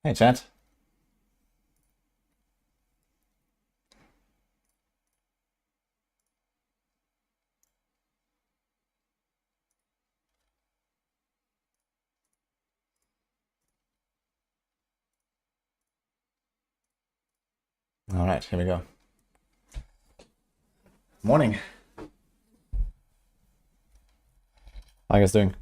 Hey, chat. All right, here we go. Morning. How are you guys doing?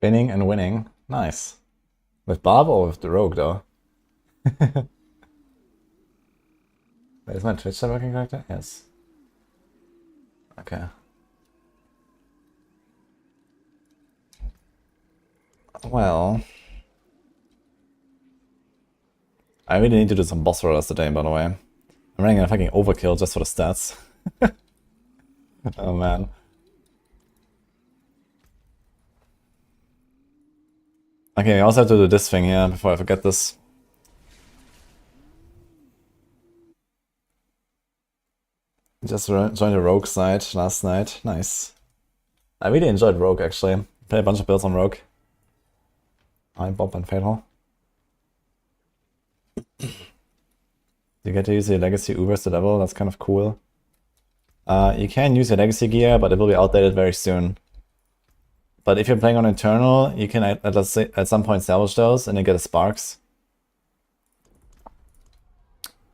Spinning and winning. Nice. With Barb or with the Rogue, though? Is my Twitch chat working character? Yes. Okay. Well, I really need to do some boss rolls today, by the way. I'm running a fucking overkill just for the stats. Oh man. Okay, I also have to do this thing here before I forget this. Just joined the Rogue side last night. Nice. I really enjoyed Rogue, actually. Played a bunch of builds on Rogue. Hi, Bob and Fatal. You get to use your legacy Ubers to level, that's kind of cool. You can use your legacy gear, but it will be outdated very soon. But if you're playing on internal, you can at some point salvage those and then get a sparks.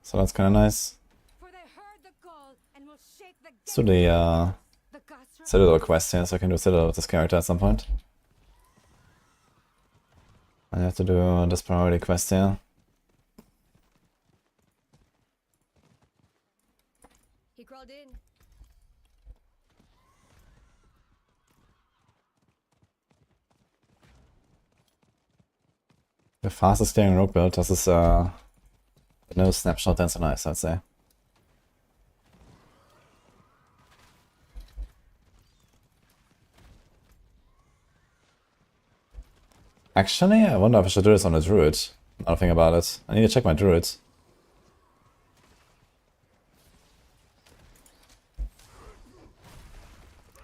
So that's kind of nice. Let's do the Citadel quest here, so I can do Citadel with this character at some point. I have to do this priority quest here. He crawled in. The fastest clearing rogue build, das ist no snapshot, that's nice, I'd say. Actually, I wonder if I should do this on a Druid. Now think about it. I need to check my Druid.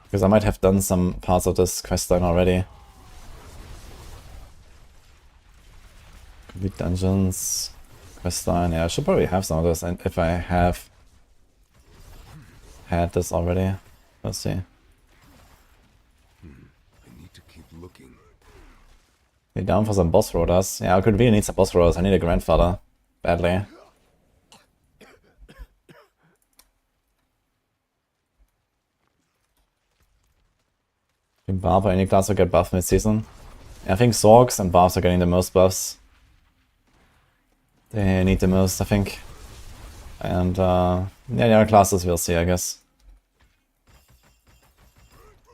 Because I might have done some parts of this quest line already. Complete dungeons, quest line. Yeah, I should probably have some of this if I have had this already. Let's see. I need to keep looking. You down for some boss rollers? Yeah, I could really need some boss rollers. I need a grandfather. Badly. I think Barb or any class will get buffed mid-season. I think Zorks and Barbs are getting the most buffs. They need the most, I think. And yeah, the other classes we'll see, I guess.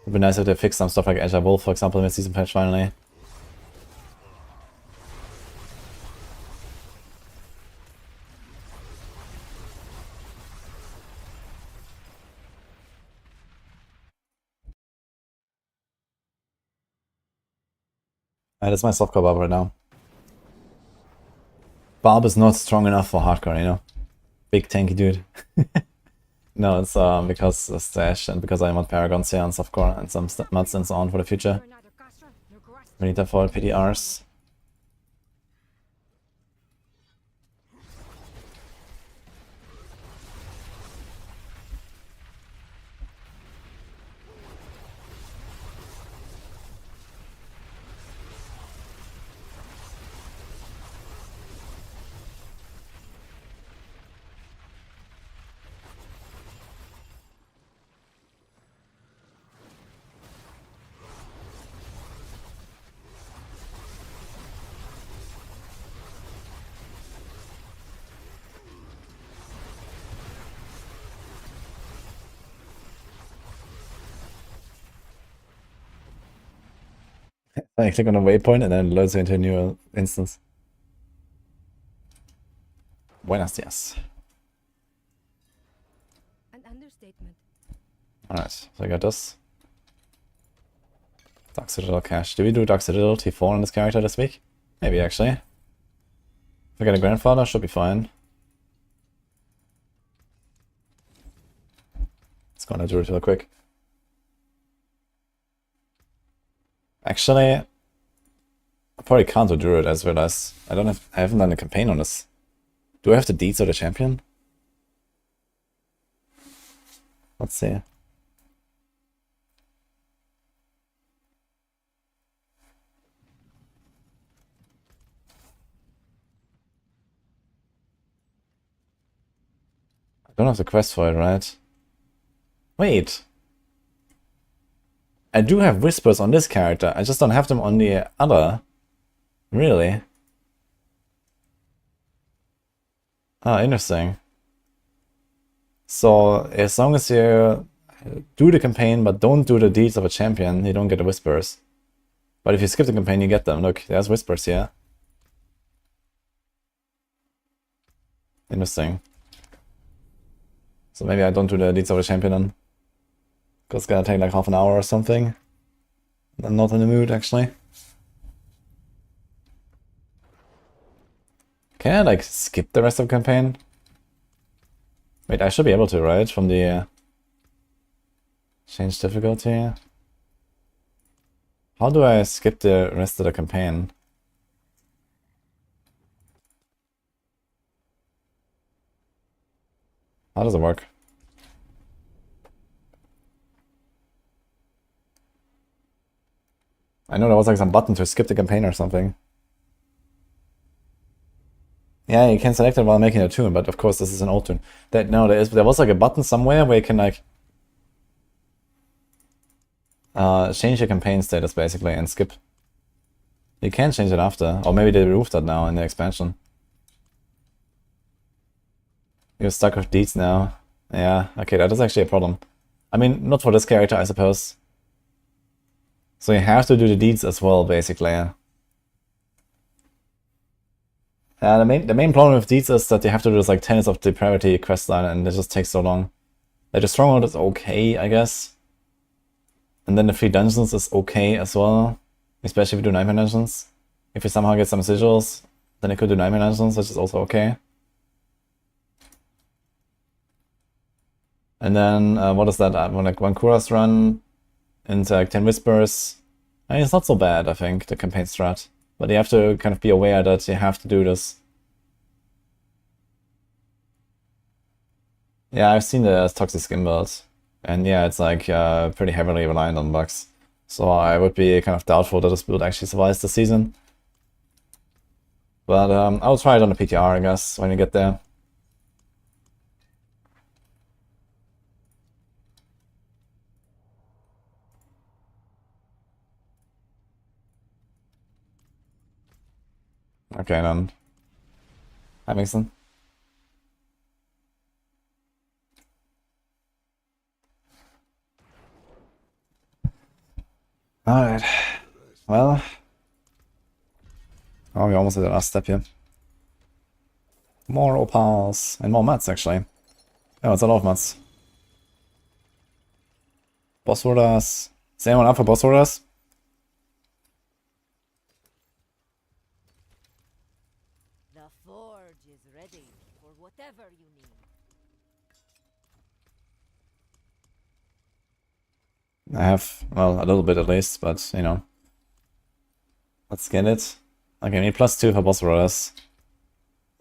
It'd be nice if they fix some stuff like Azure Wolf, for example, mid-season patch finally. That's my softcore Barb right now. Barb is not strong enough for hardcore, you know? Big tanky dude. No, it's because of Stash and because I want Paragons here on softcore and some mods and so on for the future. We need that for PDRs. I click on a waypoint and then it loads into a new instance. Buenos dias. An understatement. Alright, so I got this. Dark Citadel cache. Did we do Dark Citadel T4 on this character this week? Maybe actually. If I get a grandfather, should be fine. Let's go on a Druid real quick. Actually, I probably can't do Druid as well as I haven't done a campaign on this. Do I have the deeds of the champion? Let's see. I don't have the quest for it, right? Wait. I do have whispers on this character, I just don't have them on the other. Really? Ah, interesting. So, as long as you do the campaign but don't do the deeds of a champion, you don't get the whispers. But if you skip the campaign, you get them. Look, there's whispers here. Interesting. So maybe I don't do the deeds of a champion then. Because it's gonna take like half an hour or something. I'm not in the mood actually. Can I like skip the rest of the campaign? Wait, I should be able to, right? From the change difficulty. How do I skip the rest of the campaign? How does it work? I know there was like some button to skip the campaign or something. Yeah, you can select it while making a tune, but of course this is an old tune. No, there was like a button somewhere where you can like change your campaign status basically and skip. You can change it after, or maybe they removed that now in the expansion. You're stuck with deeds now. Yeah, okay, that is actually a problem. I mean, not for this character, I suppose. So you have to do the deeds as well, basically. The main problem with deeds is that you have to do this like Tenets of Depravity questline, and it just takes so long. Like the Stronghold is okay, I guess. And then the 3 dungeons is okay as well. Especially if you do Nightmare Dungeons. If you somehow get some sigils, then you could do Nightmare Dungeons, which is also okay. And then, what is that? When like 1 Kuras run into like 10 Whispers. I mean, it's not so bad, I think, the campaign strat. But you have to kind of be aware that you have to do this. Yeah, I've seen the Toxic Skin build. And yeah, it's like pretty heavily reliant on bugs. So I would be kind of doubtful that this build actually survives the season. But I'll try it on the PTR, I guess, when you get there. Okay, then. Hi, Mixon. Alright. Well. Oh, we almost hit the last step here. More opals. And more mats, actually. Oh, it's a lot of mats. Boss orders. Is anyone up for boss orders? The forge is ready for whatever you need. I have, well, a little bit at least, but, you know. Let's get it. Okay, I need +2 for boss orders.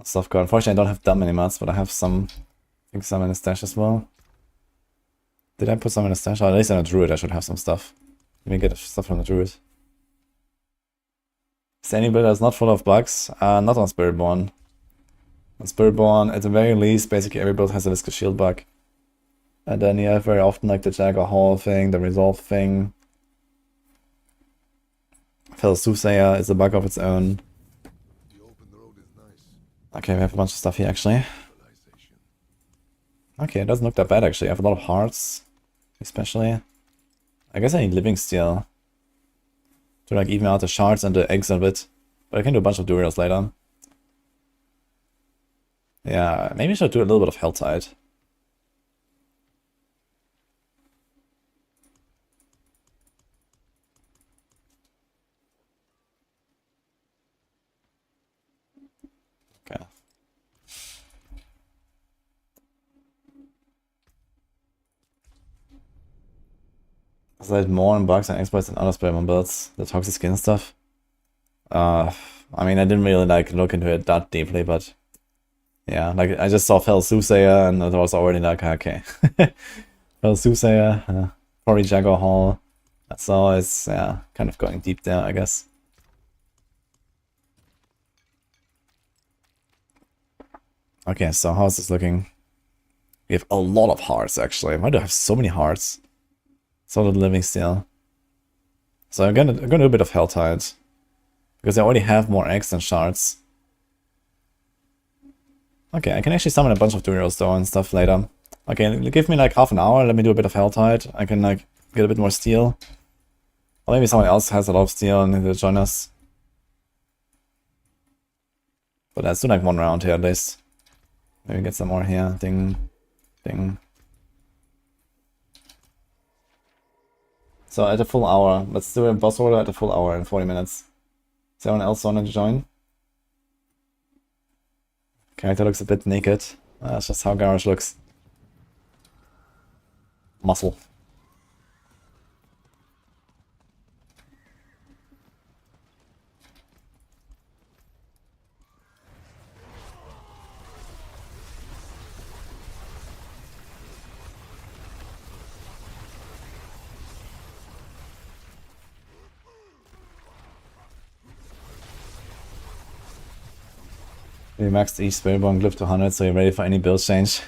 Stuff good. Unfortunately, I don't have that many mats, but I have some. I think some in the stash as well. Did I put some in the stash? Oh, at least on a Druid I should have some stuff. Let me get stuff from the Druid. Is any build that's not full of bugs? Not on Spiritborn. On Spiritborn, at the very least, basically every build has a Viscous Shield bug. And then you have very often like the Jagger Hall thing, the Resolve thing. Fell Soothsayer is a bug of its own. Okay, we have a bunch of stuff here actually. Okay, it doesn't look that bad actually. I have a lot of hearts, especially. I guess I need Living Steel. to like even out the shards and the eggs a bit. But I can do a bunch of Durios later. Yeah, maybe I should do a little bit of Helltide. Okay. Is that more in bugs and exploits than other Spiritborn builds? The toxic skin stuff? I mean, I didn't really like look into it that deeply, but yeah, like I just saw Fell Soothsayer and it was already like, okay. Fell Soothsayer, probably Jaguar Hall. So it's, yeah, kind of going deep there, I guess. Okay, so how's this looking? We have a lot of hearts, actually. Why do I have so many hearts? So little living still. So I'm gonna do a bit of Helltide. Because I already have more eggs than shards. Okay, I can actually summon a bunch of Durios though and stuff later. Okay, give me like half an hour, let me do a bit of Helltide. I can like get a bit more steel. Or maybe someone else has a lot of steel and they'll join us. But let's do like one round here at least. Maybe get some more here. Ding. Ding. So at a full hour. Let's do a boss order at a full hour in 40 minutes. Is anyone else wanting to join? Character looks a bit naked. That's just how Garage looks. Muscle. We maxed each Spiritborn glyph to 100, so you're ready for any build change.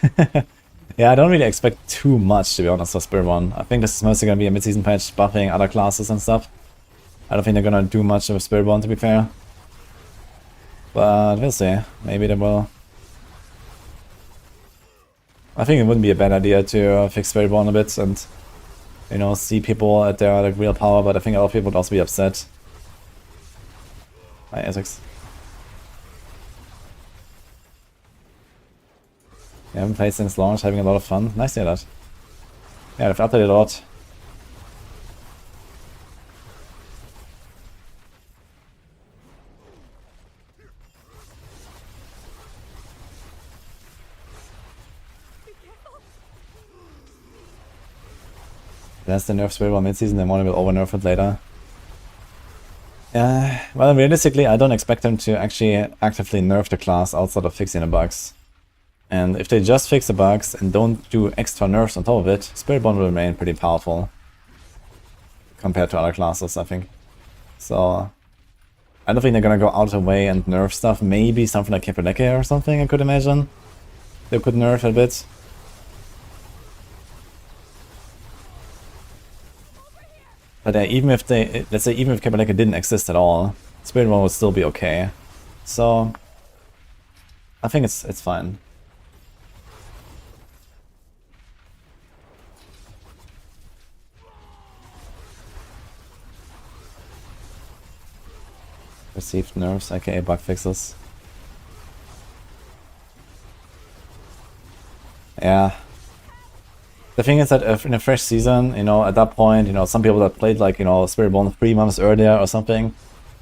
Yeah, I don't really expect too much, to be honest, for Spiritborn. I think this is mostly going to be a mid-season patch, buffing other classes and stuff. I don't think they're going to do much with Spiritborn, to be fair. But we'll see. Maybe they will. I think it wouldn't be a bad idea to fix Spiritborn a bit and, you know, see people at their like real power, but I think a lot of people would also be upset. Hi, Essex. I haven't played since launch, having a lot of fun. Nice to hear that. Yeah, I've updated a lot. That's the nerf Spiritborn mid-season, then one will over-nerf it later. Well, realistically, I don't expect them to actually actively nerf the class outside of fixing the bugs. And if they just fix the bugs and don't do extra nerfs on top of it, Spiritborn will remain pretty powerful. Compared to other classes, I think. So, I don't think they're gonna go out of the way and nerf stuff. Maybe something like Kepeleke or something, I could imagine. They could nerf a bit. But even if they, let's say even if Kepeleke didn't exist at all, Spiritborn would still be okay. So, I think it's fine. Received nerfs, aka bug fixes. Yeah. The thing is that in a fresh season, you know, at that point, you know, some people that played like, you know, Spiritborn 3 months earlier or something,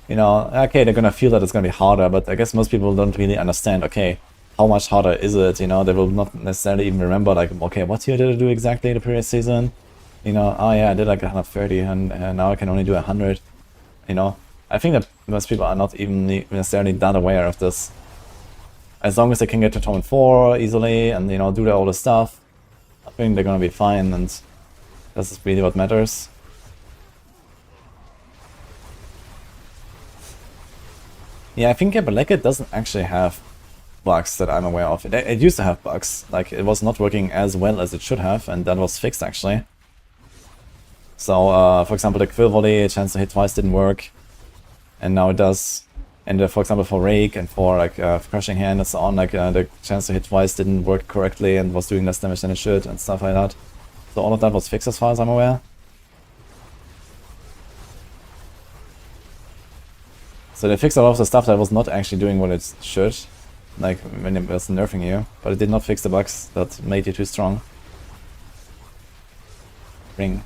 you know, okay, they're gonna feel that it's gonna be harder, but I guess most people don't really understand, okay, how much harder is it, you know, they will not necessarily even remember, like, okay, what tier did I do exactly the previous season? You know, oh yeah, I did like 130 and now I can only do 100, you know. I think that most people are not even necessarily that aware of this. As long as they can get to Torment 4 easily and, you know, do all the stuff, I think they're gonna be fine, and this is really what matters. Yeah, I think Kepeleke doesn't actually have bugs that I'm aware of. It used to have bugs, like it was not working as well as it should have, and that was fixed actually. So, for example, the Quill Volley, chance to hit twice didn't work. And now it does. And for example, for Rake and for like Crushing Hand and so on, like the chance to hit twice didn't work correctly and was doing less damage than it should and stuff like that. So all of that was fixed as far as I'm aware. So they fixed a lot of the stuff that was not actually doing what it should, like when it was nerfing you, but it did not fix the bugs that made you too strong. Ring.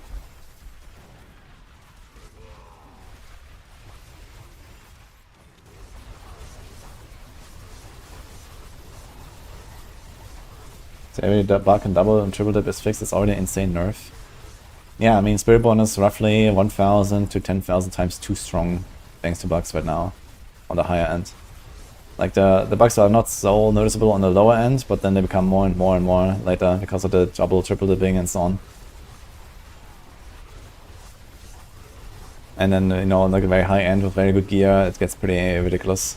So every bug and double and triple dip is fixed, it's already an insane nerf. Yeah, I mean, Spiritborn is roughly 1,000 to 10,000 times too strong thanks to bugs right now on the higher end. Like the bugs are not so noticeable on the lower end, but then they become more and more and more later because of the double, triple dipping and so on. And then, you know, on like a very high end with very good gear, it gets pretty ridiculous.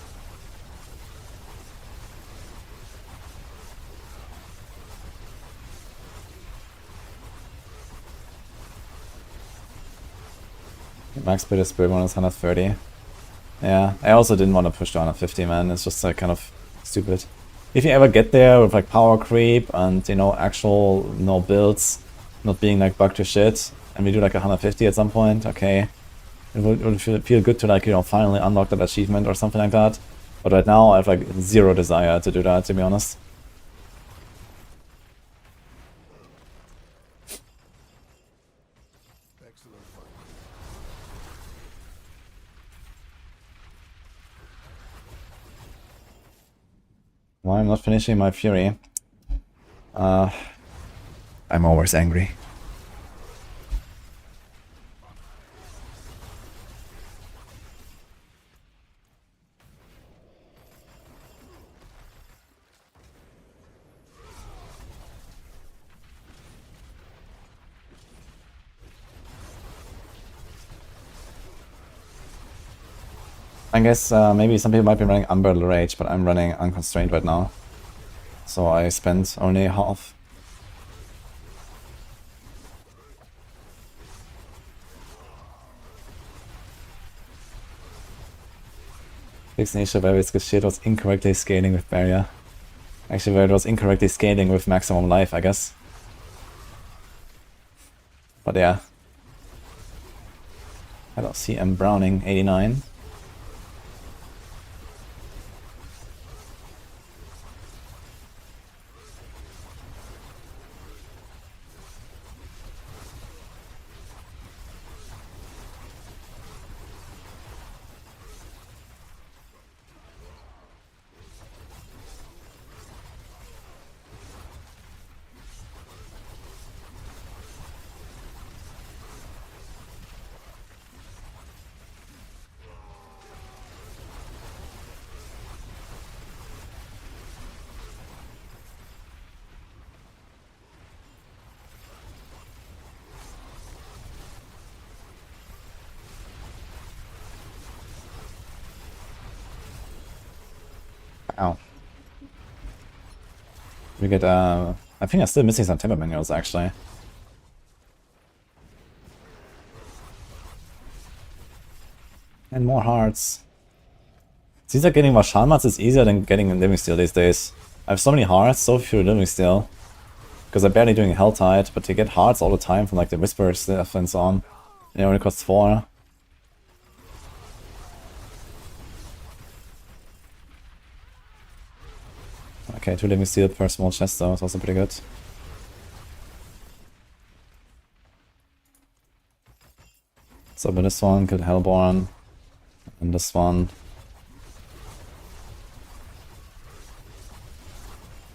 Max bid of Spiritborn is 130. Yeah, I also didn't want to push to 150, man. It's just like kind of stupid. If you ever get there with like power creep and, you know, actual, you know, builds not being like bugged to shit, and we do like 150 at some point, okay. It would feel good to like, you know, finally unlock that achievement or something like that. But right now I have like zero desire to do that, to be honest. Why I'm not finishing my Fury? I'm always angry. I guess maybe some people might be running Unbridled Rage, but I'm running Unconstrained right now. So I spent only half. Fix nature where its shit was incorrectly scaling with barrier. Actually, where it was incorrectly scaling with maximum life, I guess. But yeah. Hello, CM Browning, 89. Ow. We get, I think I'm still missing some timber manuals, actually. And more hearts. Seems like getting Vashalmats is easier than getting a Living Steel these days. I have so many hearts, so few Living Steel. Because I'm barely doing Helltide, but to get hearts all the time from like the Whisper stuff and so on. It only costs 4. Okay, 2 Living Steel per small chest though, it's also pretty good. So with this one, killed Hellborn. And this one.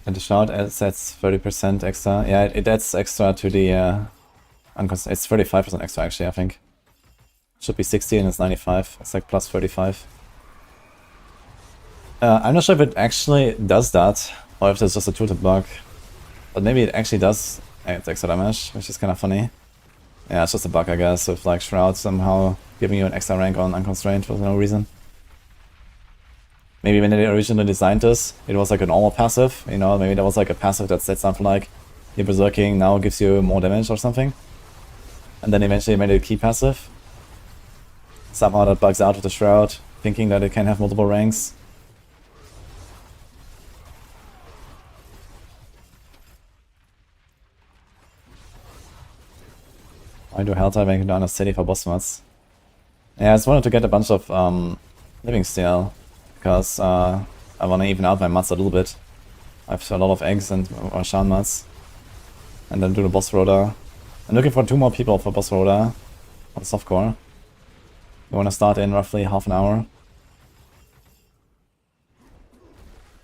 And the shout adds 30% extra. Yeah, it adds extra to the it's 35% extra actually, I think. Should be 60 and it's 95. It's like plus 35. I'm not sure if it actually does that, or if it's just a tooltip bug. But maybe it actually does add extra damage, which is kind of funny. Yeah, it's just a bug, I guess, with like Shroud somehow giving you an extra rank on Unconstrained for no reason. Maybe when they originally designed this, it was like a normal passive, you know, maybe there was like a passive that said something like, your Berserking now gives you more damage or something. And then eventually made it a key passive. Somehow that bugs out with the Shroud, thinking that it can have multiple ranks. Why do Helltide make it down a city for boss mods? Yeah, I just wanted to get a bunch of living steel, because I want to even out my mats a little bit. I have a lot of eggs and Shan mats. And then do the boss rotor. I'm looking for 2 more people for boss rotor on softcore. We want to start in roughly half an hour.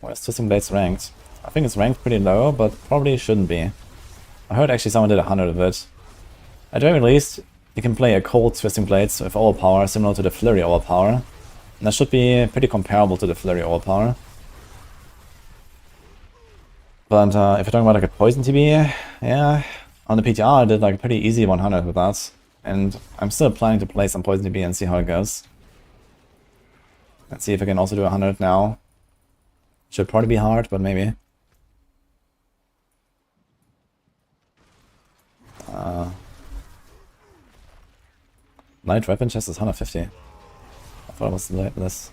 Where's Twisting Blades ranked? I think it's ranked pretty low, but probably shouldn't be. I heard actually someone did 100 of it. At the very least, you can play a cold Twisting Blades with overpower similar to the Flurry overpower. And that should be pretty comparable to the Flurry overpower. But if you're talking about like a Poison TB, yeah, on the PTR I did like a pretty easy 100 with that. And I'm still planning to play some Poison TB and see how it goes. Let's see if I can also do 100 now. Should probably be hard, but maybe. Light weapon chest is 150. I thought it was less.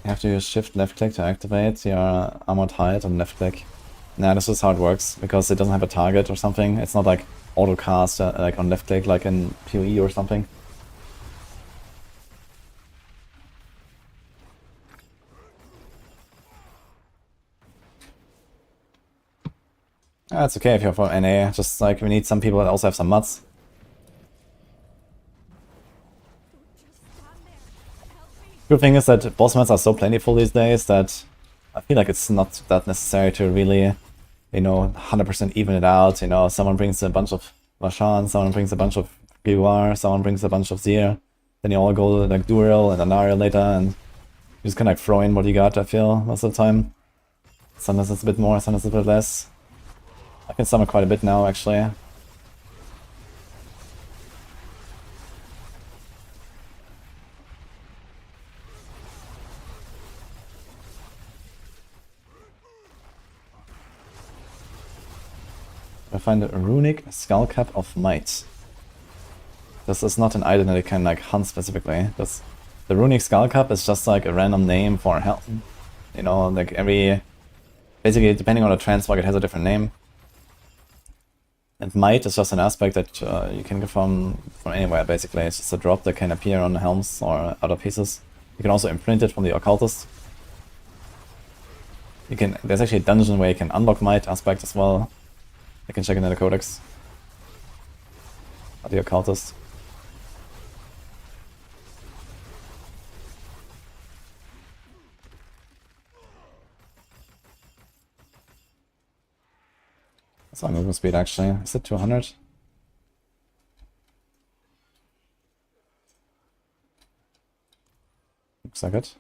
You have to use shift left click to activate your armored hide on left click. Nah, this is how it works, because it doesn't have a target or something. It's not like auto cast like on left click like in PoE or something. It's okay if you're for NA, just like we need some people that also have some mats. Good thing is that boss mats are so plentiful these days that I feel like it's not that necessary to really, you know, 100% even it out. You know, someone brings a bunch of Vashan, someone brings a bunch of Gilwar, someone brings a bunch of Zir. Then you all go like Duril and Anaria later, and you just kind of like throw in what you got, I feel, most of the time. Sometimes it's a bit more, sometimes it's a bit less. I can summon quite a bit now, actually. I find a runic skullcap of might. This is not an item that you can like hunt specifically. The runic skullcap is just like a random name for a helm. You know, like basically depending on the transmog it has a different name. And might is just an aspect that you can get from anywhere basically. It's just a drop that can appear on helms or other pieces. You can also imprint it from the occultist. There's actually a dungeon where you can unlock might aspect as well. You can check it in the codex. Or the occultist. That's my movement speed actually. Is it 200? Looks like it.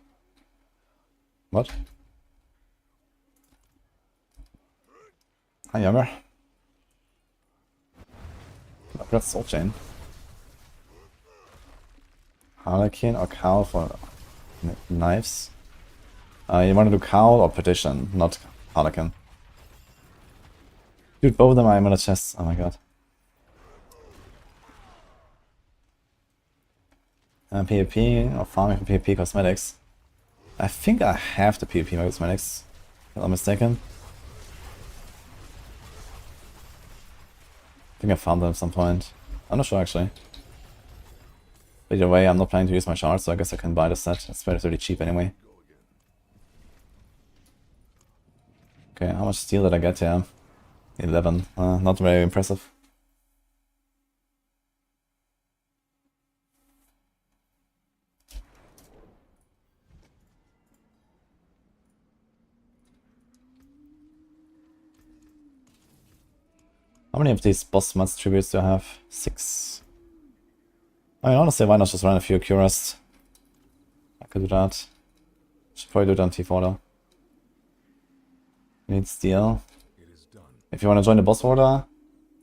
What? Hi, Younger. I've got Soul Chain. Harlequin or Cowl for knives? You want to do Cowl or Perdition, not Harlequin. Dude, both of them are in the chest. Oh my god. PvP or farming for PvP cosmetics. I think I have the PvP cosmetics, if I'm not mistaken. I think I found them at some point. I'm not sure actually. But either way, I'm not planning to use my shards, so I guess I can buy the set. It's pretty cheap anyway. Okay, how much steel did I get here? 11. Not very impressive. How many of these boss mods tributes do I have? 6. I mean, honestly, why not just run a few Curas? I could do that. Should probably do it on T4 though. You need steel. If you want to join the boss order,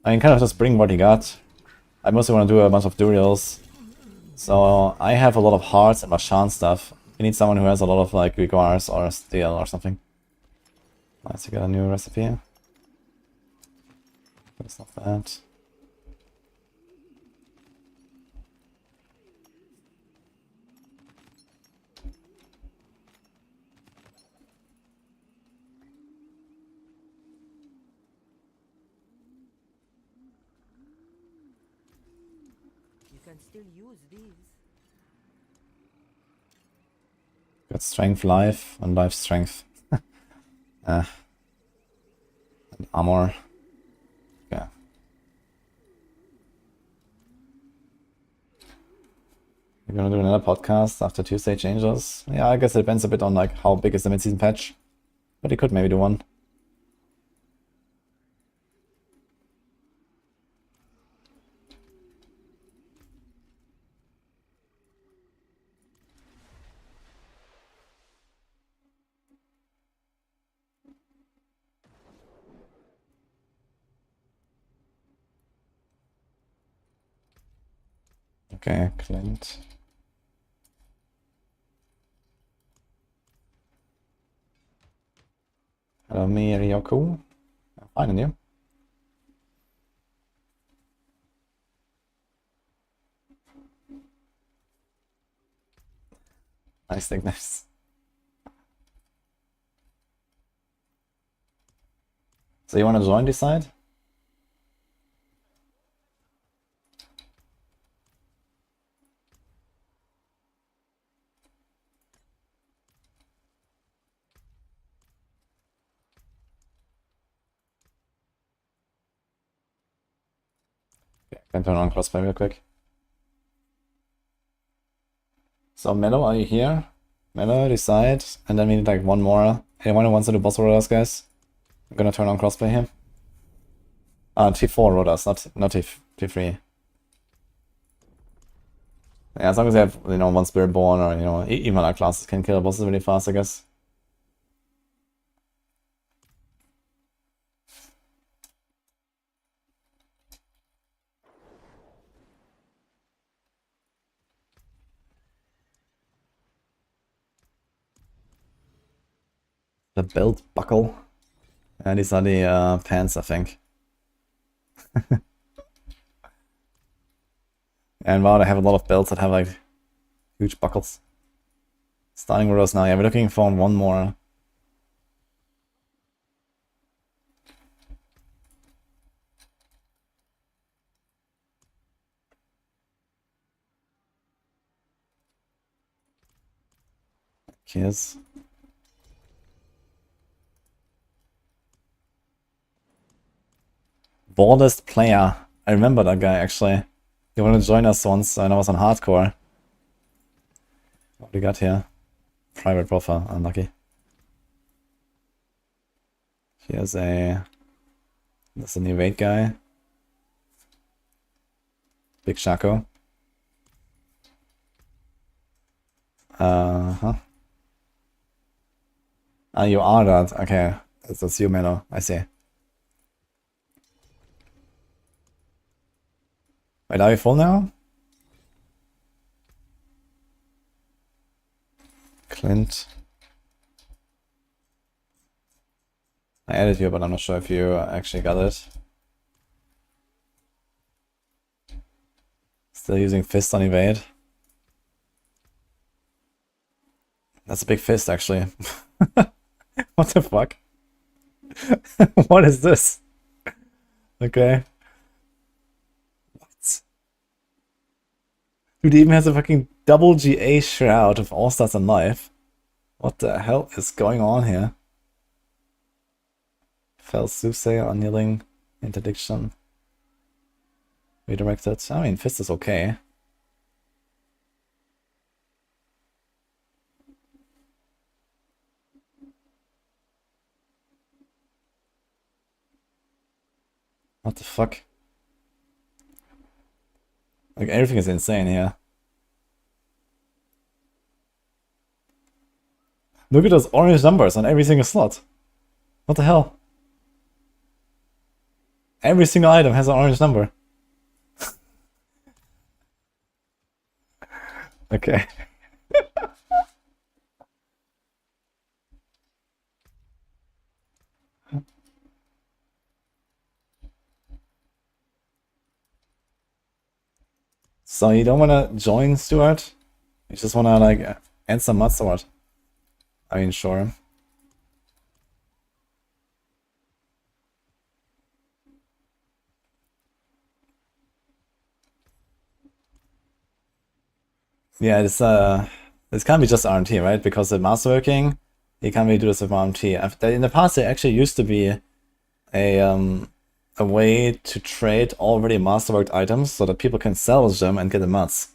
I mean, kind of just bring what you got. I mostly want to do a bunch of Durils. So I have a lot of hearts and Mashan stuff. You need someone who has a lot of like Grimoires or steel or something. Nice, you got a new recipe. That's not bad. can still use these. Got strength, life, and life strength. And armor. Yeah. We're gonna do another podcast after Tuesday changes. Yeah, I guess it depends a bit on like how big is the mid-season patch. But he could maybe do one. Okay, Clint. Hello, me, Ryoko. I'm fine, and you? Nice thickness. So you want to join this side? Okay, can turn on crossplay real quick. So Mellow, are you here? Mellow, decide, and then we need like one more. Anyone who wants to do boss rollers, guys? I'm gonna turn on crossplay here. T4 rollers, not T3. Yeah, as long as they have, you know, one Spiritborn or, you know, even our classes can kill bosses really fast, I guess. The belt buckle. And these are the pants, I think. And wow, they have a lot of belts that have like huge buckles. Starting with us now. Yeah, we're looking for one more. Cheers. Boldest player. I remember that guy actually. He wanted to join us once and I was on hardcore. What do we got here? Private profile, unlucky. Here's a... That's an evade guy. Big Shaco. Uh-huh. Ah, you are that. Okay. That's you, Melo. I see. Wait, are you full now? Clint. I added you, but I'm not sure if you actually got it. Still using fist on evade. That's a big fist, actually. What the fuck? What is this? Okay. What? Dude, he even has a fucking double GA shroud of all stats and life. What the hell is going on here? Fell Soothsayer, Unyielding, Interdiction. Redirected. I mean, fist is okay. What the fuck? Like, everything is insane here. Look at those orange numbers on every single slot. What the hell? Every single item has an orange number. Okay. So you don't want to join Stuart? You just want to like answer Mudsword? I mean, sure. Yeah, this can't be just RMT, right? Because the masterworking, you can't really do this with RMT. In the past, there actually used to be a way to trade already masterworked items so that people can salvage them and get the mods.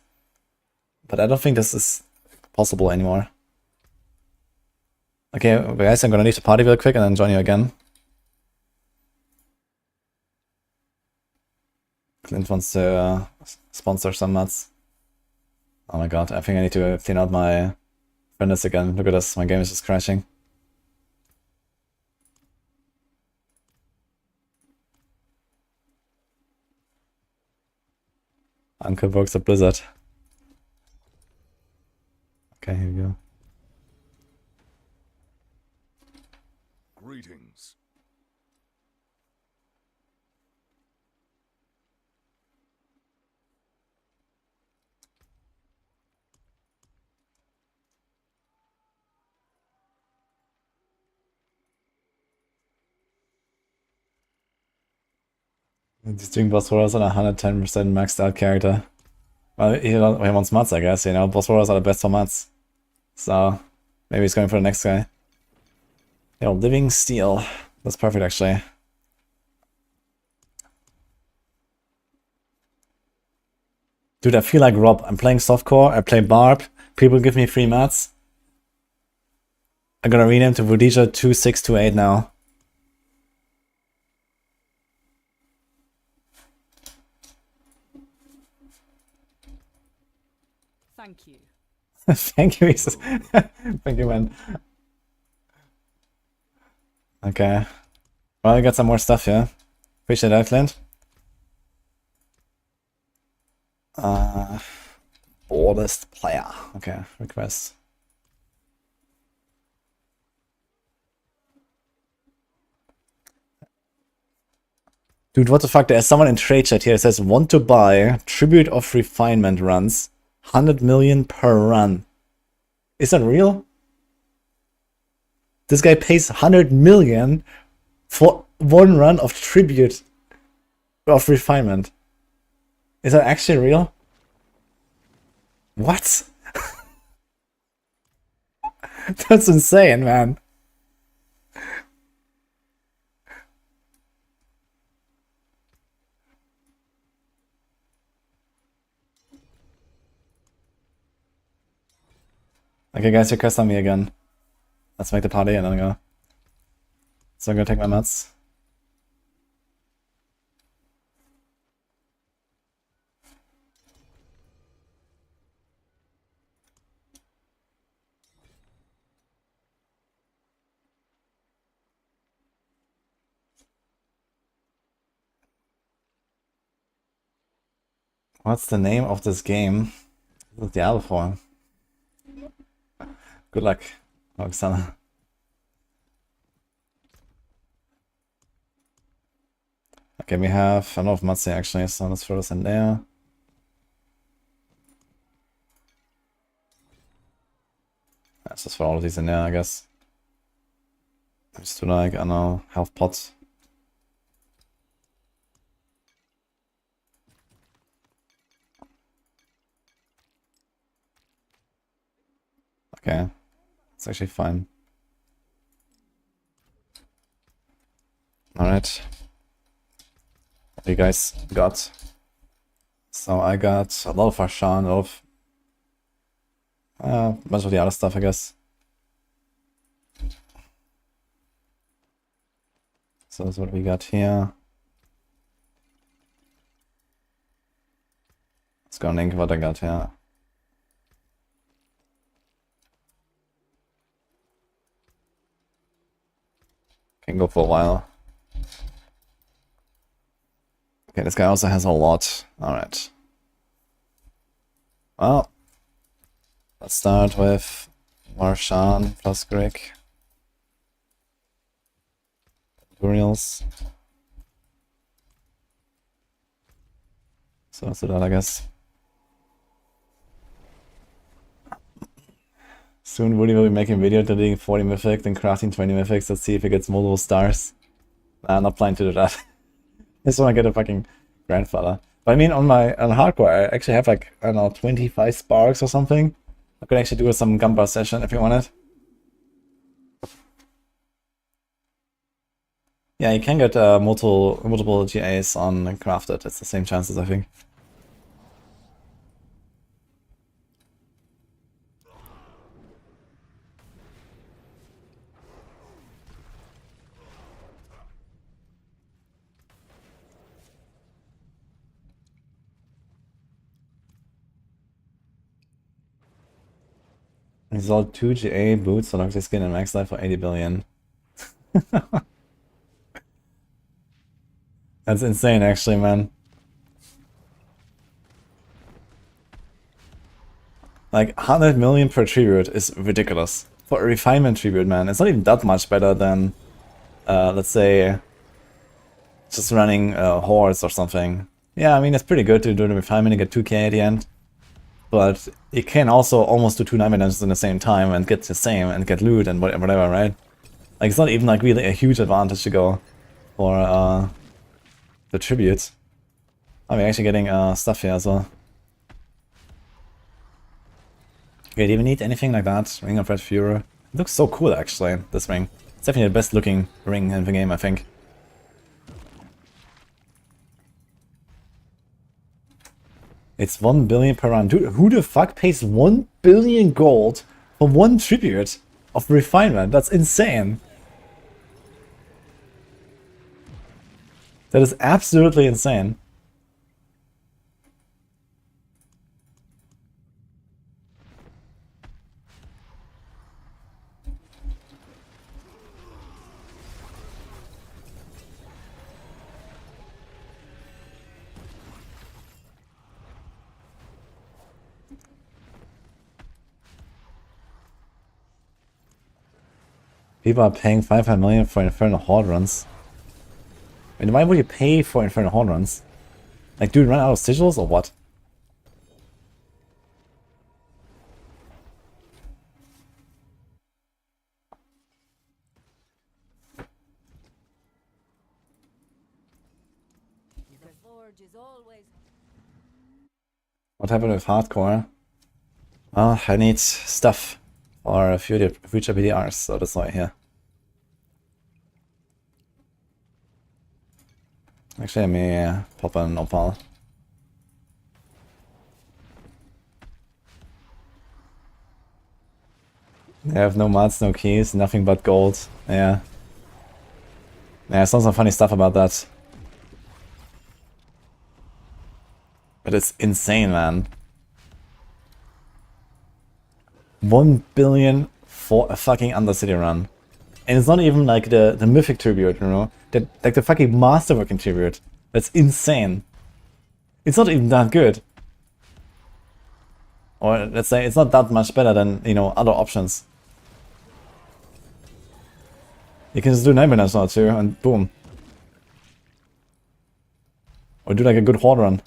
But I don't think this is possible anymore. Okay, guys, I'm gonna need to party real quick and then join you again. Clint wants to sponsor some mods. Oh my god, I think I need to clean out my friend list again. Look at this, my game is just crashing. Uncle works at Blizzard. Okay, here we go. Greetings. He's doing Boss Warriors on a 110% maxed out character. Well, he wants mods, I guess, you know. Boss Warriors are the best for mods. So, maybe he's going for the next guy. Yo, Living Steel. That's perfect, actually. Dude, I feel like Rob. I'm playing softcore, I play Barb, people give me free mats. I'm gonna rename to wudijo 2628 now. Thank you. Thank you, thank you, man. Okay. Well, I got some more stuff here. Appreciate that, Clint. Oldest player. Okay, request. Dude, what the fuck? There's someone in trade chat here that says, want to buy Tribute of Refinement runs. 100 million per run. Is that real? This guy pays 100 million for one run of Tribute of Refinement. Is that actually real? What? That's insane, man. Okay, guys, request on me again. Let's make the party and then go. So I'm gonna take my mats. What's the name of this game? This is Diablo 4. Good luck, Roxana. Okay, we have a lot of mats here actually, so let's throw this in there. Let's just throw all of these in there, I guess. Just to like, I don't know, health pots. Okay, it's actually fine. Alright. What do you guys got? So I got a lot of Arshan, a lot of a bunch of the other stuff, I guess. So that's what we got here. Let's go link what I got here. Can go for a while. Okay, this guy also has a lot. Alright. Well, let's start with Marshan plus Greg. Tutorials. So let's do that, I guess. Soon Woody will be making a video deleting 40 mythics and crafting 20 mythics. Let's see if it gets multiple stars. Nah, I'm not planning to do that. I just want to get a fucking grandfather. But I mean, on hardcore, I actually have like, I don't know, 25 sparks or something. I could actually do some Gumbar session if you wanted. Yeah, you can get multiple GAs on crafted. It's the same chances, I think. He sold 2 GA boots, Luxury skin, and max life for 80 billion. That's insane, actually, man. Like, 100 million per tribute is ridiculous. For a refinement tribute, man. It's not even that much better than, let's say, just running hordes or something. Yeah, I mean, it's pretty good to do the refinement and get 2k at the end. But you can also almost do 2 9 dungeons in the same time and get the same and get loot and whatever, right? Like, it's not even like really a huge advantage to go for the tributes. Oh, we're actually getting stuff here as well. Okay, do you even need anything like that? Ring of Red Fury. It looks so cool, actually, this ring. It's definitely the best looking ring in the game, I think. It's 1 billion per run. Dude, who the fuck pays 1 billion gold for 1 tribute of refinement? That's insane. That is absolutely insane. People are paying 500 million for Infernal Horde runs. I mean, why would you pay for Infernal Horde runs? Like, dude, run out of sigils or what? The forge is always... What happened with hardcore? Well, I need stuff for future PDRs, so that's why here. Actually, let me pop an opal. They have no mods, no keys, nothing but gold. Yeah. Yeah, I saw some funny stuff about that. But it's insane, man. 1 billion for a fucking Undercity run. And it's not even like the mythic tribute, you know? Like the fucking masterworking tribute. That's insane. It's not even that good. Or let's say it's not that much better than, you know, other options. You can just do Nightmare now too, and boom. Or do like a good horde run.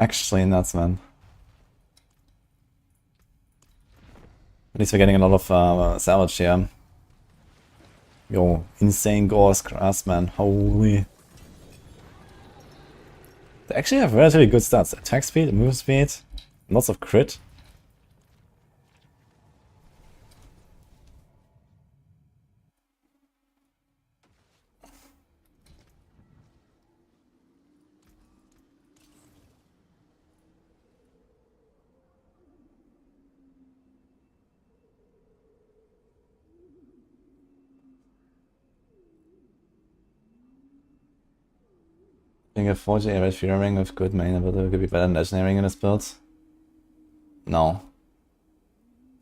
Actually nuts, man. At least we're getting a lot of salvage here. Yo, insane gores, grass, man. Holy. They actually have relatively good stats. Attack speed, move speed, lots of crit. I think a 4G red Fury ring with good main ability could be better than legendary ring in this build. No.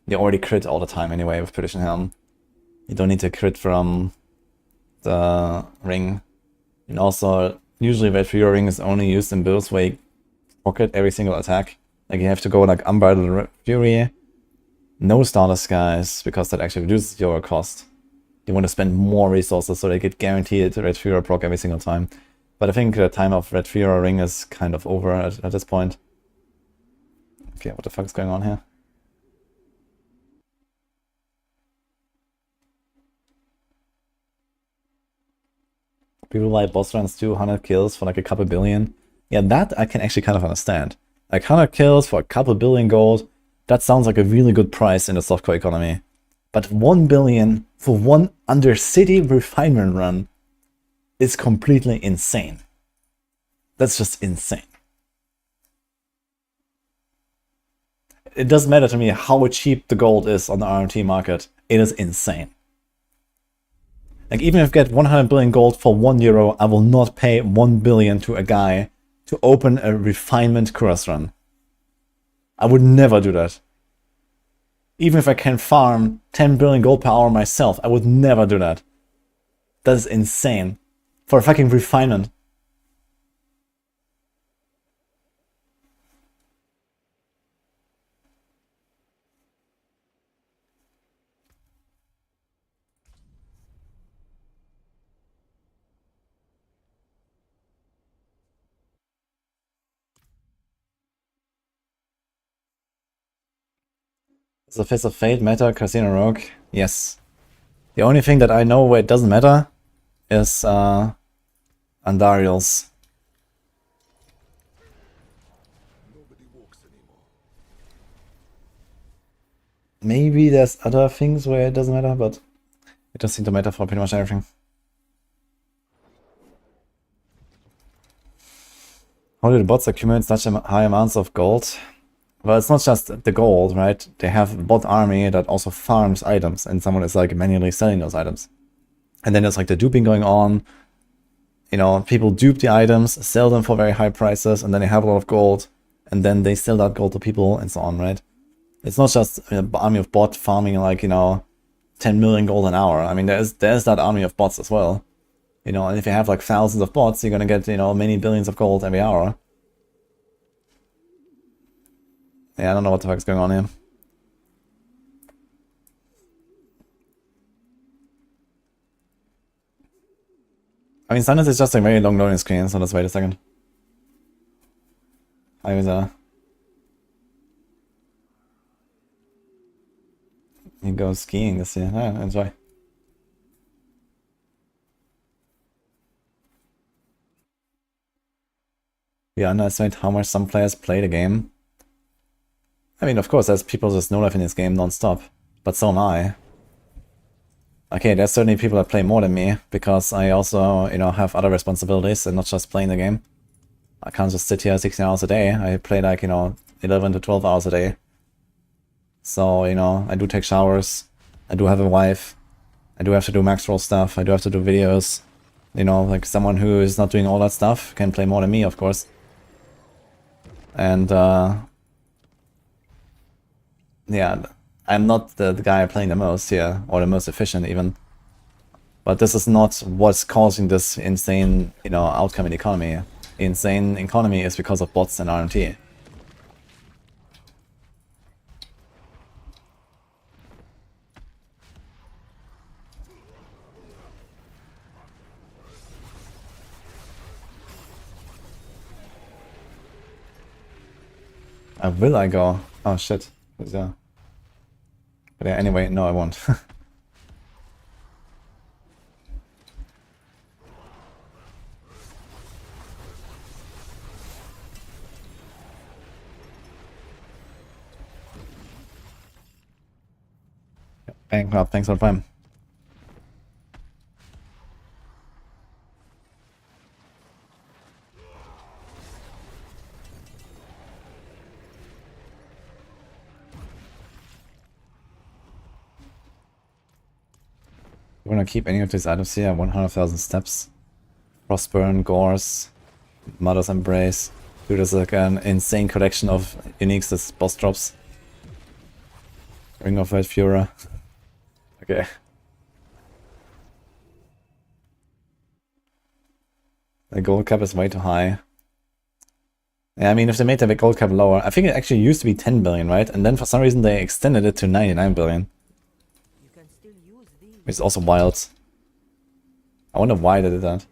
You already crit all the time anyway with Perdition Helm. You don't need to crit from the ring. And also, usually red Fury ring is only used in builds where you pocket every single attack. Like you have to go like Unbridled Fury, no starter skies, because that actually reduces your cost. You want to spend more resources so they get guaranteed red Fury proc every single time. But I think the time of Red Fury ring is kind of over at this point. Okay, what the fuck is going on here? People buy boss runs too, 100 kills for like a couple billion. Yeah, that I can actually kind of understand. Like 100 kills for a couple billion gold, that sounds like a really good price in the softcore economy. But 1 billion for one Undercity refinement run is completely insane. That's just insane. It doesn't matter to me how cheap the gold is on the RMT market. It is insane. Like, even if I get 100 billion gold for €1, I will not pay 1 billion to a guy to open a refinement cross run. I would never do that. Even if I can farm 10 billion gold per hour myself, I would never do that. That is insane. For a fucking refinement. Does the Fist of Fate matter? Casino Rogue? Yes. The only thing that I know where it doesn't matter is Andariel's. Maybe there's other things where it doesn't matter, but it does seem to matter for pretty much everything. How do the bots accumulate such high amounts of gold? Well, it's not just the gold, right? They have a bot army that also farms items, and someone is like manually selling those items. And then there's like the duping going on. You know, people dupe the items, sell them for very high prices, and then they have a lot of gold, and then they sell that gold to people, and so on, right? It's not just an army of bot farming like, you know, 10 million gold an hour. I mean, there's that army of bots as well. You know, and if you have like thousands of bots, you're gonna get, you know, many billions of gold every hour. Yeah, I don't know what the fuck's going on here. I mean, Silence is just a very long loading screen, so let's wait a second. Hi, Visa. You go skiing this year. Yeah, enjoy. We underestimate how much some players play the game. I mean, of course, there's people just no life in this game non-stop, but so am I. Okay, there's certainly people that play more than me, because I also, you know, have other responsibilities and not just playing the game. I can't just sit here 16 hours a day. I play like, you know, 11 to 12 hours a day. So, you know, I do take showers. I do have a wife. I do have to do Maxroll stuff. I do have to do videos. You know, like someone who is not doing all that stuff can play more than me, of course. And, yeah, I'm not the guy playing the most here, or the most efficient even. But this is not what's causing this insane, you know, outcome in the economy. The insane economy is because of bots and RMT. Will I go? Oh shit. Yeah. But yeah, anyway, no I won't. Bankrupt, thanks for the prime. You wanna keep any of these items here? 100,000 steps. Frostburn, Gores, Mother's Embrace. Dude, there's like an insane collection of uniques as boss drops. Ring of Red Fury. Okay. The gold cap is way too high. Yeah, I mean, if they made the gold cap lower, I think it actually used to be 10 billion, right? And then for some reason they extended it to 99 billion. Which is also wild. I wonder why they did that.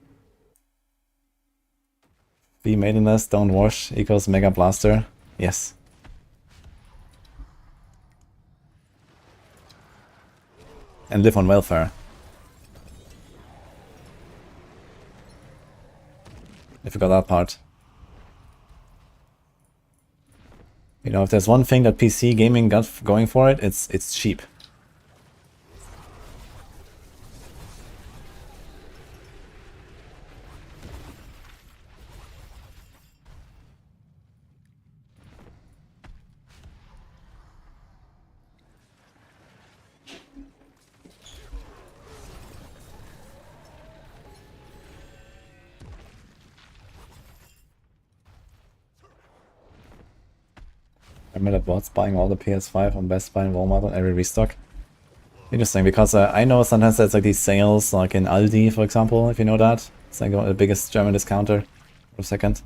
Be maidenless, don't wash, equals Mega Blaster. Yes. And live on welfare. I forgot that part. You know, if there's one thing that PC gaming got going for it, it's cheap. I remember that bots buying all the PS5 on Best Buy and Walmart on every restock. Interesting, because I know sometimes there's like these sales, like in Aldi, for example, if you know that. It's like the biggest German discounter for a second.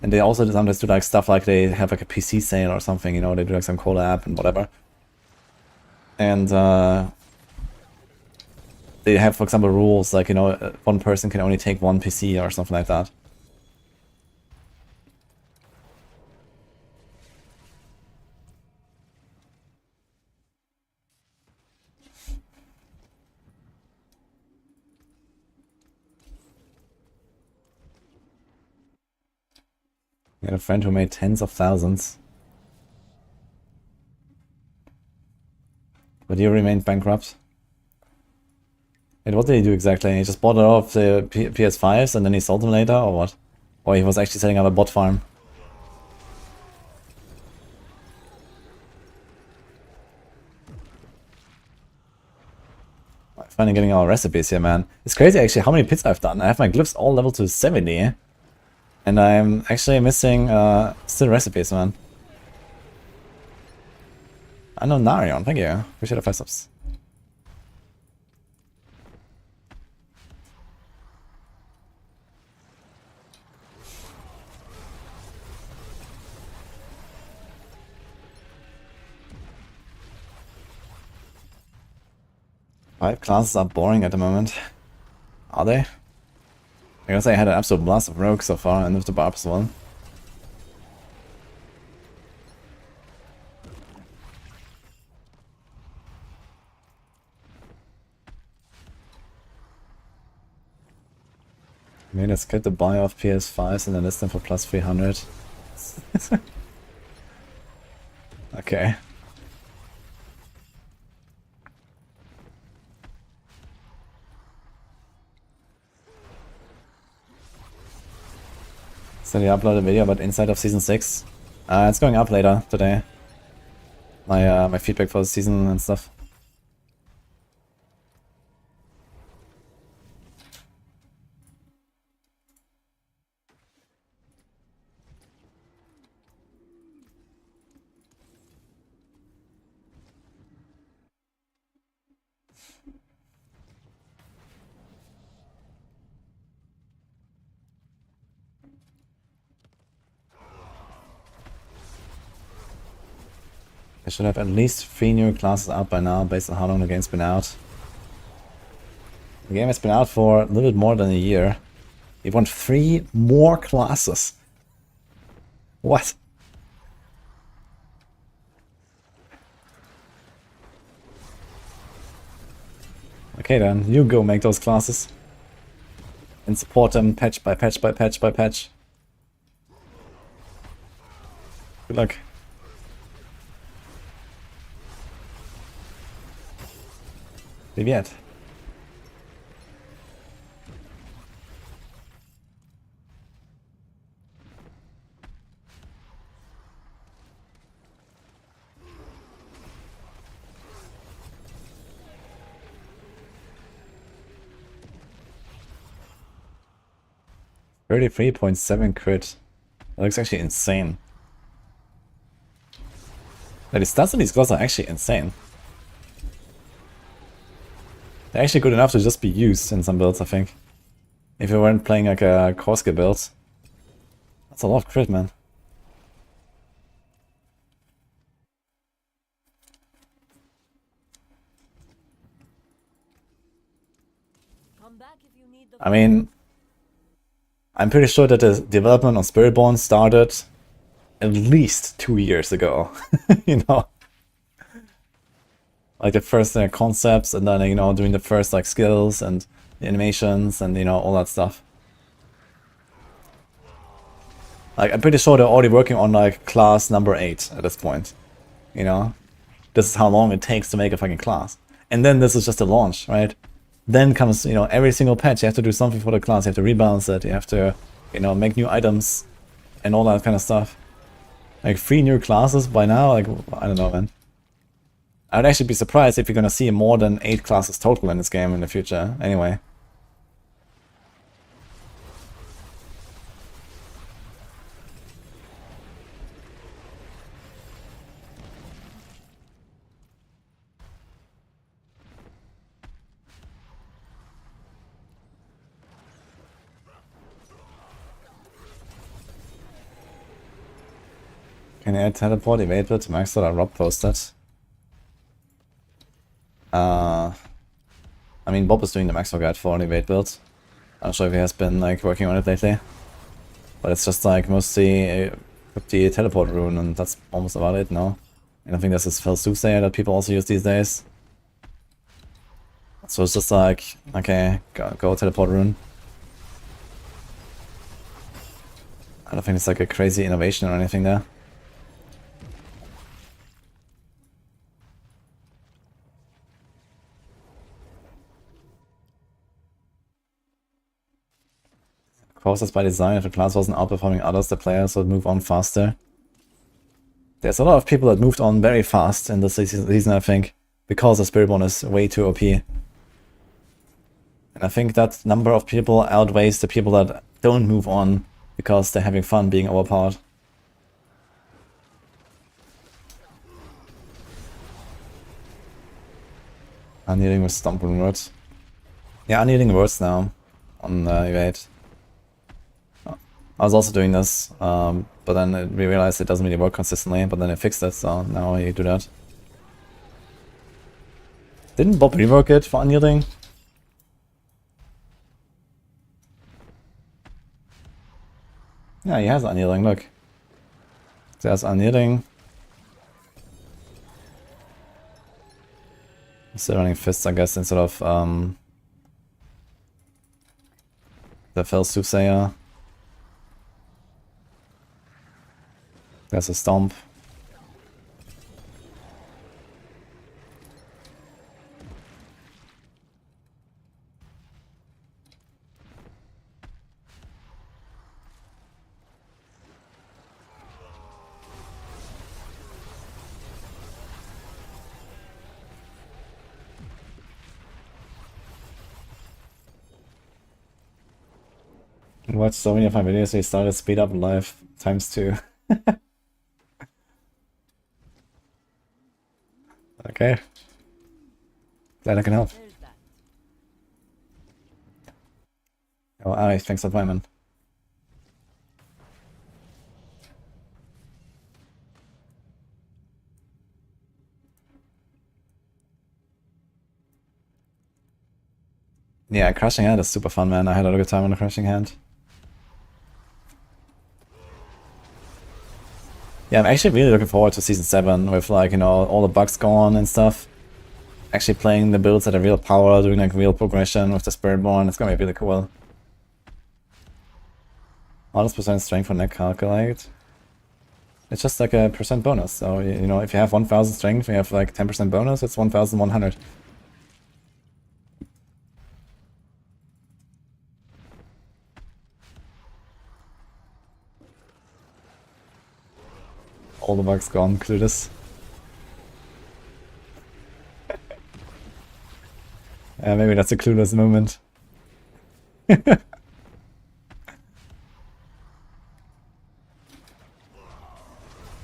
And they also sometimes do like stuff like they have like a PC sale or something, you know, they do like some collab and whatever. And they have, for example, rules like, you know, one person can only take one PC or something like that. I had a friend who made tens of thousands. But he remained bankrupt. And what did he do exactly? He just bought it off the PS5s and then he sold them later, or what? Or he was actually setting up a bot farm. I'm finally getting our recipes here, man. It's crazy actually how many pits I've done. I have my glyphs all leveled to 70. And I'm actually missing still recipes, man. I know Narion, thank you. Appreciate the 5 subs. Five classes are boring at the moment. Are they? I guess I had an absolute blast of rogue so far, and with the Barb as well. Made a skip the buy off PS5s and then list them for plus 300. Okay. So you upload a video about Inside of Season 6. It's going up later today. My feedback for the season and stuff. I should have at least 3 new classes out by now, based on how long the game's been out. The game has been out for a little bit more than a year. You want 3 more classes? What? Okay then, you go make those classes. And support them patch by patch by patch by patch. Good luck. Привет. $33.7 crit. That looks actually insane. Like, the stats on these guys are actually insane. They're actually good enough to just be used in some builds, I think. If you weren't playing like a core skill build. That's a lot of crit, man. Come back if you need the I mean, I'm pretty sure that the development on Spiritborn started at least 2 years ago. You know? Like the first concepts, and then, you know, doing the first like skills and the animations and, you know, all that stuff. Like, I'm pretty sure they're already working on like class number 8 at this point. You know? This is how long it takes to make a fucking class. And then this is just a launch, right? Then comes, you know, every single patch, you have to do something for the class, you have to rebalance it, you have to, you know, make new items and all that kind of stuff. Like 3 new classes by now, like, I don't know, man. I would actually be surprised if you're gonna see more than 8 classes total in this game in the future, anyway. Can you add teleport evade to Maxroll or Rob posted? I mean, Bob is doing the Maxroll guide for an evade build. I'm not sure if he has been like working on it lately. But it's just like mostly the teleport rune, and that's almost about it, no? I don't think there's this Fel Soothsayer that people also use these days. So it's just like, okay, go teleport rune. I don't think it's like a crazy innovation or anything there. Of course, that's by design. If the class wasn't outperforming others, the players would move on faster. There's a lot of people that moved on very fast in this season, I think, because the Spiritborn is way too OP. And I think that number of people outweighs the people that don't move on because they're having fun being overpowered. Unyielding with Stomping Words. Yeah, Unyielding words now on evade. I was also doing this, but then we realized it doesn't really work consistently, but then I fixed it, so now you do that. Didn't Bob rework it for Unyielding? Yeah, he has Unyielding, look. There's Unyielding. Still running Fists, I guess, instead of the Fel Soothsayer. There's a Stomp. Watched so many of my videos, they started speed up live ×2. Okay. Glad I can help. Oh, Ari, thanks for playing, man. Yeah, Crushing Hand is super fun, man. I had a good time on the Crushing Hand. Yeah, I'm actually really looking forward to Season 7 with, like, you know, all the bugs gone and stuff. Actually playing the builds at a real power, doing like real progression with the Spiritborn. It's gonna be really cool. 100% strength for neck calculate. It's just like a percent bonus. So, you know, if you have 1000 strength, you have like 10% bonus, it's 1100. All the bugs gone, Clueless. Yeah, maybe that's a Clueless moment.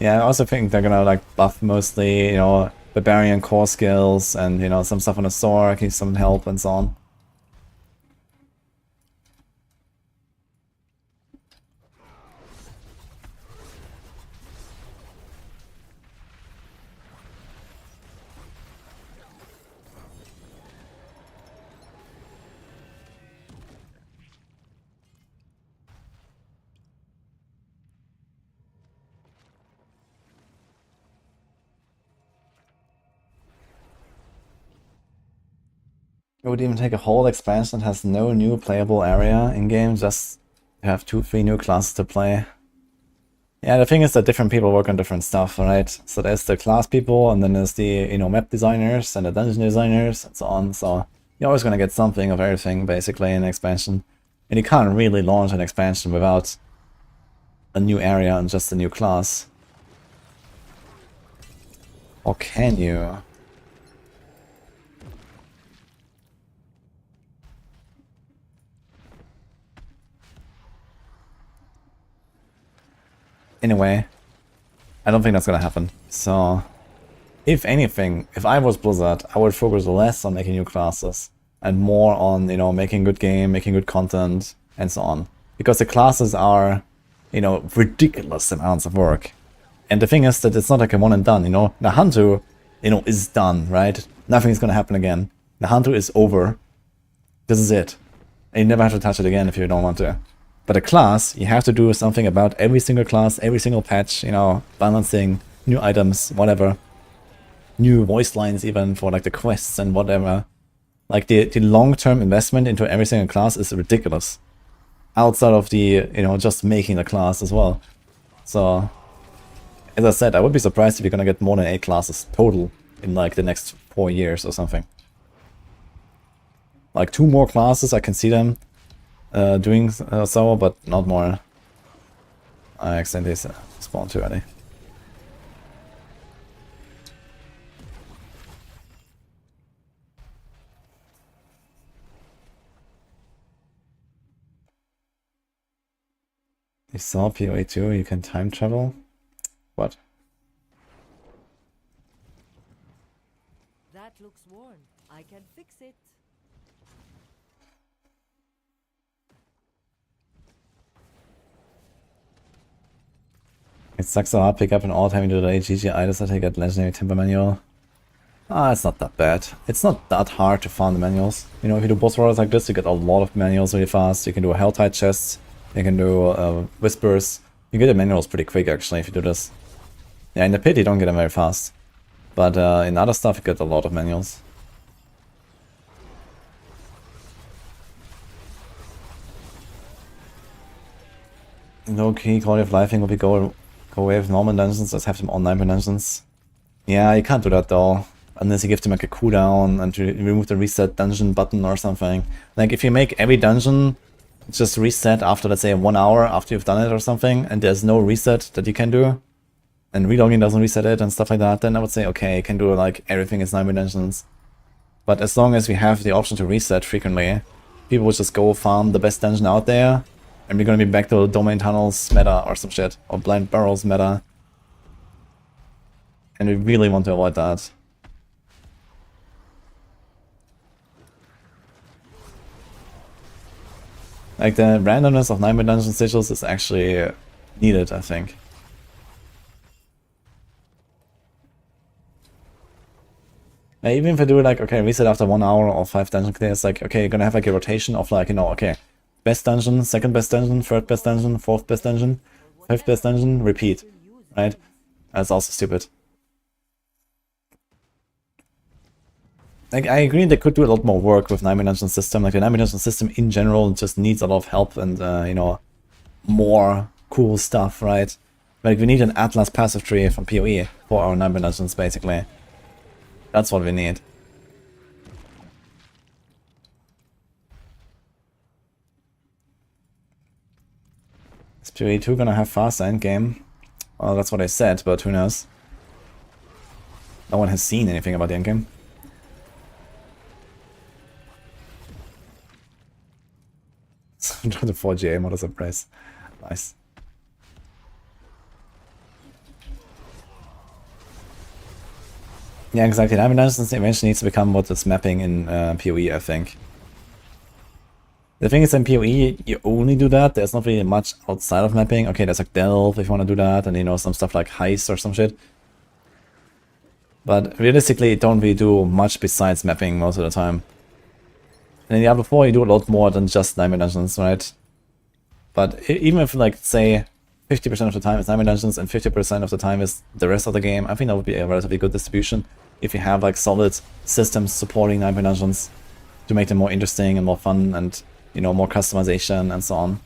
Yeah, I also think they're gonna like buff mostly, you know, Barbarian core skills and, you know, some stuff on the sword, give some help and so on. It would even take a whole expansion that has no new playable area in-game, just have 2-3 new classes to play. Yeah, the thing is that different people work on different stuff, right? So there's the class people, and then there's the, you know, map designers and the dungeon designers and so on. So you're always gonna get something of everything basically in an expansion. And you can't really launch an expansion without a new area and just a new class. Or can you? Anyway, I don't think that's gonna happen. So, if anything, if I was Blizzard, I would focus less on making new classes and more on, you know, making good game, making good content, and so on. Because the classes are, you know, ridiculous amounts of work. And the thing is that it's not like a one and done, you know. The Hunter, you know, is done, right? Nothing's gonna happen again. The Hunter is over. This is it. And you never have to touch it again if you don't want to. But a class, you have to do something about every single class, every single patch, you know, balancing, new items, whatever. New voice lines even for like the quests and whatever. Like the long-term investment into every single class is ridiculous. Outside of the, you know, just making the class as well. So, as I said, I would be surprised if you're gonna get more than 8 classes total in like the next 4 years or something. Like 2 more classes, I can see them doing so, but not more. I accidentally spawned too early. You saw PoE 2, you can time travel? What? That looks worn. I can fix it. It sucks so hard, pick up an alt having to delay GG items that I get legendary timber manual. Ah, it's not that bad. It's not that hard to farm the manuals. You know, if you do boss rolls like this, you get a lot of manuals really fast. You can do a Helltide chest, you can do whispers. You get the manuals pretty quick actually if you do this. Yeah, in the pit you don't get them very fast. But in other stuff you get a lot of manuals. No key quality of life thing will be go away with normal dungeons, just have them on 9 dungeons. Yeah, you can't do that though. Unless you give them like a cooldown and you remove the reset dungeon button or something. Like if you make every dungeon just reset after, let's say, 1 hour after you've done it or something, and there's no reset that you can do, and relogging doesn't reset it and stuff like that, then I would say, okay, you can do like everything is 9 dungeons. But as long as we have the option to reset frequently, people will just go farm the best dungeon out there, and we're gonna be back to domain tunnels meta or some shit, or blind barrels meta. And we really want to avoid that. Like the randomness of 9 dungeon sigils is actually needed, I think. Now, even if I do like, okay, reset after 1 hour or 5 dungeon clears, like, okay, you're gonna have like a rotation of like, you know, okay, best dungeon, second best dungeon, third best dungeon, fourth best dungeon, fifth best dungeon, repeat, right? That's also stupid. Like, I agree they could do a lot more work with 9 dungeon system. Like, the 9 dungeon system in general just needs a lot of help and, you know, more cool stuff, right? Like, we need an Atlas passive tree from PoE for our 9 dungeons, basically. That's what we need. Is PoE 2 gonna have faster endgame? Well, that's what I said, but who knows? No one has seen anything about the endgame. The 4GA mod is a price. Nice. Yeah, exactly. 9 dungeons eventually needs to become what is mapping in PoE, I think. The thing is, in PoE, you only do that. There's not really much outside of mapping. Okay, there's like Delve if you want to do that, and you know, some stuff like Heist or some shit. But realistically, you don't really do much besides mapping most of the time. And in Diablo 4, you do a lot more than just 9 dungeons, right? But even if, like, say, 50% of the time is 9 dungeons and 50% of the time is the rest of the game, I think that would be a relatively good distribution if you have, like, solid systems supporting 9 dungeons to make them more interesting and more fun and, you know, more customization and so on.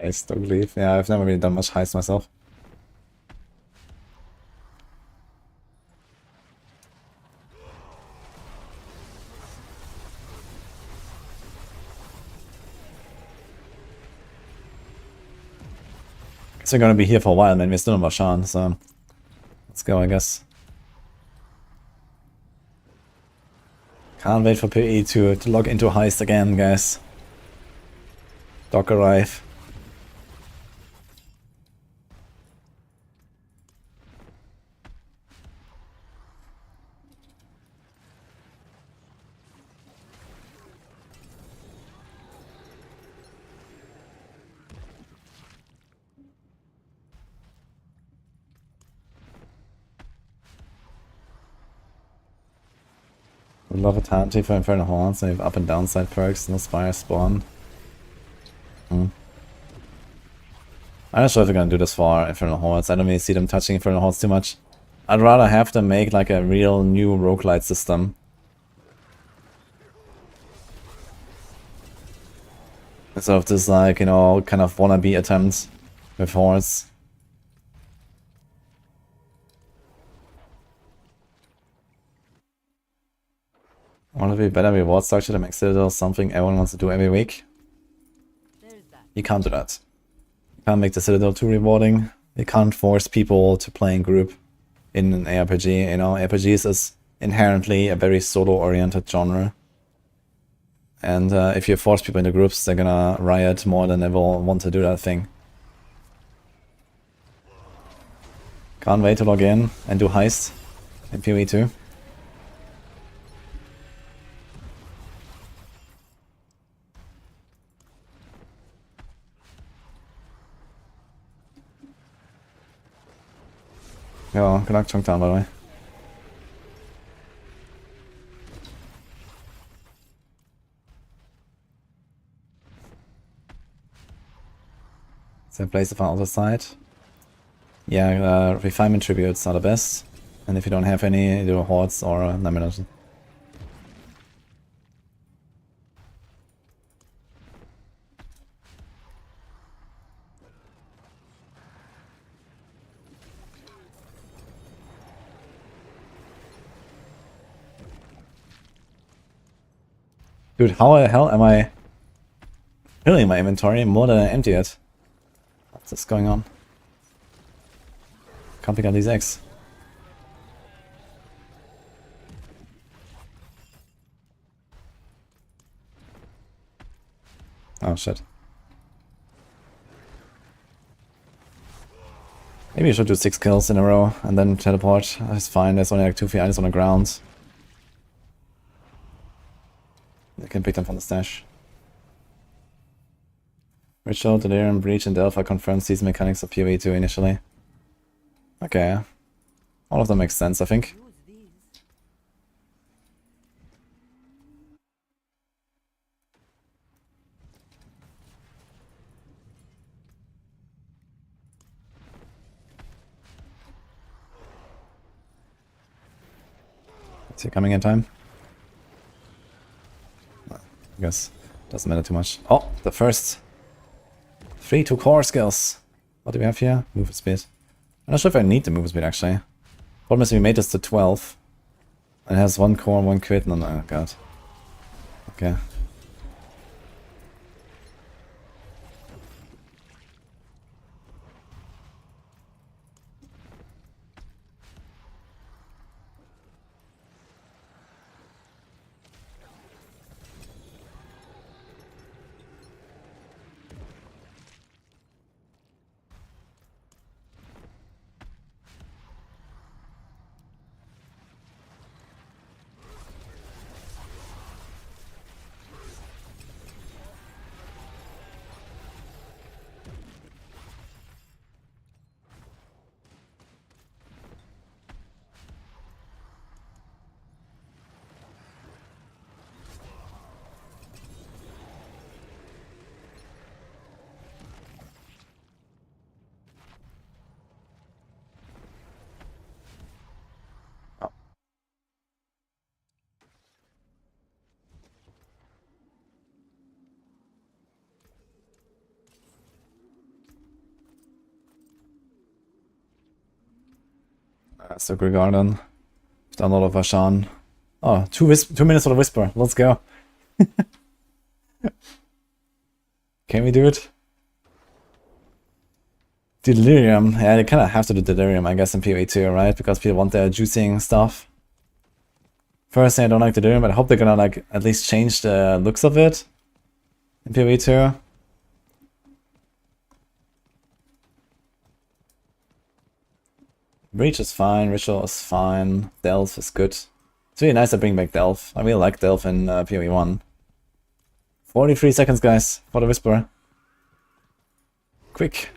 Heist, don't leave. Yeah, I've never really done much heist myself. Guess we're gonna be here for a while, man. We're still in Bashan, so let's go, I guess. Can't wait for PE to log into heist again, guys. Dock arrive. Would love a Tanti for Infernal Horns. They have up and down side perks, no Spire spawn. I'm not sure if they're gonna do this for Infernal Hordes. I don't really see them touching Infernal Hordes too much. I'd rather have them make like a real new roguelite system. Instead of this like, you know, kind of wannabe attempt with Hordes. Want to be better reward structure to make Citadel something everyone wants to do every week? You can't do that. You can't make the Citadel too rewarding. You can't force people to play in group in an ARPG. You know, RPGs is inherently a very solo-oriented genre. And if you force people into groups, they're gonna riot more than they will want to do that thing. Can't wait to log in and do heist in PoE 2. Yo, good luck Chunktown, by the way. So place the file on the side. Yeah, refinement tributes are the best. And if you don't have any, do hordes or lamination. Dude, how the hell am I filling my inventory more than I empty it? What's this going on? Can't pick up these eggs. Oh shit. Maybe you should do 6 kills in a row and then teleport. That's fine, there's only like 2 items on the ground. I can pick them from the stash. Ritual, Delirium, Breach, and Delphi confirms these mechanics of PoE 2 initially. Okay. All of them make sense, I think. Is he coming in time? I guess doesn't matter too much. Oh, the first 3 to core skills. What do we have here? Move speed. I'm not sure if I need the move speed actually. Problem is we made this to 12. It has 1 core, 1 crit, and oh god. Okay. So Garden. Done a lot of Ashan. Oh, 2 minutes of Whisper. Let's go. Can we do it? Delirium. Yeah, they kind of have to do Delirium, I guess, in PoE too, right? Because people want their juicing stuff. Personally, I don't like Delirium, but I hope they're gonna like at least change the looks of it in PoE too. Breach is fine, Ritual is fine, Delve is good. It's really nice to bring back Delve. I really like Delve in PoE 1. 43 seconds, guys, for the Whisperer. Quick.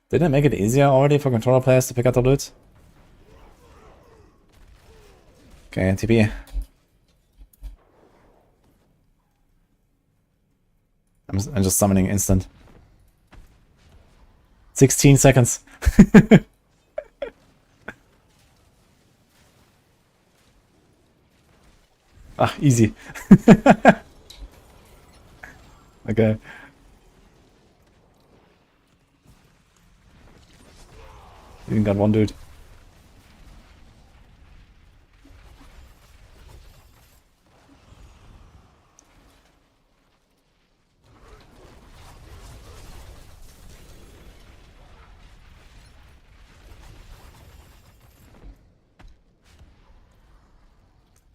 Didn't it make it easier already for controller players to pick up the loot? Okay, TP. I'm just summoning instant. 16 seconds. Ah, easy. Okay. Even got one dude.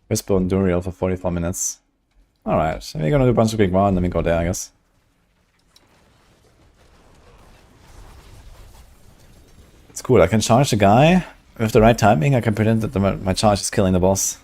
Whisper and Duriel for 44 minutes. Alright, we're gonna do a bunch of quick one and then we go there, I guess. It's cool, I can charge the guy. With the right timing, I can pretend that my charge is killing the boss.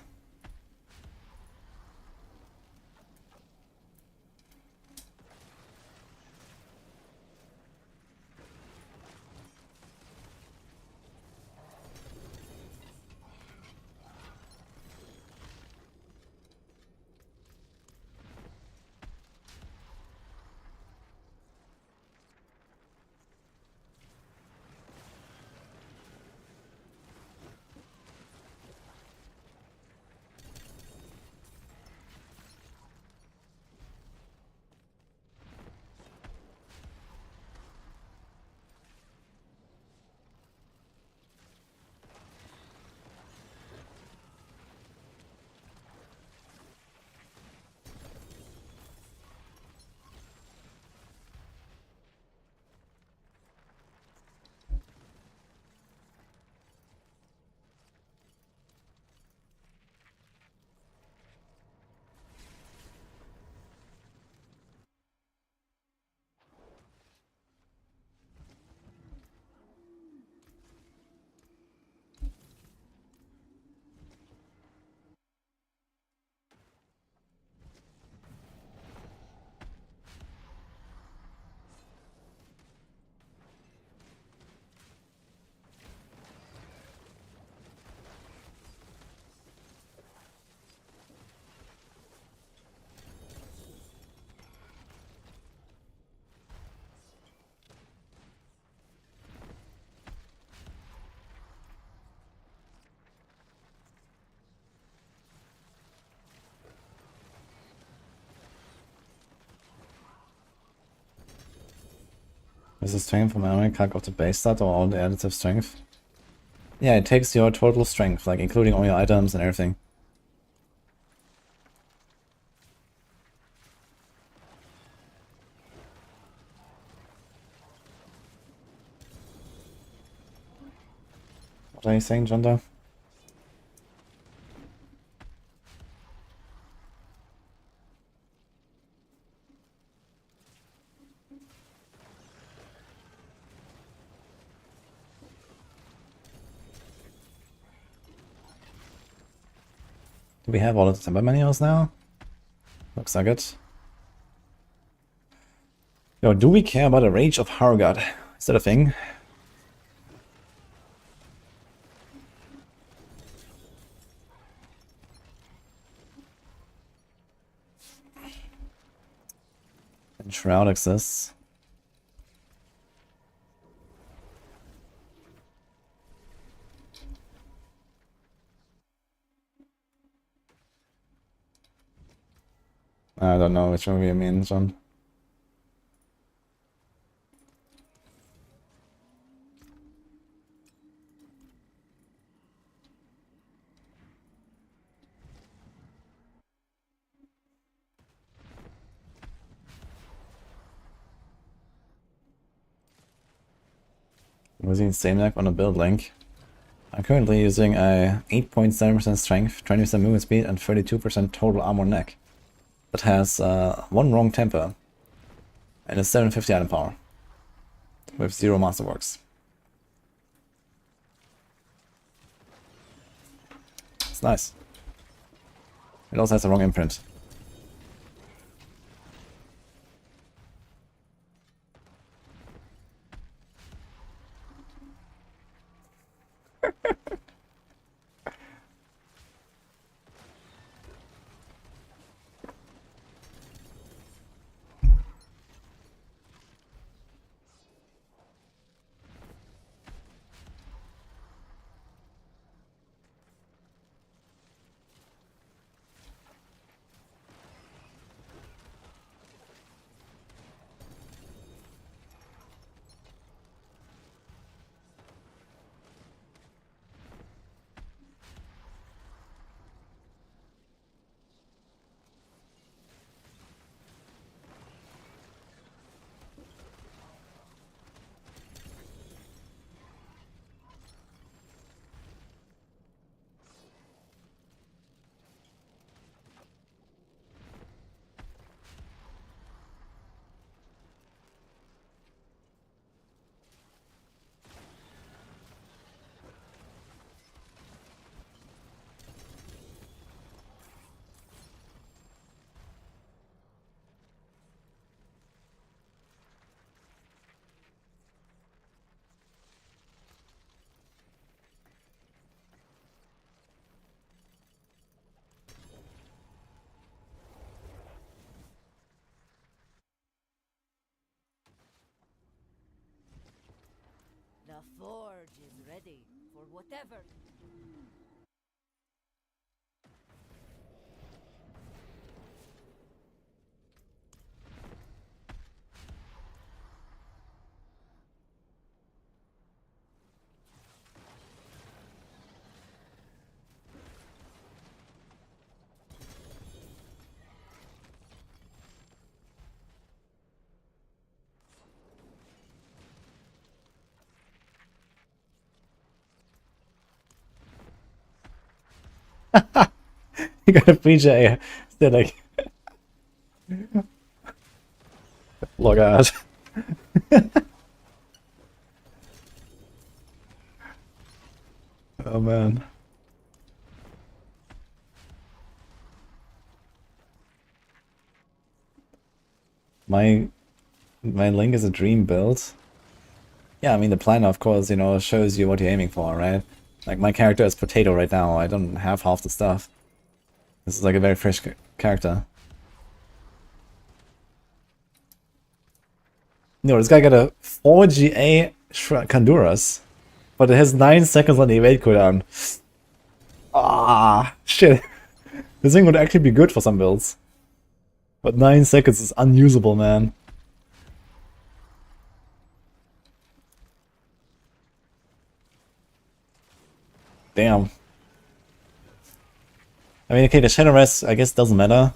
Is the strength from memory calc of the base stat or all the additive strength? Yeah, it takes your total strength, like including all your items and everything. What are you saying, Jonda? Do we have all of the temper manuals now? Looks like it. Yo, do we care about the Rage of Harrogate? Is that a thing? And Shroud exists. I don't know which movie you mean, John. I'm using same deck on a build link. I'm currently using a 8.7% strength, 20% movement speed, and 32% total armor neck. That has 1 wrong temper and a 750 item power with 0 masterworks. It's nice. It also has a wrong imprint. The forge is ready for whatever. You got a free J. Instead, like, log out. Oh man. My link is a dream build. Yeah, I mean the planner of course, you know, shows you what you're aiming for, right? Like my character is potato right now. I don't have half the stuff. This is like a very fresh character. No, this guy got a 4 GA Kanduras, but it has 9 seconds on the evade cooldown. Ah, shit. This thing would actually be good for some builds. But 9 seconds is unusable, man. Damn. I mean, okay, the Shadow Rest, I guess, doesn't matter.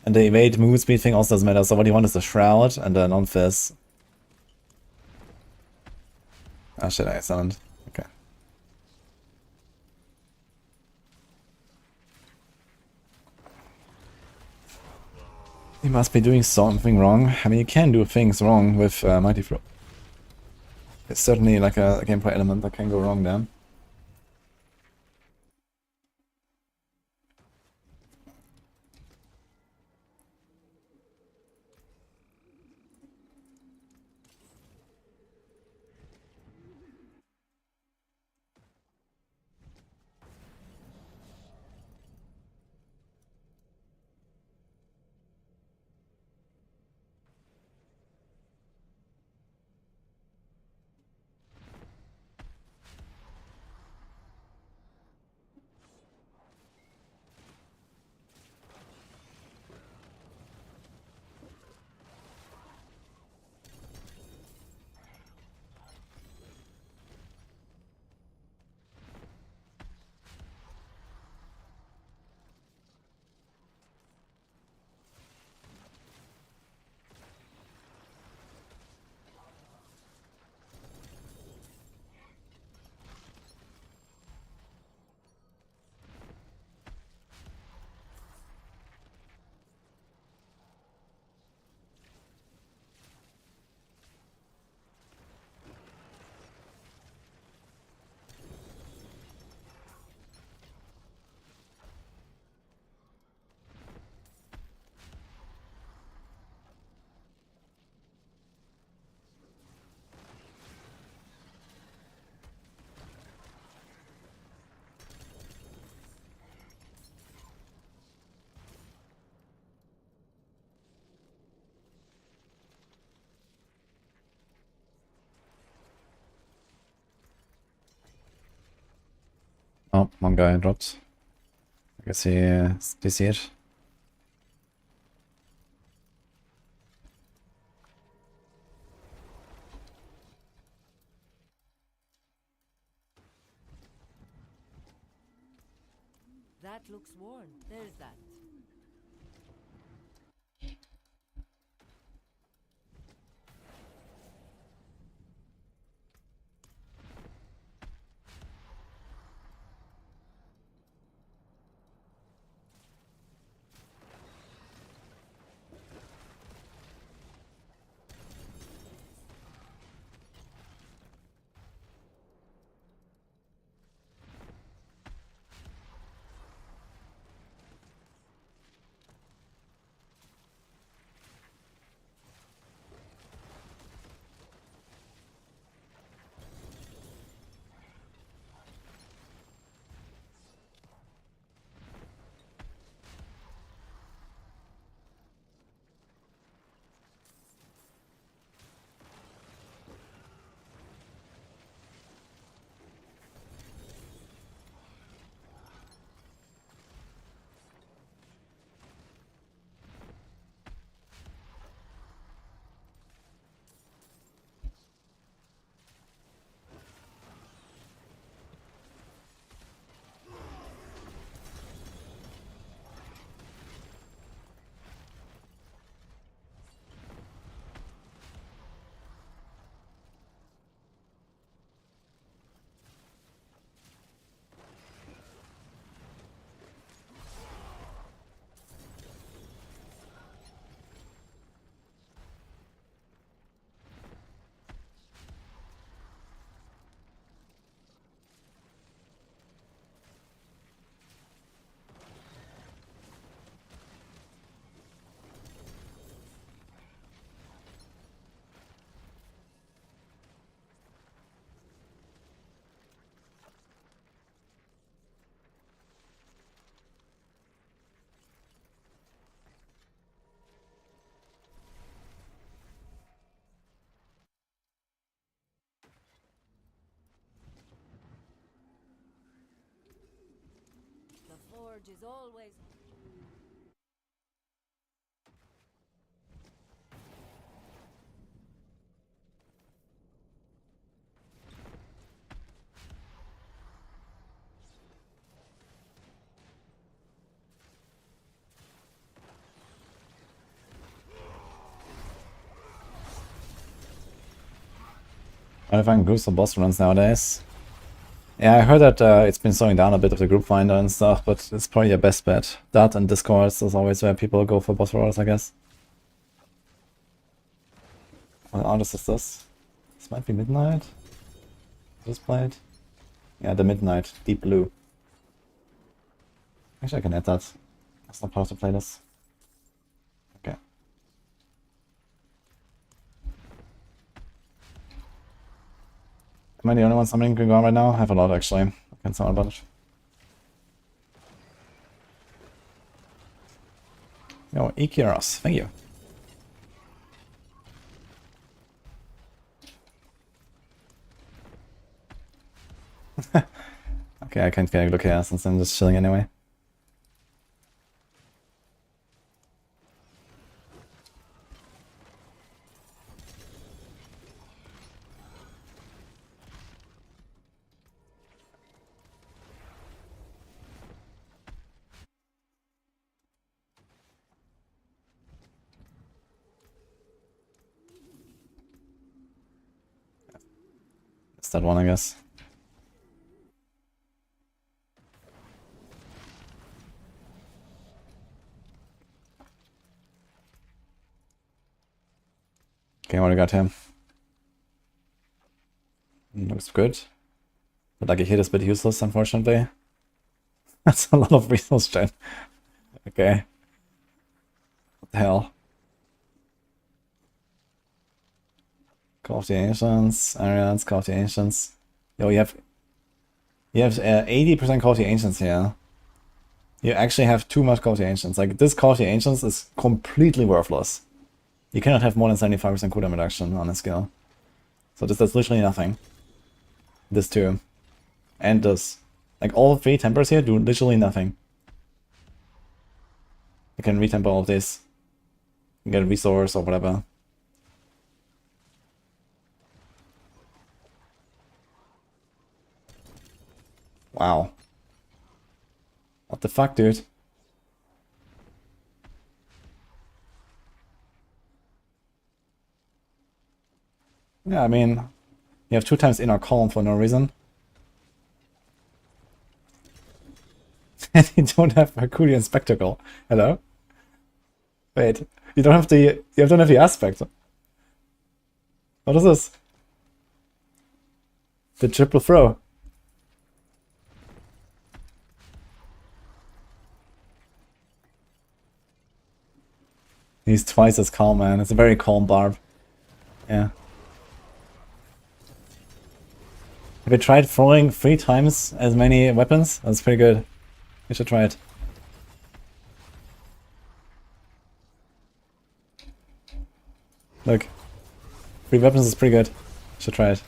And the evade movement speed thing also doesn't matter. So what you want is the Shroud and the non-fizz. Ah, shit, I summoned. Okay. You must be doing something wrong. I mean, you can do things wrong with Mighty Flow. It's certainly like a gameplay element that can go wrong there. Oh, one guy dropped. I guess he DC'd. That looks worn. There's that. The forge is always... I find groups of boss runs nowadays. Yeah, I heard that it's been slowing down a bit of the group finder and stuff, but it's probably your best bet. That and Discords is always where people go for boss rolls, I guess. What artist is this? This might be Midnight. This played? Yeah, the Midnight, Deep Blue. Actually, I can add that. That's not part of the playlist. Okay. Am I the only one summoning Gregor right now? I have a lot actually. I can summon a bunch. Yo, Enquiries, thank you. Okay, I can't get a look here since I'm just chilling anyway. It's that one, I guess. Okay, what do we got here? Looks good. But like a hit is a bit useless, unfortunately. That's a lot of resource gen. Okay. What the hell? Call of the Ancients, Arians, Call of the Ancients. Yo, you have 80% Call of the Ancients here. You actually have too much Call of the Ancients. Like, this Call of the Ancients is completely worthless. You cannot have more than 75% cooldown reduction on this skill. So this does literally nothing. This too. And this. Like all 3 tempers here do literally nothing. You can retemper all of this. You get a resource or whatever. Wow. What the fuck, dude? Yeah, I mean, you have 2 times inner column for no reason. And you don't have Herculean Spectacle. Hello? Wait, you don't have the aspect. What is this? The triple throw. He's twice as calm, man. It's a very calm Barb. Yeah. Have you tried throwing 3 times as many weapons? That's pretty good. You should try it. Look. 3 weapons is pretty good. You should try it.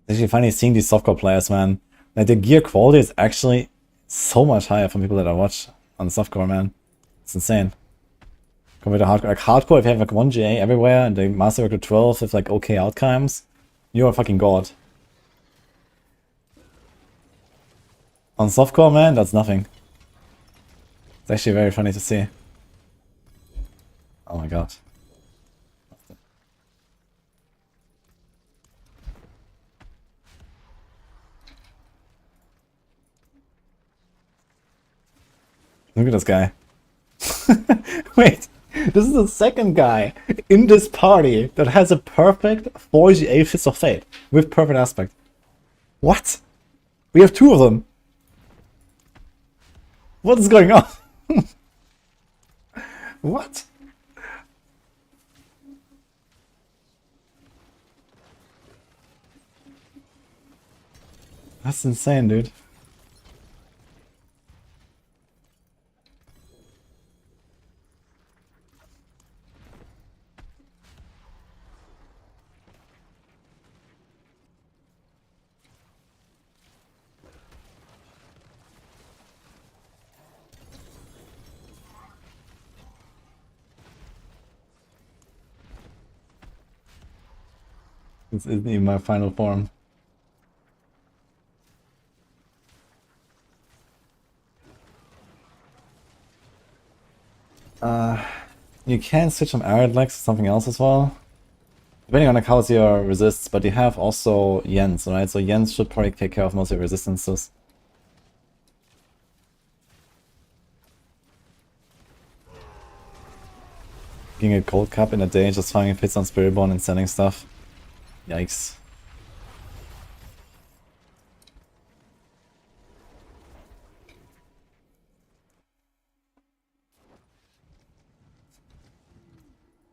It's actually funny seeing these softcore players, man. Like, the gear quality is actually so much higher from people that I watch on softcore, man. It's insane. Compared to hardcore. Like, hardcore, if you have like 1 GA everywhere and they master to 12 with like okay outcomes, you're a fucking god. On softcore, man, that's nothing. It's actually very funny to see. Oh my god. Look at this guy. Wait, this is the second guy in this party that has a perfect 4 GA Fist of Fate with perfect aspect. What? We have 2 of them. What is going on? What? That's insane, dude. This isn't even my final form. You can switch from Arid Lex to something else as well. Depending on like how your resists, but you have also Jens, right? So Jens should probably take care of most of your resistances. Getting a gold cup in a day, just finding hits on Spiritborn and selling stuff. Yikes.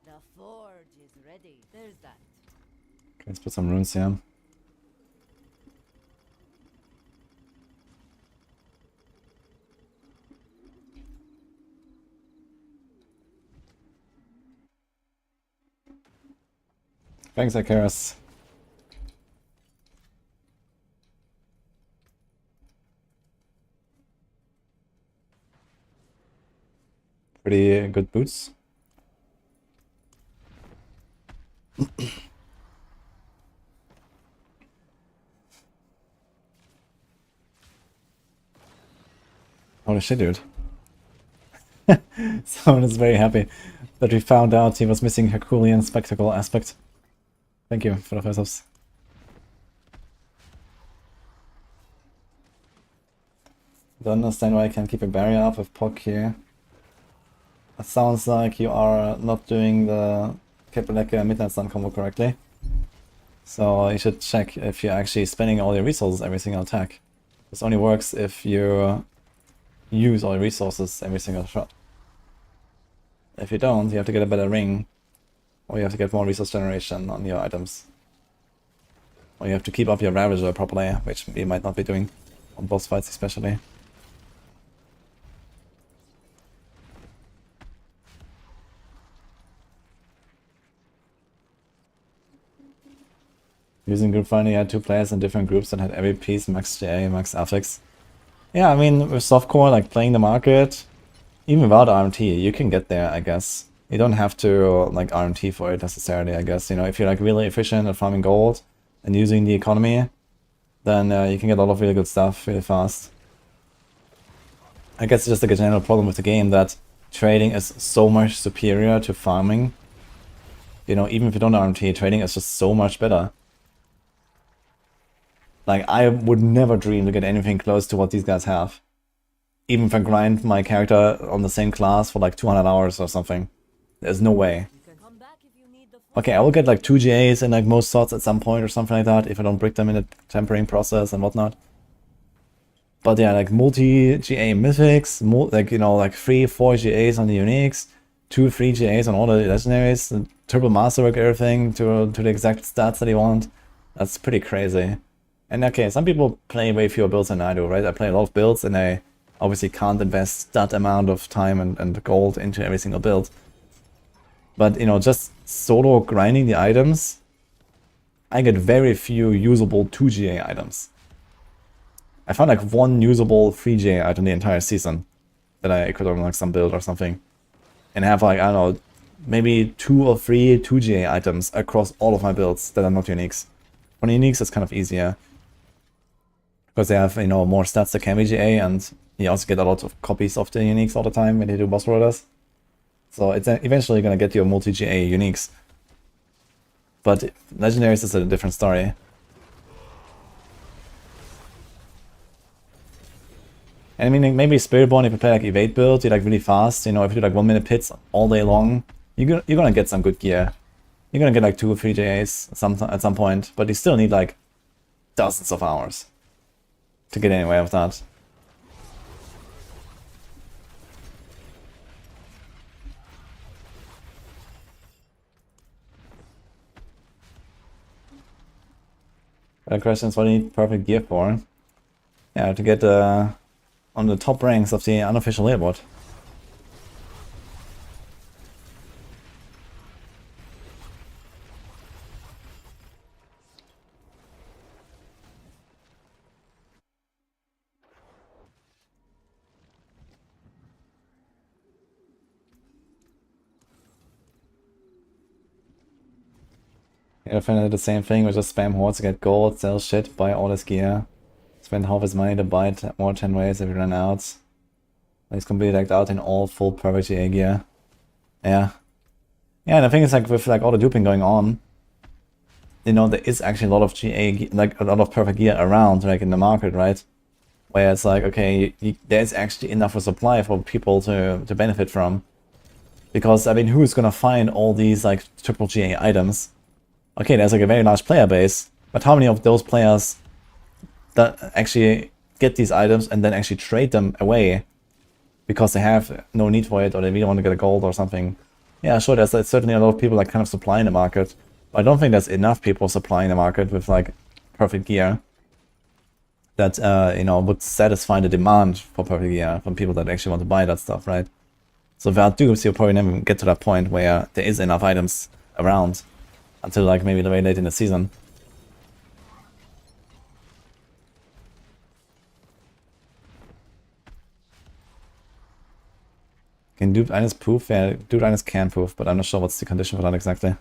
The forge is ready. There's that. Okay, let's put some runes here. Thanks, Enquiries. Pretty good boots. Holy shit, dude. Someone is very happy that we found out he was missing Herculean Spectacle aspect. Thank you for the first ups. Don't understand why I can't keep a barrier up with POC here. It sounds like you are not doing the Capeleka Midnight Sun combo correctly. So you should check if you're actually spending all your resources every single attack. This only works if you use all your resources every single shot. If you don't, you have to get a better ring, or you have to get more resource generation on your items. Or you have to keep up your Ravager properly, which you might not be doing on boss fights especially. Using group finding, you had 2 players in different groups that had every piece max GA, max affix. Yeah, I mean, with softcore, like playing the market, even without RMT, you can get there, I guess. You don't have to like RMT for it necessarily, I guess. You know, if you're like really efficient at farming gold and using the economy, then you can get a lot of really good stuff really fast. I guess it's just like a general problem with the game that trading is so much superior to farming. You know, even if you don't RMT, trading is just so much better. Like, I would never dream to get anything close to what these guys have. Even if I grind my character on the same class for like 200 hours or something. There's no way. Okay, I will get like 2 GAs in like most slots at some point or something like that if I don't break them in the tempering process and whatnot. But yeah, like multi-GA mythics, like, you know, like 3-4 GAs on the uniques, 2-3 GAs on all the legendaries, and triple masterwork everything to the exact stats that you want. That's pretty crazy. And okay, some people play way fewer builds than I do, right? I play a lot of builds and I obviously can't invest that amount of time and gold into every single build. But, you know, just solo grinding the items, I get very few usable 2 GA items. I found like 1 usable 3 GA item the entire season that I equipped on like some build or something. And have like, I don't know, maybe 2 or 3 2 GA items across all of my builds that are not uniques. For uniques, it's kind of easier. Because they have, you know, more stats that can be GA, and you also get a lot of copies of the uniques all the time when you do boss rollers. So it's eventually gonna get you a multi-GA uniques. But legendaries is a different story. And I mean, maybe Spiritborn, if you play like evade build, you're like really fast, you know, if you do like 1 minute pits all day long, you're gonna get some good gear. You're gonna get like 2 or 3 GAs at some point, but you still need like dozens of hours to get anywhere with that. The question is, what do you need perfect gear for? Yeah, to get on the top ranks of the unofficial leaderboard. Yeah, I did the same thing, we just spam hordes to get gold, sell shit, buy all this gear. Spend half his money to buy more 10 ways if you run out. He's completely decked out in all full perfect GA gear. Yeah. Yeah, and the thing is, like, with like all the duping going on, you know, there is actually a lot of GA, like a lot of perfect gear around, like in the market, right? Where it's like, okay, there's actually enough of supply for people to benefit from. Because, I mean, who's gonna find all these, like, triple GA items? Okay, there's like a very large player base, but how many of those players that actually get these items and then actually trade them away because they have no need for it, or they really want to get a gold or something? Yeah, sure, there's certainly a lot of people like kind of supplying the market, but I don't think there's enough people supplying the market with like perfect gear that you know, would satisfy the demand for perfect gear from people that actually want to buy that stuff, right? So without dupes, you'll probably never get to that point where there is enough items around until like maybe very late in the season. Can Dude Eines proof? Yeah, Dude Eines can proof, but I'm not sure what's the condition for that exactly.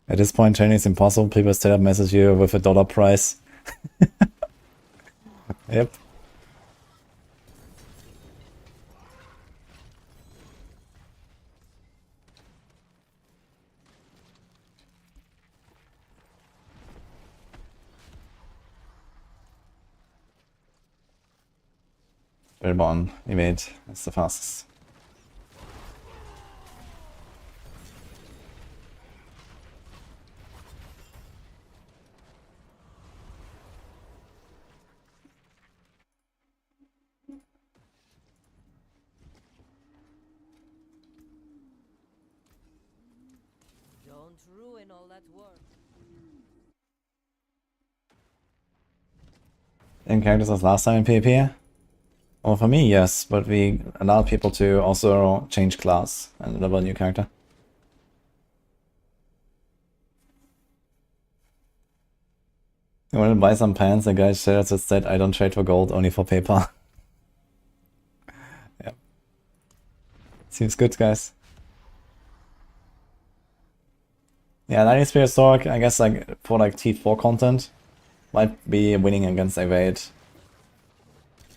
At this point, training is impossible. People straight up message you with a dollar price. Yep. Spiritborn evade. That's the fastest. ruin all that work. In characters as last time in PvP? Well, for me, yes, but we allowed people to also change class and level a new character. You want to buy some pants? The guy shares it said, I don't trade for gold, only for PayPal. Yeah. Seems good, guys. Yeah, Lightning Spear Sword, I guess like for like T4 content, might be winning against Evade.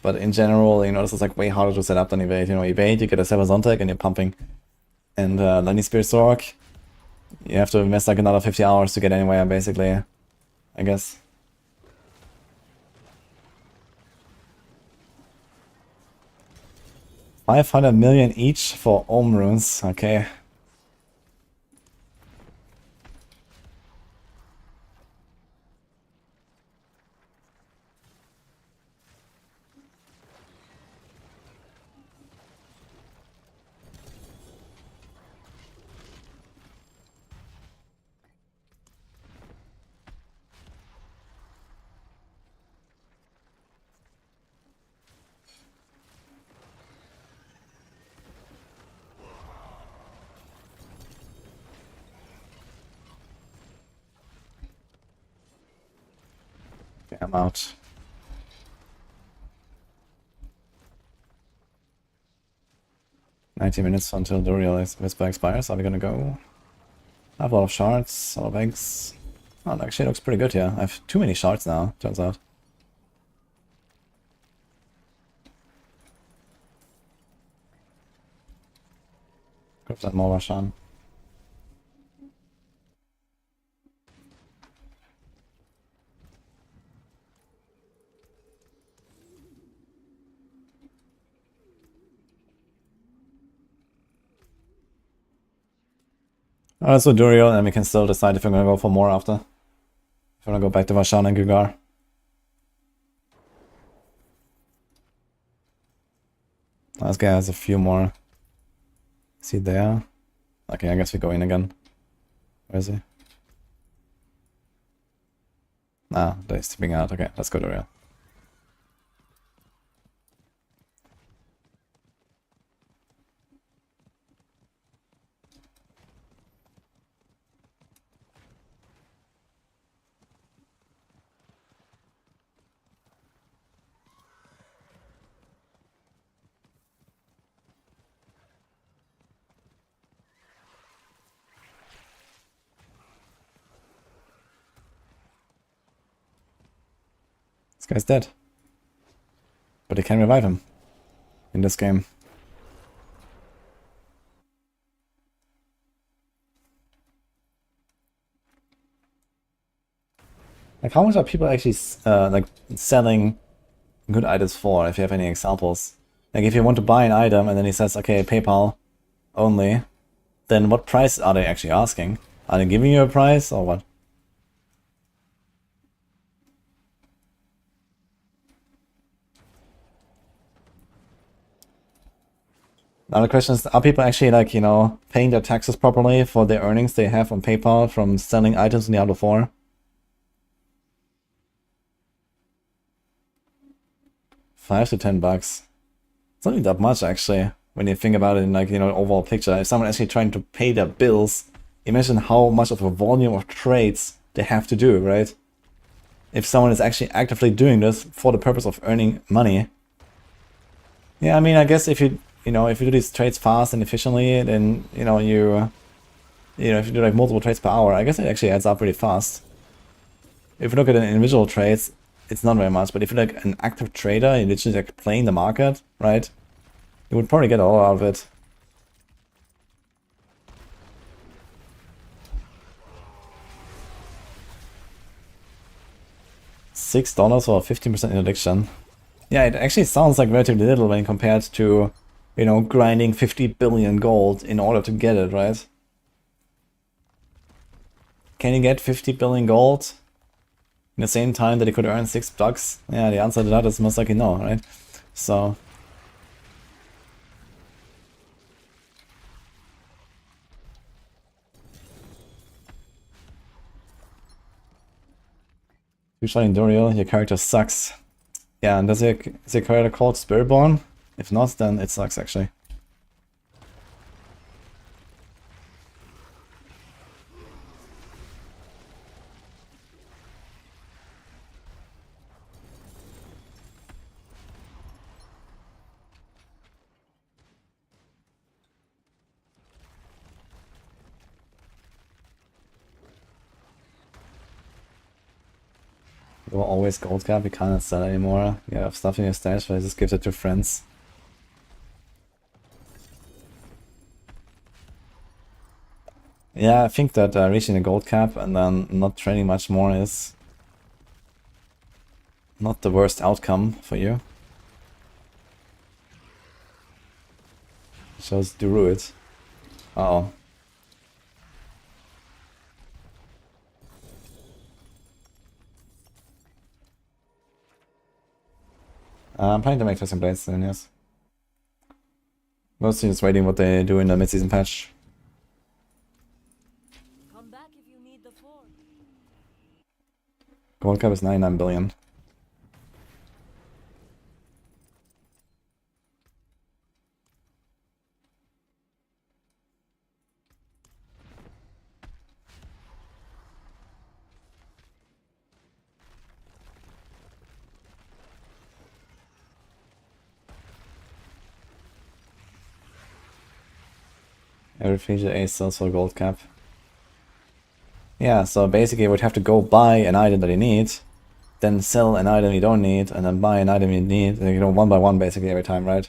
But in general, you know, this is like way harder to set up than Evade. You know, Evade, you get a 7 Zontek and you're pumping. And Lightning Spear Sword, you have to invest like another 50 hours to get anywhere, basically, I guess. $500 million each for Ohm runes, okay. Okay, I'm out. $90 minutes until the real Whisper expires. Are we gonna go? I have a lot of shards, a lot of eggs. Oh, it actually looks pretty good here. I have too many shards now, turns out. Grab that more Rashan. Alright, so Duriel, and we can still decide if we're gonna go for more after. If we're gonna go back to Vashan and Gugar. This guy has a few more. Is he there? Okay, I guess we go in again. Where is he? Ah, they're stepping out. Okay, let's go Duriel. This guy's dead. But they can revive him in this game. Like, how much are people actually like selling good items for? If you have any examples, like if you want to buy an item and then he says, "Okay, PayPal only," then what price are they actually asking? Are they giving you a price or what? Now the question is, are people actually like, you know, paying their taxes properly for the earnings they have on PayPal from selling items in Diablo 4? $5 to $10. It's not even that much actually, when you think about it in like, you know, overall picture. If someone actually trying to pay their bills, imagine how much of a volume of trades they have to do, right? If someone is actually actively doing this for the purpose of earning money. Yeah, I mean, I guess if you if you do these trades fast and efficiently, then, if you do like multiple trades per hour, I guess it actually adds up pretty fast. If you look at an individual trades, it's not very much, but if you're like an active trader, you're literally like playing the market, right? You would probably get a lot out of it. $6 for 15% interdiction. Yeah, it actually sounds like relatively little when compared to, grinding 50 billion gold in order to get it, right? Can you get 50 billion gold in the same time that you could earn $6? Yeah, the answer to that is most likely no, right? So You're shouting Duriel, your character sucks. Yeah, and is your character called Spiritborn? If not, then it sucks actually. You're always gold cap, you can't sell anymore. You have stuff in your stash, but just gives it to friends. Yeah, I think that reaching a gold cap and then not trading much more is not the worst outcome for you. Shows Druid. Uh-oh. I'm planning to make Twisting Blades soon, yes. Mostly just waiting what they do in the mid-season patch. Come back if you need the forge. Gold cap is 99 billion. Every feature ace sells for a gold cap. Yeah, so basically you would have to go buy an item that you need, then sell an item you don't need, and then buy an item you need, and you know, one by one basically every time, right?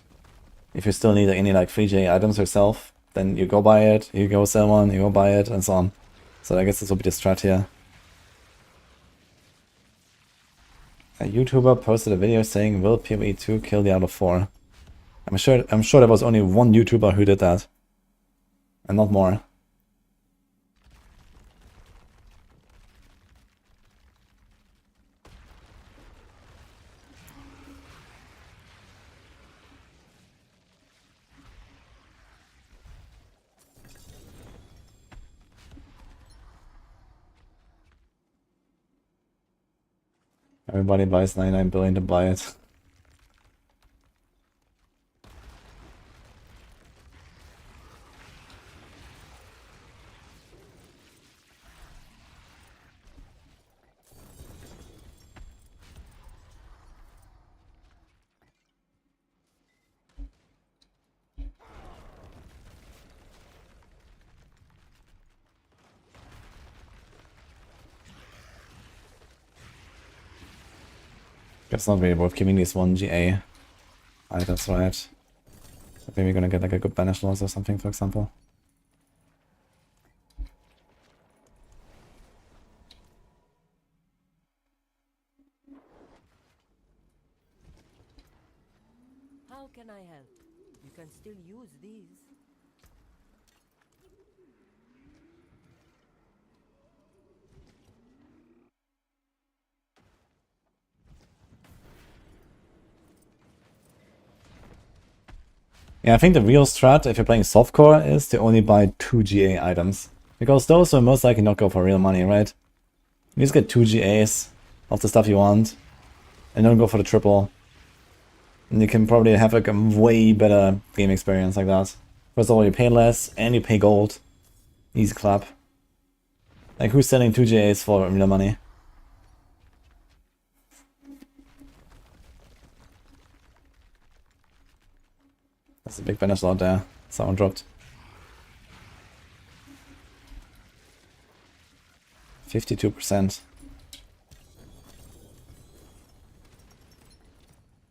If you still need any like 3J items yourself, then you go buy it, you go sell one, you go buy it, and so on. So I guess this will be the strat here. A YouTuber posted a video saying, "Will PvE 2 kill Diablo 4?" I'm sure there was only one YouTuber who did that. And not more. Everybody buys 99 billion to buy it. It's not really worth giving this one GA. That's right. Maybe we're gonna get like a good banish loss or something, for example. How can I help? You can still use these. Yeah, I think the real strat, if you're playing softcore, is to only buy 2 GA items. Because those will most likely not go for real money, right? You just get 2 GAs of the stuff you want, and don't go for the triple. And you can probably have like a way better game experience like that. First of all, you pay less, and you pay gold. Easy clap. Like, who's selling 2 GAs for real money? That's a big banish lot there. Someone dropped. 52%.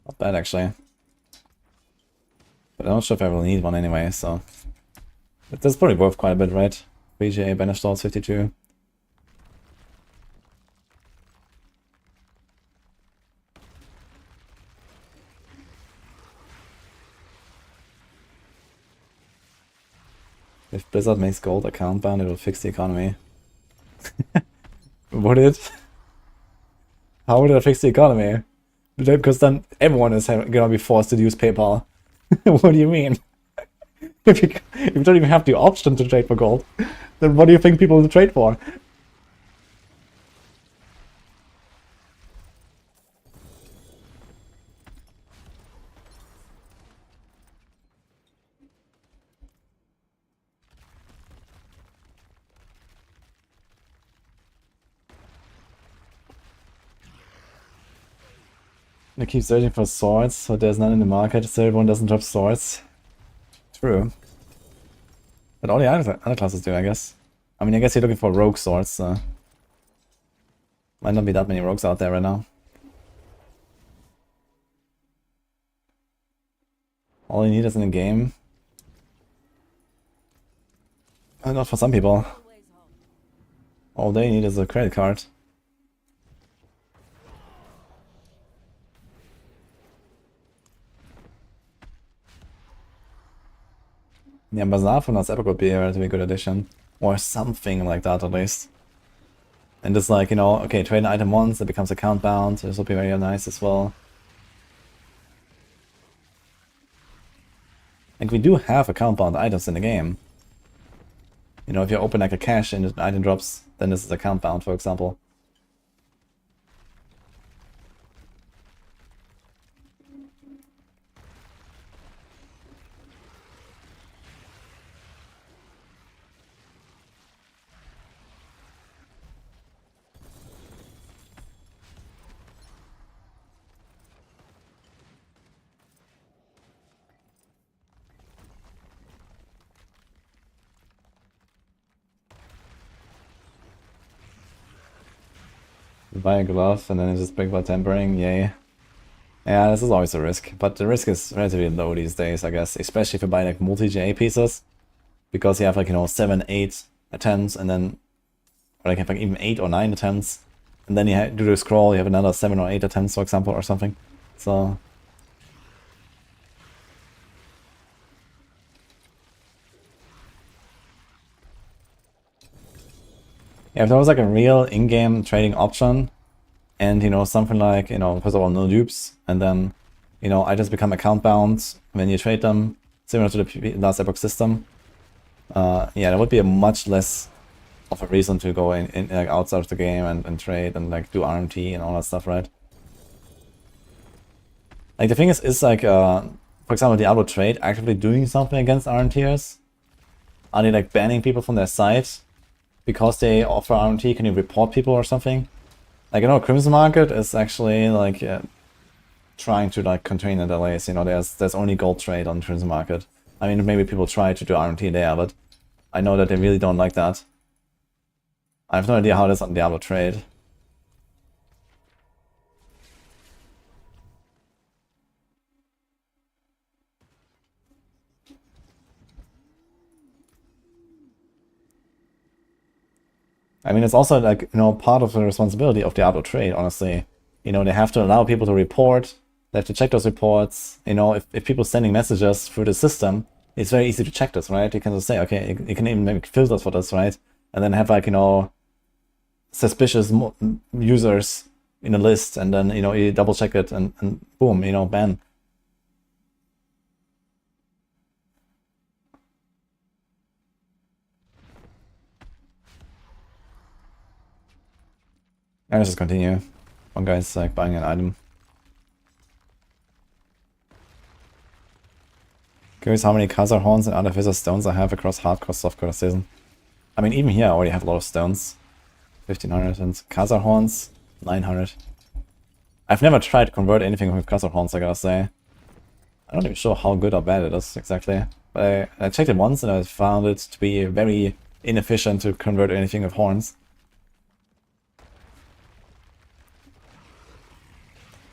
Not bad actually. But I'm not sure if I will need one anyway, so... That's probably worth quite a bit, right? 3GA banish slots, 52. If Blizzard makes gold account ban, it will fix the economy. Would it? How would it fix the economy? Because then everyone is gonna be forced to use PayPal. What do you mean? If you don't even have the option to trade for gold, then what do you think people will trade for? They keep searching for swords, so there's none in the market. Spiritborn doesn't drop swords. True. But all the other classes do, I guess. I mean, I guess you're looking for rogue swords, so... Might not be that many rogues out there right now. All you need is in the game. Not for some people. All they need is a credit card. Yeah, Bazaar from that epic would be a relatively good addition. Or something like that at least. And just like, you know, okay, trade an item once, it becomes account bound. This would be very nice as well. Like, we do have account bound items in the game. You know, if you open like a cache and an item drops, then this is account bound, for example. Buy a glove and then it's just big by tempering, yay. Yeah, this is always a risk, but the risk is relatively low these days, I guess, especially if you buy like multi-GA pieces, because you have like, you know, 7, 8 attempts, and then, or like have like even 8 or 9 attempts, and then you do the scroll, you have another 7 or 8 attempts, for example, or something, so... Yeah, if there was like a real in-game trading option, and, you know, something like, you know, first of all, no dupes, and then, you know, items become account bound when you trade them, similar to the last epoch system. Yeah, that would be a much less of a reason to go in like outside of the game and trade and like do RMT and all that stuff, right? Like the thing is like, for example, Diablo trade actively doing something against RMTers? Are they like banning people from their site because they offer RMT? Can you report people or something? Like, you know, Crimson Market is actually like trying to like contain the delays. You know, there's only gold trade on Crimson Market. I mean, maybe people try to do RMT there, but I know that they really don't like that. I have no idea how it is on Diablo trade. I mean, it's also like, you know, part of the responsibility of Diablo trade, honestly. You know, they have to allow people to report, they have to check those reports. You know, if people sending messages through the system, it's very easy to check this, right? You can just say, okay, you can even make filters for this, right? And then have like, you know, suspicious users in a list, and then, you know, you double check it and boom, you know, ban. And let's just continue. One guy's like buying an item. Curious how many Khazar horns and other Vizor stones I have across hardcore, softcore season. I mean, even here I already have a lot of stones. 1500 and Khazar horns, 900. I've never tried to convert anything with Khazar horns, I gotta say. I'm not even sure how good or bad it is exactly. But I checked it once and I found it to be very inefficient to convert anything with horns.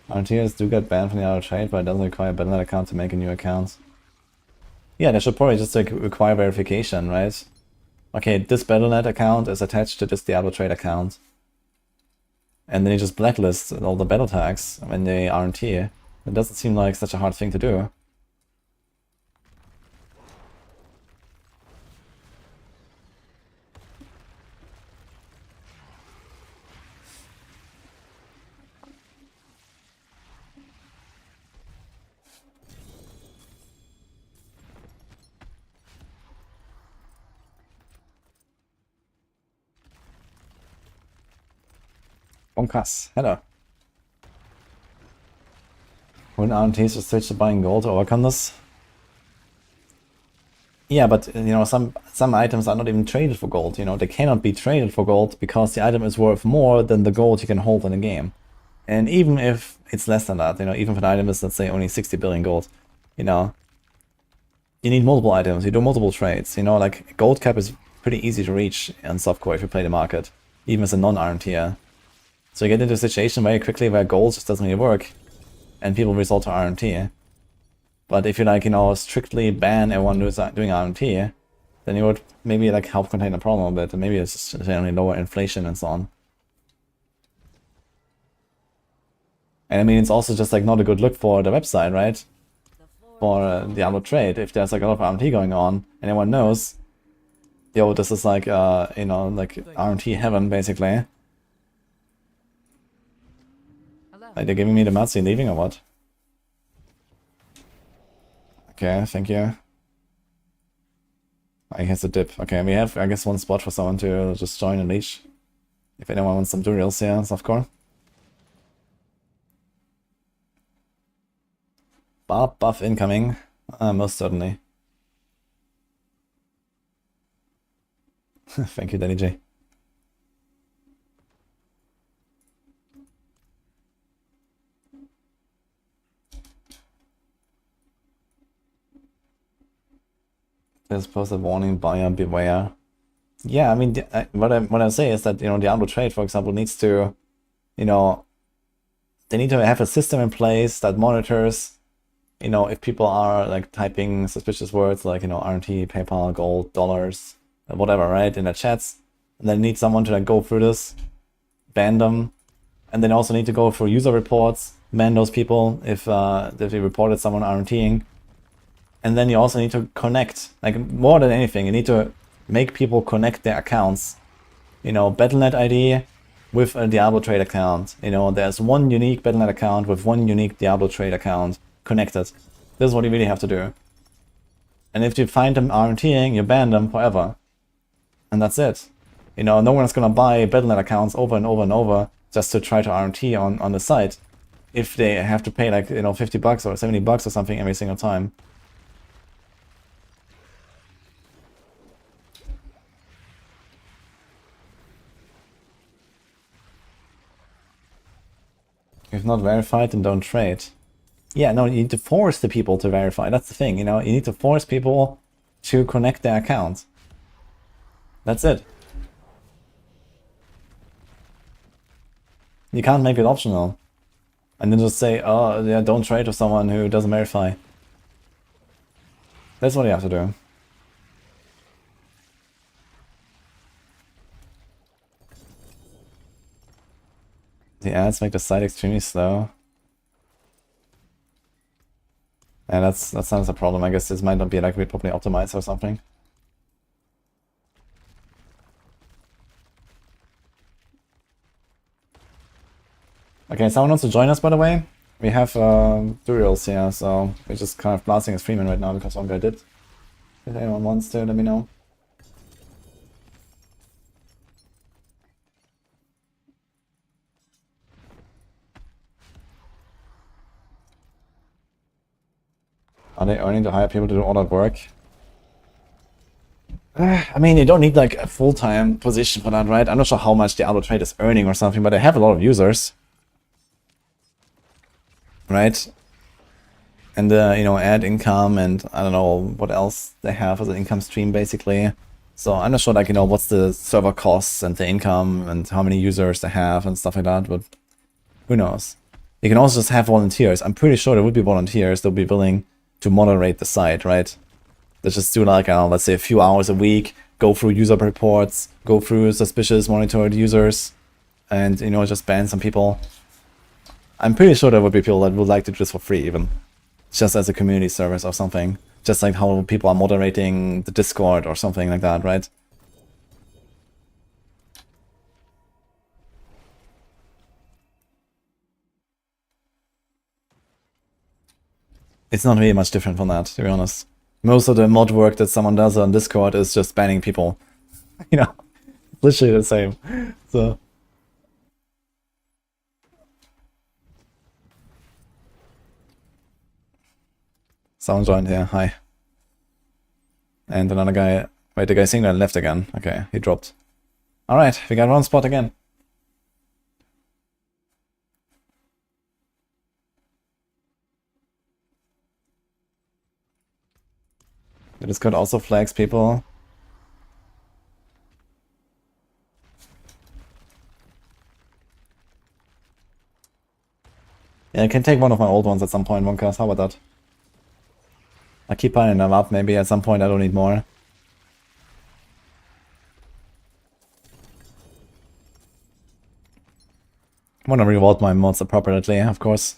RTs do get banned from the auto trade, but it doesn't require a Battle.net account to make a new account. Yeah, they should probably just like require verification, right? Okay, this Battle.net account is attached to this Diablo trade account. And then you just blacklist all the battle tags when they RT. It doesn't seem like such a hard thing to do. Bonkas, hello. When RMTs will switch to buying gold to overcome this? Yeah, but you know, some items are not even traded for gold, you know, they cannot be traded for gold because the item is worth more than the gold you can hold in the game. And even if it's less than that, you know, even if an item is, let's say, only 60 billion gold, you know, you need multiple items, you do multiple trades, you know, like gold cap is pretty easy to reach in softcore if you play the market, even as a non-iron tier. So you get into a situation very quickly where gold just doesn't really work, and people resort to iron tier. But if you like, you know, strictly ban everyone who's doing iron tier, then you would maybe like help contain the problem a bit, and maybe it's just generally lower inflation and so on. And I mean, it's also just like not a good look for the website, right? For Diablo trade, if there's like a lot of RMT going on, and everyone knows, yo, this is like, you know, like RMT heaven, basically. Like, they're giving me the Matsu leaving or what? Okay, thank you. I guess a dip. Okay, we have, I guess, one spot for someone to just join and leash. If anyone wants some durials here, softcore. Barb buff incoming. Most certainly. Thank you, Danny J. There's posted warning, buyer beware. Yeah, I mean, what I say is that, you know, Diablo trade, for example, needs to, you know, they need to have a system in place that monitors, you know, if people are like typing suspicious words like, you know, RT, PayPal, gold, dollars, whatever, right, in the chats. And then need someone to like go through this, ban them, and then also need to go through user reports, ban those people if they reported someone RTing. And then you also need to connect, like more than anything, you need to make people connect their accounts. You know, Battle.net ID with a Diablo trade account. You know, there's one unique Battle.net account with one unique Diablo trade account connected. This is what you really have to do. And if you find them RTing, you ban them forever. And that's it. You know, no one's gonna buy Battle.net accounts over and over and over just to try to RT on the site if they have to pay like, you know, 50 bucks or 70 bucks or something every single time. If not verified, then don't trade. Yeah, no, you need to force the people to verify. That's the thing, you know, you need to force people to connect their account. That's it. You can't make it optional. And then just say, oh, yeah, don't trade with someone who doesn't verify. That's what you have to do. The ads make the site extremely slow. Yeah, that's not a problem. I guess this might not be like properly optimized or something. Okay, someone wants to join us, by the way. We have tutorials here, so we're just kind of blasting a stream right now because one guy did. If anyone wants to, let me know. Are they earning to hire people to do all that work? I mean, you don't need like a full-time position for that, right? I'm not sure how much Diablo trade is earning or something, but they have a lot of users. Right? And you know, ad income and I don't know what else they have as an income stream basically. So I'm not sure like, you know, what's the server costs and the income and how many users they have and stuff like that, but who knows? You can also just have volunteers. I'm pretty sure there would be volunteers that would be willing to moderate the site, right? They just do like, I don't know, let's say a few hours a week, go through user reports, go through suspicious monitored users, and, you know, just ban some people. I'm pretty sure there would be people that would like to do this for free even. Just as a community service or something. Just like how people are moderating the Discord or something like that, right? It's not really much different from that, to be honest. Most of the mod work that someone does on Discord is just banning people. You know, literally the same. So... Someone joined here, hi. And another guy... Wait, the guy single left again. Okay, he dropped. Alright, we got one spot again. The Discord also flags people. Yeah, I can take one of my old ones at some point, Monkas. How about that? I keep piling them up. Maybe at some point I don't need more. I want to reward my mods appropriately, of course.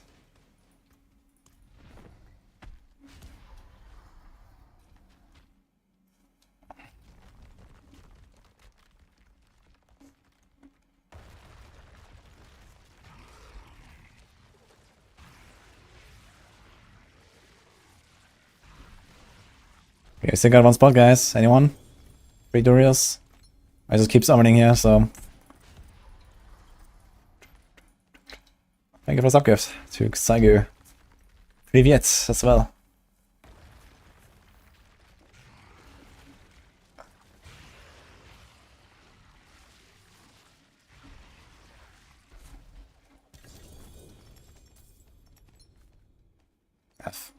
Okay, still got one spot, guys. Anyone? 3 Durios? I just keep summoning here, so... Thank you for the subgift to Saigu. Privyet as well. F.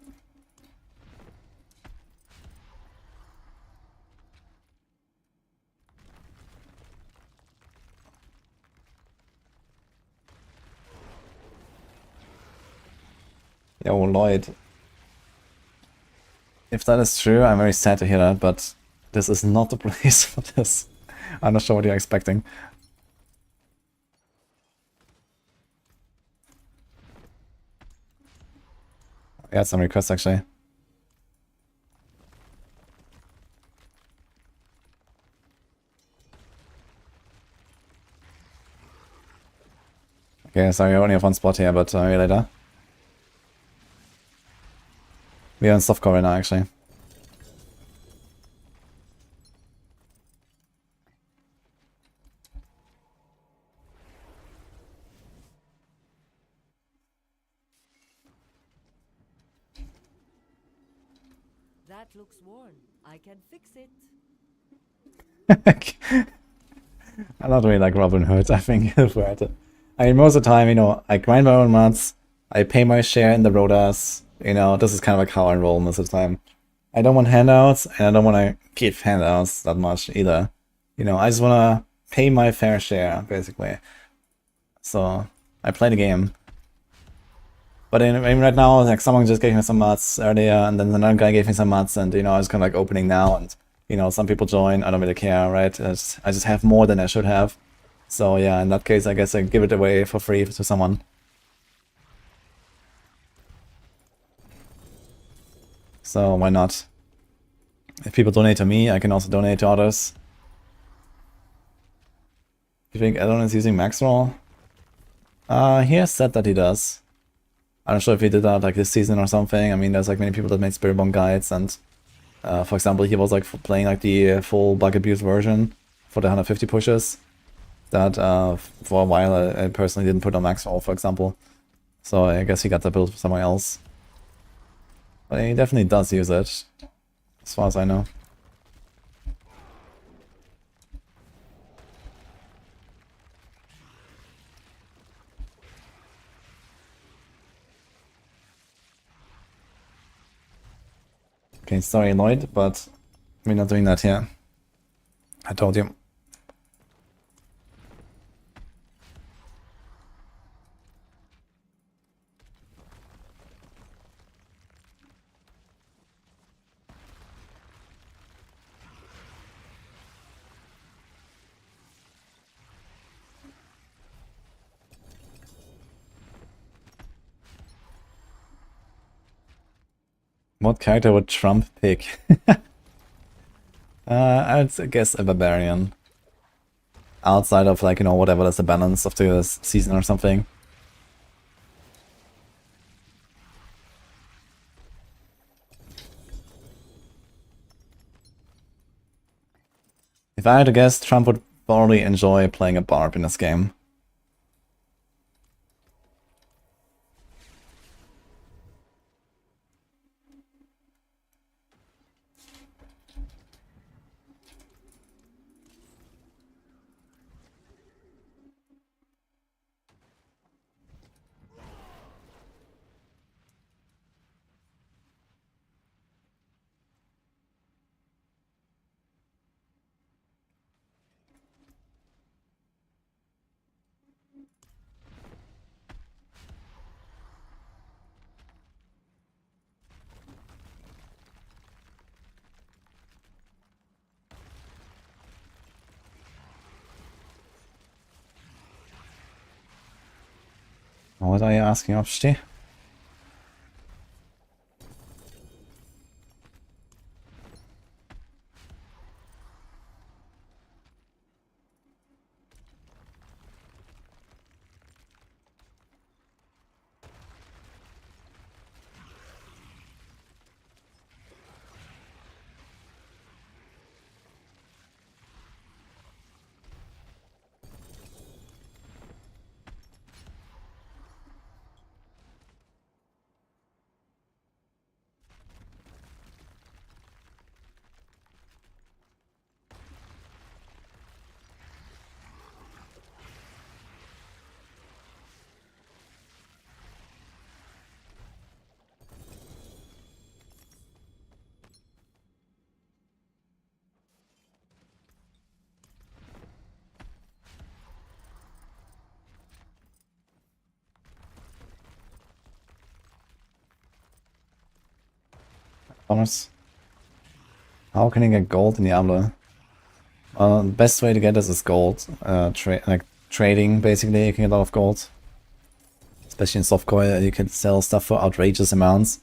Yo, Lloyd. If that is true, I'm very sad to hear that, but this is not the place for this. I'm not sure what you're expecting. I had some requests actually. Okay, sorry, I only have one spot here, but maybe later. We are in softcore right now, actually. That looks worn. I can fix it. I don't really like Robin Hood, I think. I mean, most of the time, you know, I grind my own mods, I pay my share in the rotas, you know, this is kind of like how I roll most of the time. I don't want handouts, and I don't want to give handouts that much either. You know, I just want to pay my fair share, basically. So, I play the game. But I mean, right now, like, someone just gave me some mods earlier, and then another guy gave me some mods, and, you know, I was kind of like opening now, and, you know, some people join, I don't really care, right? I just have more than I should have. So, yeah, in that case, I guess I give it away for free to someone. So, why not? If people donate to me, I can also donate to others. You think Elon is using Maxroll? He has said that he does. I'm not sure if he did that like this season or something. I mean, there's like many people that made Spiritborn guides, and for example, he was like playing like the full bug abuse version for the 150 pushes. That for a while I personally didn't put on Maxroll, for example. So I guess he got that build somewhere else. But he definitely does use it, as far as I know. Okay, sorry Lloyd, but we're not doing that here. I told you. What character would Trump pick? I'd guess a barbarian. Outside of like, you know, whatever is the balance of the season or something. If I had to guess, Trump would probably enjoy playing a Barb in this game. What are you asking, Opsti? Thomas. How can you get gold in Diablo? The best way to get this is gold. Trading, basically, you can get a lot of gold. Especially in softcore, you can sell stuff for outrageous amounts.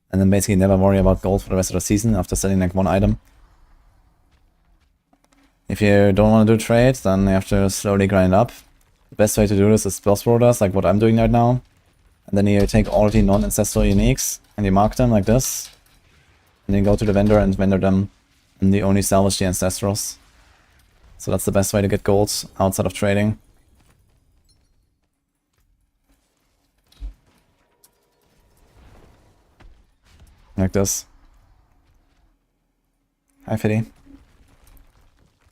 And then basically never worry about gold for the rest of the season after selling like one item. If you don't want to do trade, then you have to slowly grind up. The best way to do this is boss orders, like what I'm doing right now. And then you take all the non-ancestral uniques and you mark them like this. And then go to the vendor and vendor them. And you only salvage the ancestrals. So that's the best way to get gold outside of trading. Like this. Hi, Fiddy.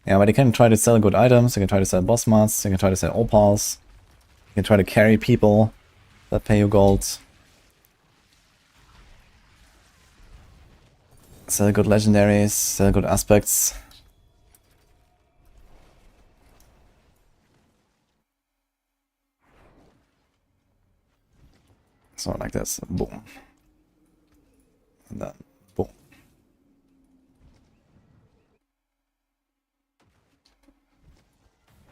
Yeah, but you can try to sell good items, you can try to sell boss mods, you can try to sell opals. You can try to carry people that pay you gold. Sell good legendaries, sell good aspects. So like this, boom. And then, boom.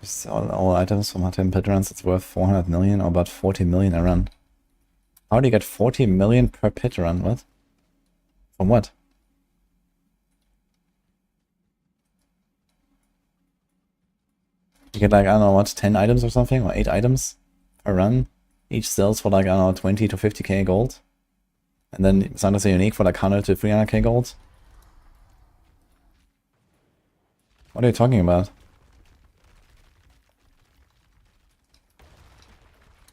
Sell all items from 10 pit runs, it's worth 400 million or about 40 million a run. How do you get 40 million per pit run? What? From what? You get like, I don't know what, 10 items or something, or 8 items per run. Each sells for like, I don't know, 20 to 50k gold. And then sometimes a unique for like 100 to 300k gold. What are you talking about?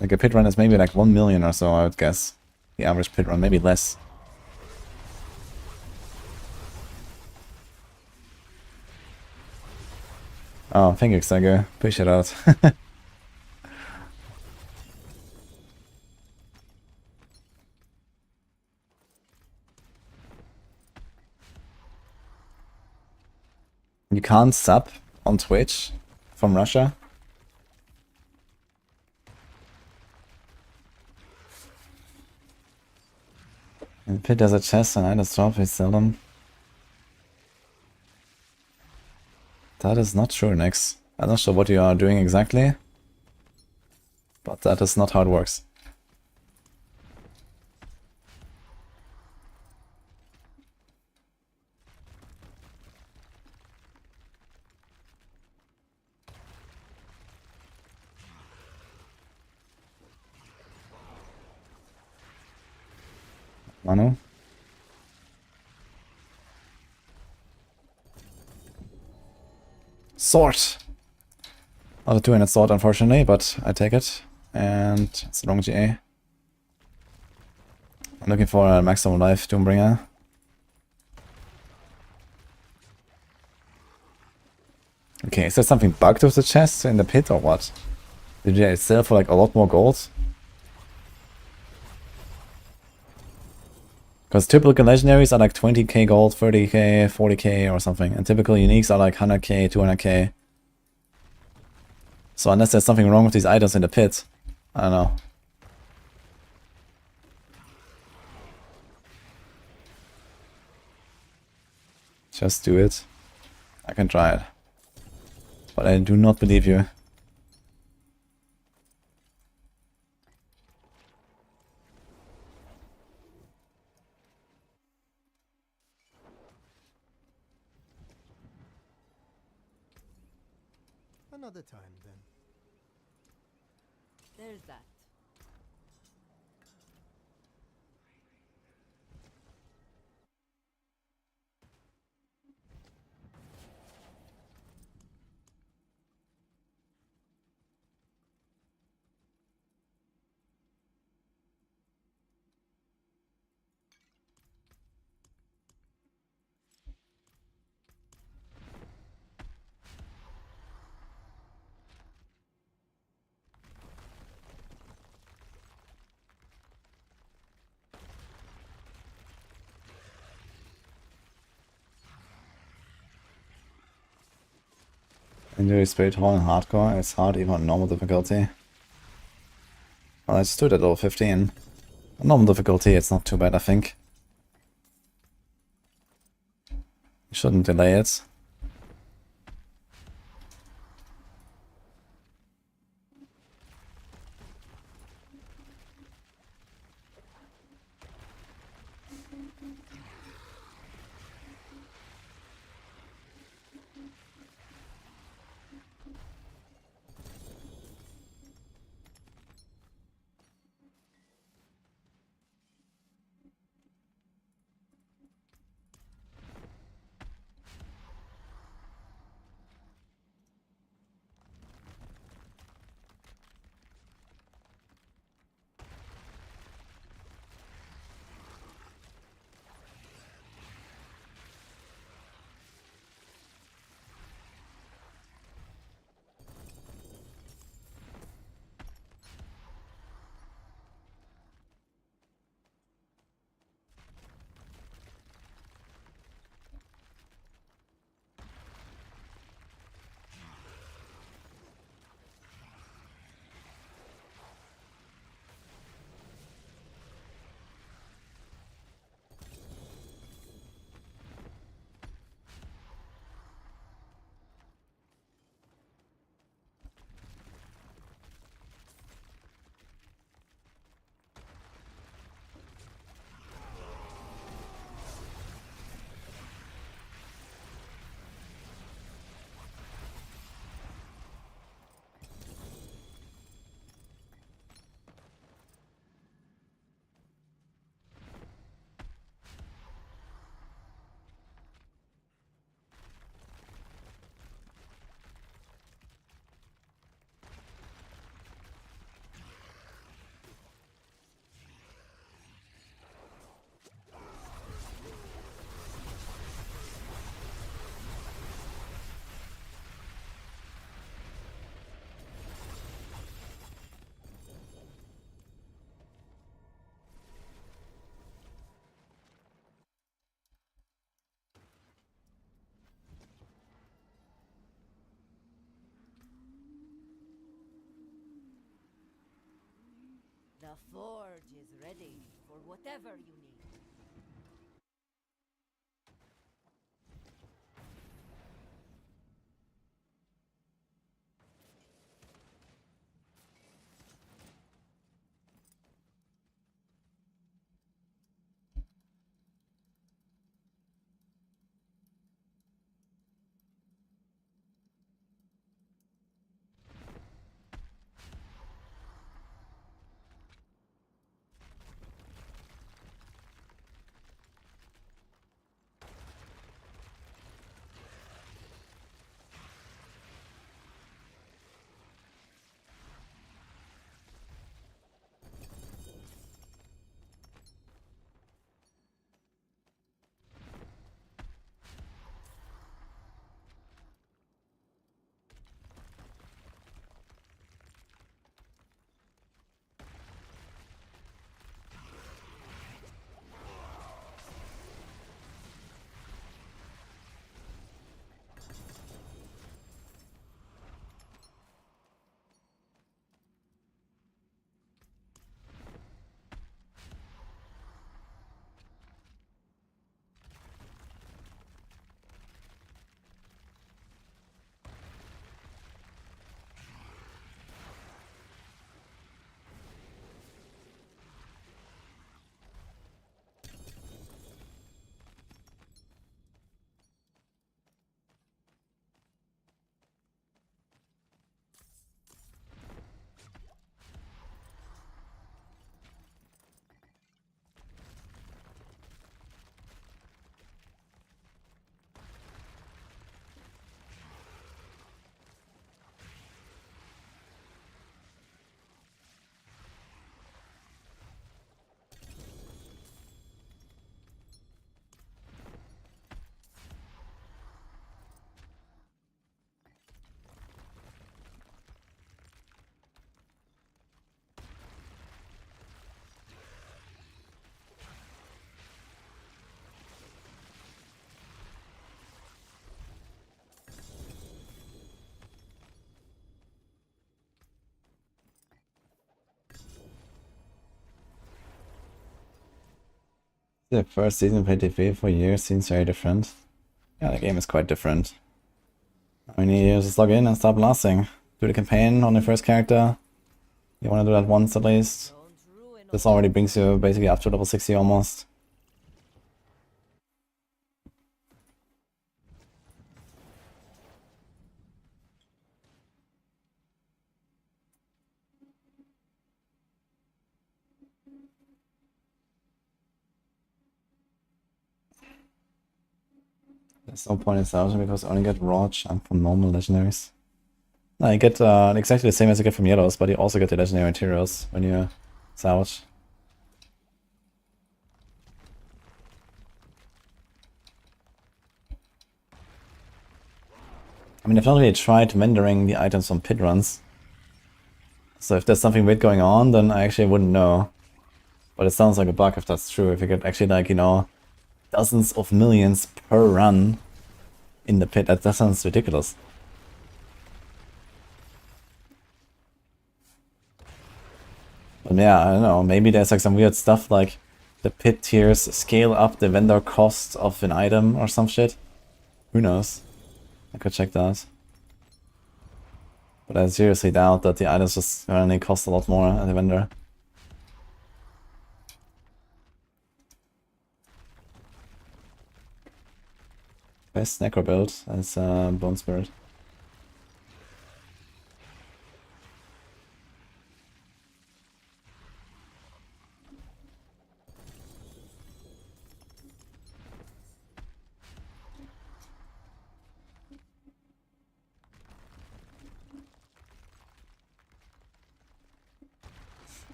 Like a pit run is maybe like 1 million or so, I would guess. The average pit run, maybe less. Oh, thank you, Xago. Appreciate that. You can't sub on Twitch from Russia. In pit there's a chest and I just drop it seldom. That is not true, Nix. I'm not sure what you are doing exactly. But that is not how it works. Manu? Sword! Not a 2-handed sword, unfortunately, but I take it. And it's a long GA. I'm looking for a maximum life Doombringer. Okay, is there something bugged with the chest in the pit or what? Did they sell for like a lot more gold? Because typical legendaries are like 20k gold, 30k, 40k or something. And typical uniques are like 100k, 200k. So unless there's something wrong with these items in the pit, I don't know. Just do it. I can try it. But I do not believe you. Another time, then. There's that. Enjoy Spiritborn hardcore. It's hard even on normal difficulty. Well, I just do it at level 15. On normal difficulty, it's not too bad, I think. You shouldn't delay it. The forge is ready for whatever you need. The first season played TV for years seems very different. Yeah, the game is quite different. All you need is just log in and start blasting. Do the campaign on the first character. You want to do that once at least. Don't ruin This all already brings you basically up to level 60 almost. There's no point in salvaging because I only get raw chunk from normal legendaries. No, you get exactly the same as you get from yellows, but you also get the legendary materials when you salvage. I mean, I've not really tried rendering the items from pit runs. So if there's something weird going on, then I actually wouldn't know. But it sounds like a bug if that's true. If you get actually like, you know, dozens of millions per run in the pit, that sounds ridiculous. But yeah, I don't know, maybe there's like some weird stuff like the pit tiers scale up the vendor cost of an item or some shit. Who knows? I could check that. But I seriously doubt that the items just only cost a lot more at the vendor. Best necro build as Bone Spirit.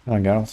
Oh my god.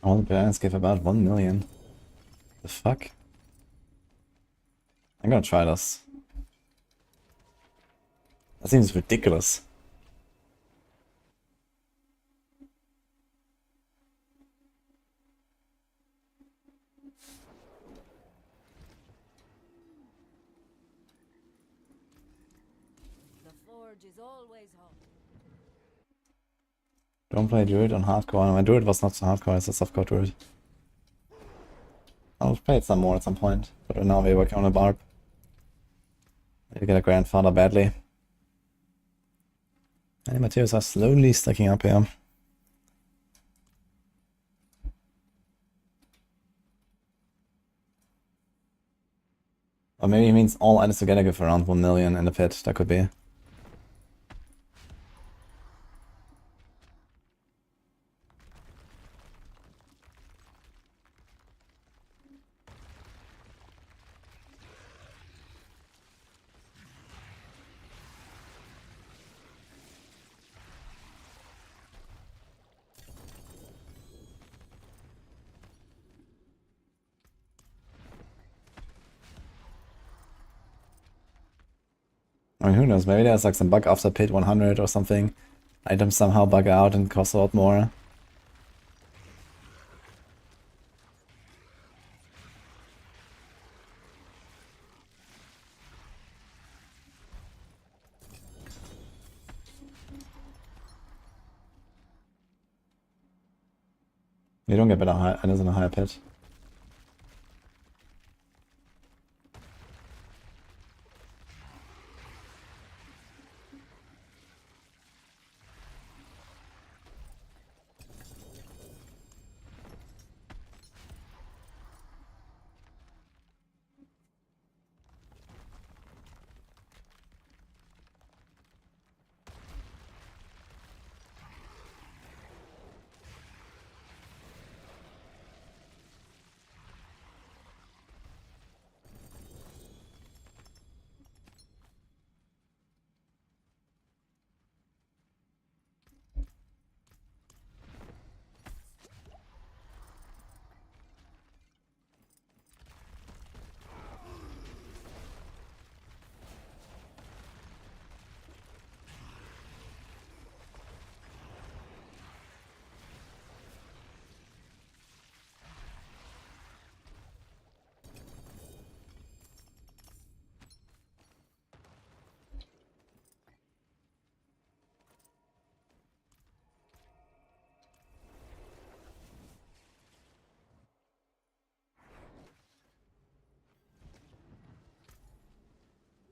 All the parents give about 1 million. The fuck? I'm gonna try this. That seems ridiculous. the forge is always hot. Don't play Druid on hardcore. My Druid was not so hardcore, it's a softcore Druid. I'll play it some more at some point, but right now we're working on a Barb. I need to get a grandfather badly. And the materials are slowly stacking up here. Or maybe it means all items together give around 1 million in the pit, that could be. I mean, who knows, maybe there's like some bug after pit 100 or something. Items somehow bug out and cost a lot more. You don't get better items in a higher pit.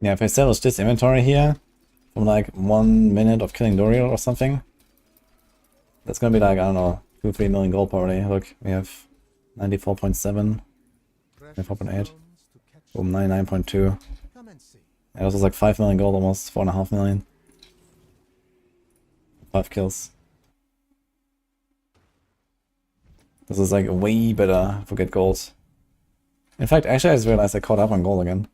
Yeah, if I establish this inventory here, from like 1 minute of killing Doriel or something, that's gonna be like, I don't know, 2-3 million gold probably. Look, we have 94.7, 94.8, boom, 99.2. Yeah, this was like 5 million gold almost, 4.5 million. 5 kills. This is like way better if we get gold. In fact, actually I just realized I caught up on gold again.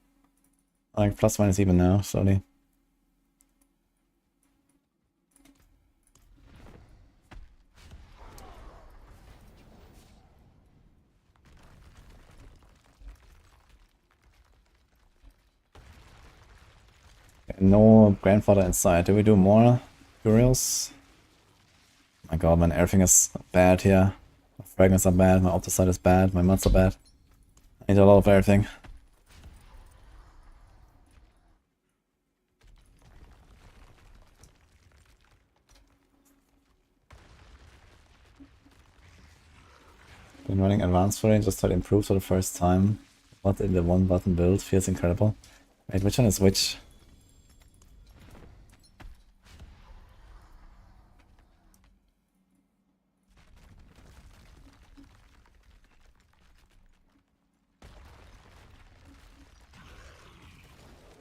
Like plus minus even now, slowly. No grandfather inside. Do we do more burials? My god, man, everything is bad here. My fragments are bad, my opticide is bad, my mats are bad. I need a lot of everything. Been running advanced for it, just to improve for the first time. What in the one button build feels incredible. Wait, which one is which?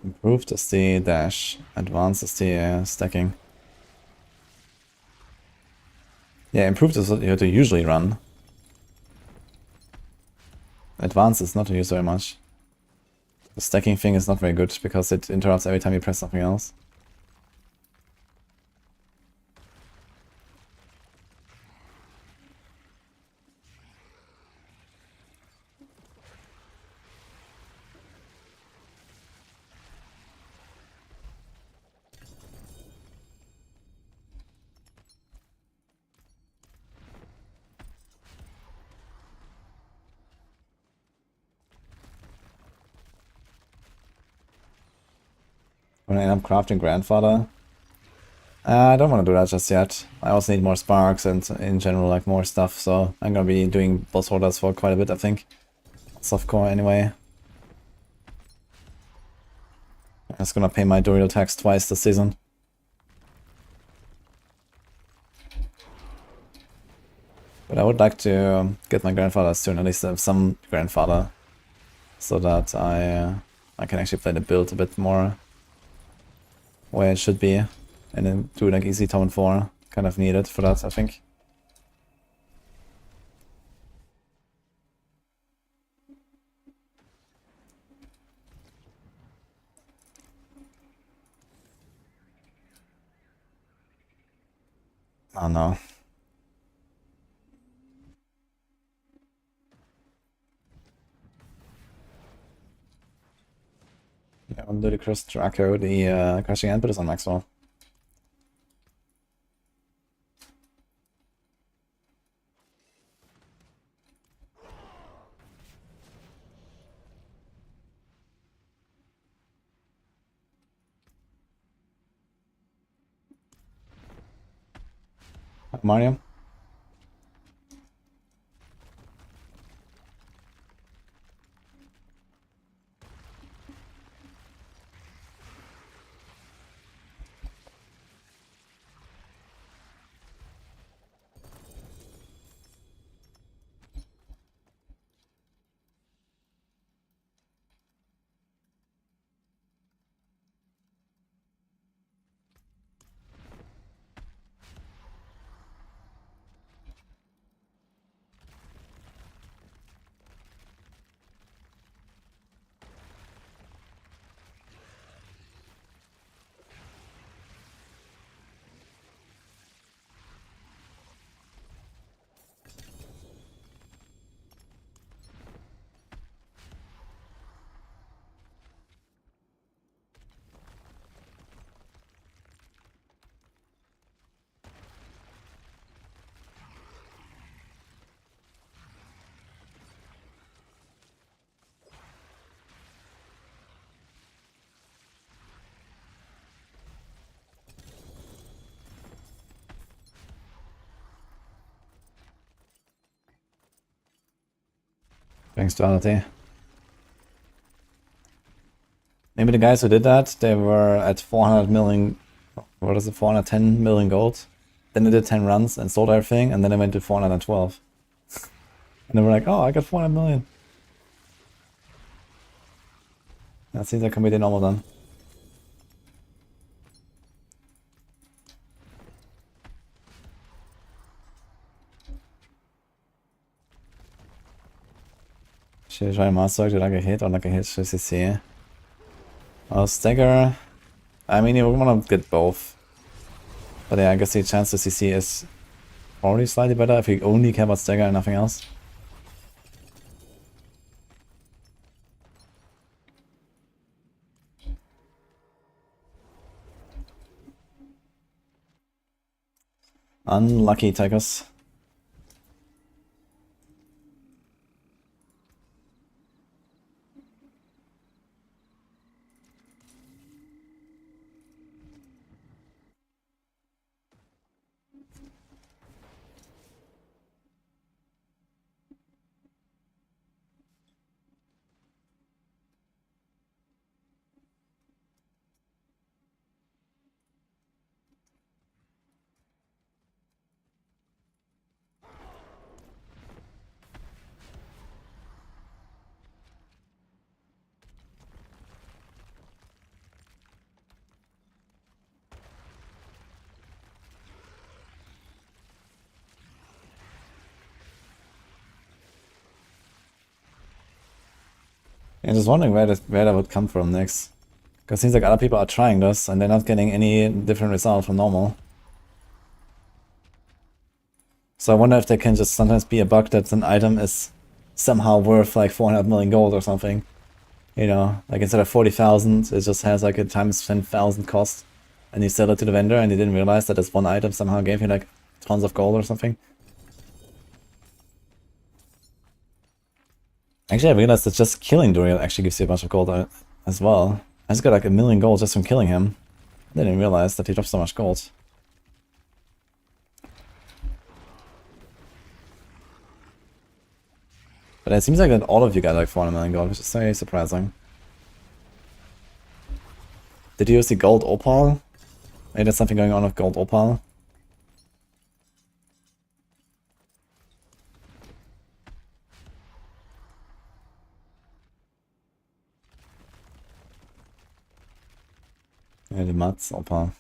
Improved is the dash, advanced is the stacking. Yeah, improved is what you have to usually run. Advanced is not to use very much. The stacking thing is not very good because it interrupts every time you press something else. When I end up crafting Grandfather, I don't want to do that just yet. I also need more sparks and in general like more stuff, so I'm gonna be doing boss orders for quite a bit, I think. Softcore anyway. I'm just gonna pay my Doriel tax twice this season. But I would like to get my Grandfather soon, at least have some Grandfather, so that I can actually play the build a bit more where it should be, and then do like easy Tom 4. Kind of needed for that, I think. Oh no. Yeah, on Ludicrous Draco, the Crashing Input is on Maxroll. Mario? Thanks, Duality. Maybe the guys who did that, they were at 400 million, what is it, 410 million gold. Then they did 10 runs and sold everything, and then they went to 412. And they were like, oh, I got 400 million. That seems like can be the normal done. Should I try Master? Did I get hit or not get hit? Should we see? Oh, Stagger. I mean, you want to get both. But yeah, I guess the chance to CC is probably slightly better if you only care about Stagger and nothing else. Unlucky, Tigers. I'm just wondering where that would come from next. Because it seems like other people are trying this and they're not getting any different result from normal. So I wonder if there can just sometimes be a bug that an item is somehow worth like 400 million gold or something. You know, like instead of 40,000, it just has like a times 10,000 cost. And you sell it to the vendor and you didn't realize that this one item somehow gave you like tons of gold or something. Actually, I realized that just killing Druid actually gives you a bunch of gold as well. I just got like 1 million gold just from killing him. I didn't realize that he dropped so much gold. But it seems like that all of you got like 400 million gold, which is very surprising. Did you use the gold opal? Maybe there's something going on with gold opal. Yeah, the mats opal.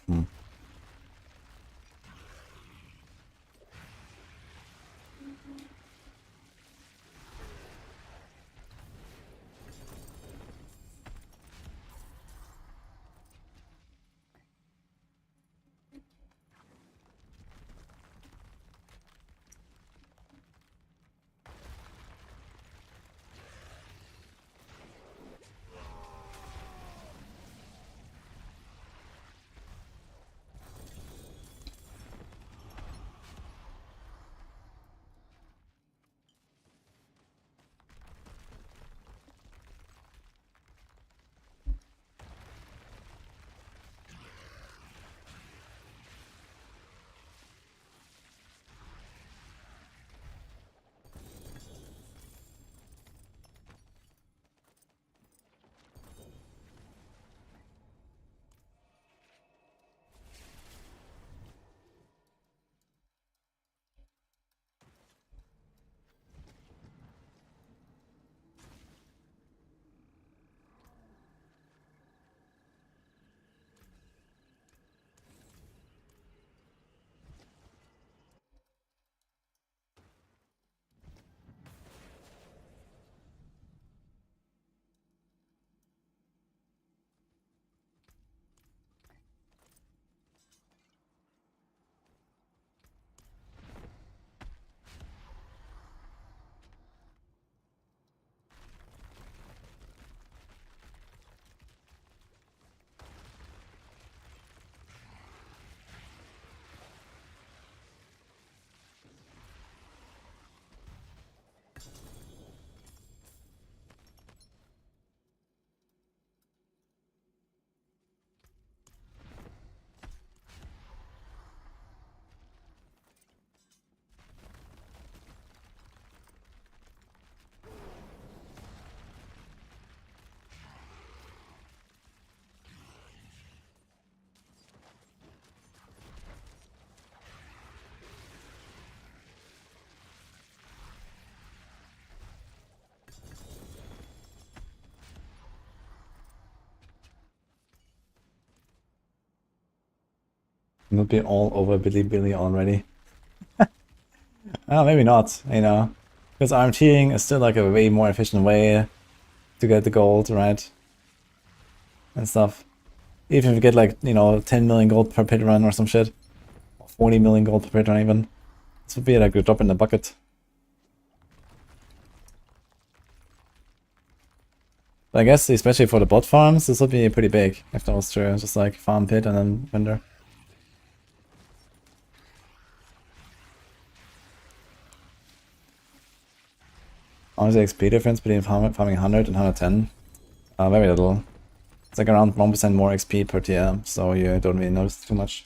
Not be all over Billy already. Oh, maybe not, you know. Because RMTing is still like a way more efficient way to get the gold, right? And stuff. Even if you get like, you know, 10 million gold per pit run or some shit. Or 40 million gold per pit run even. This would be like a drop in the bucket. But I guess especially for the bot farms, this would be pretty big if that was true. Just like farm pit and then vendor. Honestly, XP difference between farming 100 and 110? Very little. It's like around 1% more XP per tier, so you don't really notice too much.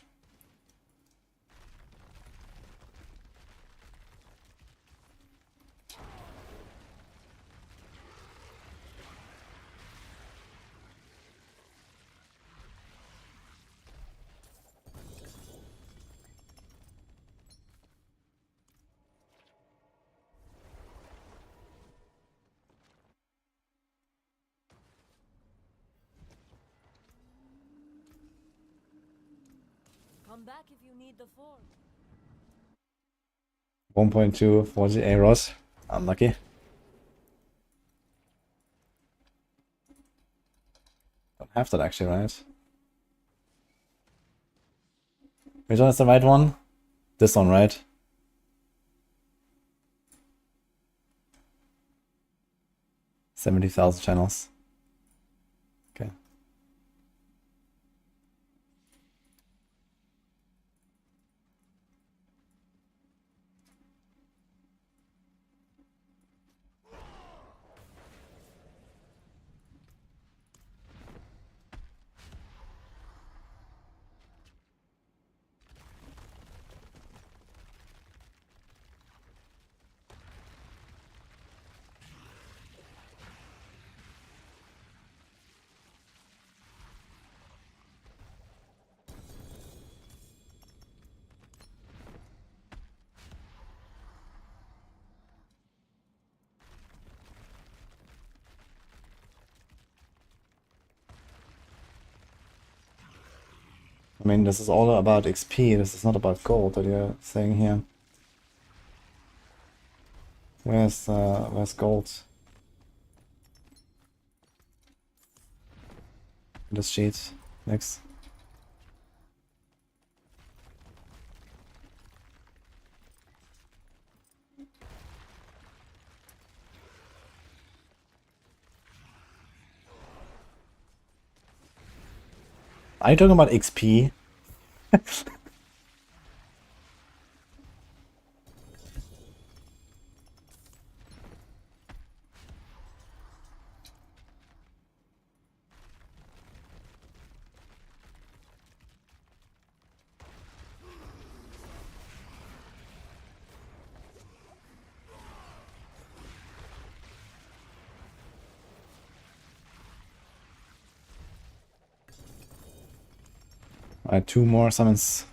Come back if you need the forge. 1.2 40 Aros. Unlucky. Don't have that actually, right? Which one is the right one? This one, right? 70,000 channels. Okay. I mean, this is all about XP, this is not about gold that you're saying here. Where's gold? This sheet. Next. Are you talking about XP? Alright, 2 more summons.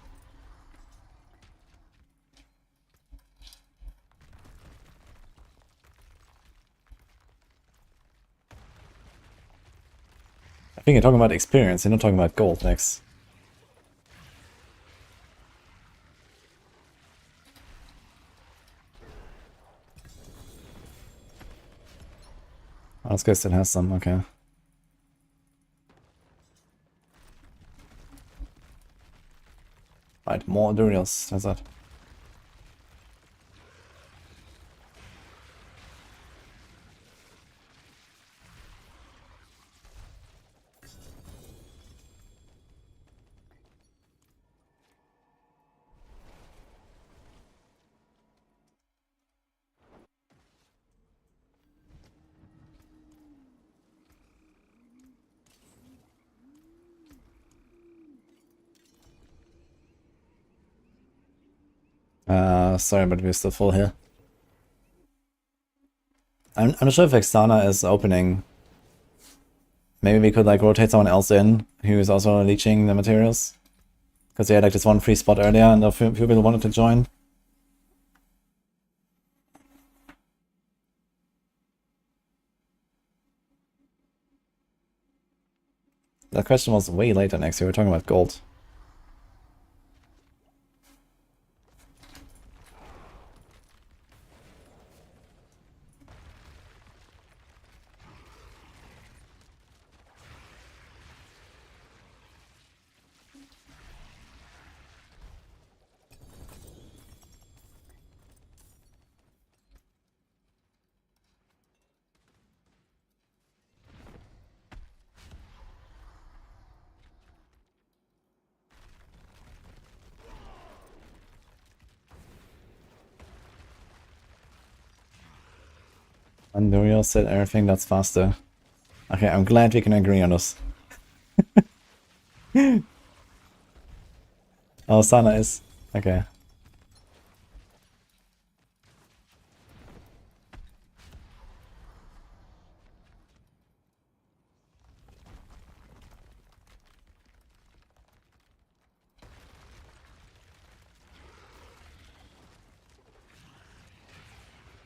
I think you're talking about experience, you're not talking about gold next. Oh, this guy still has some, okay. Right, more Duriels, that's that. Sorry, but we're still full here. I'm not sure if Extana is opening. Maybe we could like rotate someone else in who is also leeching the materials. Because they had like this one free spot earlier and a few people wanted to join. That question was way later next. We were talking about gold. Anduriel said everything that's faster. Okay, I'm glad we can agree on this. Oh, Sana is. Okay.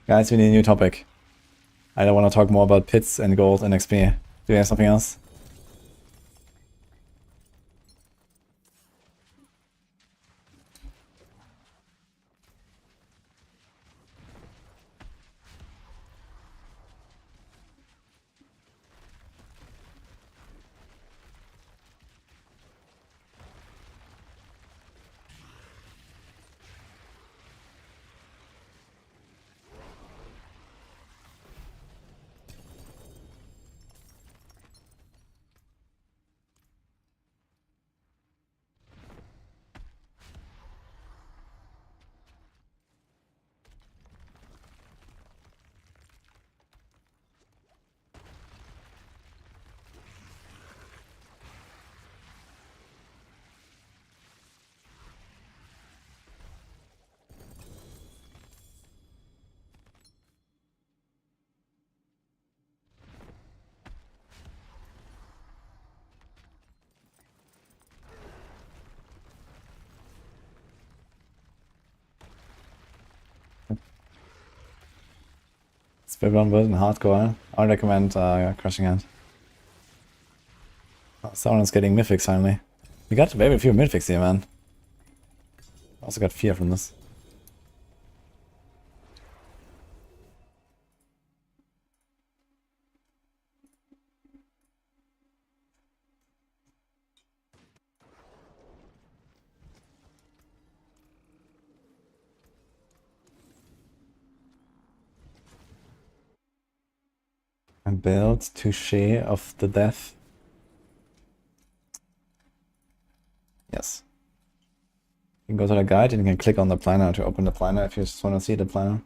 Guys, we need a new topic. I don't want to talk more about pits and gold and XP. Do you have something else? Spiritborn version hardcore. I recommend Crushing Hand. Oh, someone's getting mythics finally. We got very few mythics here, man. Also got fear from this. And build Touche of the Death. Yes. You can go to the guide and you can click on the planner to open the planner if you just want to see the planner.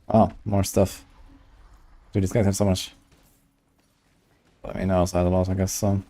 Oh, more stuff. Dude, these guys have so much. I mean, outside the loss, I guess so.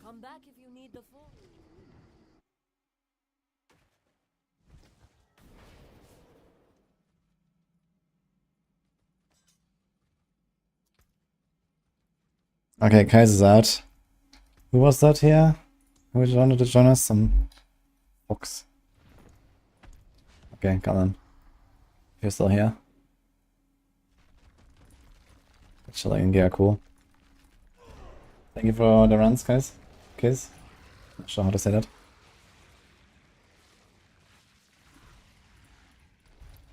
Come back if you need the full. Okay, Kaiser's out. Who was that here? Who wanted to join us? Some Fox. Okay, come on. You're still here. Actually, in gear, cool. Thank you for the runs, guys. Kiss. Not sure how to say that.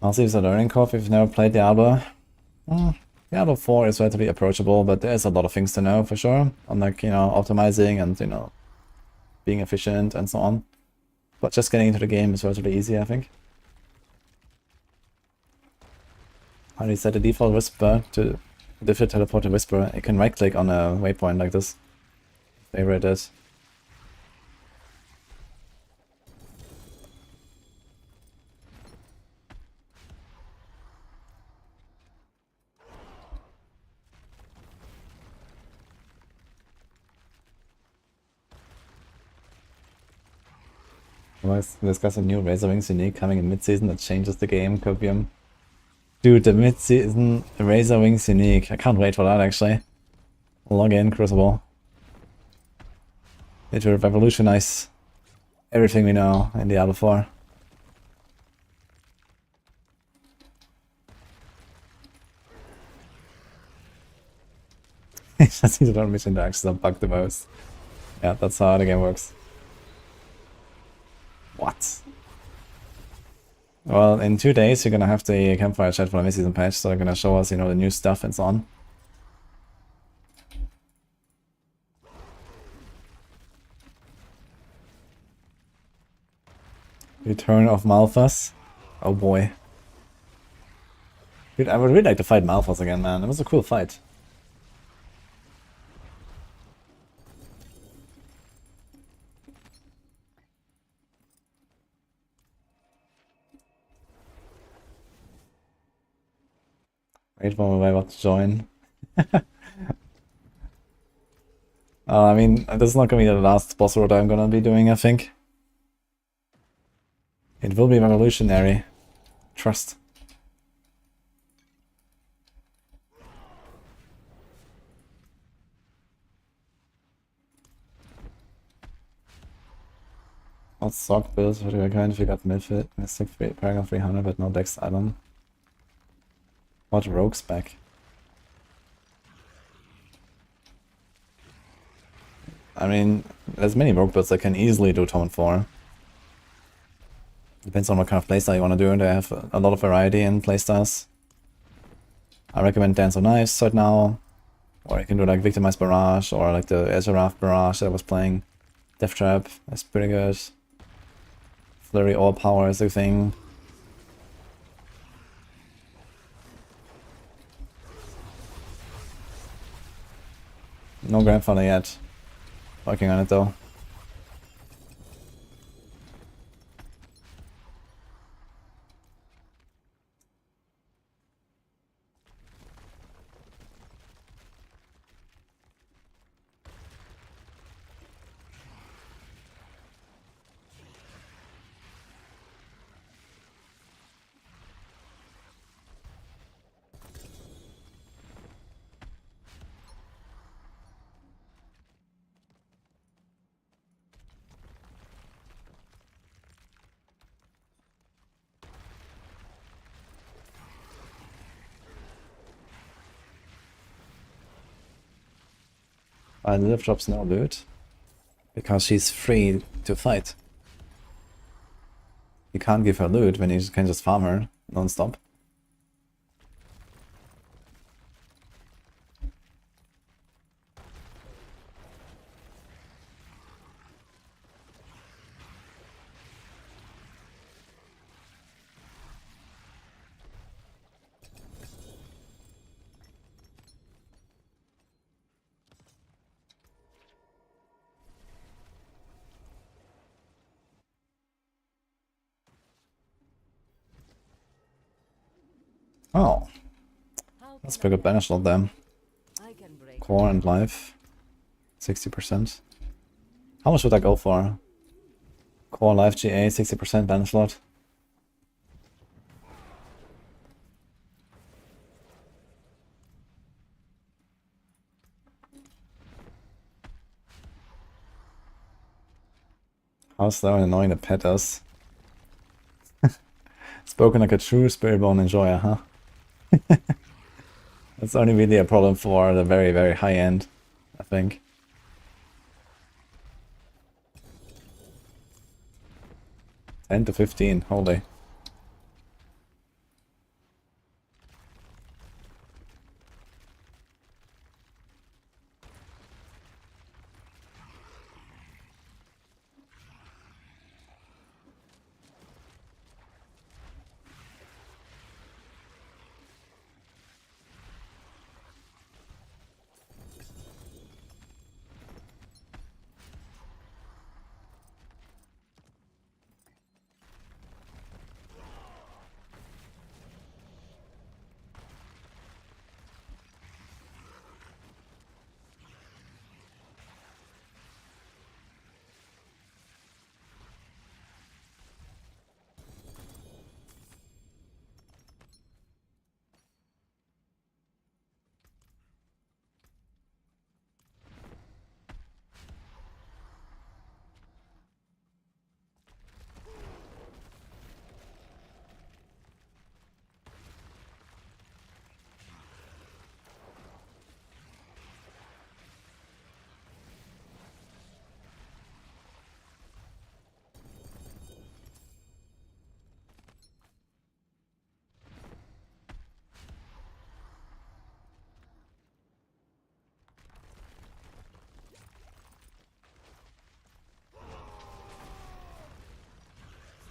Also, use a learning curve if you've never played Diablo. Diablo 4 is relatively approachable, but there's a lot of things to know for sure. On like, you know, optimizing and, you know, being efficient and so on. But just getting into the game is relatively easy, I think. How do you set the default whisper to default teleport to whisper? You can right click on a waypoint like this. Favorite is. Let's discuss a new Razor Wings unique coming in mid-season that changes the game, Copium. Dude, the mid-season Razor Wings unique. I can't wait for that actually. Log in, Crucible. It will revolutionize everything we know in Diablo 4. Just need to don't mission interactions that bug the most. Yeah, that's how the game works. What? Well, in 2 days you're gonna have the campfire chat for the mid-season patch, so they're gonna show us, you know, the new stuff and so on. Return of Malphas. Oh boy. Dude, I would really like to fight Malphas again, man. It was a cool fight. Wait for my about to join. I mean, this is not gonna be the last boss road I'm gonna be doing, I think. It will be revolutionary. Trust. What sock builds for the kind if you got Mystic Paragon 300 but no Dex item? What rogue spec? I mean, there's many rogue builds that can easily do Tome 4. Depends on what kind of playstyle you want to do, and they have a lot of variety in playstyles. I recommend Dance of Knives right now, or you can do like Victimized Barrage, or like the Ezeraf Barrage that I was playing. Death Trap, that's pretty good. Flurry All Power is the thing. No grandfather yet. Working on it though. Lilith drops no loot because she's free to fight. You can't give her loot when you can just farm her non-stop. Oh, that's pretty good banish lot then. Core and life, 60%. How much would I go for? Core, life, GA, 60% banish lot. How slow and annoying the pet is. Spoken like a true Spiritborn enjoyer, huh? It's only really a problem for the very, very high end, I think. $10 to $15, holy.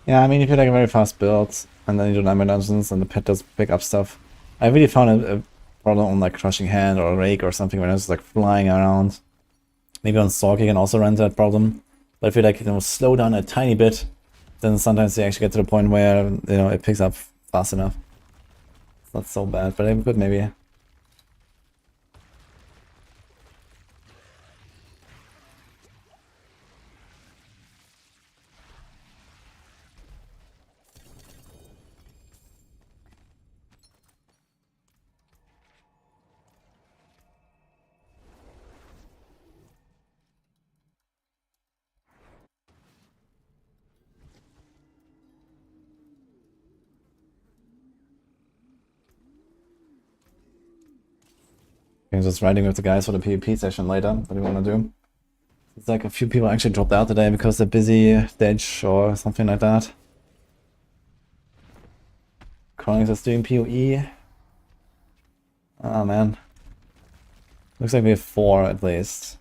Yeah, I mean, if you like a very fast build, and then you do nightmare dungeons, and the pet does pick up stuff. I really found a problem on like Crushing Hand or Rake or something when I was like flying around. Maybe on Sork you can also run into that problem. But if you like, slow down a tiny bit, then sometimes you actually get to the point where, it picks up fast enough. It's not so bad, but I could maybe. Okay, just riding with the guys for the PvP session later. What do you want to do? It's like a few people actually dropped out today because they're busy, Dedge or something like that. Chronix is doing PoE. Oh man. Looks like we have 4 at least.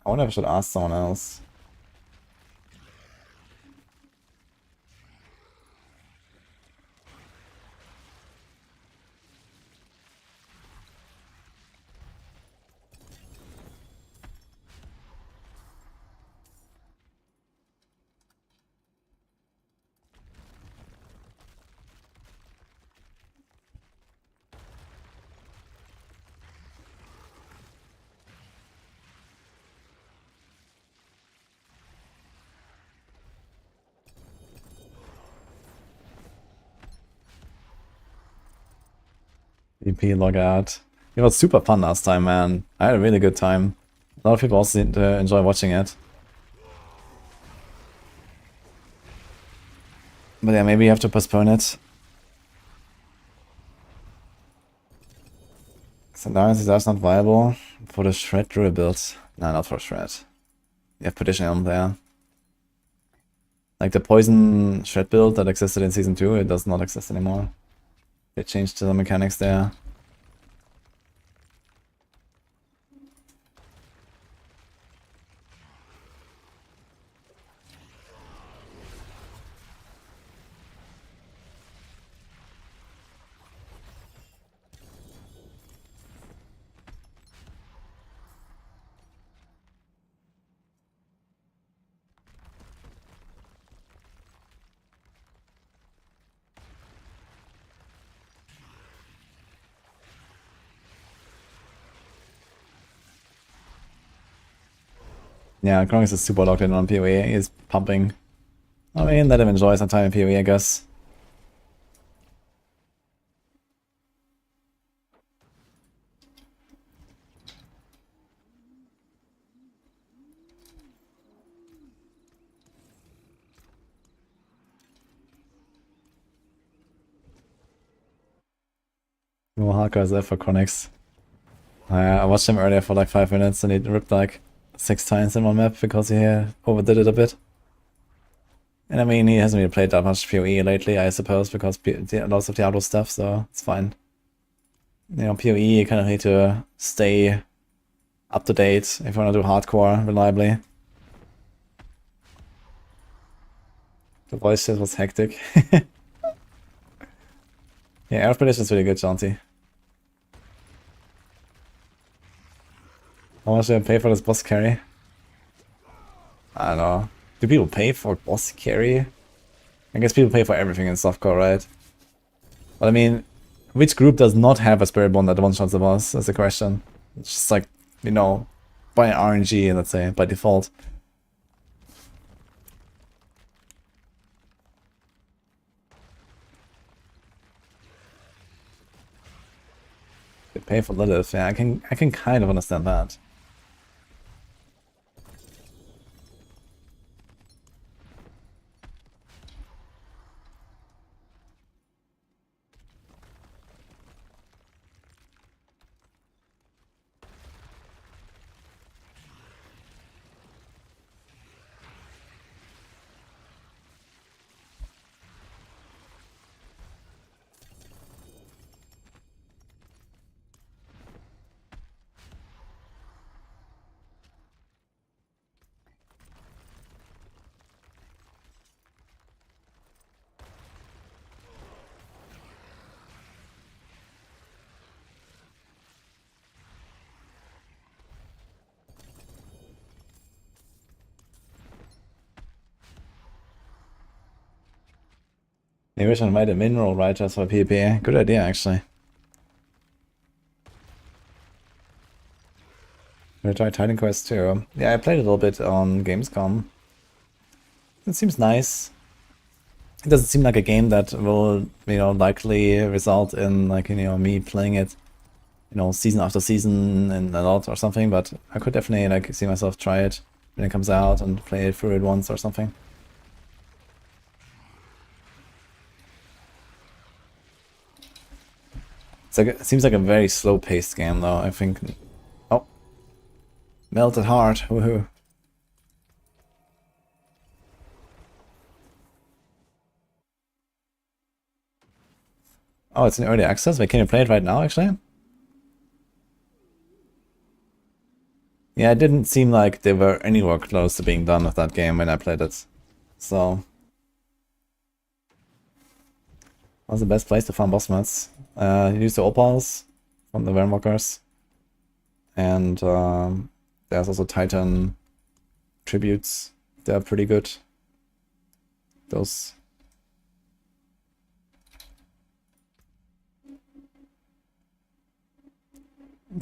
I wonder if I should ask someone else. VP logout. It was super fun last time, man. I had a really good time. A lot of people also seem to enjoy watching it. But yeah, maybe you have to postpone it. Sometimes that's not viable for the Shred Druid build. No, not for Shred. You have Petition Elm there. Like the Poison Shred build that existed in Season 2, it does not exist anymore. They changed the mechanics there. Yeah, Chronix is super locked in on PoE. He's pumping. I mean, let him enjoy some time in PoE, I guess. More hardcore is there for Chronix. I watched him earlier for like 5 minutes and he ripped like 6 times in one map because he overdid it a bit. And I mean, he hasn't really played that much PoE lately, I suppose, because lots of Diablo stuff, so it's fine. You know, PoE, you kind of need to stay up to date if you want to do hardcore reliably. The voice chat was hectic. Yeah, Air Prediction is really good, Jaunty. How much do I pay for this boss carry? I don't know. Do people pay for boss carry? I guess people pay for everything in softcore, right? But I mean, which group does not have a Spiritborn that one-shots the boss? That's the question. It's just like, you know, by RNG, let's say, by default. They pay for Lilith, yeah, I can kind of understand that. Maybe we should invite a mineral writers for PvP. Good idea, actually. I'm gonna try Titan Quest too. Yeah, I played a little bit on Gamescom. It seems nice. It doesn't seem like a game that will, you know, likely result in like, you know, me playing it, you know, season after season and a lot or something, but I could definitely like see myself try it when it comes out and play it through it once or something. It's like, it seems like a very slow-paced game though, I think. Oh. Melted heart, woohoo. Oh, it's in early access? Wait, can you play it right now, actually? Yeah, it didn't seem like they were anywhere close to being done with that game when I played it. So... what's the best place to farm boss mats? Use the opals from the Wernwalkers. And there's also Titan tributes. They're pretty good. Those...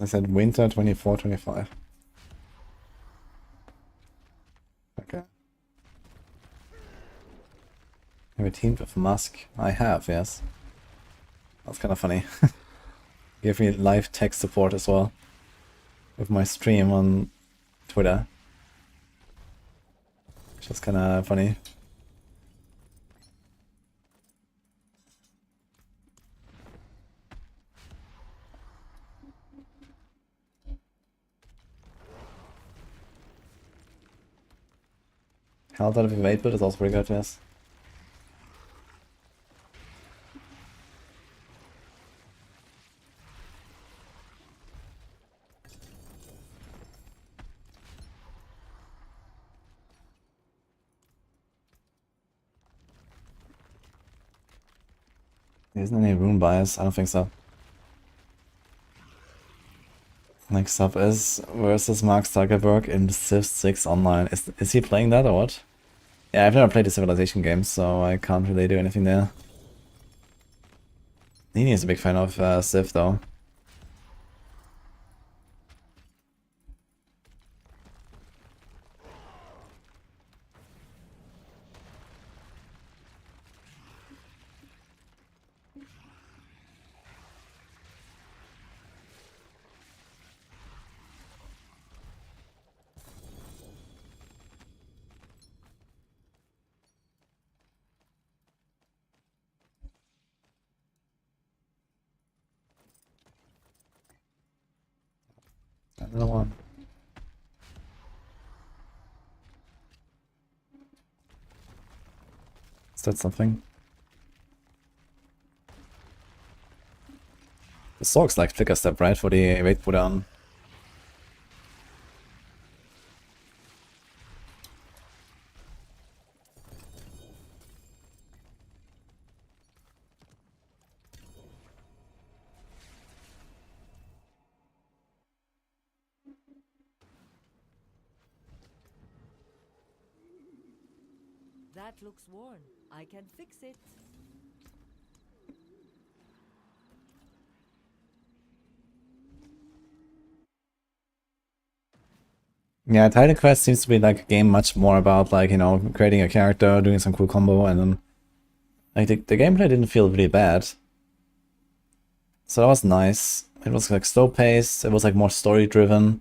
I said winter 24, 25. Okay. Have a team with Musk? I have, yes. That's kind of funny. Give me live tech support as well. With my stream on Twitter. Which is kind of funny. Held out of evade build is also pretty good, yes. Isn't any rune bias? I don't think so. Next up is versus Mark Zuckerberg in Civ 6 online. Is he playing that or what? Yeah, I've never played the Civilization games, so I can't really do anything there. Nini is a big fan of Civ though. Another one. Is that something? The Sork's like flicker step, right? For the weight pull down. That looks worn. I can fix it. Yeah, Titan Quest seems to be like a game much more about like, you know, creating a character, doing some cool combo, and then like the gameplay didn't feel really bad. So that was nice. It was like slow paced, it was like more story driven.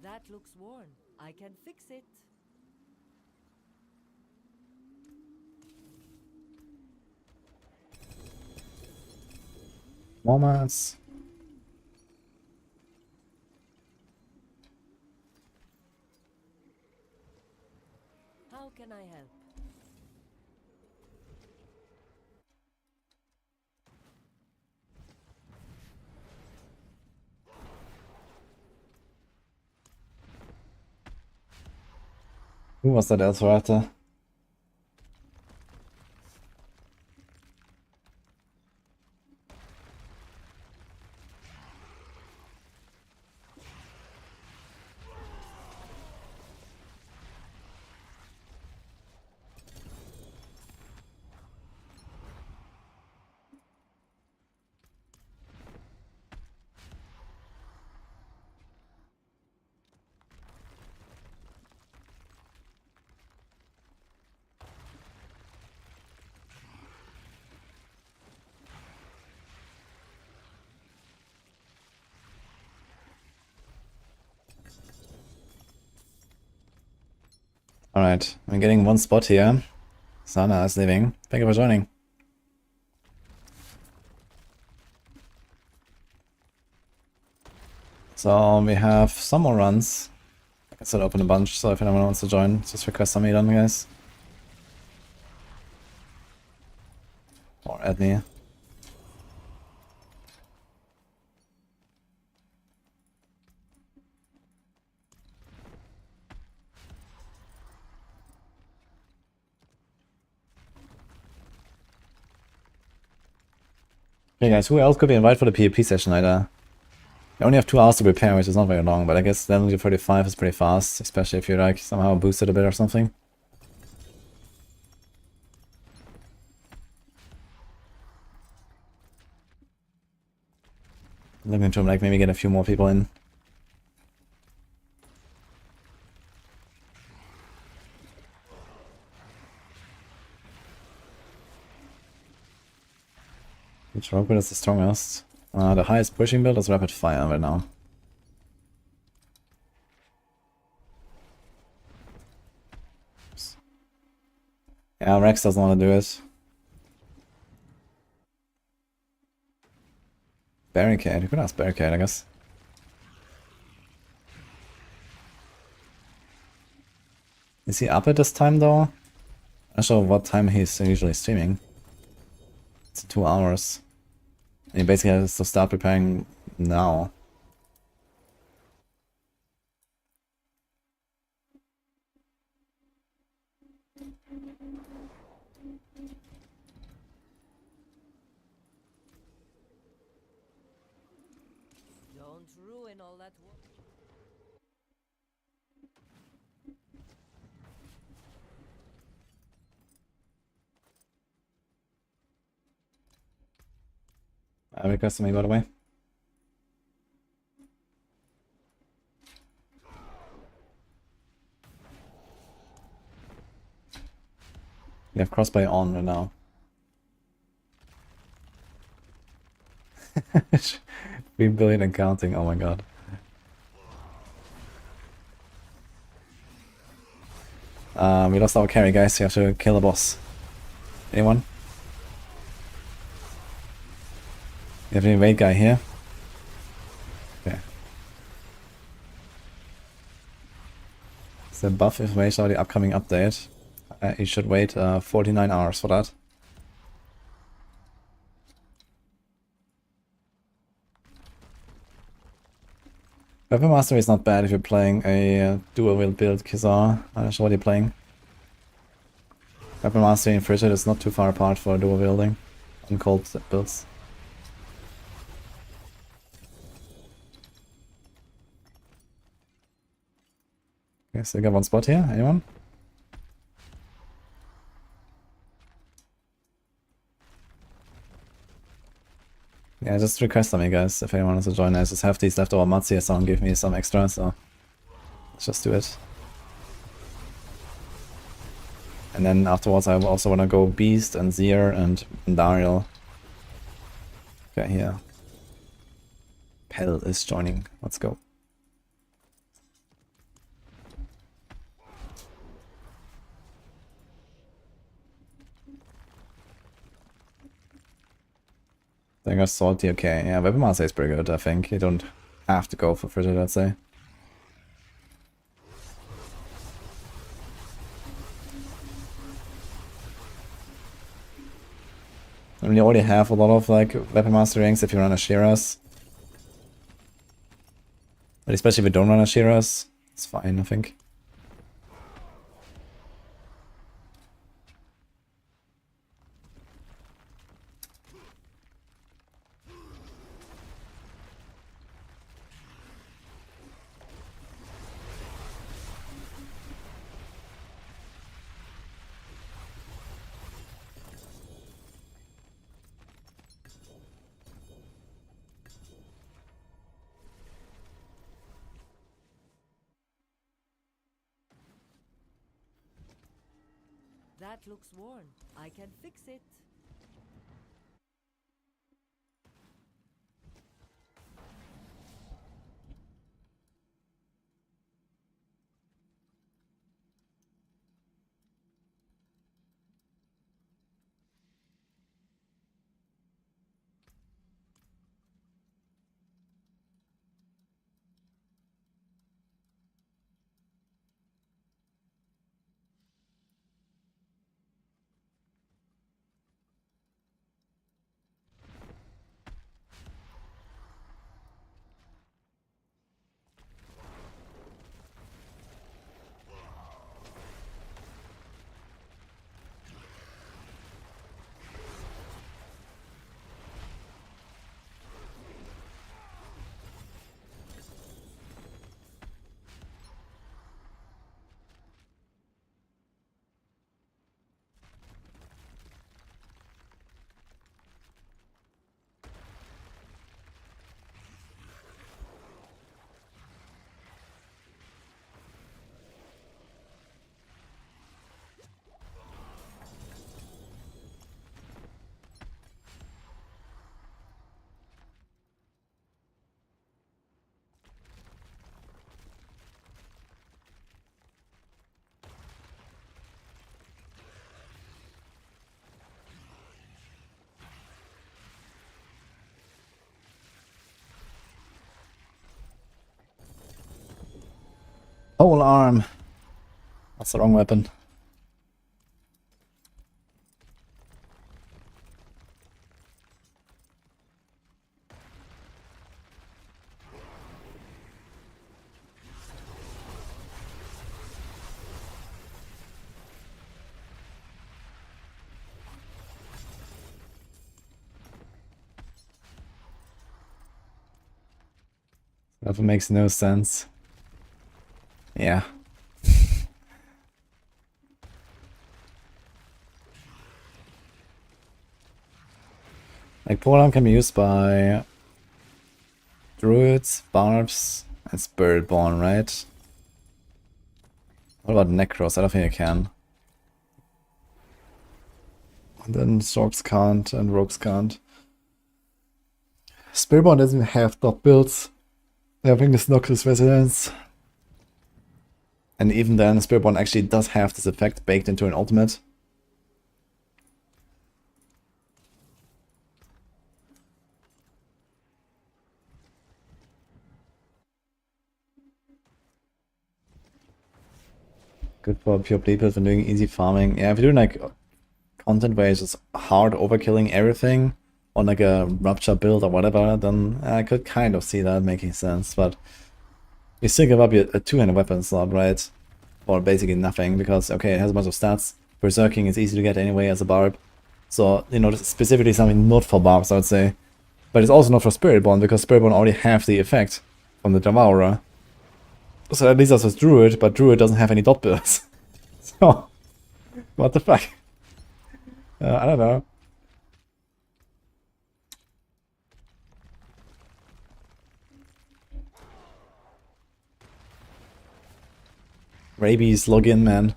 That looks worn. I can fix it. Moments. How can I help? Who was that else writer? Alright, I'm getting one spot here. Sana is leaving. Thank you for joining. So we have some more runs. I can still open a bunch, so if anyone wants to join, just request some done, guys. Or add me. Okay guys, who else could be invited for the PvP session later? You only have 2 hours to prepare, which is not very long, but I guess level 35 is pretty fast, especially if you like somehow boost it a bit or something. Looking to like maybe get a few more people in. Which rock build is the strongest? The highest pushing build is rapid fire right now. Yeah, Rex doesn't want to do it. Barricade, you could ask Barricade, I guess. Is he up at this time though? I'm not sure what time he's usually streaming. It's 2 hours. And he basically has to start preparing now. Don't ruin all that work. Request me, by the way. We have crossbow on right now. $3 billion and counting, oh my god. We lost our carry, guys. You have to kill the boss. Anyone? You have any raid guy here? Okay. Is the buff information or the upcoming update? You should wait 49 hours for that. Weapon Mastery is not bad if you're playing a dual wield build, Kizar. I'm not sure what you're playing. Weapon Mastery and Frigid is not too far apart for dual wielding on cold builds. Okay, so we got one spot here. Anyone? Yeah, just request on me, guys, if anyone wants to join. I just have these leftover mats here, someone give me some extra, so let's just do it. And then afterwards I also want to go Beast and Zir and Dariel. Okay, here. Pel is joining. Let's go. I got Salty, okay. Yeah, Weapon Master is pretty good, I think. You don't have to go for Frigid, I'd say. I mean, you already have a lot of like Weapon Master ranks if you run Ashiras. But especially if you don't run Ashiras, it's fine, I think. That looks worn. I can fix it. Whole arm. That's the wrong weapon. That makes no sense. Yeah. Like, Polearm can be used by Druids, Barbs, and Spiritborn, right? What about Necros? I don't think I can. And then Storks can't, and Rogues can't. Spiritborn doesn't have dot builds. I think this Noctis Resonance. And even then, Spiritborn actually does have this effect baked into an ultimate. Good for pure play builds and doing easy farming. Yeah, if you're doing like content where it's just hard overkilling everything on like a rupture build or whatever, then I could kind of see that making sense. But you still give up a two-handed weapon slot, right? For basically nothing, because okay, it has a bunch of stats. Berserking is easy to get anyway as a Barb. So, you know, this is specifically something not for Barbs, I would say. But it's also not for Spiritborn, because Spiritborn already have the effect from the Devourer. So that leaves us with Druid, but Druid doesn't have any dot builds. So, what the fuck? I don't know. Rabies login, man.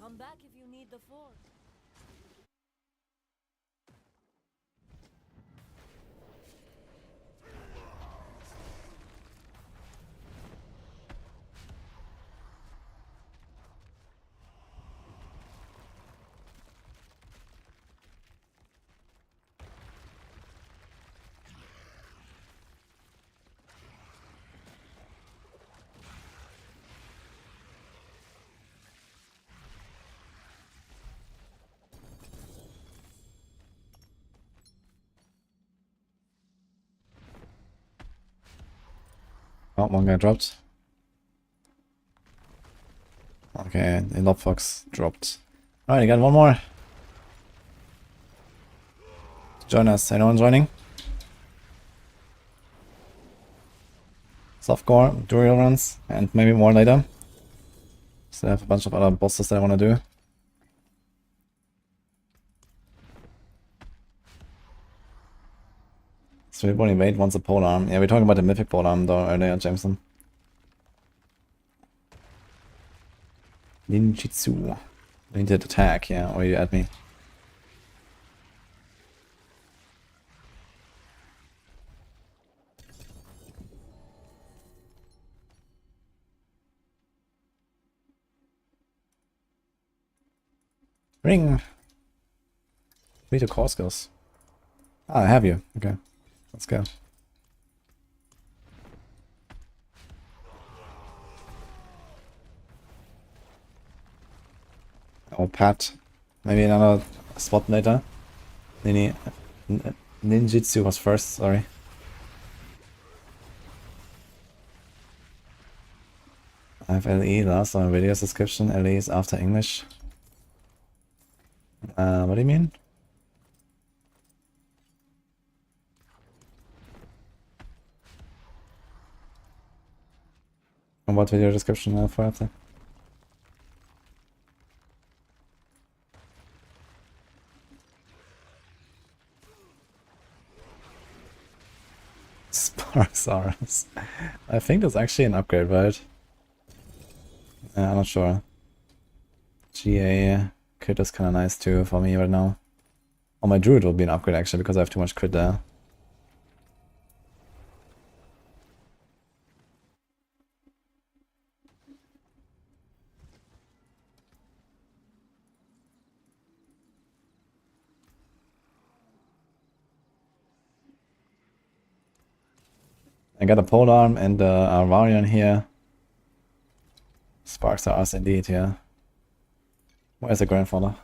Come back if you need the forge. Oh, one guy dropped. Okay, the Lobfox dropped. Alright, I got one more. Join us. Anyone joining? Softcore, Druid runs, and maybe more later. So I have a bunch of other bosses that I want to do. Spiritborn evade wants a polearm. Yeah, we're talking about the mythic polearm though earlier, Jameson. Ninjutsu. Limited attack, yeah, or you add me. Ring! Read the core skills. Ah, I have you. Okay. Let's go. Or Pat. Maybe another spot later. Ninjutsu was first, sorry. I have LE last on video description. LE is after English. What do you mean? And what video description for after? Sparsaurus. I think that's actually an upgrade, right? I'm not sure. GA crit is kind of nice too for me right now. Oh, my Druid will be an upgrade actually because I have too much crit there. I got a polearm and a Varian here. Sparks are us indeed, yeah. Where's the grandfather?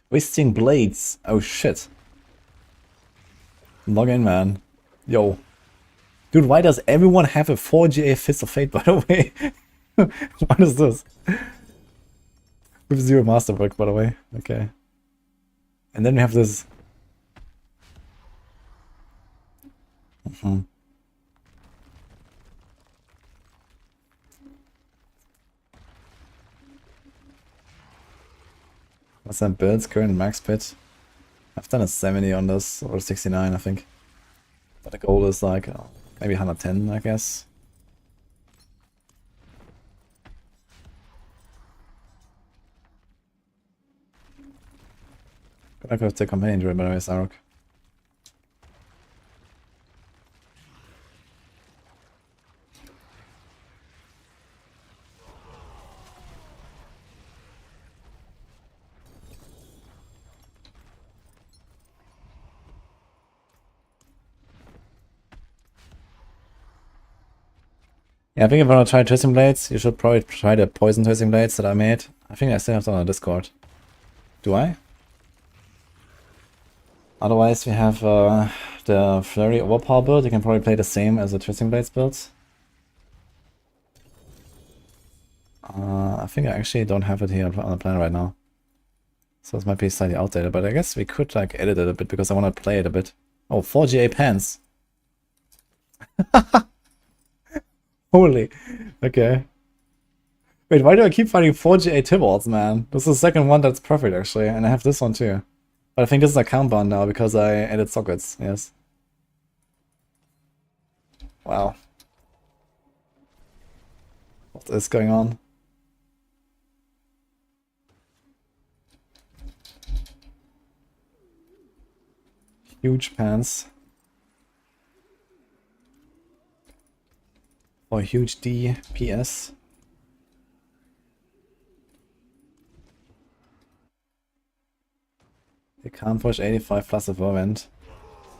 Twisting blades. Oh shit. Log in, man. Yo. Dude, why does everyone have a 4GA Fist of Fate, by the way? What is this? With 0 masterwork, by the way. Okay. And then we have this. What's that builds? Current max pit. I've done a 70 on this, or 69, I think. But the goal is like maybe 110, I guess. I could take companion Druid, by the way, Sarok. Yeah, I think if you want to try Twisting Blades, you should probably try the Poison Twisting Blades that I made. I think I still have them on Discord. Do I? Otherwise, we have the Flurry Overpower build. You can probably play the same as the Twisting Blades builds. I think I actually don't have it here on the plan right now. So this might be slightly outdated, but I guess we could like edit it a bit because I want to play it a bit. Oh, 4GA pants. Holy. Okay. Wait, why do I keep finding 4GA Tibalds, man? This is the second one that's perfect, actually. And I have this one, too. But I think this is a countdown now because I added sockets. Yes. Wow. What is going on? Huge pants. Or huge DPS. You can't push 85 plus with Whirlwind.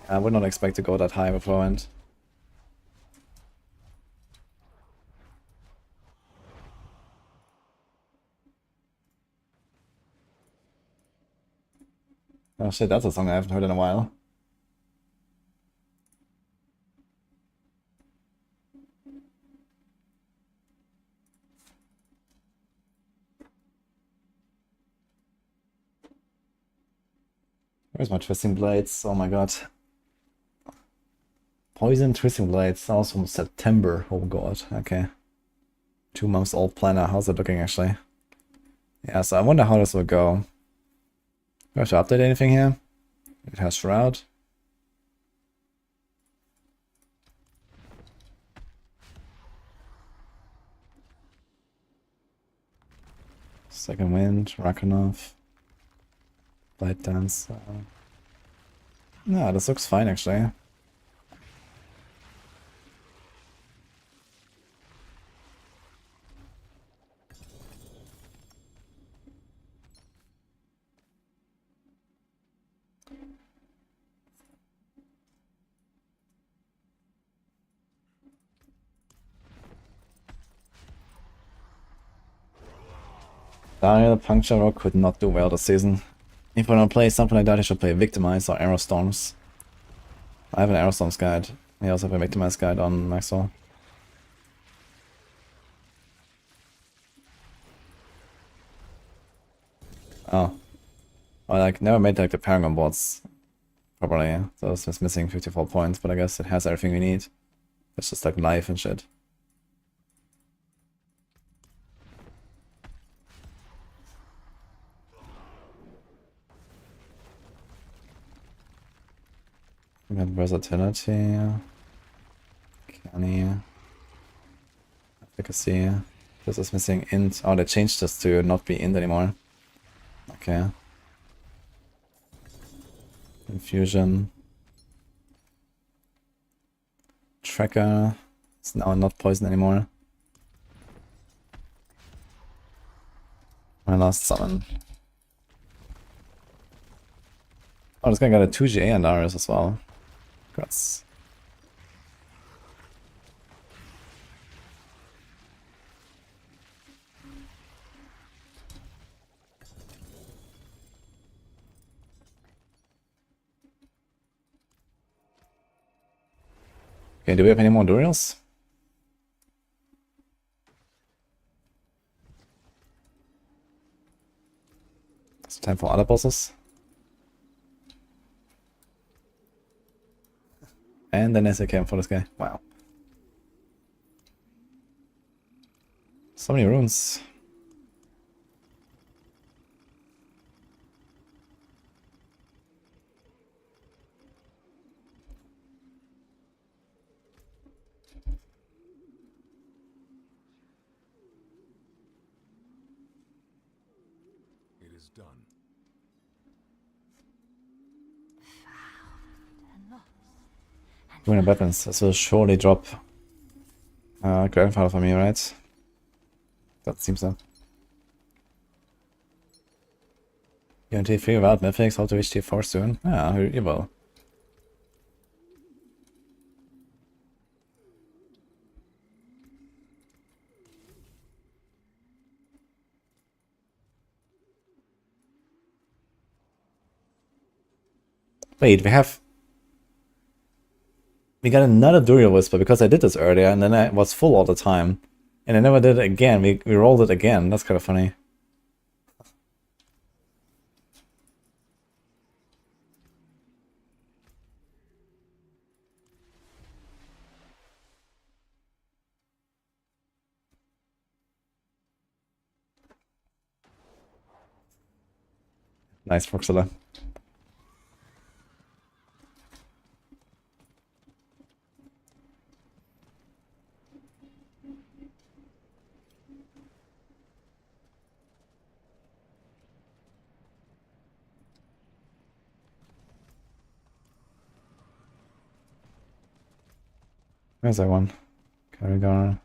I would not expect to go that high with Whirlwind. Oh shit, that's a song I haven't heard in a while. Where's my Twisting Blades? Oh my god. Poison Twisting Blades, that was from September. Oh god, okay. 2 months old planner, how's it looking actually? Yeah, so I wonder how this will go. Do I have to update anything here? It has Shroud. Second Wind, Rakanov. Light Dance. No, this looks fine actually. Daniel Puncture Rock could not do well this season. If we're gonna play something like that, I should play Victimize or Arrow Storms. I have an Arrow Storms guide. I also have a Victimize guide on Maxroll. Oh. I like never made like the Paragon boards properly, so it's just missing 54 points, but I guess it has everything we need. It's just like life and shit. We got versatility, canny, efficacy. This is missing int. Oh, they changed this to not be int anymore. Okay. Infusion. Tracker. It's now not poison anymore. My last summon. Oh, this guy got a 2GA and Darius as well. Congrats. Okay, do we have any more Duriels? It's time for other bosses. And then SAK for this guy. Wow. So many runes. It is done. Winner weapons. This will surely drop Grandfather for me, right? That seems so. Guarantee free without mythics, how to reach T4 soon? Ah, you will. Wait, we got another Duriel Whisper because I did this earlier and then I was full all the time. And I never did it again. We rolled it again. That's kind of funny. Nice, Proxilla. Where's that one? Carrigar.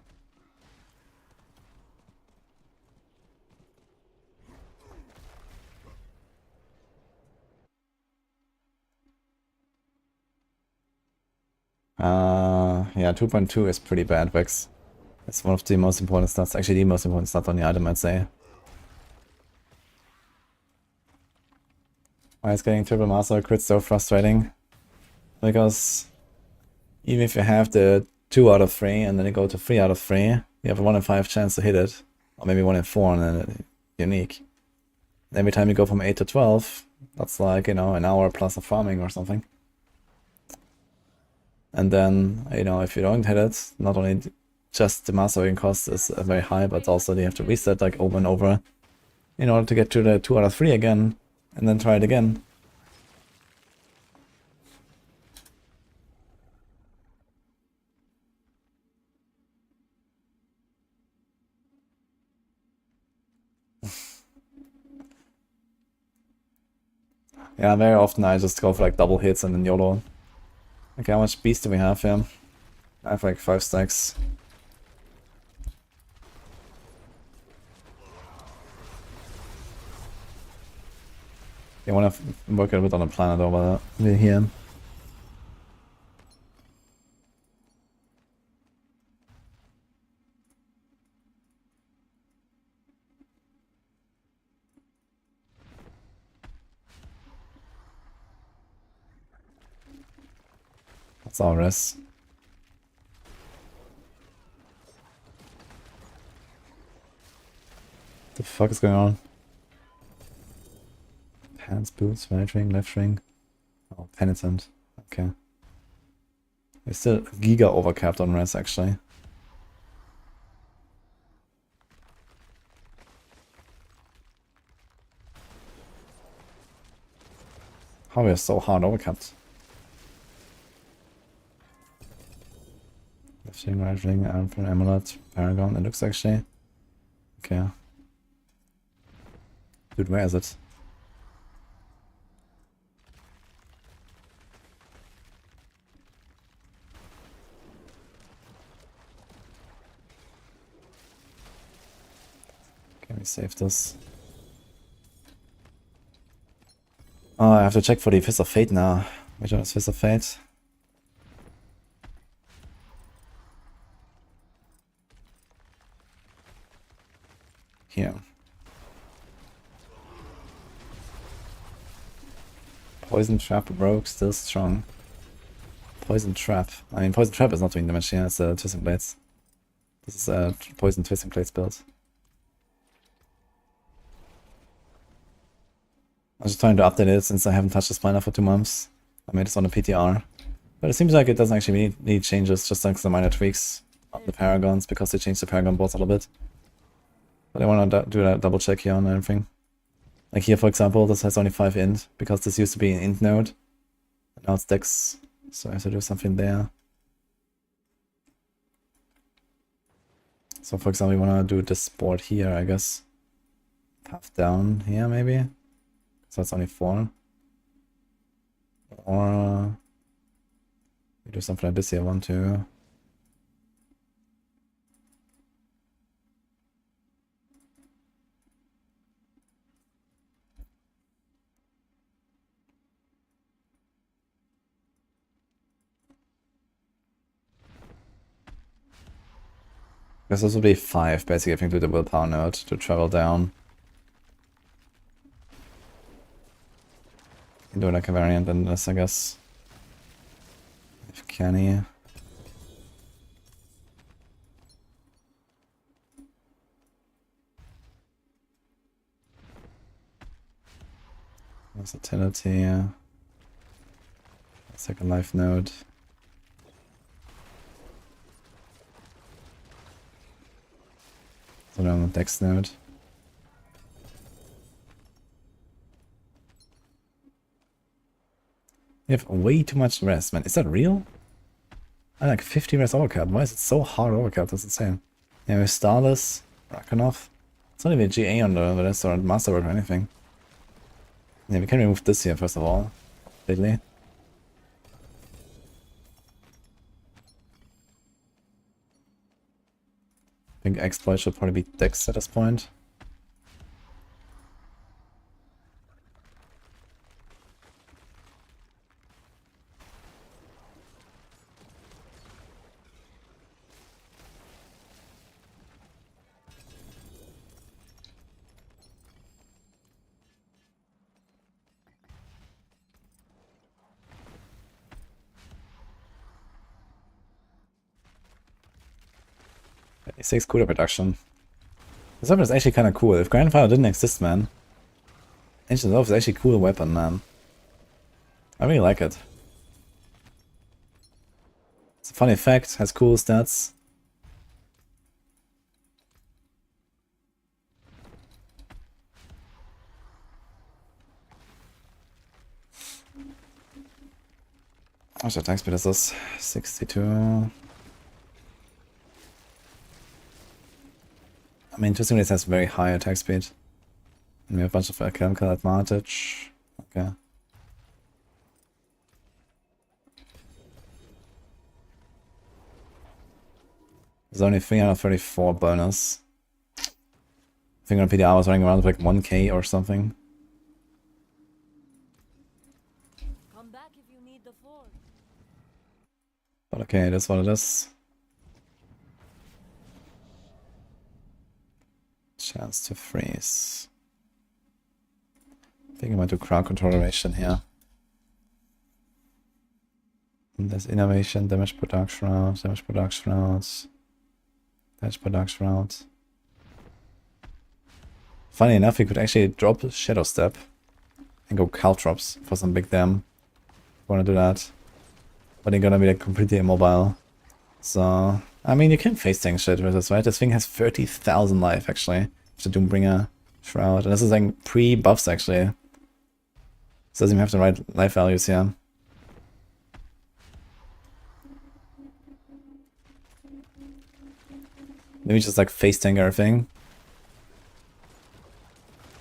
Yeah, 2.2 is pretty bad, Vex. It's one of the most important stats, actually the most important stat on the item, I'd say. Why is getting triple master crit so frustrating? Because even if you have the 2 out of 3 and then you go to 3 out of 3, you have a 1 in 5 chance to hit it. Or maybe 1 in 4 and then it's unique. And every time you go from 8 to 12, that's like, you know, an hour plus of farming or something. And then, you know, if you don't hit it, not only just the mastering cost is very high, but also you have to reset like over and over in order to get to the 2 out of 3 again, and then try it again. Yeah, very often I just go for like double hits and then YOLO. Okay, how much beast do we have here? I have like 5 stacks. I want to work a bit on the planet over here. That's our rest. What the fuck is going on? Pants, boots, right ring, left ring. Oh, penitent. Okay. We're still giga overcapped on res actually. How we are so hard overcapped. Left ring, right ring, Armfin, Amulet, Paragon. It looks actually. Okay. Dude, where is it? Can we save this? Oh, I have to check for the Fist of Fate now. Which one is Fist of Fate? Here. Poison Trap Rogue still strong. Poison Trap. I mean, Poison Trap is not doing damage here, it's Twisting Blades. This is a Poison Twisting Blades build. I was just trying to update it since I haven't touched the spawner for 2 months. I made this on the PTR. But it seems like it doesn't actually need changes, just like some minor tweaks on the Paragons, because they changed the Paragon boards a little bit. But I want to do a double check here on everything. Like here, for example, this has only 5 int, because this used to be an int node. And now it's dex, so I have to do something there. So for example, we want to do this board here, I guess. Half down here, maybe? So it's only 4. Or we do something like this here, 1, 2. Guess this would be 5, basically, if you do the willpower node to travel down. You do like a variant in this, I guess. If canny. Versatility. Second life node. So on the dex node. You have way too much rest, man. Is that real? I like 50 rest overcap. Why is it so hard overcap? That's insane. Yeah, we have Starless, Rakanov. It's not even a GA on the rest or Masterwork or anything. Yeah, we can remove this here first of all. Completely. I think exploit should probably be dex at this point. 36 cooler production. This weapon is actually kind of cool. If Grandfather didn't exist, man. Ancient Love is actually a cool weapon, man. I really like it. It's a fun effect, has cool stats. What's the attack speed is this? 62. I mean, interestingly, it has very high attack speed. And we have a bunch of chemical advantage. Okay. There's only 334 bonus. I think on PDR I was running around with like 1k or something. Come back if you need the forge. But okay, it is what it is. Chance to freeze. I think I might do crowd controlleration here. And there's innovation, damage production routes, damage production routes, damage production routes. Funny enough, we could actually drop Shadow Step and go Caltrops for some big dam. Wanna do that. But you're gonna be like completely immobile. So, I mean, you can face tank shit with this, right? This thing has 30,000 life, actually. With the Doombringer Shroud. And this is like pre-buffs, actually. So doesn't even have the right life values here. Maybe just like face tank everything.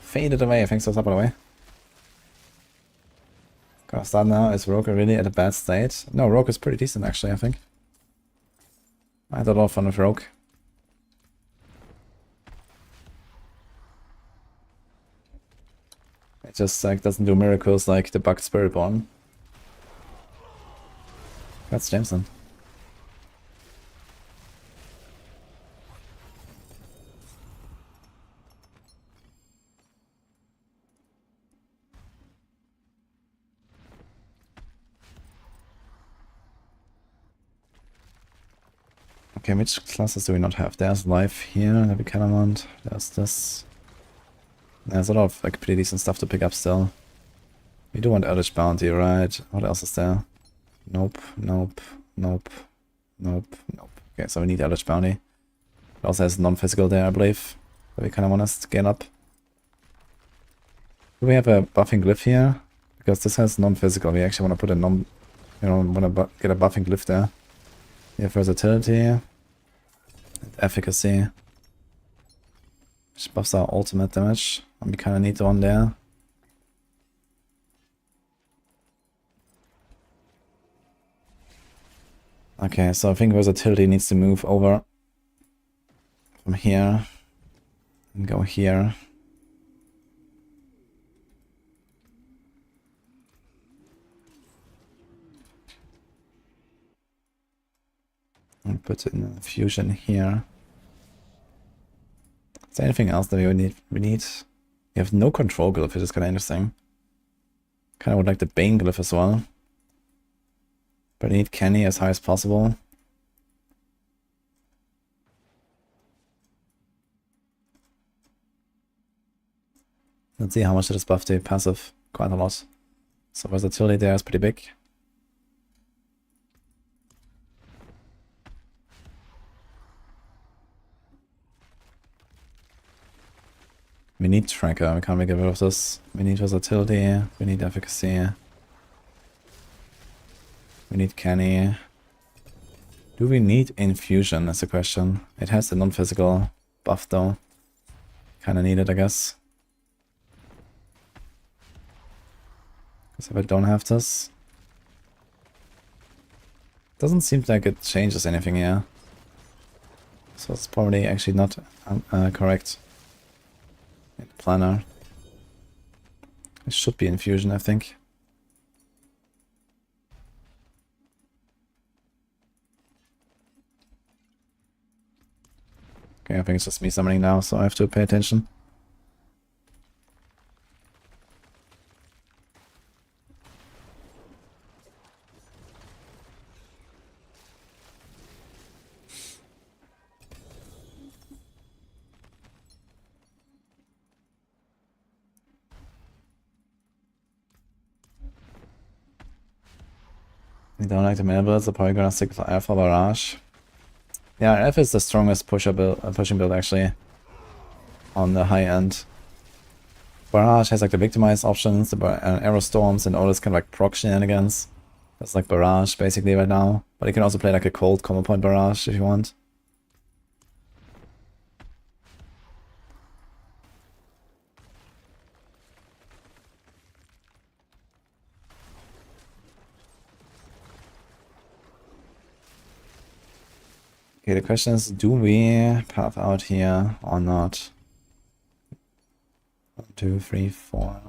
Faded away, thanks for stopping away. Gonna start now. Is Rogue really at a bad state? No, Rogue is pretty decent, actually, I think. I had a lot of fun with Rogue. It just like doesn't do miracles like the bugged Spiritborn. That's Jameson. Okay, which classes do we not have? There's life here, Heavy Calamont, there's this. There's a lot of like pretty decent stuff to pick up still. We do want Eldritch Bounty, right? What else is there? Nope, nope, nope, nope, nope. Okay, so we need Eldritch Bounty. It also has non-physical there, I believe, that we kind of want us to gain up. Do we have a buffing glyph here? Because this has non-physical. We actually want to put a non... You know, want to get a buffing glyph there. We have versatility. And efficacy. Which buffs our ultimate damage. And we kind of need one there. Okay, so I think versatility needs to move over from here and go here. And put it in a fusion here. Is there anything else that we need? We have no control glyph, which is kind of interesting. Kind of would like the Bane glyph as well. But I need Kenny as high as possible. Let's see how much it is buffed to passive. Quite a lot. So versatility there is pretty big. We need Tracker, we can't make it rid of this. We need versatility, we need efficacy. We need Kenny. Do we need Infusion? That's the question. It has the non-physical buff though. Kinda need it, I guess. Because if I don't have this... Doesn't seem like it changes anything here. So it's probably actually not correct. Planner. It should be Infusion, I think. Okay, I think it's just me summoning now, so I have to pay attention. You don't like the middle builds, so probably gonna stick with Alpha Barrage. Yeah, Alpha is the strongest pushing build actually on the high end. Barrage has like the victimize options, the arrow storms, and all this kind of like proc shenanigans. That's like Barrage basically right now. But you can also play like a cold combo point Barrage if you want. Okay, the question is, do we path out here or not? 1, 2, 3, 4.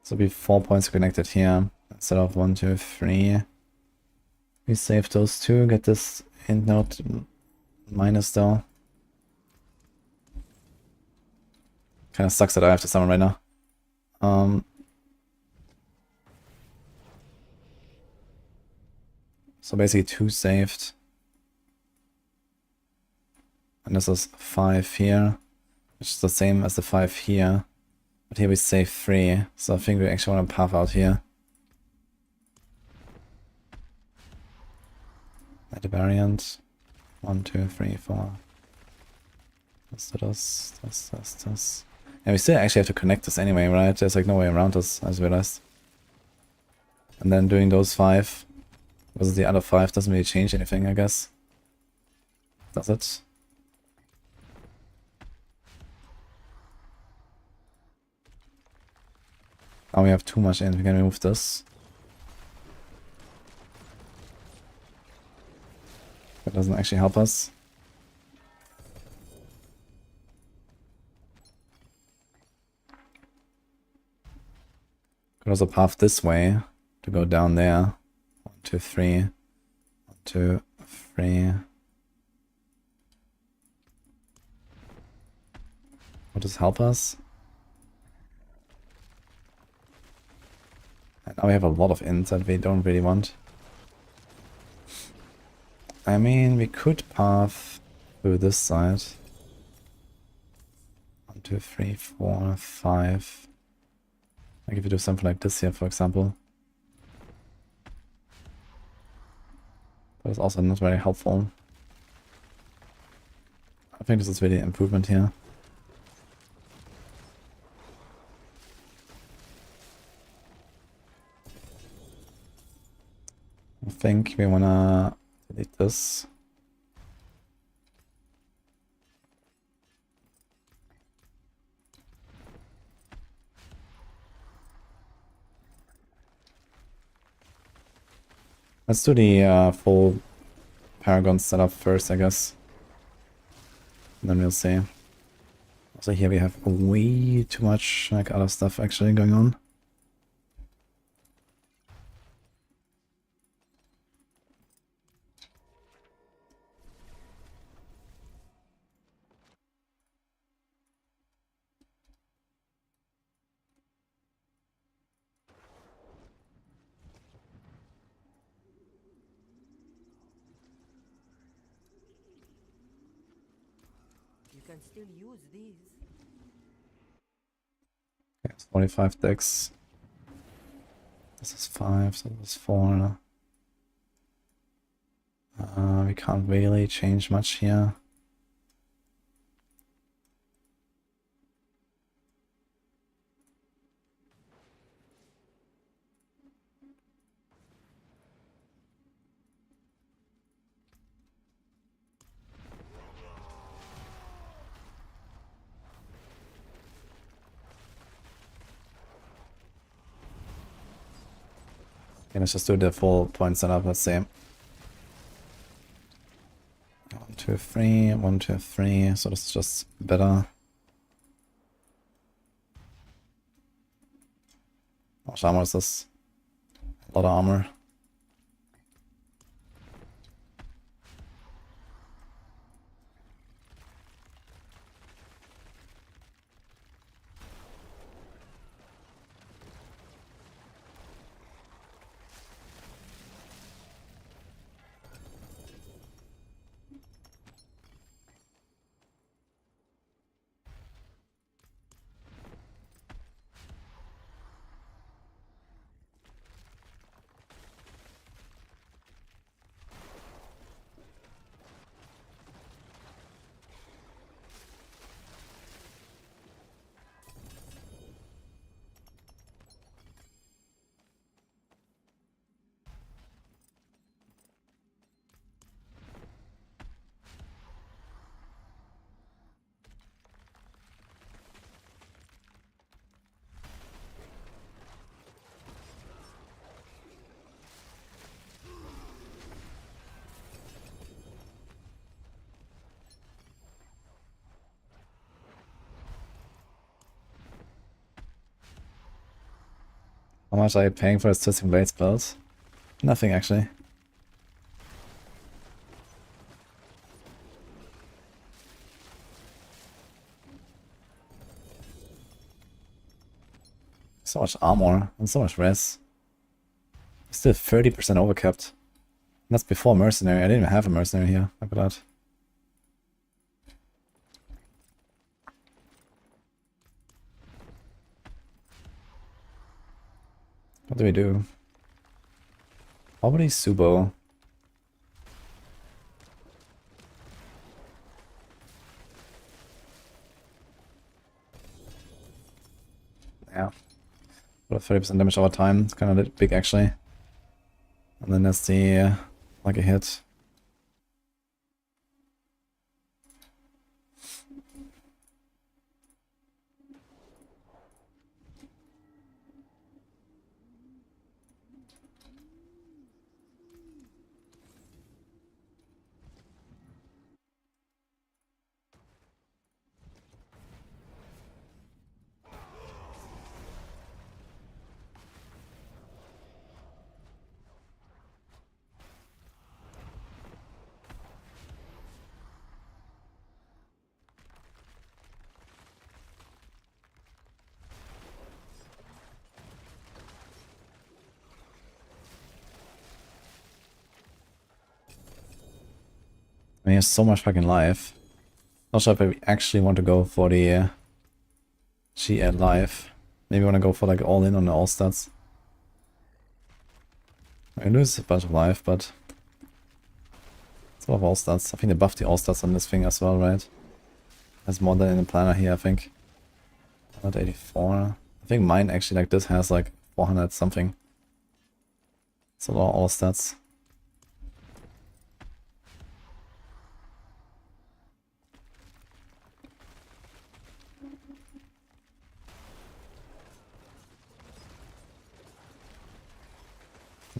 So be 4 points connected here instead of 1, 2, 3. We save those two, get this hint note minus though. Kind of sucks that I have to summon right now. So basically 2 saved. And this is 5 here, which is the same as the 5 here. But here we save 3, so I think we actually want to path out here. Add a variant. 1, 2, 3, 4. This. And we still actually have to connect this anyway, right? There's like no way around this, I just realized. And then doing those 5 versus the other 5 doesn't really change anything, I guess. Does it? Now we have too much in, we can remove this. That doesn't actually help us. Could also path this way to go down there. 1, 2, 3. 1, 2, 3. Would this help us? And now we have a lot of ints that we don't really want. I mean, we could path through this side. 1, 2, 3, 4, 5. Like if we do something like this here, for example. But it's also not very helpful. I think this is really an improvement here. I think we wanna delete this. Let's do the full Paragon setup first, I guess. And then we'll see. Also here we have way too much like other stuff actually going on. You can still use these. Okay, it's 45 decks. This is 5, so this is 4. We can't really change much here. Okay, let's just do the full point setup, let's see. 1, 2, 3, 1, 2, 3, so this is just better. How much armor is this? A lot of armor. How much are you paying for his Twisting Blade spells? Nothing, actually. So much armor and so much res. Still 30% overcapped. That's before Mercenary. I didn't even have a Mercenary here. Look at that. What do we do? Probably Subo. Yeah. About 30% damage over time. It's kind of big actually. And then there's the lucky hit. I mean, he has so much fucking life. Not sure if I actually want to go for the G at life. Maybe I want to go for like all in on the all stats. I lose a bunch of life, but it's a lot of all stats. I think they buffed the all stats on this thing as well, right? Has more than in the planner here, I think. 184. I think mine actually like this has like 400 something. It's a lot of all stats.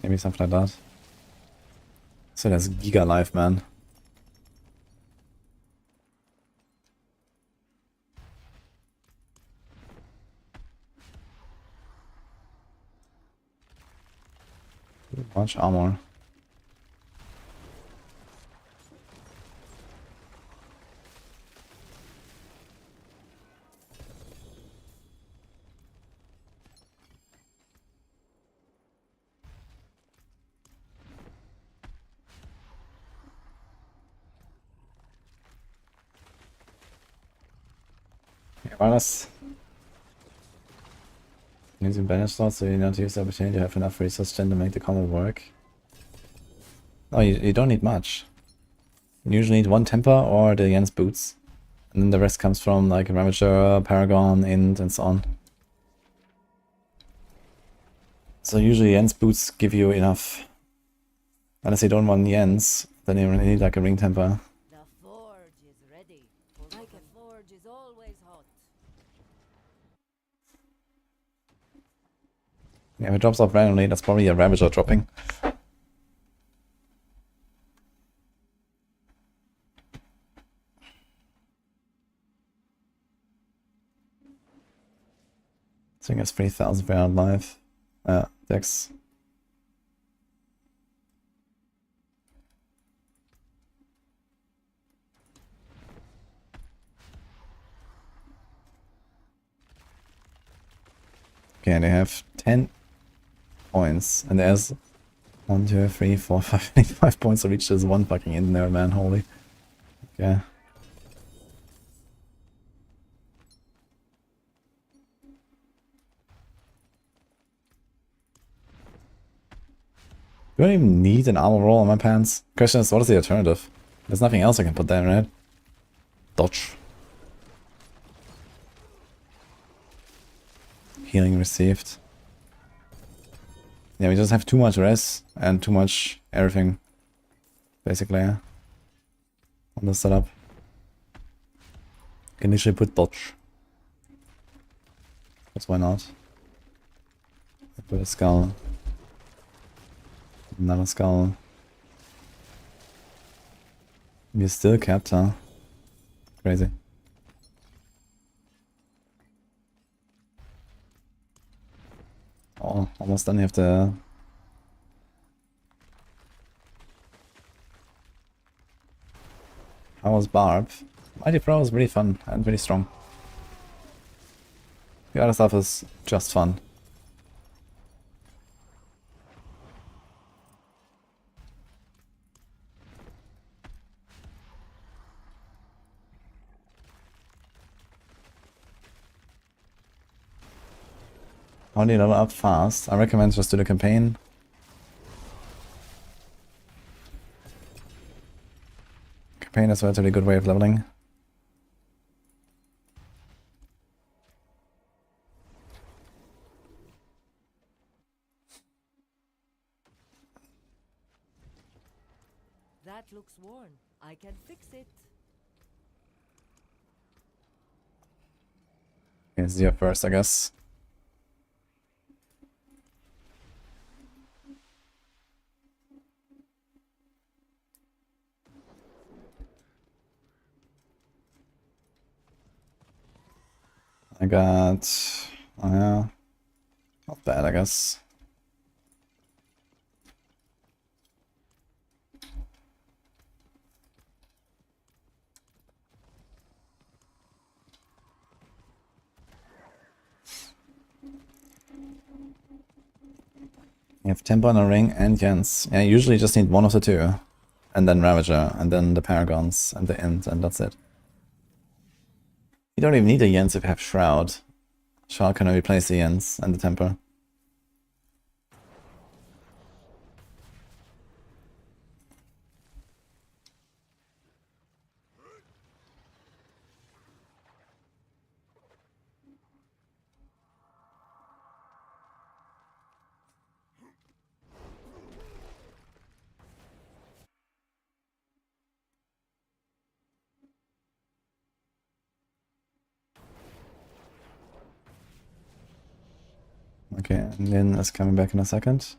Maybe something like that. So that's Giga Life, man. Much armor. Honest. Using banish slots, so you not use the opportunity to have enough resource gen to make the combo work. Oh, you don't need much. You usually need one temper or the Jens boots. And then the rest comes from like Ravager, Paragon, Int, and so on. So usually Jens boots give you enough. Unless you don't want Jens, then you really need like a ring temper. The forge is ready. For like a forge is always hot. Yeah, if it drops off randomly, that's probably a Ravager dropping. I think it's 3,000 for out life. Dex. Okay, they have 10 points, and there's 1, 2, 3, 4, 5, 5 points of each. There's one fucking in there, man. Holy. Okay. Do I even need an armor roll on my pants? Question is, what is the alternative? There's nothing else I can put there, right? Dodge. Healing received. Yeah, we just have too much res and too much everything, basically, on the setup. Can literally put dodge. That's why not. Put a skull. Another skull. We're still capped, huh? Crazy. All Oh, almost done. You have to... How was Barb? Mighty Pro is really fun and really strong. The other stuff is just fun. How do you level up fast? I recommend just do the campaign. Campaign is a relatively good way of leveling. That looks worn. I can fix it. Okay, Zia first, I guess. I got... Oh yeah. Not bad, I guess. You have Tempo on a ring and Jens. Yeah, you usually just need one of the two. And then Ravager, and then the Paragons, and the Int, and that's it. You don't even need a Jens if you have Shroud. Shroud can replace the Jens and the Temper. Okay, and Lin is coming back in a second.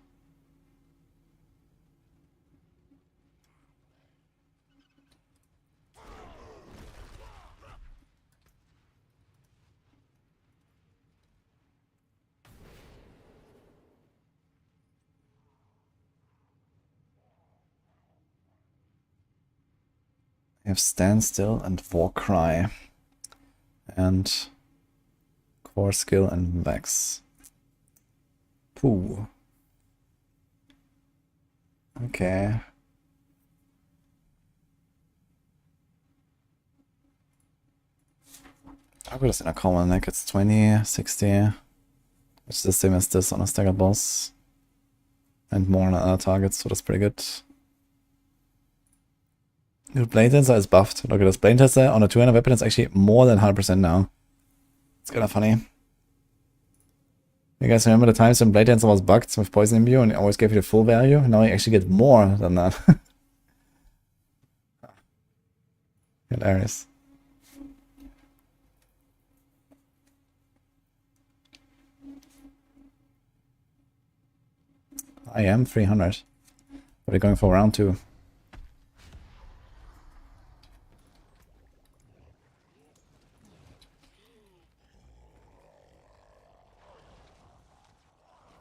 We have Standstill and Warcry. And Core Skill and Vex. Pooh. Okay. I'll put this in a common, like it's 20, 60. Which is the same as this on a staggered boss. And more on other targets, so that's pretty good. New Blade Tensor is buffed. Look at this. Blade Tensor on a 200 weapon is actually more than 100% now. It's kind of funny. You guys remember the times when Blade Tensor was bugged with Poison Imbue and it always gave you the full value? Now you actually get more than that. Hilarious. I am 300. But we're going for round 2.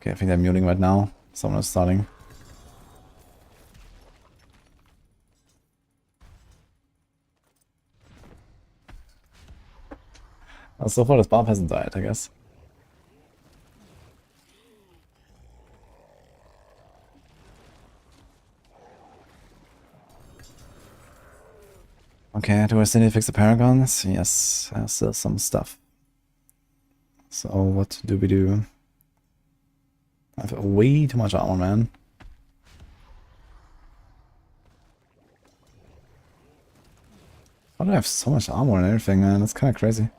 Okay, I think they're muting right now. Someone is starting. Well, so far this Barb hasn't died, I guess. Okay, do I still need to fix the Paragons? Yes, there's still some stuff. So what do we do? I have way too much armor, man. Why do I have so much armor and everything, man? That's kind of crazy.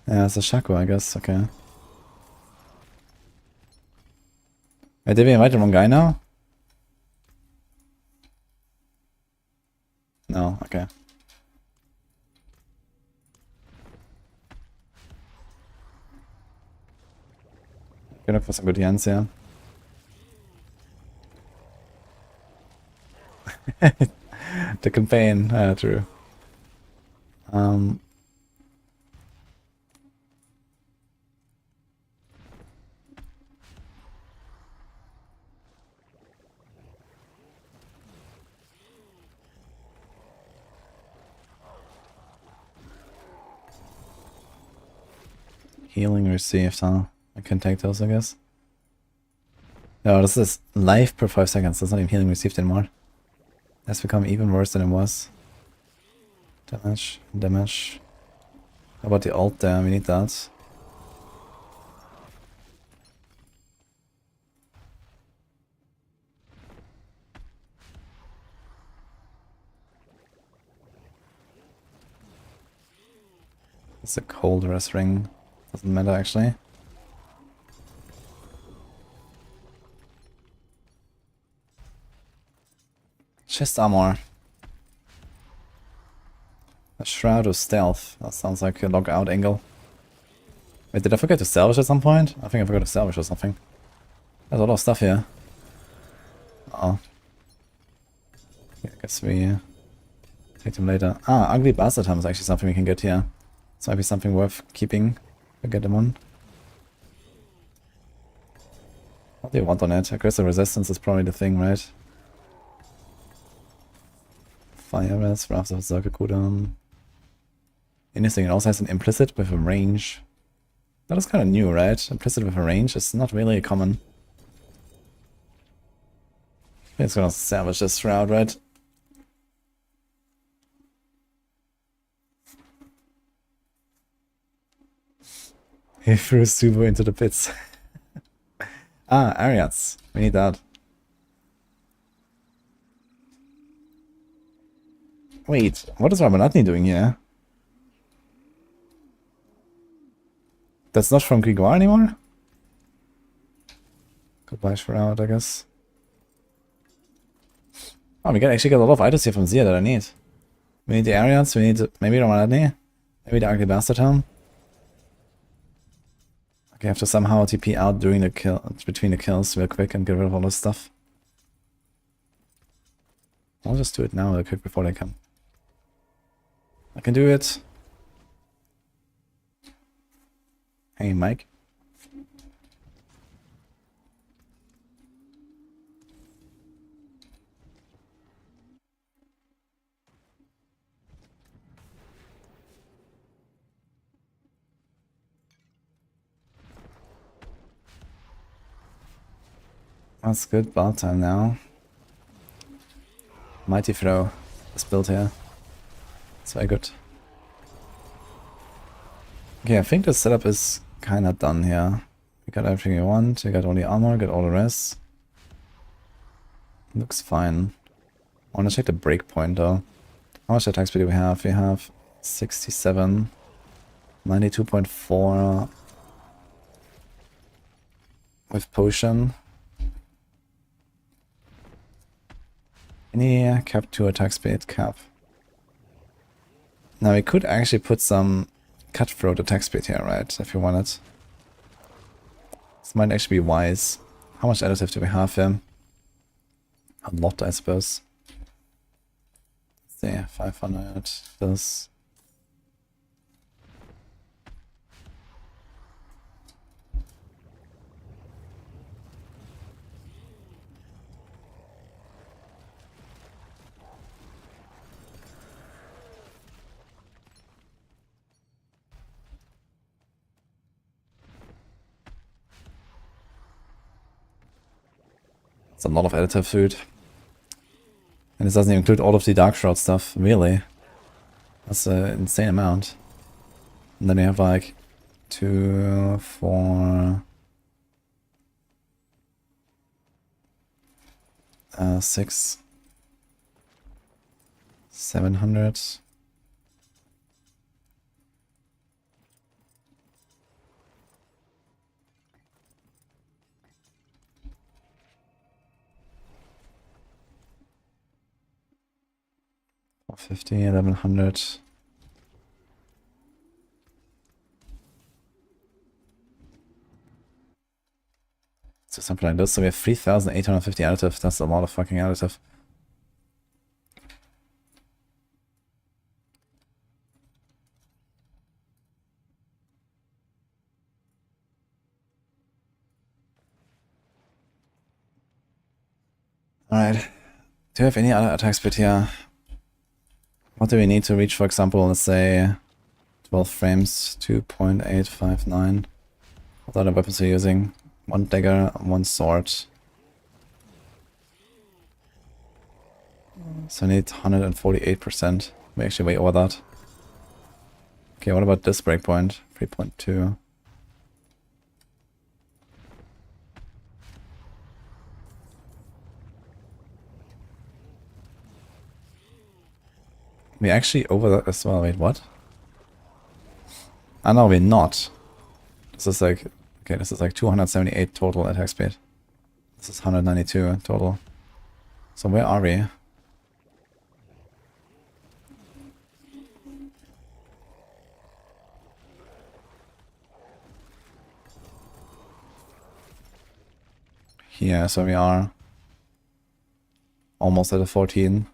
Yeah, it's a Shaco, I guess. Okay. Wait, did we invite the wrong guy now? No, okay. Okay, look for some good Jens here. The campaign, true. Healing received, huh? I can take those, I guess. No, this is life per 5 seconds. That's not even healing received anymore. That's become even worse than it was. Damage, damage. How about the ult there? We need that. It's a cold rest ring. Doesn't matter actually. Chest armor. A shroud of stealth. That sounds like a logout angle. Wait, did I forget to salvage at some point? I think I forgot to salvage or something. There's a lot of stuff here. Uh-oh. Yeah, I guess we take them later. Ah, ugly bastard hum is actually something we can get here. This might be something worth keeping. We get them on. What do you want on it? Aggressive resistance is probably the thing, right? Fire rest, Wrath of Circle cooldown. Anything, it also has an implicit with a range. That is kind of new, right? Implicit with a range is not really common. It's gonna salvage this shroud, right? He threw Subo into the pits. Ah, Ariats. We need that. Wait, what is Ramanatni doing here? That's not from Grigor anymore? Goodbye Shroud, I guess. Oh, we can actually get a lot of items here from Zia that I need. We need the Ariats, we need maybe Ramanatni, maybe the Ugly Bastard Helm. Okay, I have to somehow TP out during the kill, between the kills real quick and get rid of all this stuff. I'll just do it now real quick before they come. I can do it. Hey, Mike. That's good, bot time now. Mighty Throw is built here. It's very good. Okay, I think the setup is kinda done here. We got everything you want, you got all the armor, got all the rest. Looks fine. I wanna check the breakpoint though. How much attack speed do we have? We have 67, 92.4 with potion. Any cap 2 attack speed cap. Now we could actually put some cutthroat attack speed here, right? If you want it. This might actually be wise. How much additive do we have here? A lot, I suppose. Let's see, 500. This. It's a lot of additive food. And this doesn't even include all of the Dark Shroud stuff, really. That's an insane amount. And then you have like 2, 4, 6, 700. $50, 1100. So something like this. So we have 3,850 additive. That's a lot of fucking additive. Alright. Do you have any other attack speed here? What do we need to reach, for example, let's say 12 frames, 2.859. What other weapons are you using? 1 dagger, 1 sword. So I need 148%. We're actually way over that. Okay, what about this breakpoint? 3.2. We're actually over that as well. Wait, what? Ah, no, we're not. This is like... Okay, this is like 278 total attack speed. This is 192 total. So where are we? Here, so we are almost at a 14.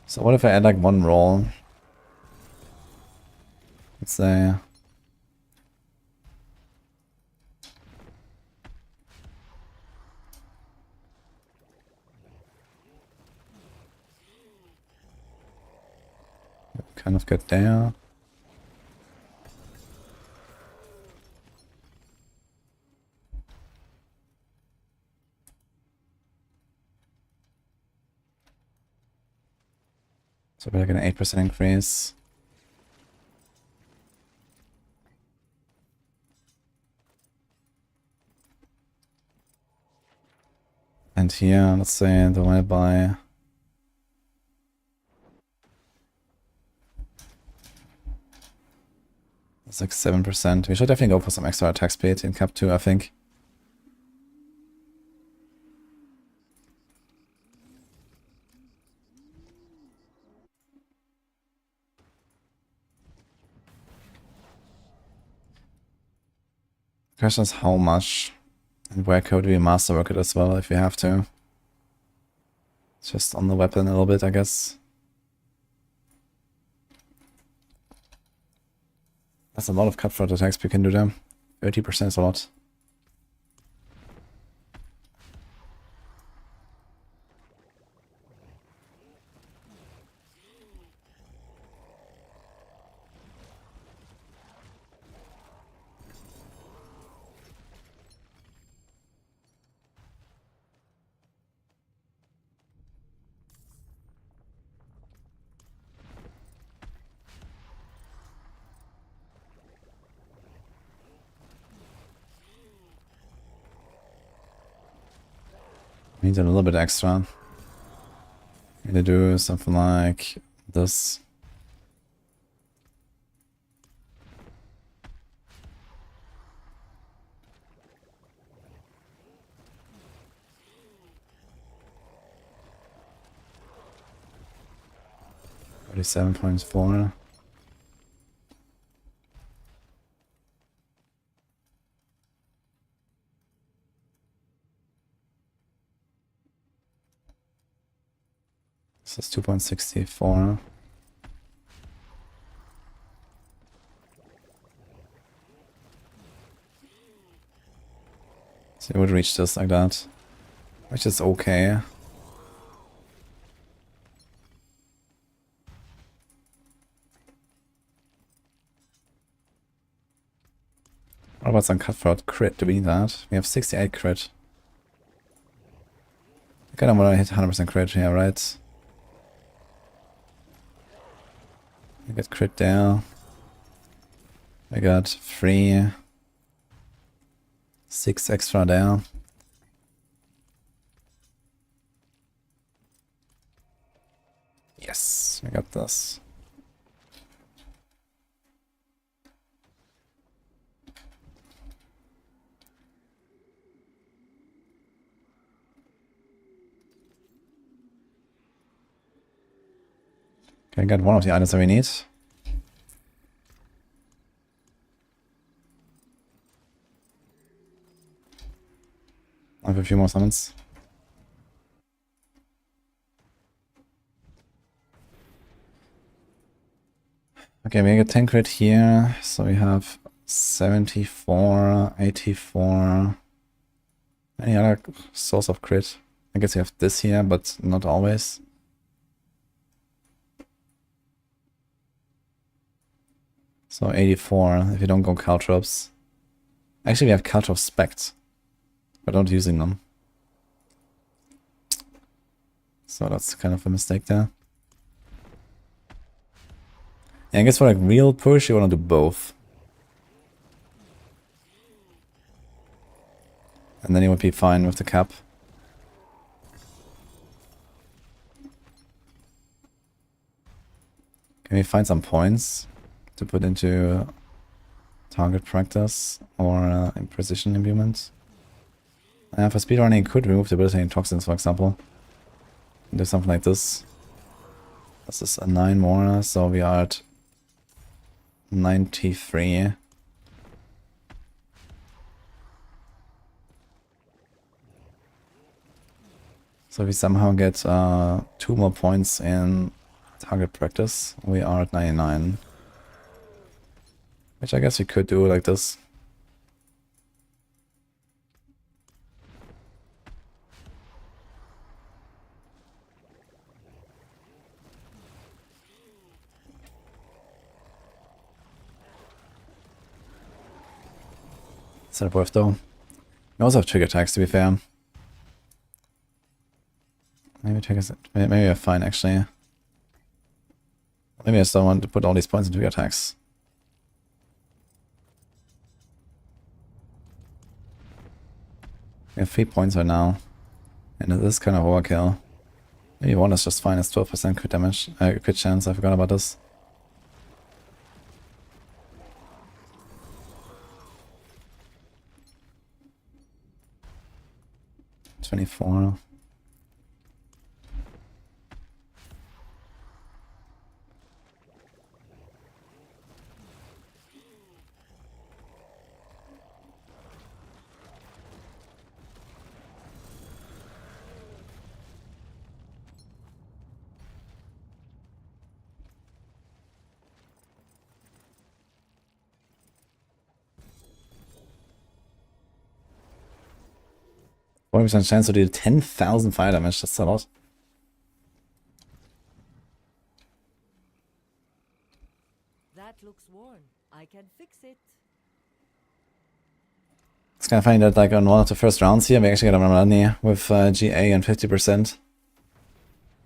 So what if I add like 1 roll? Let's say... Kind of good there. So we're like an 8% increase. And here, let's say divided by... It's like 7%. We should definitely go for some extra attack speed in Cap 2, I think. Question is how much, and where could we masterwork it as well if we have to. It's just on the weapon a little bit, I guess. That's a lot of cutthroat attacks we can do there. 30% is a lot. Need a little bit extra. Need to do something like this. $47.4. This is 2.64. So it would reach this like that, which is okay. What about some cutthroat crit? Do we need that? We have 68 crit. I kind of want to hit 100% crit here, right? I got crit there. I got 3. 6 extra there. Yes, I got this. Okay, I got one of the items that we need. I have a few more summons. Okay, we get 10 crit here, so we have 74, 84. Any other source of crit? I guess you have this here, but not always. So 84 if you don't go caltrops. Actually, we have caltrop specs, but not using them. So that's kind of a mistake there. Yeah, I guess for like real push, you want to do both. And then you would be fine with the cap. Can we find some points to put into target practice or in precision imbuement? For speedrunning, you could remove debilitating toxins, for example. Do something like this. This is a 9 more, so we are at 93. So if we somehow get 2 more points in target practice, we are at 99. Which I guess we could do like this. It's not worth though. We also have trigger attacks to be fair. Maybe triggers. Maybe we're fine actually. Maybe I still want to put all these points into trigger attacks. We have 3 points right now. And it is kind of overkill. Maybe 1 is just fine, it's 12% crit damage. Crit chance, I forgot about this. $24. %40 chance to do 10,000 fire damage, that's a lot. That looks worn. I can fix it. It's kind of funny that like on one of the first rounds here, we actually got a money with GA and 50%.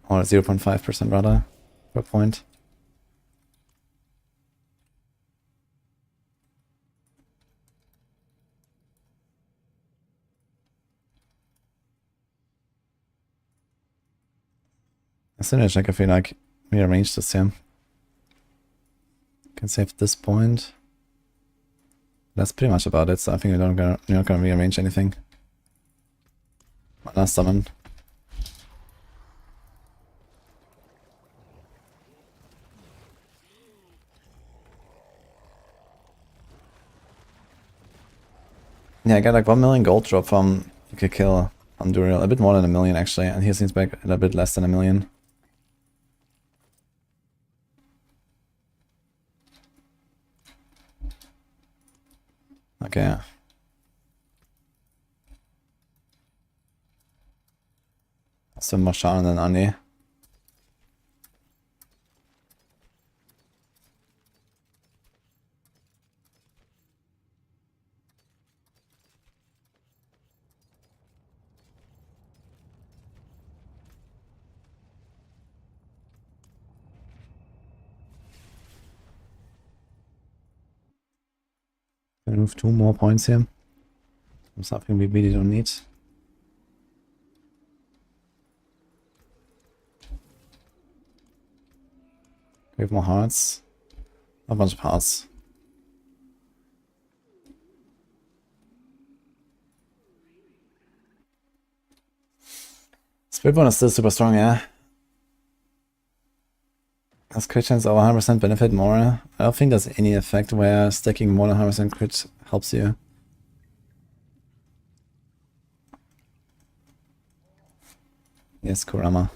Or 0.5% rather, per point. I still check if we like rearrange this here. Can save this point. That's pretty much about it, so I think we're not gonna rearrange anything. Last summon. Yeah, I got like 1 million gold drop from you could kill on Duriel. A bit more than 1 million actually, and he seems back at a bit less than 1 million. Okay. Some more Shaman than Andi. Remove 2 more points here. Something we really don't need. We have more hearts. A bunch of hearts. Spiritborn is still super strong, yeah. Does crit chance over 100% benefit more? I don't think there's any effect where stacking more than 100% crit helps you. Yes, Kurama.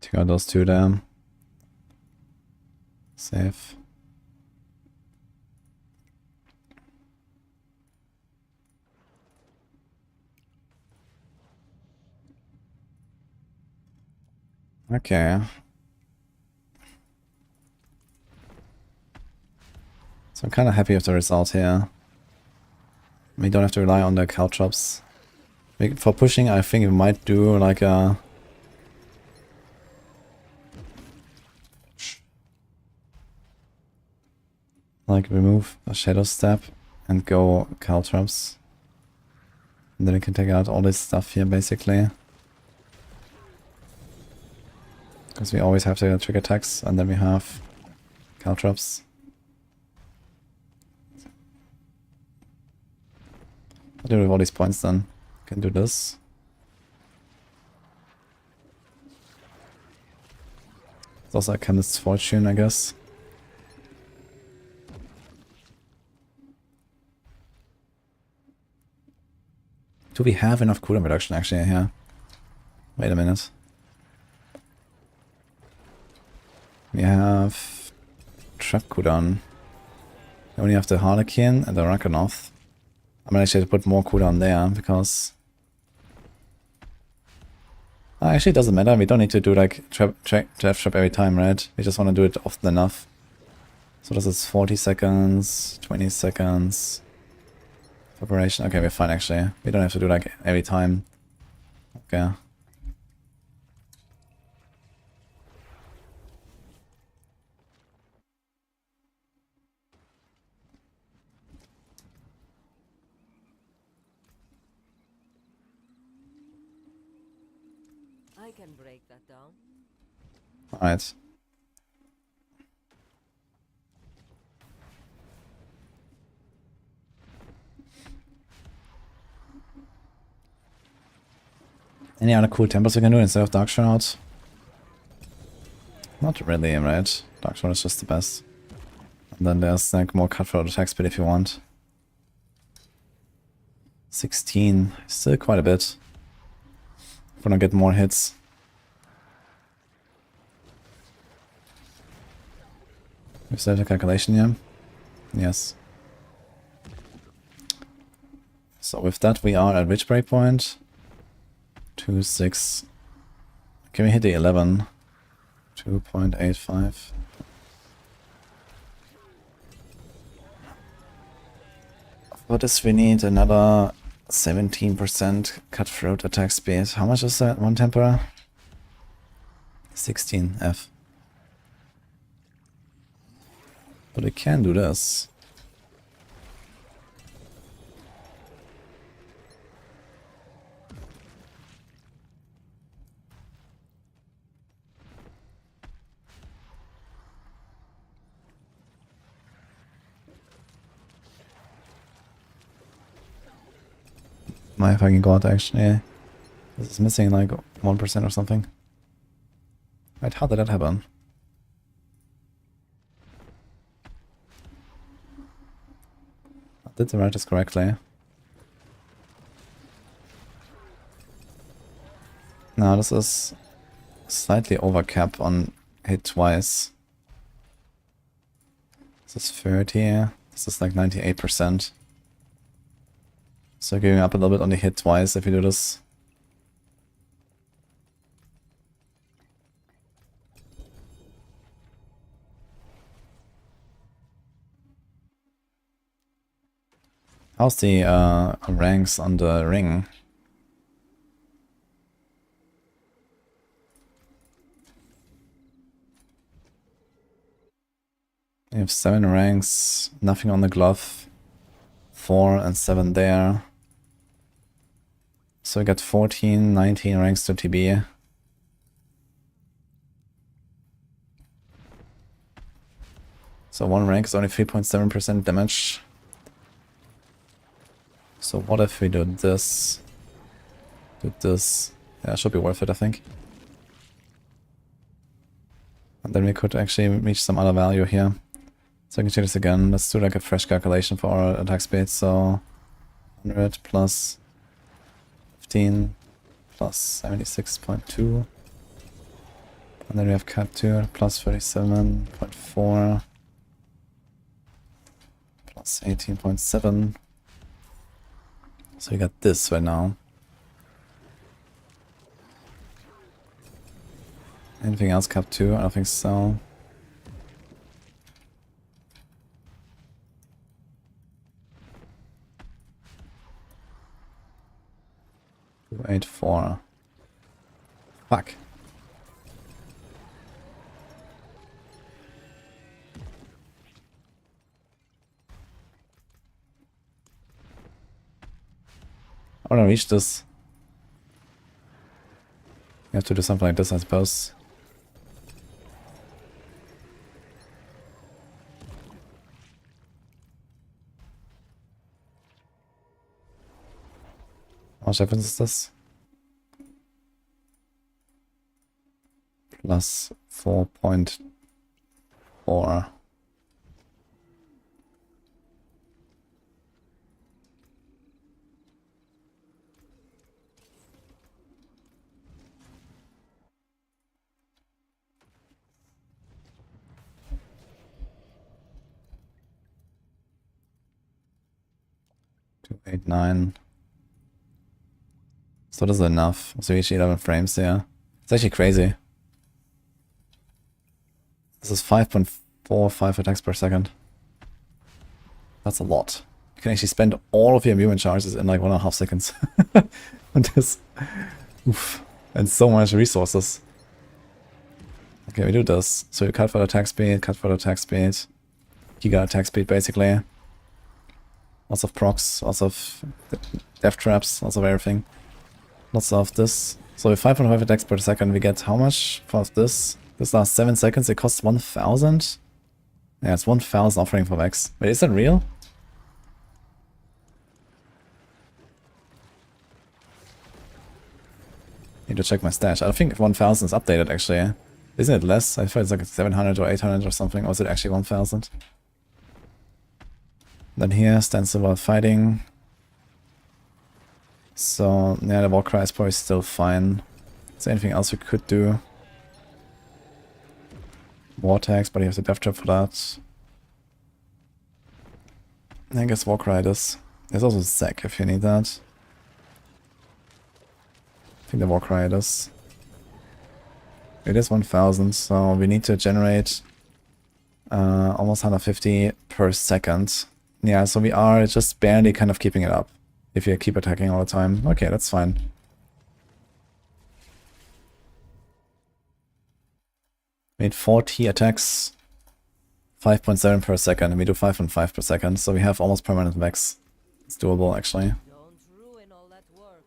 Take out those two there. Save. Okay. So I'm kind of happy with the result here. We don't have to rely on the caltrops. For pushing, I think we might do like a... like remove a shadow step and go caltrops. And then we can take out all this stuff here basically. Because we always have the trick attacks and then we have caltrops. What do we do with all these points then? Can do this. It's also a Chemist's Fortune, I guess. Do we have enough cooldown reduction actually here? Wait a minute. We have trap cooldown. We only have the Harlequin and the Rakanoth. I'm gonna actually put more cooldown there because actually it doesn't matter. We don't need to do like death trap every time, right? We just want to do it often enough. So this is 40 seconds, 20 seconds. Preparation. Okay, we're fine actually. We don't have to do like every time. Okay. I can break that down. Alright. Any other cool tempers we can do instead of Dark Shroud? Not really, right? Dark Shroud is just the best. And then there's like more cutthroat attack speed if you want. 16. Still quite a bit. If we don't get more hits. We still have the calculation here? Yes. So with that we are at which breakpoint? 2, 6. Can we hit the 11? 2.85. For this we need another 17% cutthroat attack speed. How much is that? One tempera? 16 F. But we can do this. My fucking god, actually. This is missing like 1% or something. Right, how did that happen? I did the write this correctly. No, this is slightly overcap on hit twice. This is 30, this is like 98%. So giving up a little bit on the hit twice if you do this. How's the ranks on the ring? You have 7 ranks, nothing on the glove, 4 and 7 there. So we got 14, 19 ranks to TB. So one rank is only 3.7% damage. So what if we do this? Do this. Yeah, it should be worth it, I think. And then we could actually reach some other value here. So I can check this again. Let's do like a fresh calculation for our attack speed. So 100 plus 15 plus 76.2. And then we have cat 2 plus 37.4 plus 18.7. So we got this right now. Anything else cap 2? I don't think so. Two, 8, 4. Fuck. I wanna reach this. You have to do something like this, I suppose. How much difference is this? Plus 4.4. Two, 8, 9. So this is enough. So we reach 11 frames here. It's actually crazy. This is 5.45 attacks per second. That's a lot. You can actually spend all of your movement charges in like 1.5 seconds. On this. Oof. And so much resources. Okay, we do this. So you cut for the attack speed, cut for the attack speed. Giga attack speed basically. Lots of procs, lots of death traps, lots of everything. Lots of this. So with 5.5 attacks per second we get how much for this? This lasts 7 seconds, it costs 1,000? Yeah, it's 1,000 offering for Vex. Wait, is that real? Need to check my stash. I think 1,000 is updated actually. Isn't it less? I thought it's like 700 or 800 or something. Or is it actually 1,000? Then here, stands while fighting. So, yeah, the war cry is probably still fine. Is there anything else we could do? War tags, but you have the death trap for that. I guess war cry is. There's also Zac if you need that. I think the war cry is. It is 1,000, so we need to generate almost 150 per second. Yeah, so we are just barely kind of keeping it up. If you keep attacking all the time. Okay, that's fine. Made 40 attacks. 5.7 per second, and we do 5.5 per second, so we have almost permanent Vex. It's doable actually. Don't ruin all that work.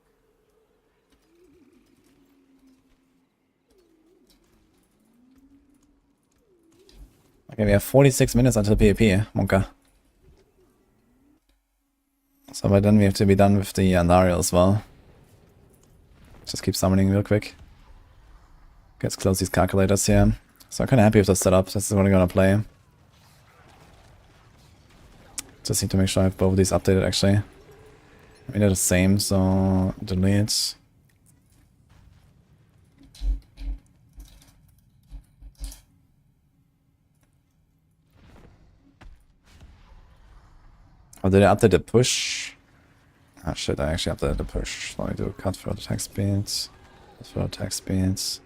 Okay, we have 46 minutes until PvP, Monka. So by then we have to be done with the Andariel as well. Just keep summoning real quick. Let's close these calculators here. So I'm kind of happy with the setup. This is what I'm gonna play. Just need to make sure I have both of these updated actually. I mean they're the same, so delete. Oh, did I update the push? Ah shit, I actually updated the push. So I do cut for attack speeds. Cut for attack speeds.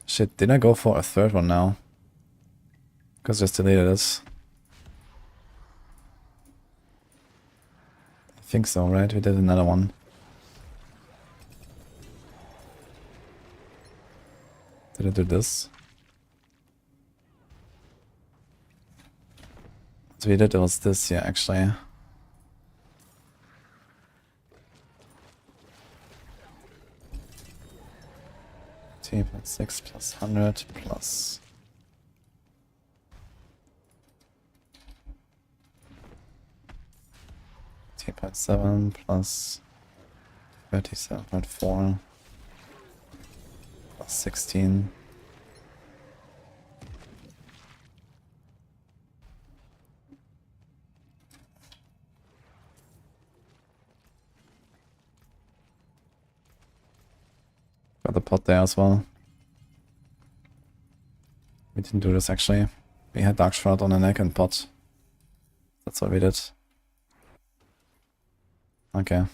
Shit, did I go for a third one now? Because I just deleted this. I think so, right? We did another one. Did I do this? So we did it was this, yeah, actually. T.6 plus 100 plus 10.7 plus 37.4 plus 16. Got the pot there as well. We didn't do this actually. We had Dark Shroud on the neck and pot. That's what we did. Okay.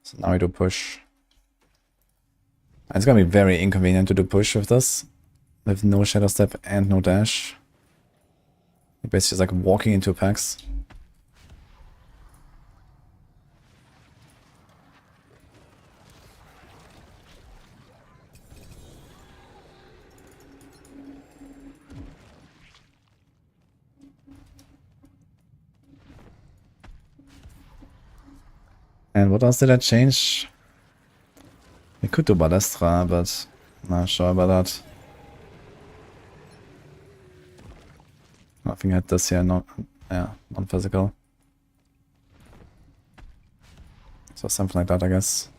So now we do push. It's gonna be very inconvenient to do push with this. With no shadow step and no dash. You're basically just like walking into packs. And what else did I change? We could do Balestra, but I'm not sure about that. Nothing at this here, non-physical. So something like that, I guess.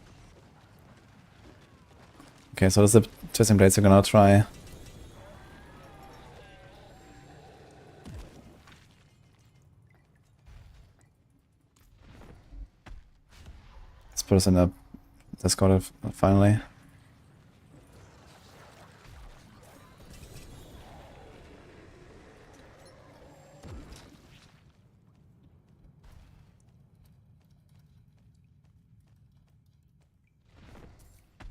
Okay, so this is the Twisting Blades we're gonna try. Let's put us in a Discord finally.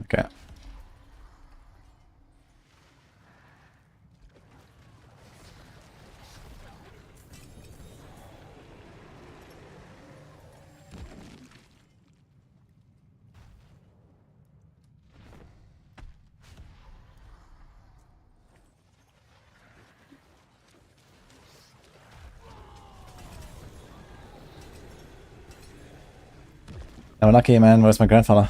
Okay. I'm lucky, man. Where's my grandfather?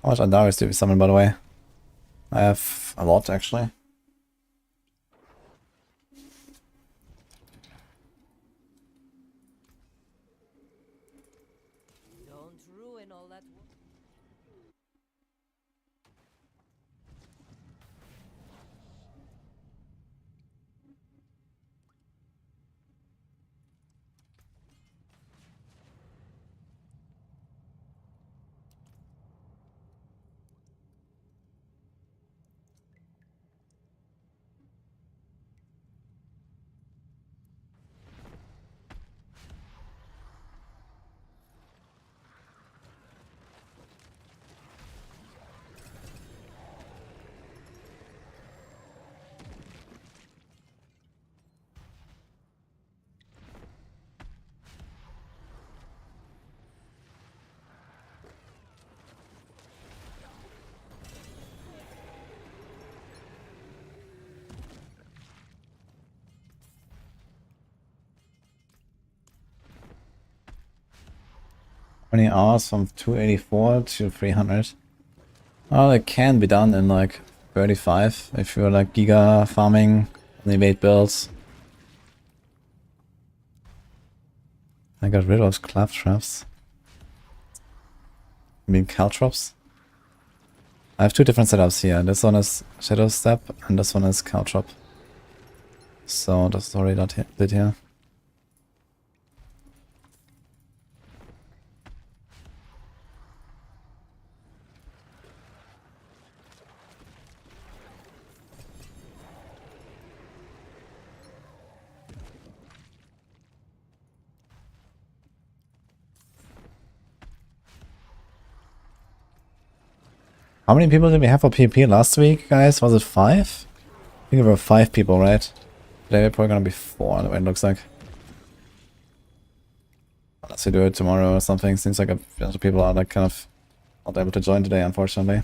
How much Andaris do we summon, by the way? I have a lot, actually. Don't ruin all that work. How many hours from 284 to 300? Well, it can be done in like 35 if you're like giga farming only 8 builds. I got rid of clap traps. I mean caltrops. I have two different setups here. This one is Shadow Step and this one is caltrop. So that's already that did here. How many people did we have for PvP last week, guys? Was it 5? I think there were 5 people, right? Today we're probably gonna be 4, the way it looks like. Unless we do it tomorrow or something. Seems like a bunch of people are like kind of not able to join today, unfortunately.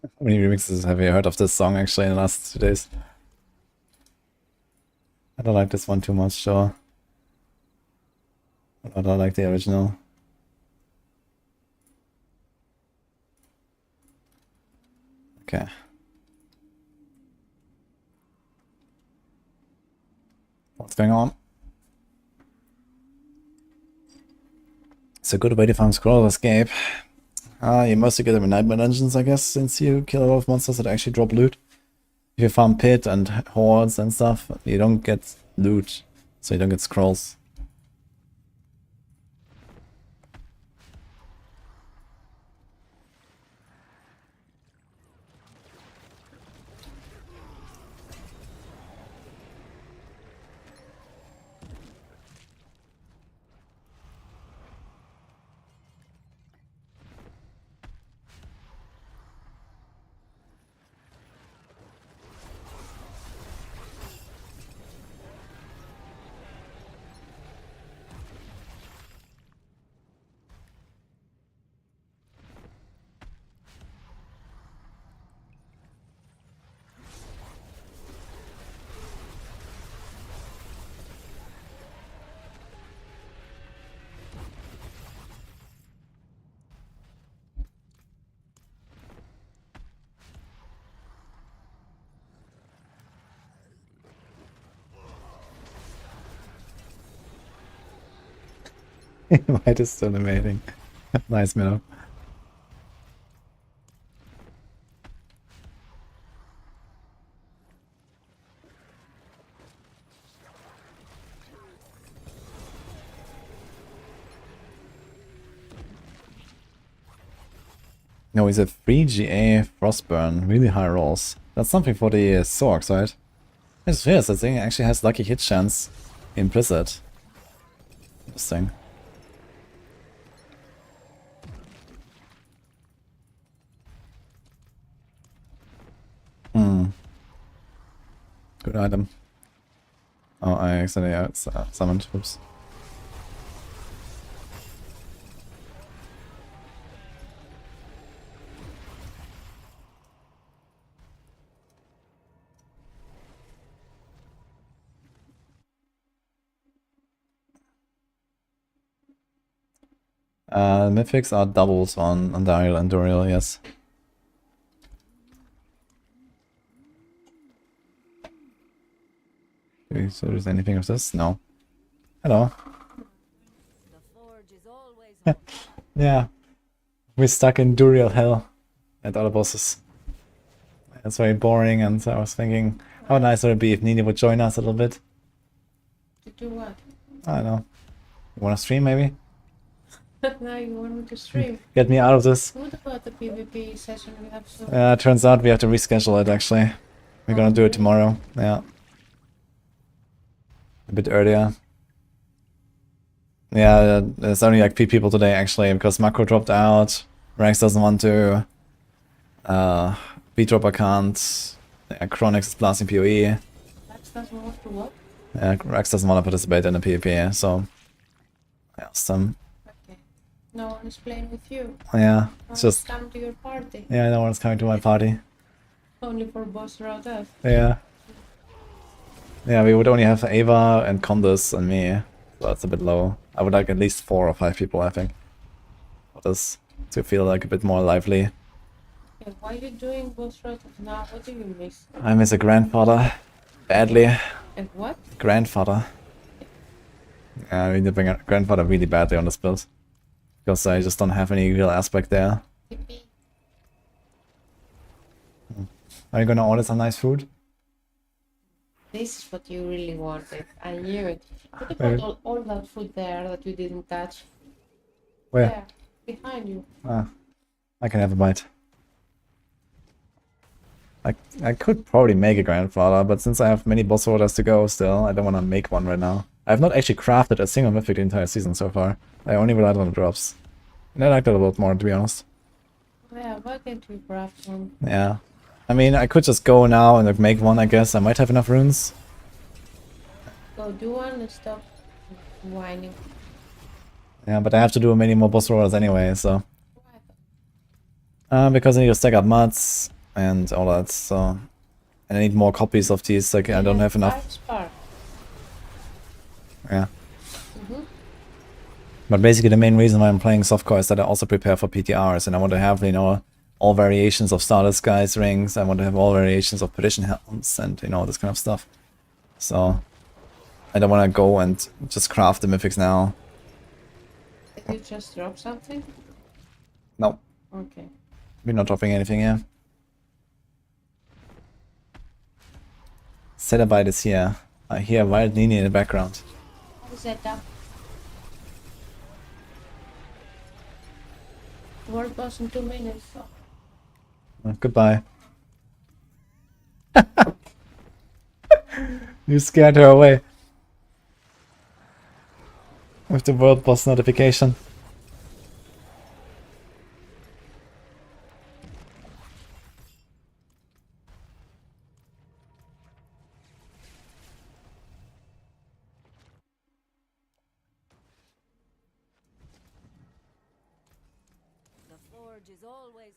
How many remixes have you heard of this song actually in the last 2 days? I don't like this one too much, sure. But I like the original. Okay. What's going on? It's a good way to farm scroll escape. You mostly get them in nightmare dungeons, I guess, since you kill a lot of monsters that actually drop loot. If you farm pit and hordes and stuff, you don't get loot, so you don't get scrolls. White is still amazing. Nice, Minnow. No, he's a 3 GA Frostburn, really high rolls. That's something for the Sorks, right? It's weird, that thing actually has lucky hit chance implicit. Interesting. Good item. Oh, I accidentally summoned. Oops. Mythics are doubles on Dial and Duriel, yes. So there's anything of this? No. Hello. The forge is always Yeah. We're stuck in Duriel hell and other bosses. It's very boring, and so I was thinking how nice would it be if Nini would join us a little bit. To do what? I don't know. You wanna stream maybe? Now you want me to stream. Get me out of this. What about the PvP session we have? So Turns out we have to reschedule it actually. We're gonna do it tomorrow. Yeah. A bit earlier. Yeah, there's only like 3 people today actually because Macro dropped out. Rex doesn't want to. B-Dropper can't. Chronix is blasting PoE. Rex doesn't want to what? Rex doesn't want to participate in the PvP, so yeah, some. Okay. No one is playing with you. Yeah, No it's one's just come to your party. yeah, no one's coming to my party. Only for boss route F. Yeah. Yeah, we would only have Ava and Condus and me, so that's a bit low. I would like at least 4 or 5 people, I think. For this to feel like a bit more lively. Yeah, why are you doing boss route F now? What do you miss? I miss a grandfather badly. And what? Grandfather. Yeah, I need to bring a grandfather really badly on this build. Because I just don't have any real aspect there. Yippee. Are you gonna order some nice food? This is what you really wanted. I knew it. What about Maybe. all that food there that you didn't touch? Where? There, behind you. Ah, I can have a bite. I could probably make a grandfather, but since I have many boss orders to go still, I don't want to make one right now. I have not actually crafted a single mythic the entire season so far. I only relied on the drops. And I like that a lot more, to be honest. Yeah, why can't we craft one? Yeah. I mean, I could just go now and like, make one, I guess. I might have enough runes. Go do one and stop whining. Yeah, but I have to do many more boss orders anyway, so. Why? Because I need to stack up mats, and all that. So, and I need more copies of these. Like I don't have enough. 5 spark. Yeah. But basically, the main reason why I'm playing softcore is that I also prepare for PTRs, and I want to have, you know, all variations of Starless Skies rings. I want to have all variations of Perdition helms, and you know, this kind of stuff. So I don't want to go and just craft the mythics now. Did you just drop something? No, Okay. we're not dropping anything here. Cetabyte is here. I hear Wild Nini in the background. What is that up? World boss in 2 minutes. Oh. Goodbye. You scared her away with the world boss notification. The forge is always.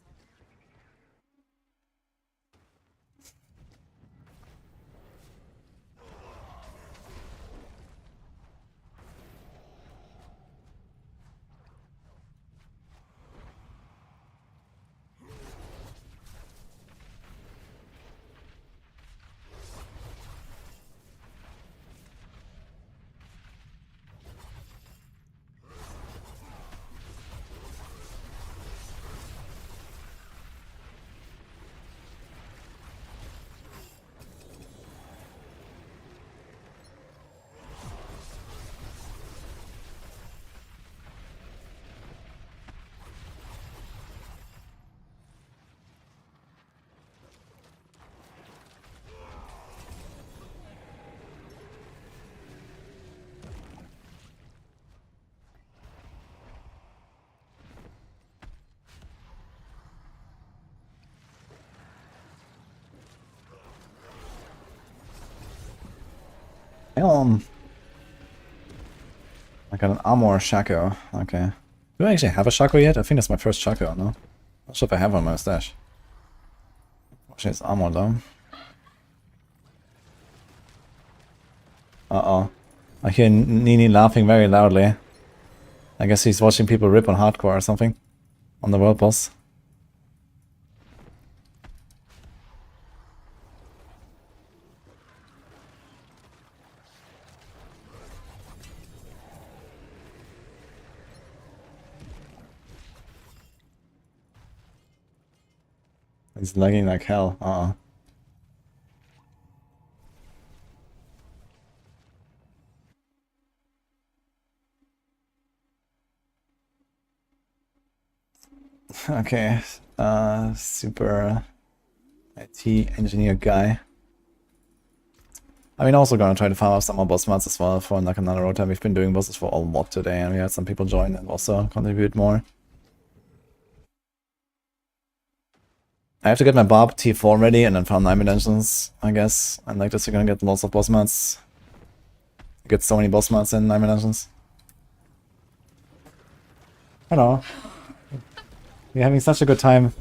I got an armor Shaco. Okay. Do I actually have a Shaco yet? I think that's my first Shaco, no? Not sure if I have one on my stash. Actually, it's armor though. Uh-oh. I hear Nini laughing very loudly. I guess he's watching people rip on hardcore or something. On the world boss. He's lagging like hell. Uh-oh. Okay. Super IT engineer guy. I mean, also gonna try to farm up some more boss mods as well for like another road time. We've been doing bosses for all mod today, and we had some people join and also contribute more. I have to get my Barb T4 ready and then farm 9 dimensions, I guess. And like this, you're gonna get lots of boss mods. You get so many boss mods in 9 dimensions. Hello. You're having such a good time.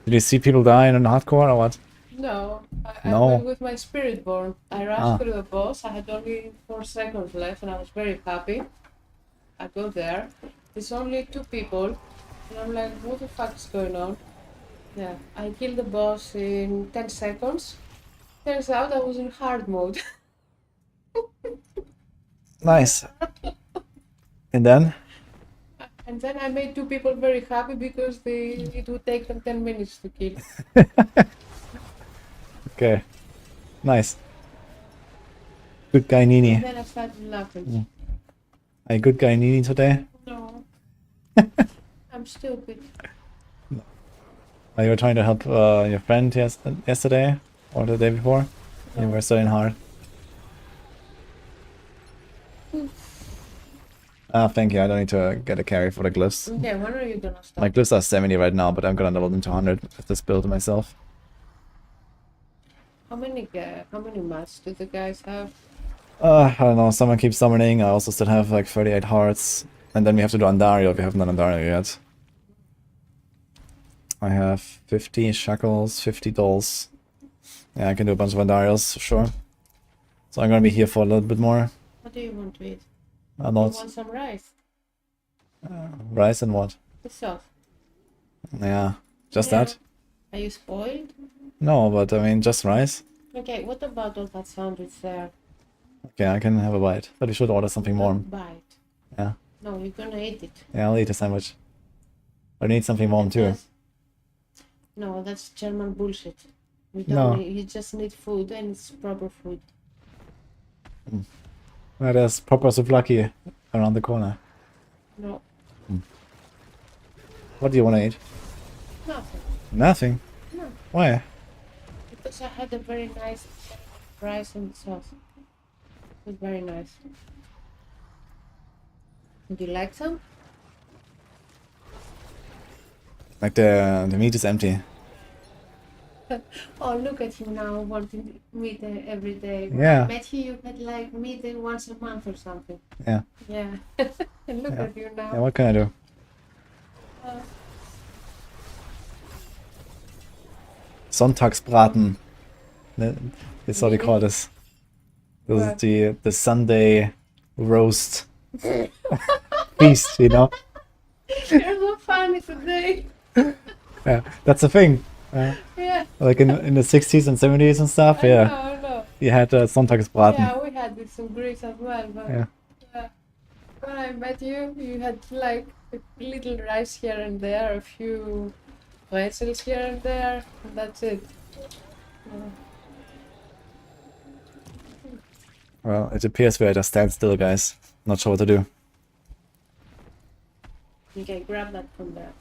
Did you see people die in hardcore or what? No, I No. went with my Spiritborn. I rushed Ah. through the boss. I had only 4 seconds left and I was very happy. I go there. There's only 2 people. And I'm like, what the fuck is going on? Yeah, I killed the boss in 10 seconds. Turns out I was in hard mode. Nice. And then? And then I made 2 people very happy because it would take them 10 minutes to kill. Okay. Nice. Good guy Nini. And then I started laughing. Are you good guy Nini today? No. I'm stupid. You were trying to help your friend yesterday? Or the day before? You were studying hard. Ah, thank you. I don't need to get a carry for the glyphs. Okay, when are you gonna stop? My glyphs are 70 right now, but I'm gonna level them to 100 with this build myself. How many mats do the guys have? I don't know. Someone keeps summoning. I also still have like 38 hearts. And then we have to do Andario if we haven't done Andario yet. I have 50 shackles, 50 dolls. Yeah, I can do a bunch of Vandarials, sure. So I'm gonna be here for a little bit more. What do you want to eat? A You lot. want some rice? Rice and what? The sauce. Yeah, just Yeah. that? Are you spoiled? No, but I mean, just rice. Okay, what about all that sandwich there? Okay, I can have a bite. But you should order something warm. Bite. Yeah. No, you're gonna eat it. Yeah, I'll eat a sandwich. I need something warm And too. that's- No, that's German bullshit. You don't No. need, you just need food and it's proper food. Well, there's proper souvlaki around the corner. No, What do you want to eat? nothing. Nothing. No, Why? because I had a very nice rice and sauce. It was very nice. Would you like some? Like the meat is empty. Oh, look at you now wanting meat every day. When Yeah. I met you, you had like meat once a month or something. Yeah. Yeah. And look Yeah. at you now. Yeah, what can I do? Uh, Sonntagsbraten. That's what they call this. This is the Sunday roast feast, you know? You're so funny today. Yeah, that's the thing. Yeah. Like in the 60s and 70s and stuff, yeah. I know. You had Sonntagsbraten. Yeah, we had this in Greece as well, but Yeah. when I met you, you had like a little rice here and there, a few pretzels here and there, and that's it. Yeah. Well, it appears we're at a standstill, guys. Not sure what to do. You can grab that from there.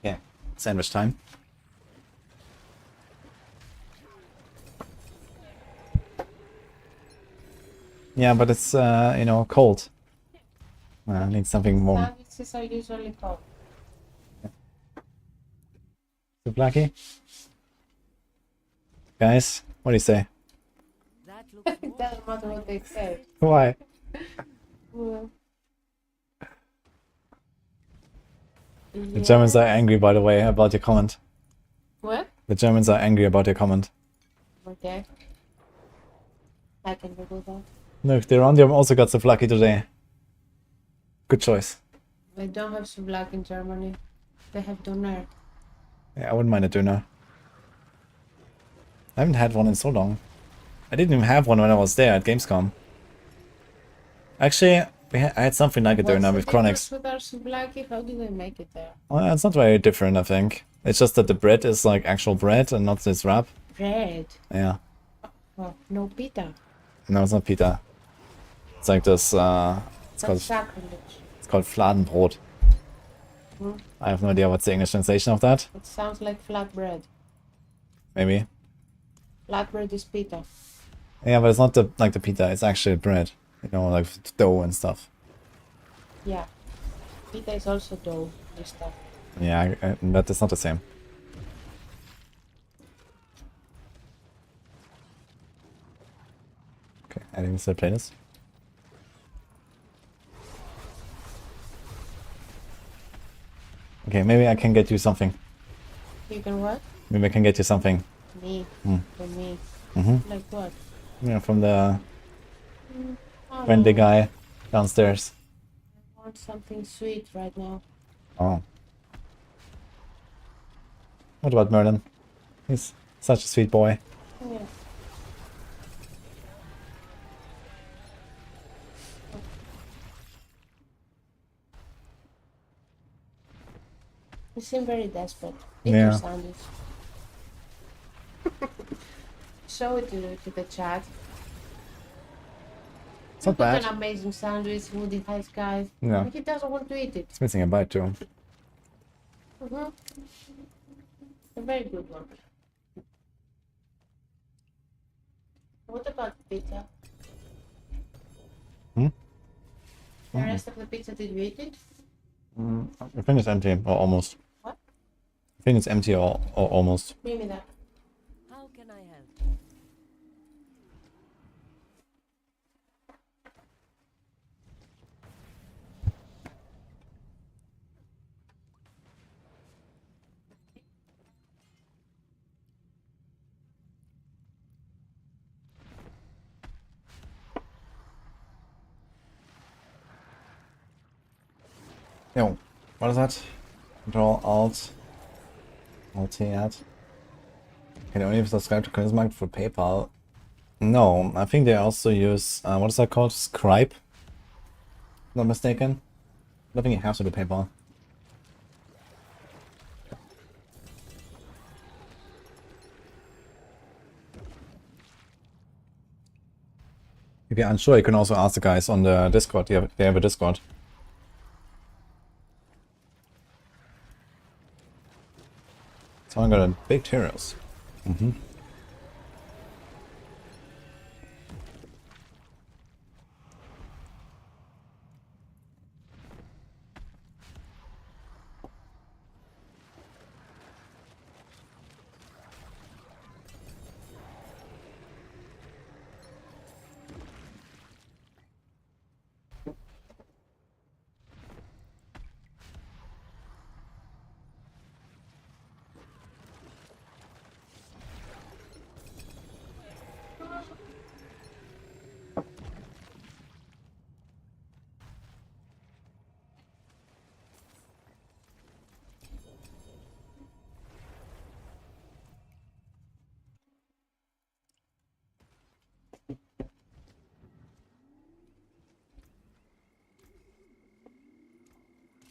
Yeah. Sandwich time. Yeah, but it's, you know, cold. I need something warm. Sandwiches are usually cold. Souvlaki? Guys, what do you say? That looks It doesn't matter what they say. Why? Well, The Germans are angry, by the way, about your comment. What? The Germans are angry about your comment. Okay. I can do that. Look, the Rondium also got Souvlaki today. Good choice. They don't have souvlaki in Germany. They have doner. Yeah, I wouldn't mind a doner. I haven't had one in so long. I didn't even have one when I was there at Gamescom. Actually, I had something like a doner with Chronix. With our souvlaki, how do they make it there? Well, it's not very different, I think. It's just that the bread is like actual bread and not this wrap. Bread. Yeah. Oh, no pita. No, it's not pita. It's like this, That's sacrilege. it's called Fladenbrot. Hmm? I have no idea what's the English translation of that. It sounds like flatbread. Maybe. Flatbread is pita. Yeah, but it's not like the pita, it's actually bread. You know, like dough and stuff. Yeah. Pita is also dough and stuff. Yeah, but it's not the same. Okay, adding this to the playlist. Okay, maybe I can get you something. You can what? Maybe I can get you something. Me. Hmm. For me. Mm-hmm. Like what? Yeah, from the Oh, friendly no. guy downstairs. I want something sweet right now. Oh. What about Merlin? He's such a sweet boy. Yeah. You seem very desperate. Eat Yeah. your sandwich. Show it to the chat. It's not You got bad. an amazing sandwich, Woody Highs guys. Yeah. He doesn't want to eat it. It's missing a bite too. Mm-hmm. A very good one. What about the pizza? Hmm? The rest of the pizza, did you eat it? I think it's empty, or almost. What? I think it's empty or almost. Bring me that. How can I help? Yo, what is that? Control Alt add. Can you only subscribe to Charisma for PayPal? No, I think they also use what is that called? Scribe? Not mistaken. I don't think you have to do PayPal. If you're unsure, you can also ask the guys on the Discord. They have a Discord. Someone got a big heroes.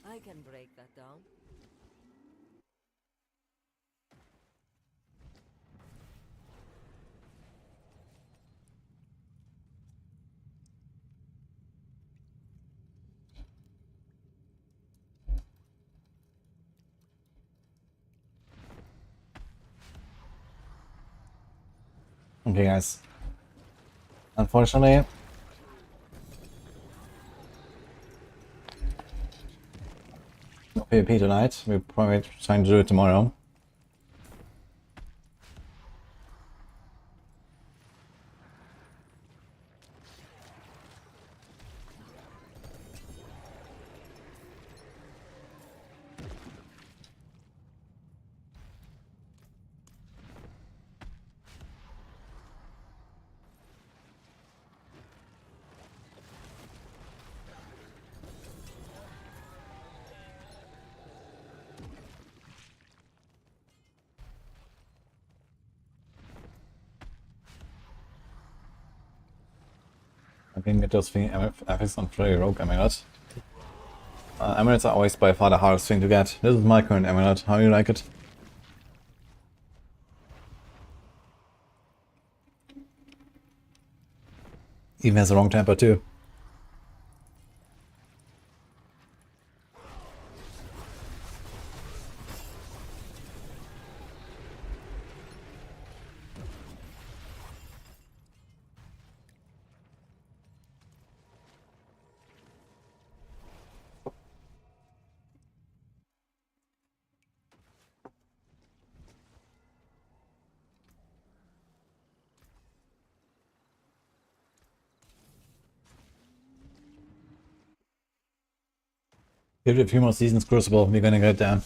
I can break that down. Okay, guys. Unfortunately, no PvP tonight. We're probably trying to do it tomorrow. I can get those FX on Flurry Rogue Amulet. Amulets are always by far the hardest thing to get. This is my current amulet. How do you like it? Even has the wrong temper too. Give it a few more seasons, Crucible. We're gonna get there.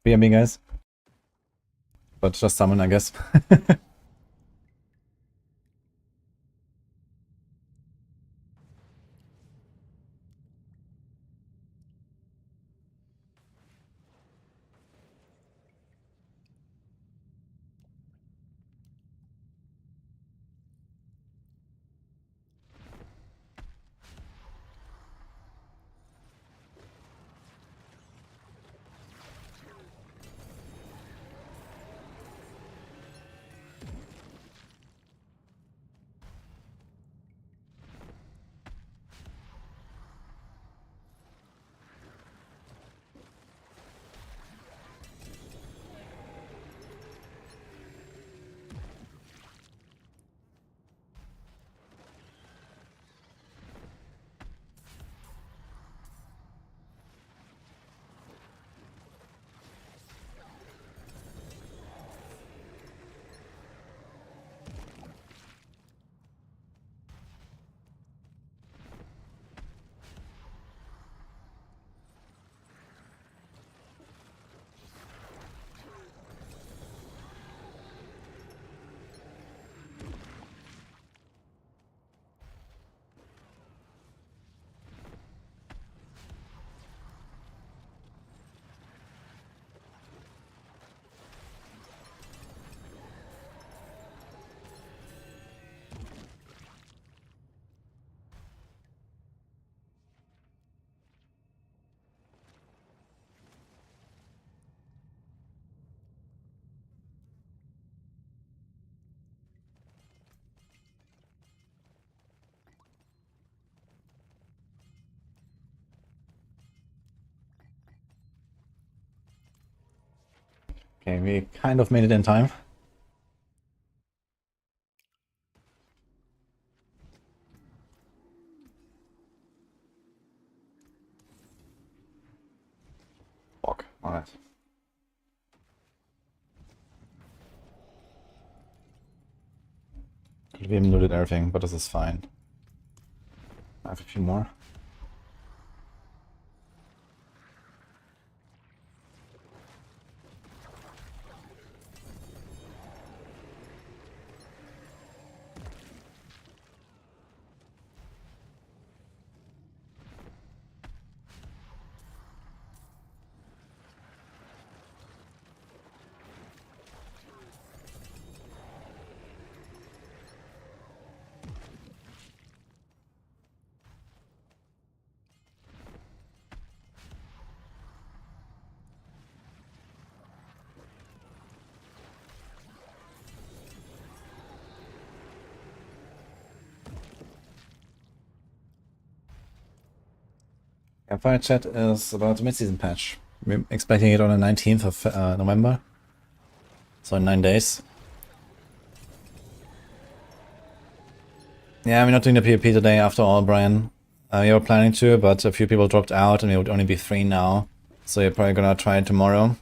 BMB, guys. But just summon, I guess. Okay, we kind of made it in time. Fuck, alright. We haven't looted everything, but this is fine. I have a few more. Campfire chat is about the mid-season patch. We're expecting it on the 19th of November. So in 9 days. Yeah, we're not doing the PvP today after all, Brian. We were planning to, but a few people dropped out and we would only be 3 now. So you're probably gonna try it tomorrow.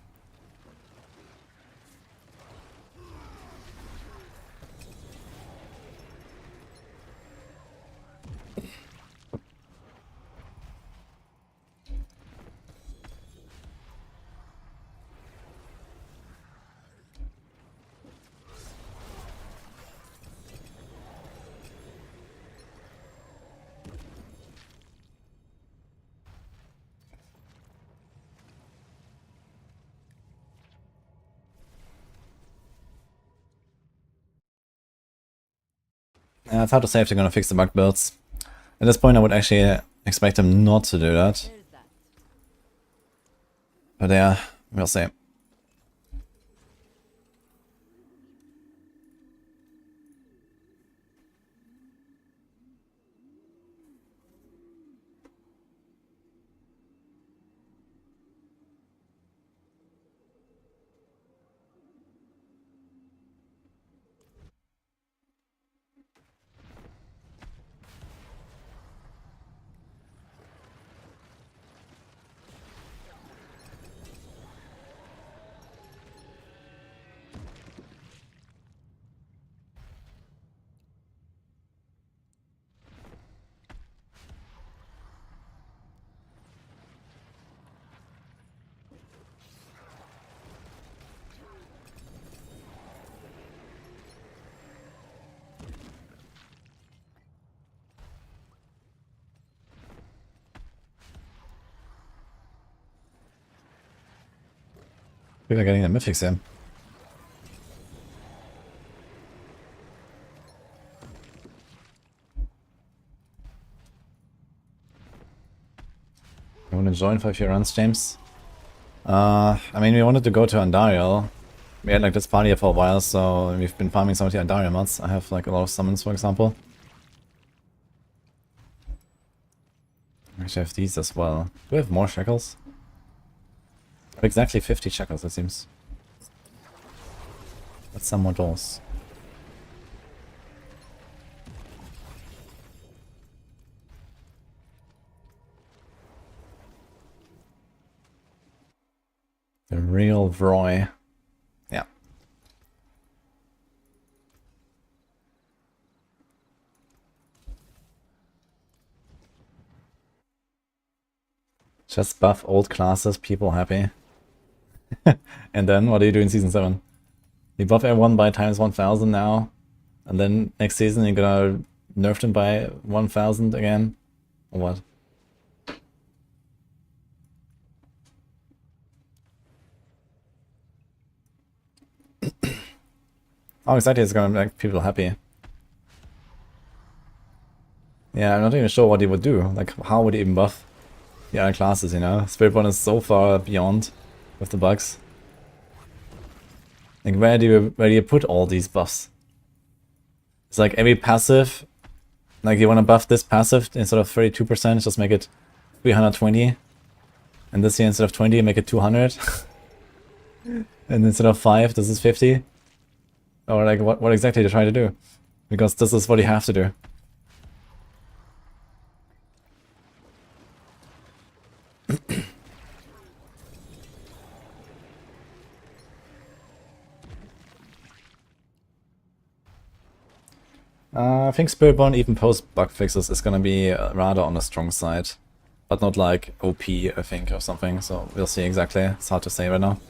Yeah, it's hard to say if they're gonna fix the bug builds. At this point I would actually expect them not to do that. There's that. But yeah, we'll see. People are getting the mythics in. You want to join for a few runs, James? I mean, we wanted to go to Andariel. We had like this party here for a while, so we've been farming some of the Andariel mods. I have like a lot of summons, for example. Actually, I have these as well. Do we have more shekels? Exactly 50 shekels, it seems. That's some more doors. The real Vroy. Yeah. Just buff old classes, people happy. And then, what do you do in Season 7? You buff everyone by times 1000 now, and then next season you're gonna nerf them by 1000 again? Or what? Oh, exactly, it's gonna make people happy. Yeah, I'm not even sure what he would do. Like, how would he even buff the other classes, you know? Spiritborn is so far beyond with the bugs. Like, where do you put all these buffs? It's like every passive, like you want to buff this passive instead of 32%, just make it 320. And this here instead of 20, make it 200. And instead of 5, this is 50. Or like, what exactly are you trying to do? Because this is what you have to do. I think Spiritborn, even post bug fixes, is gonna be rather on the strong side. But not like OP, I think, or something. So we'll see exactly. It's hard to say right now.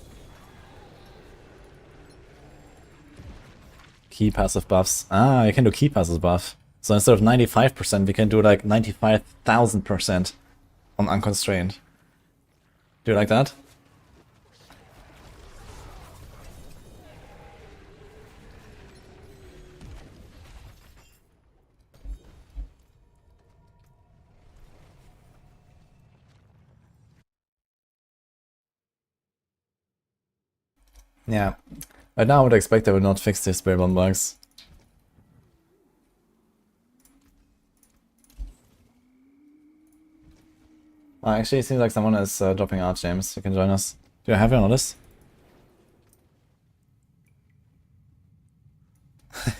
Key passive buffs. Ah, you can do key passive buff. So instead of 95%, we can do like 95,000% on unconstrained. Do you like that? Yeah. Right now I would expect they would not fix the Spiritborn bugs. Actually, it seems like someone is dropping out, James. You can join us. Do you have you on this?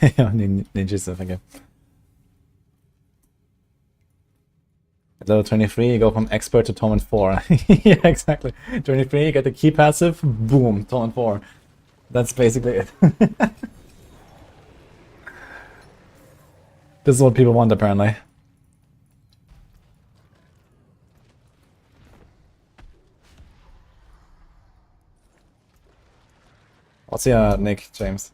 Ja, Ninjas, thank you. At level 23, you go from expert to Torment 4. Yeah, exactly. 23, you get the key passive, boom, Torment 4. That's basically it. This is what people want, apparently. What's your nick, James?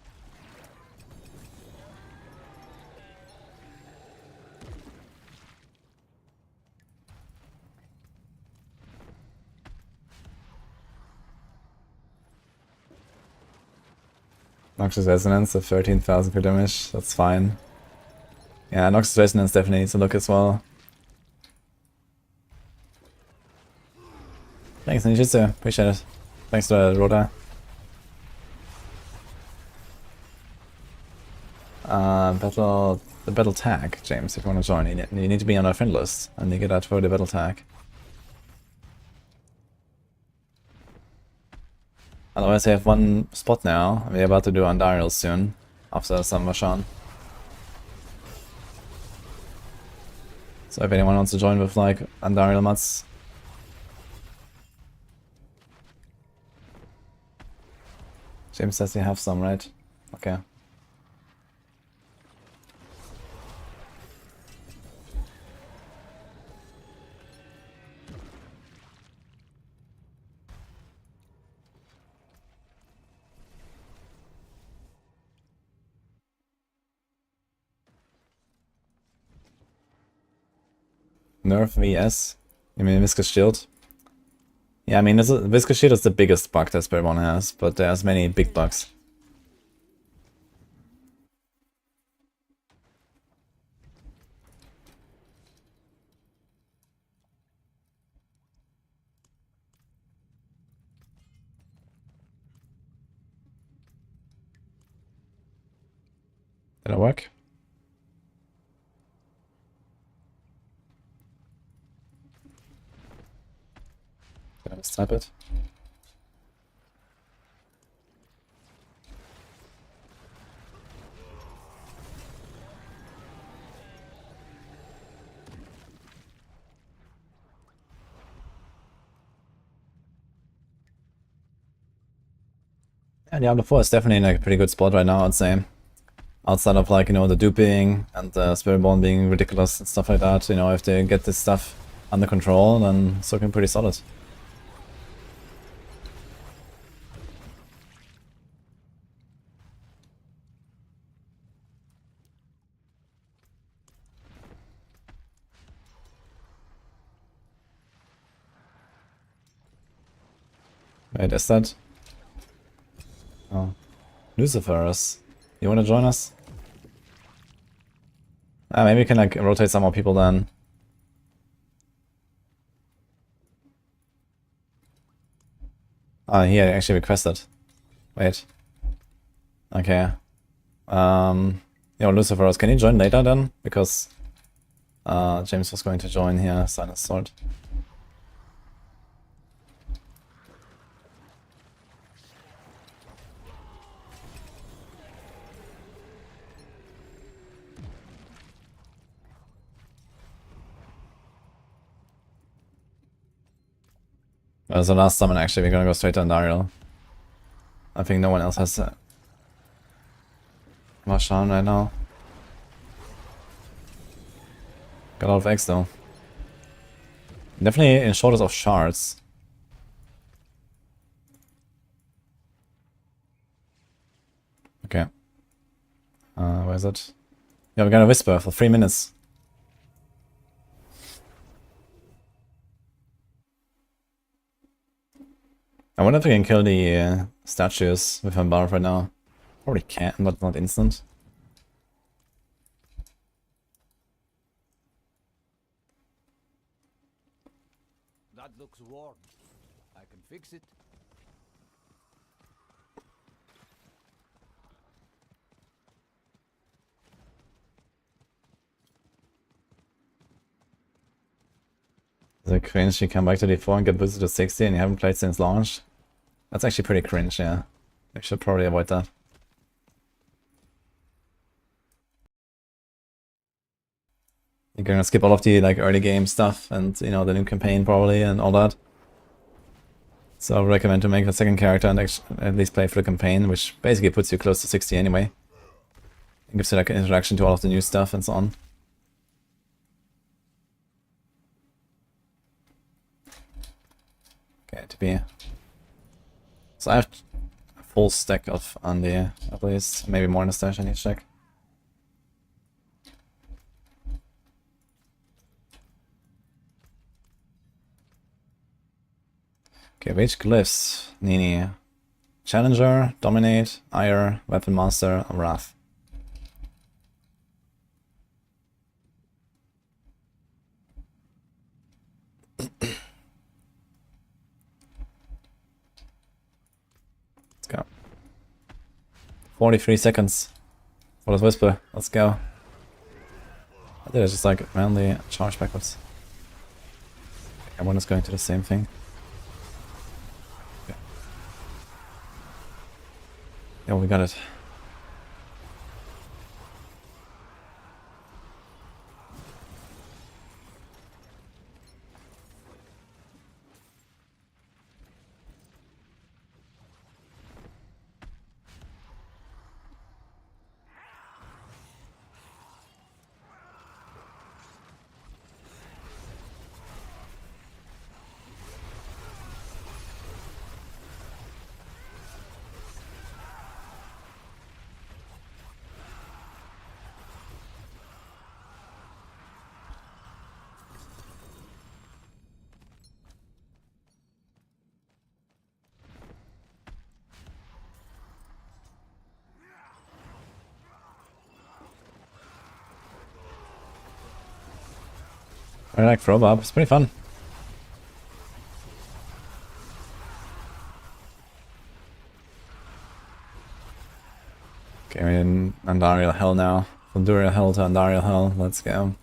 Noxious Resonance of 13,000 per damage, that's fine. Yeah, Noxious Resonance definitely needs a look as well. Thanks, Ninjutsu, appreciate it. Thanks to Rhoda. The battle tag, James, if you want to join. You need to be on our friend list, and you get that for the battle tag. Otherwise, I have one spot now. We're about to do Andariel soon, after some Vashan. So if anyone wants to join with like Andariel mods. James says you have some, right? Okay. Nerf vs. You mean Viscous Shield? Yeah, I mean, Viscous Shield is the biggest bug that Spiritborn has, but there's many big bugs. Did it work? Did I type it? Yeah, Diablo 4 is definitely in like a pretty good spot right now, I'd say. Outside of like, you know, the duping and the Spiritborn being ridiculous and stuff like that, you know, if they get this stuff under control, then it's looking pretty solid. Wait, is that? Oh. Luciferus. You wanna join us? Ah, maybe we can like rotate some more people then. Ah, he actually requested. Wait. Okay. Yo, Luciferus, can you join later then? Because James was going to join here, Silence Sword. As the last summon, actually, we're gonna go straight to Andariel. I think no one else has much down right now. Got a lot of eggs though. Definitely in shortage of shards. Okay. Where is it? Yeah, we got a Whisper for 3 minutes. I wonder if we can kill the statues with Barb right now. Probably can, but not instant. That looks worn. I can fix it. The cringe, you come back to D4 and get boosted to 60 and you haven't played since launch. That's actually pretty cringe, yeah. We should probably avoid that. You're gonna skip all of the like early game stuff and, you know, the new campaign probably and all that. So I recommend to make a second character and at least play through the campaign, which basically puts you close to 60 anyway. It gives you like an introduction to all of the new stuff and so on. Okay, to be. So I have a full stack of Andy at least, maybe more in the stash I need to check. Okay, which glyphs? Nini. Challenger, Dominate, Ire, Weapon Master, Wrath. Let's go. 43 seconds for this Whisper. Let's go. I did it just like randomly charge backwards. Everyone is going to the same thing. Okay. Yeah, we got it. I like throw up. It's pretty fun. Okay, we're in Andariel Hell now. From Duriel Hell to Andariel Hell. Let's go.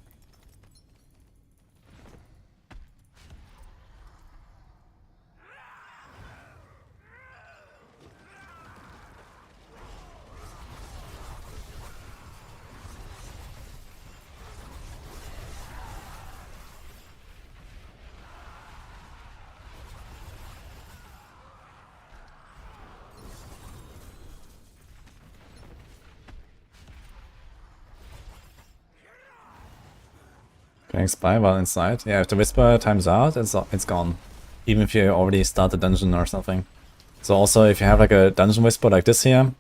Can I expire while inside? Yeah, if the Whisper times out, it's gone. Even if you already start the dungeon or something. So also, if you have like a dungeon Whisper like this here, and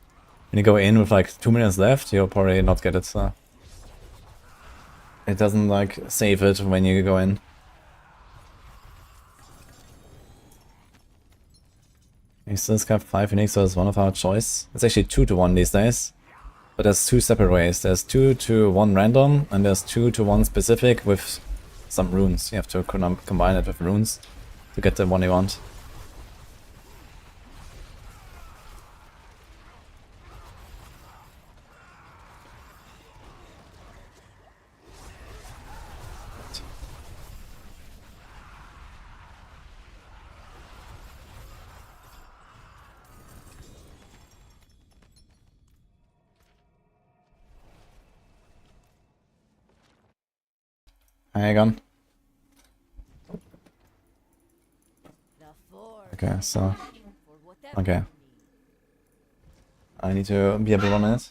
you go in with like 2 minutes left, you'll probably not get it, so... It doesn't like save it when you go in. We still have 5 unique, so it's one of our choice. It's actually 2 to 1 these days. But there's 2 separate ways. There's 2 to 1 random, and there's 2 to 1 specific with some runes. You have to combine it with runes to get the one you want. Hang on. The forge Okay, so... for whatever Okay. you need. I need to be able to run it.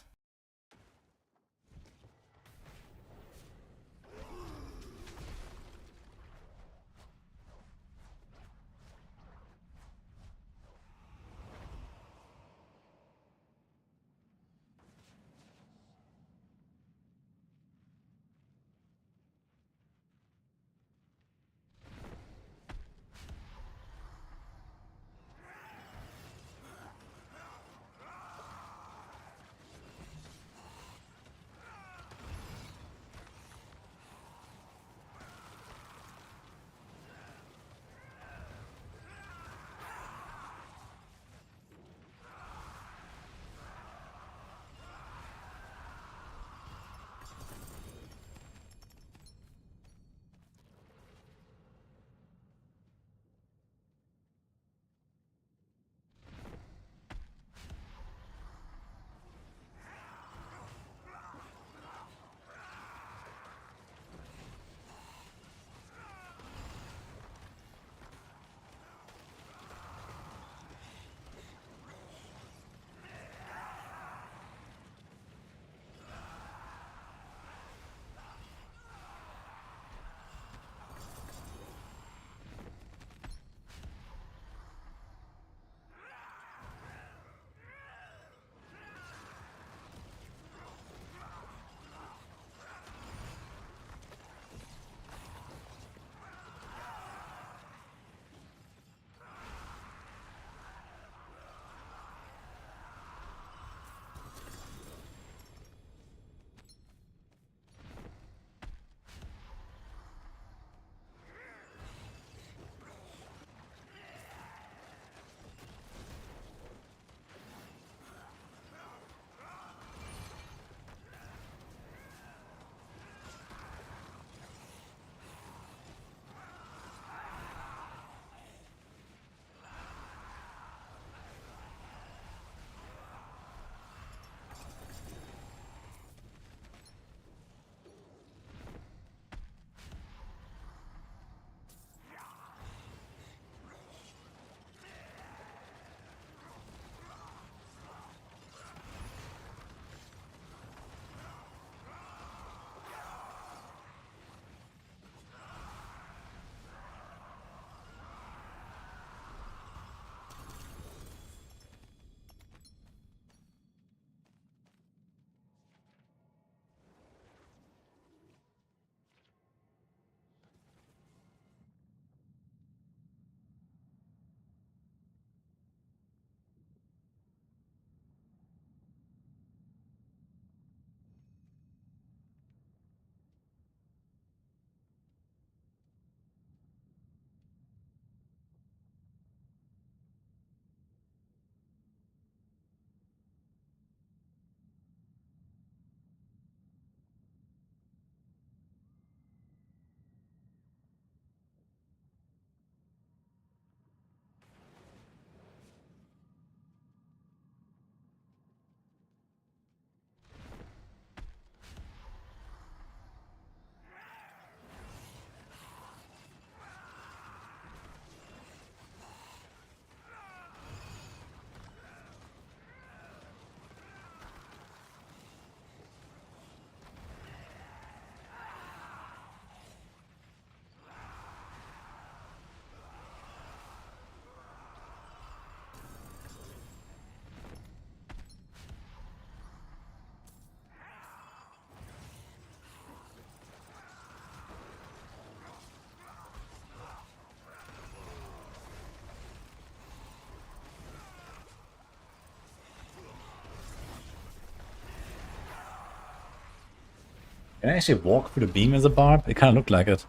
Can I actually walk through the beam as a barb? It kind of looked like it.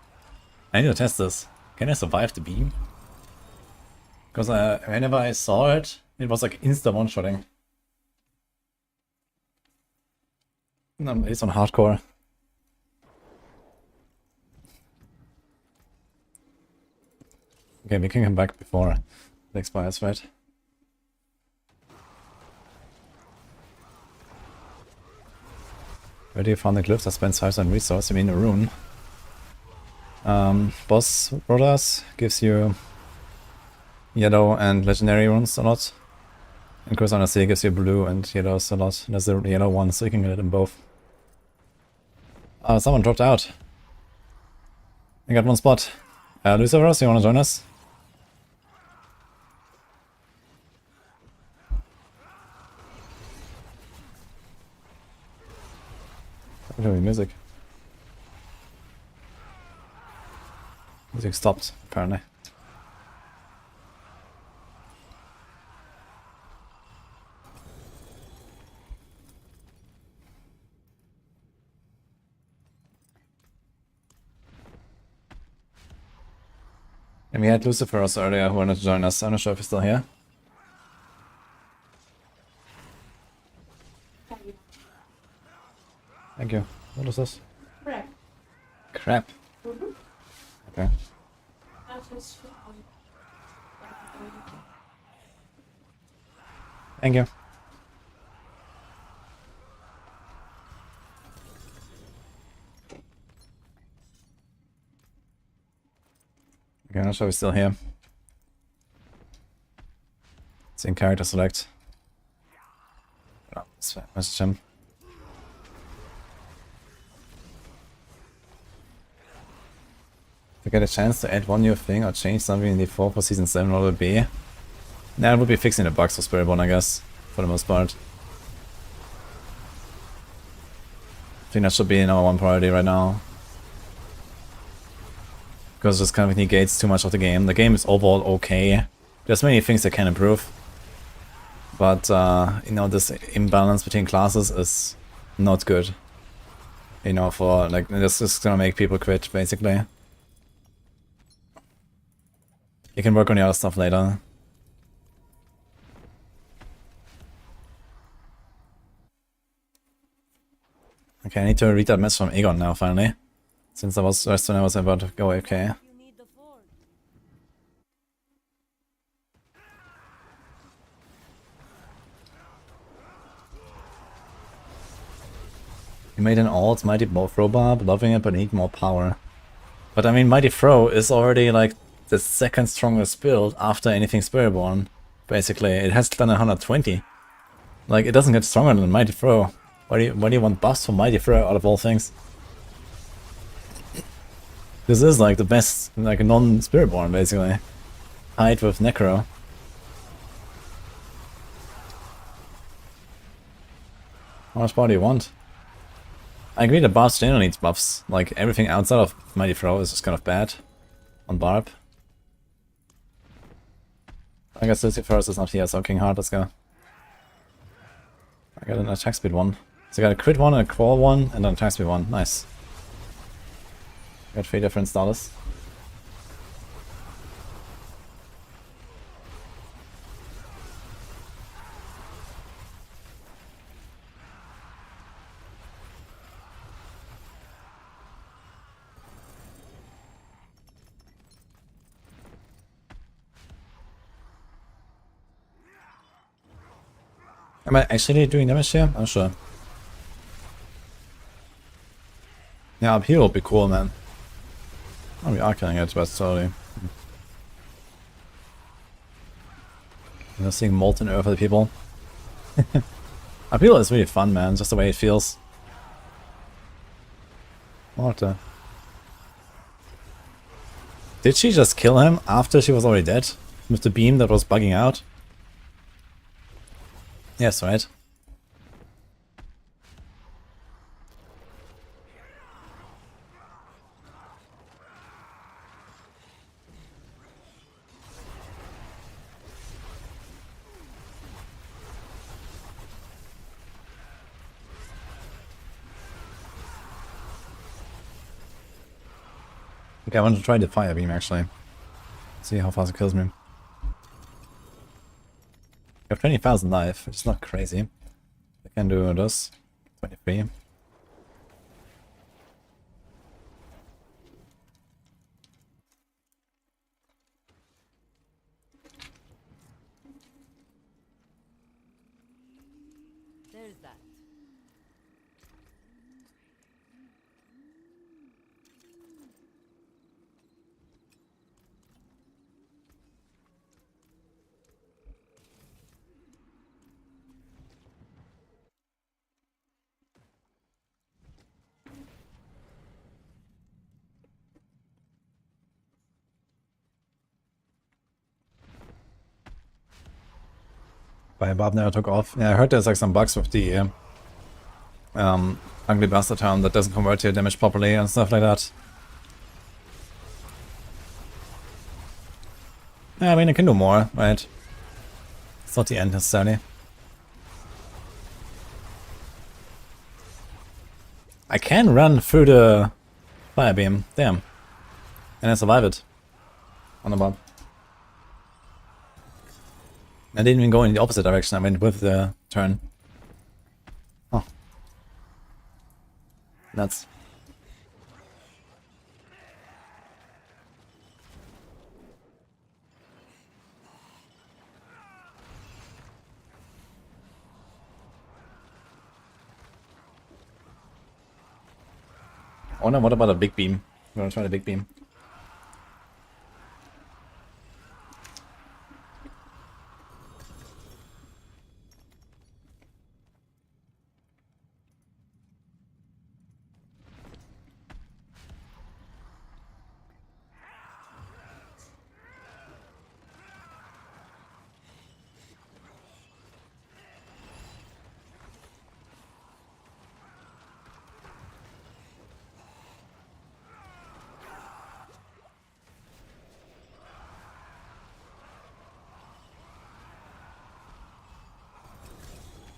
I need to test this. Can I survive the beam? Because whenever I saw it, it was like insta one-shotting. No, it's on hardcore. Okay, we can come back before it expires, right? Where do you find the glyphs? I spent 5,000 resources. I mean, a rune. Boss Brothers gives you yellow and legendary runes a lot. And Curse on the Sea gives you blue and yellows a lot. There's the yellow one, so you can get them both. Someone dropped out. I got one spot. Luciferus, you wanna join us? Music. Music stopped, apparently. And we had Luciferus earlier who wanted to join us. I'm not sure if he's still here. Thank you. What is this? Crap. Crap. Okay. Thank you. Okay, I'm not sure we're still here. It's in character select. Oh, let's message him. If you get a chance to add one new thing or change something in D4 for Season 7, what would it be? Nah, it would be fixing the bugs for Spiritborn, I guess, for the most part. I think that should be number one priority right now. Because it just kind of negates too much of the game. The game is overall okay. There's many things that can improve. But, you know, this imbalance between classes is not good. You know, for, like, this is gonna make people quit, basically. You can work on the other stuff later. Okay, I need to read that message from Aegon now, finally. Since I was when I was about to go AFK. You need the forge. You made an alt, Mighty Throw Barb, loving it but need more power. But I mean, Mighty Throw is already like the second strongest build after anything Spiritborn. Basically, it has done 120. Like, it doesn't get stronger than Mighty Throw. Why do you want buffs for Mighty Throw out of all things? This is like the best, like, non-Spiritborn, basically. Hide with Necro. How much power do you want? I agree that Barb generally needs buffs. Like, everything outside of Mighty Throw is just kind of bad on Barb. I guess Luciferus is not here, so King Heart, let's go. I got an attack speed 1. So I got a crit 1, a crawl 1, and an attack speed 1. Nice. Got 3 different status. Am I actually doing damage here? I'm not sure. Yeah, up here will be cool, man. Oh, we are killing it, but slowly. I'm seeing molten earth for the people. Up here is really fun, man. Just the way it feels. What the? Did she just kill him after she was already dead? With the beam that was bugging out? Yes, right. Okay, I want to try the fire beam actually. See how fast it kills me. You have 20,000 life, which is not crazy. I can do this. 23. There's that. By Barb never took off. Yeah, I heard there's like some bugs with the ugly bastard town that doesn't convert your damage properly and stuff like that. Yeah, I mean, it can do more, right? It's not the end necessarily. I can run through the fire beam. Damn. And I survive it. On the Barb. I didn't even go in the opposite direction. I went with the turn. Oh. Nuts. Oh no, what about a big beam? You wanna try the big beam?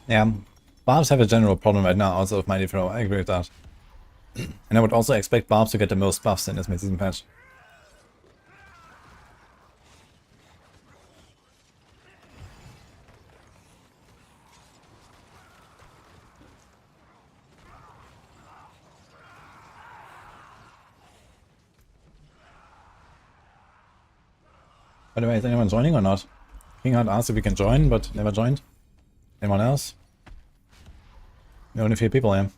Yeah, Barbs have a general problem right now, also with Mighty Throw. I agree with that. And I would also expect Barbs to get the most buffs in this mid-season patch. By the way, is anyone joining or not? King Heart asked if we can join, but never joined. Anyone else? Only a few people here.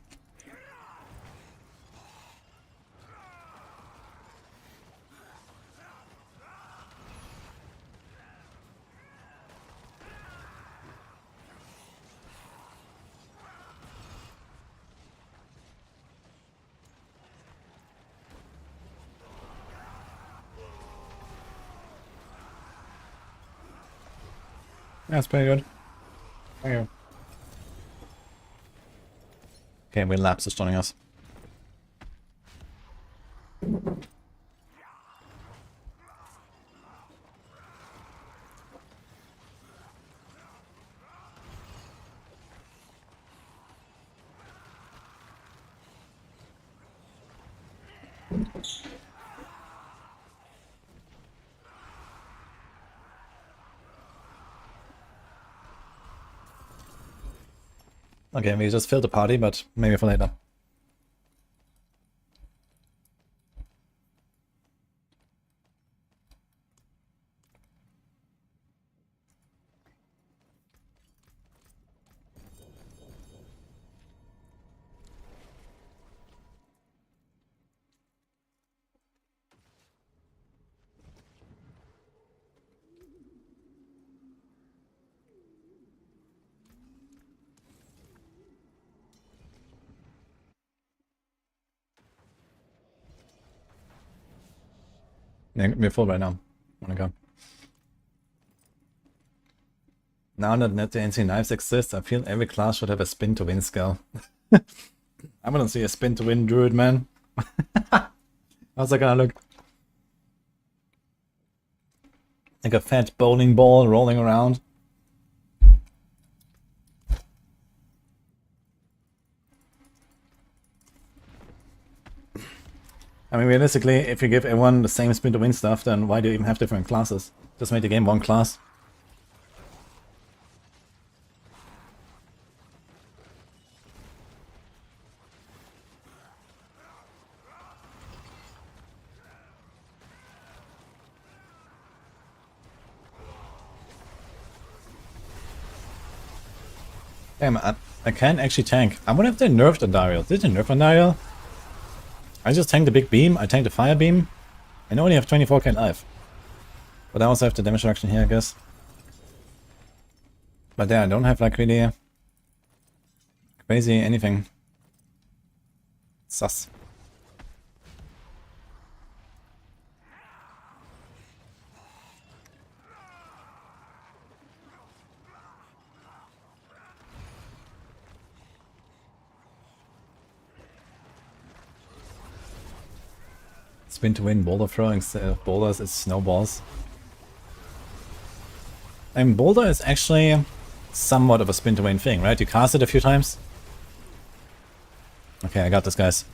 Yeah, it's pretty good. Thank you. Okay, Will Laps is joining us. Okay, we just filled the party, but maybe for later. Yeah, we're full right now. Wanna go? Now that the NC knives exist, I feel every class should have a spin to win skill. I wanna see a spin to win Druid, man. How's that gonna look? Like a fat bowling ball rolling around. I mean, realistically, if you give everyone the same spin to win stuff, then why do you even have different classes? Just make the game one class. Damn, I can't actually tank. I wonder if they nerfed Andariel. Did they nerf Andariel? I just tanked the big beam, I tanked the fire beam, and I only have 24k life. But I also have the damage reduction here, I guess. But yeah, I don't have like really crazy anything. Sus. Spin to win, boulder throwing instead of boulders is snowballs. And boulder is actually somewhat of a spin to win thing, right? You cast it a few times. Okay, I got this, guys.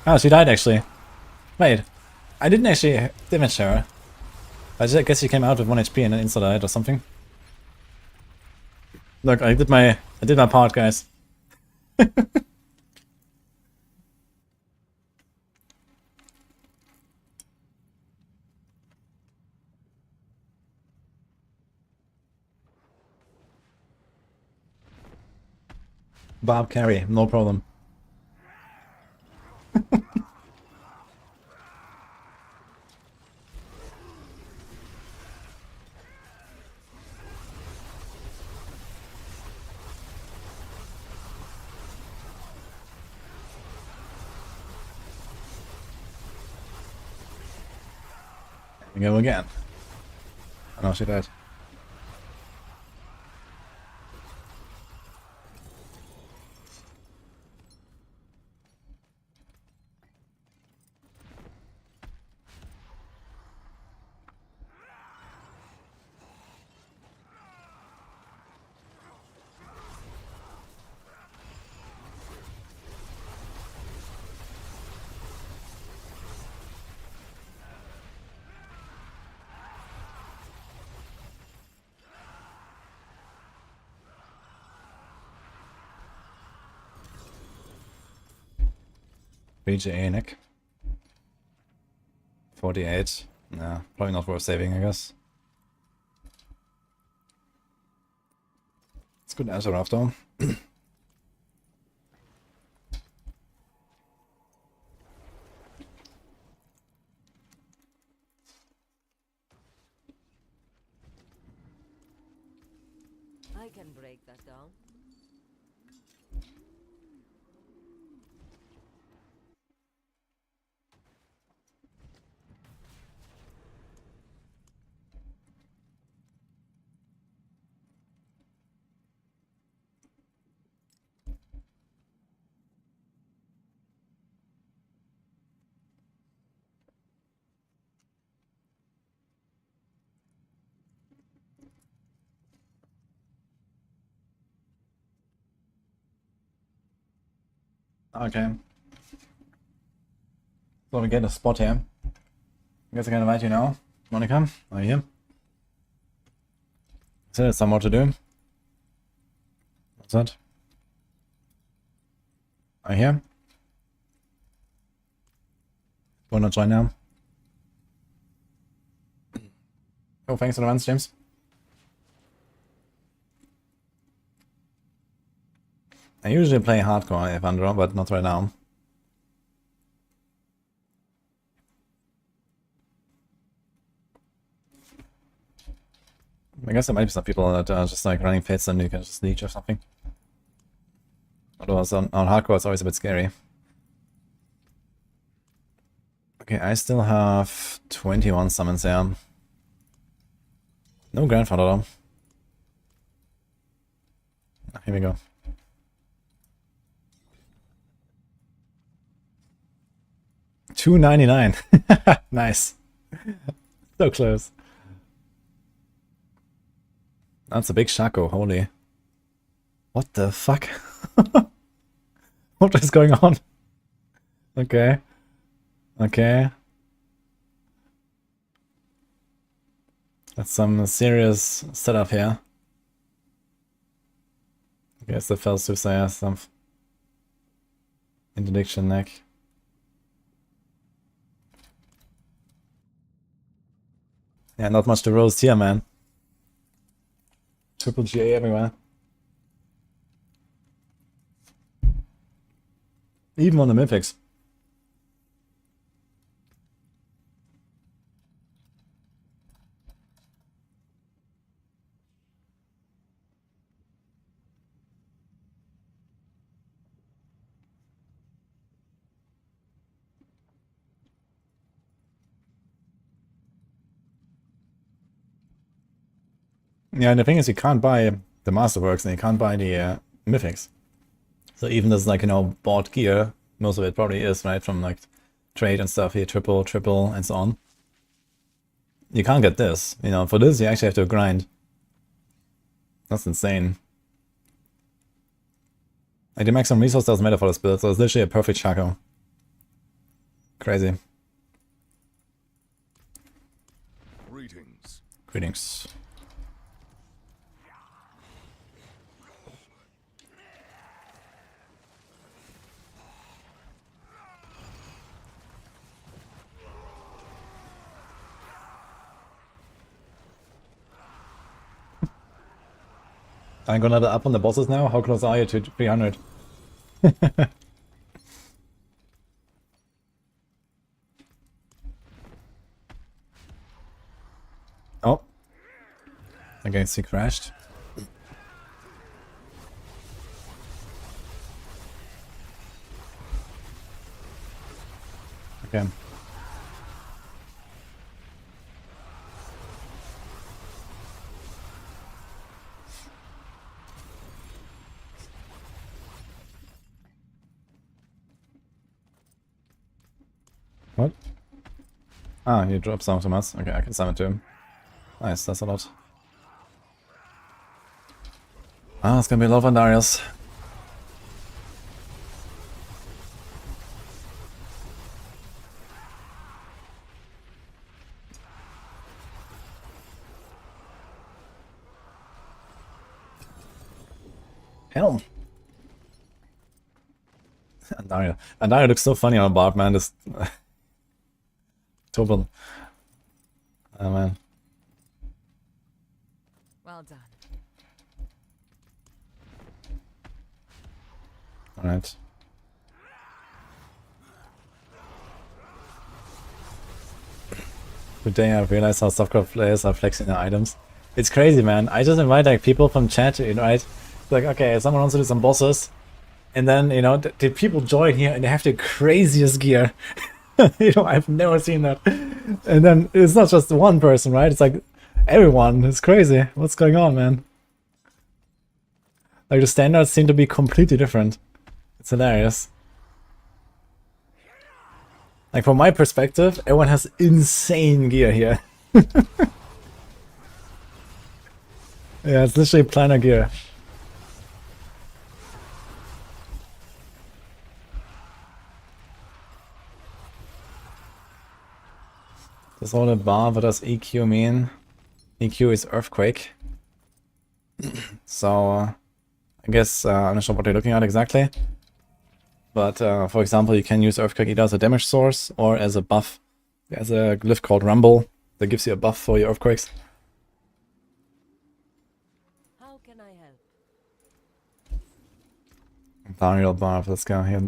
Oh, she died actually. Wait, I didn't actually damage her. I guess she came out with 1 HP and then insta died or something. Look, I did my part, guys. Barb carry, no problem. We go again. Oh no, she died. BJA Nick. 48. Nah, probably not worth saving, I guess. It's good answer after. I can break that down. Okay. So we get a spot here. I guess I can invite you now. Wanna come? Are you here? So there's some more to do. What's that? Are you here? Wanna join now? Oh, thanks in advance, James. I usually play hardcore if under, but not right now. I guess there might be some people that are just like running pits and you can just leech or something. Otherwise on hardcore it's always a bit scary. Okay, I still have 21 summons here. No grandfather though. Here we go. $2.99. Nice. So close. That's a big Shaco, holy. What the fuck? What is going on? Okay. Okay. That's some serious setup here. I guess the fell Soothsayer, some interdiction neck. Yeah, not much to roast here, man. Triple GA everywhere. Even on the mythics. Yeah, and the thing is, you can't buy the Masterworks and you can't buy the mythics. So even this, like, you know, bought gear, most of it probably is, right, from like trade and stuff here, triple, and so on. You can't get this, you know, for this you actually have to grind. That's insane. Like, the maximum resource doesn't matter for this build, so it's literally a perfect Shaco. Crazy. Greetings. Greetings. I'm gonna level up on the bosses now? How close are you to 300? Oh. Okay, he crashed. Okay. What? Ah, he dropped some to us. Okay, I can summon to him. Nice, that's a lot. Ah, it's gonna be a lot of Darius. Helm. Andaria. Andaria looks so funny on a Barb, man. This Tobin. Oh man. Well done. Alright. Today I realized how softcore players are flexing their items. It's crazy, man. I just invite like people from chat, you know, right? It's like, okay, someone wants to do some bosses. And then, you know, the people join here and they have the craziest gear. You know, I've never seen that. And then it's not just one person, right? It's like everyone. It's crazy. What's going on, man? Like, the standards seem to be completely different. It's hilarious. Like, from my perspective, everyone has insane gear here. Yeah, it's literally planar gear. This all the bar, what does EQ mean? EQ is Earthquake. So, I guess, I'm not sure what you're looking at exactly. But, for example, you can use Earthquake either as a damage source or as a buff. There's a glyph called Rumble that gives you a buff for your Earthquakes. How can I help? Imperial Barb, let's go here.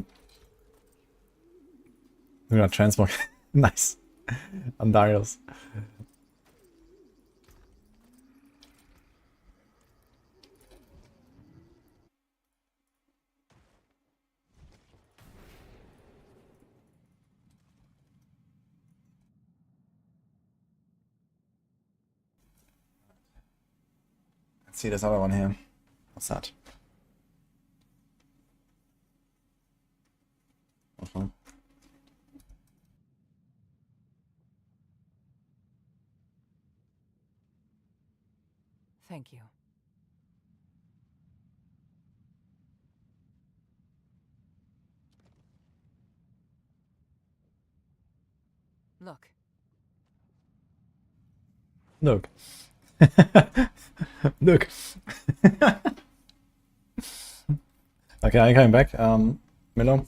We're gonna transmog. Nice. Andarios. Let's see this other one here. What's that? Uh-huh. Thank you. Look. Look. Look. Okay, I'm coming back. Milo.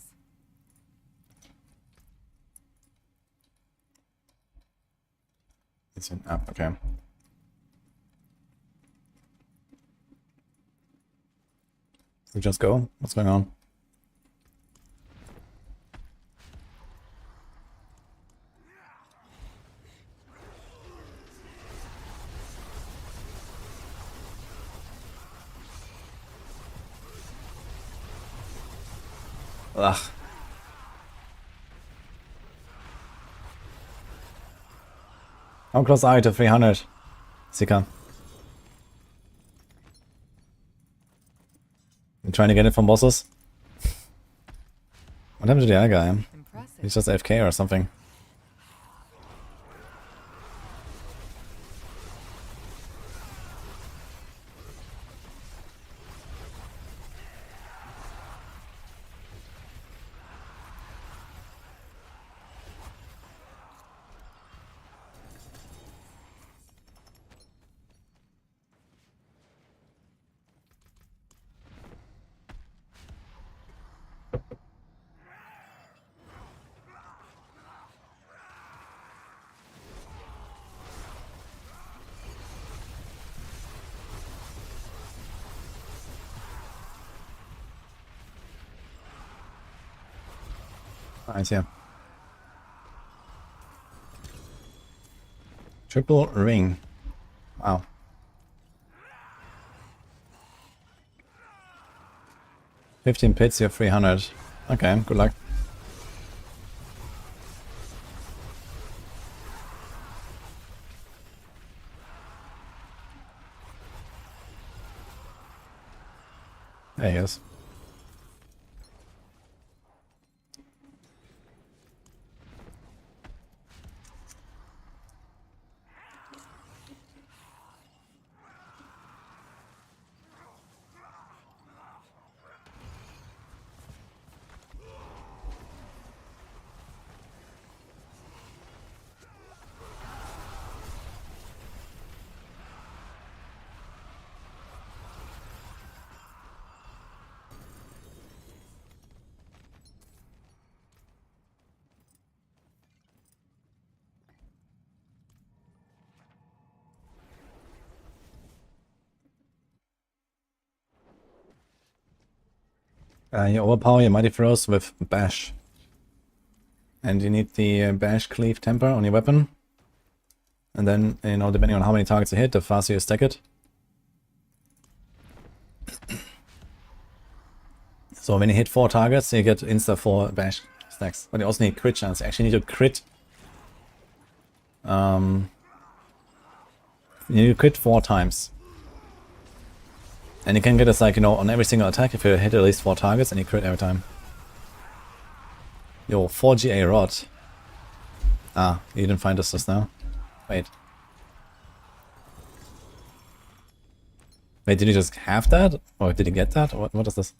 It's in app, okay. We just go? What's going on? Ugh. How close are you to 300? Sika. You trying to get it from bosses? What happened to the other guy? Impressive. He's just AFK or something. Nice, yeah. Triple ring. Wow. $15 pits, you have 300. Okay, good luck. There he is. You overpower your Mighty Throws with Bash. And you need the Bash Cleave Temper on your weapon. And then, you know, depending on how many targets you hit, the faster you stack it. So when you hit 4 targets, you get insta 4 Bash stacks. But you also need crit chance. You actually need to crit. You need to crit 4 times. And you can get this, like, you know, on every single attack if you hit at least 4 targets and you crit every time. Yo, 4GA Rod. Ah, you didn't find this just now. Wait. Wait, did you just have that? Or did you get that? What is this?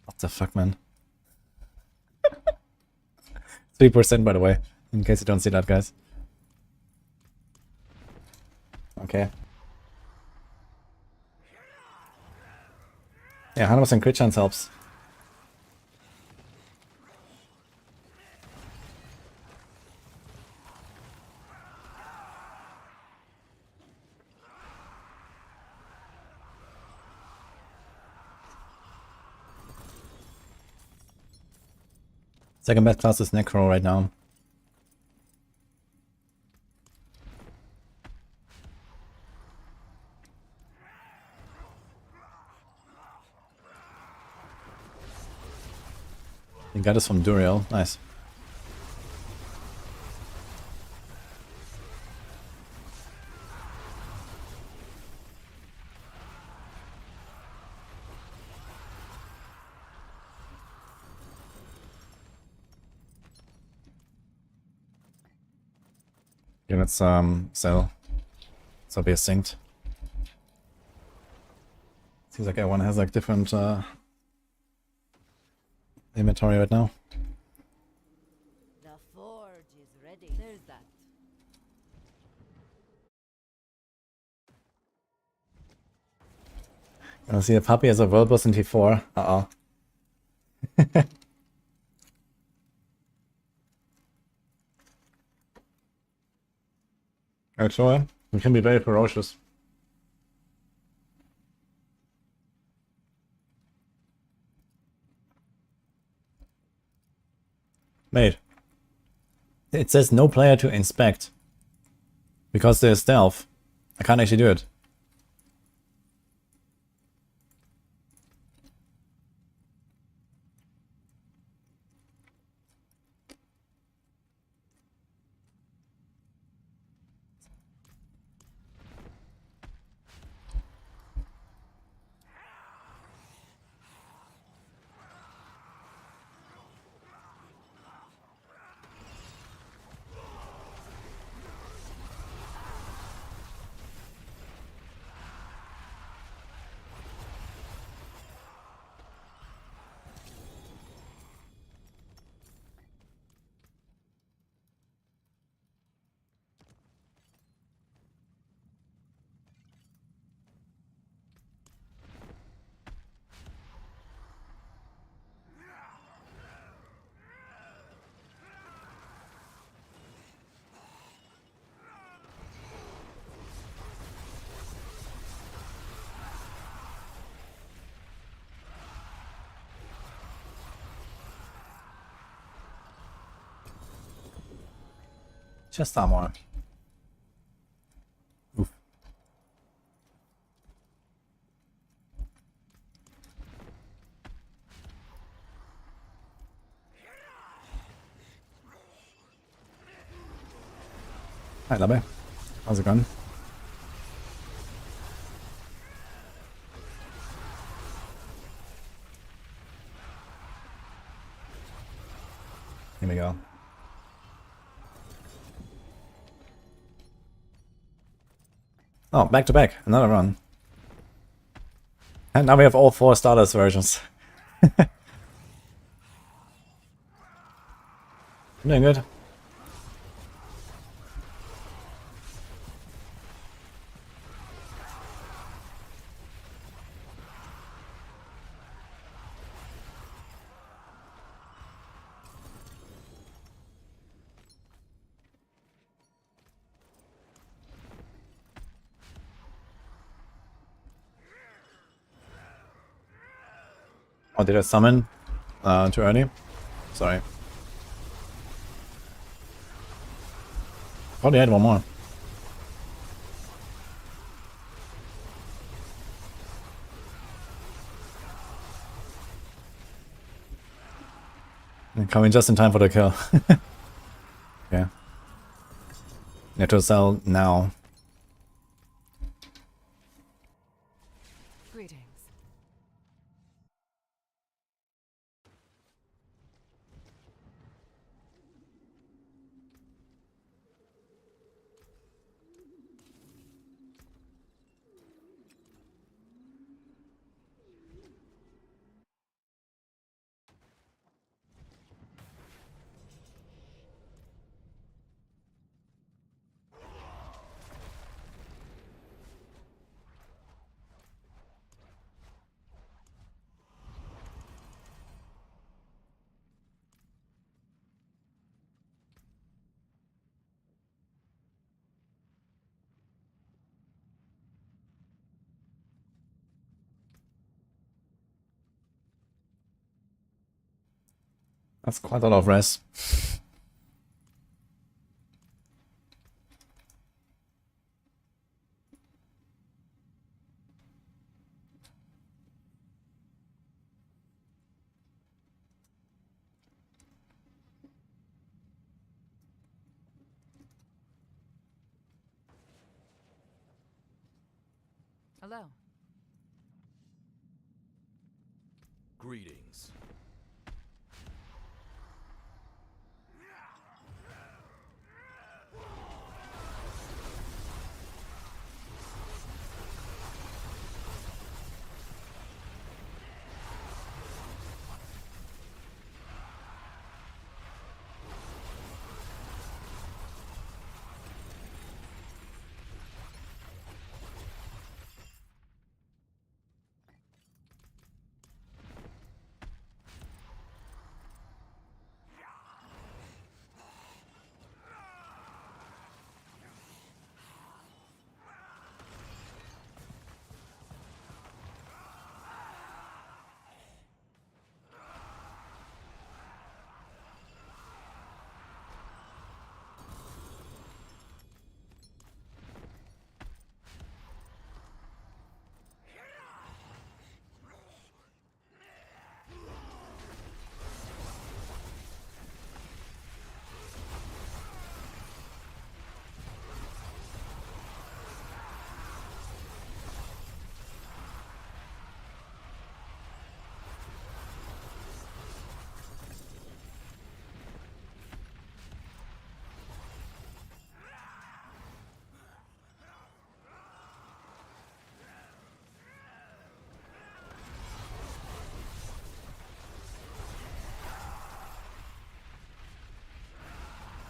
What the fuck, man? 3% by the way, in case you don't see that, guys. Okay. Yeah, 100% crit chance helps. Second best class is Maxroll right now. You got this from Duriel, nice. Okay, let's sell. So be synced. Seems like everyone has like different inventory right now. The forge is ready. There's that. I see a puppy as a world boss in T4. Uh-oh. Actually, it can be very ferocious. Wait. It says no player to inspect. Because there's stealth. I can't actually do it. Chest armor. Oof. Hi, Labbe. How's it going? Here we go. Oh, back to back. Another run. And now we have all 4 Stardust versions. Doing good. Oh, did I summon too early? Sorry. Probably had one more. Coming just in time for the kill. Okay. Need to sell now. Greetings. That's quite a lot of res. Hello. Greetings.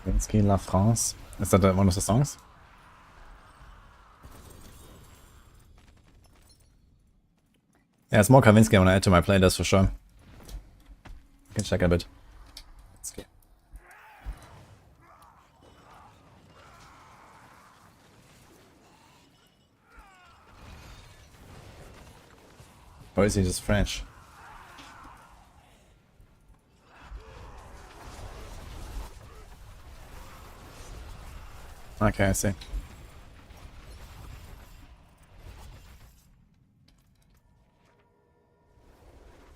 Kavinsky La France. Is that one of the songs? Yeah, it's more Kavinsky I want to add to my playlist for sure. I can check a bit. Kavinsky. Or is he just French? Okay, I see.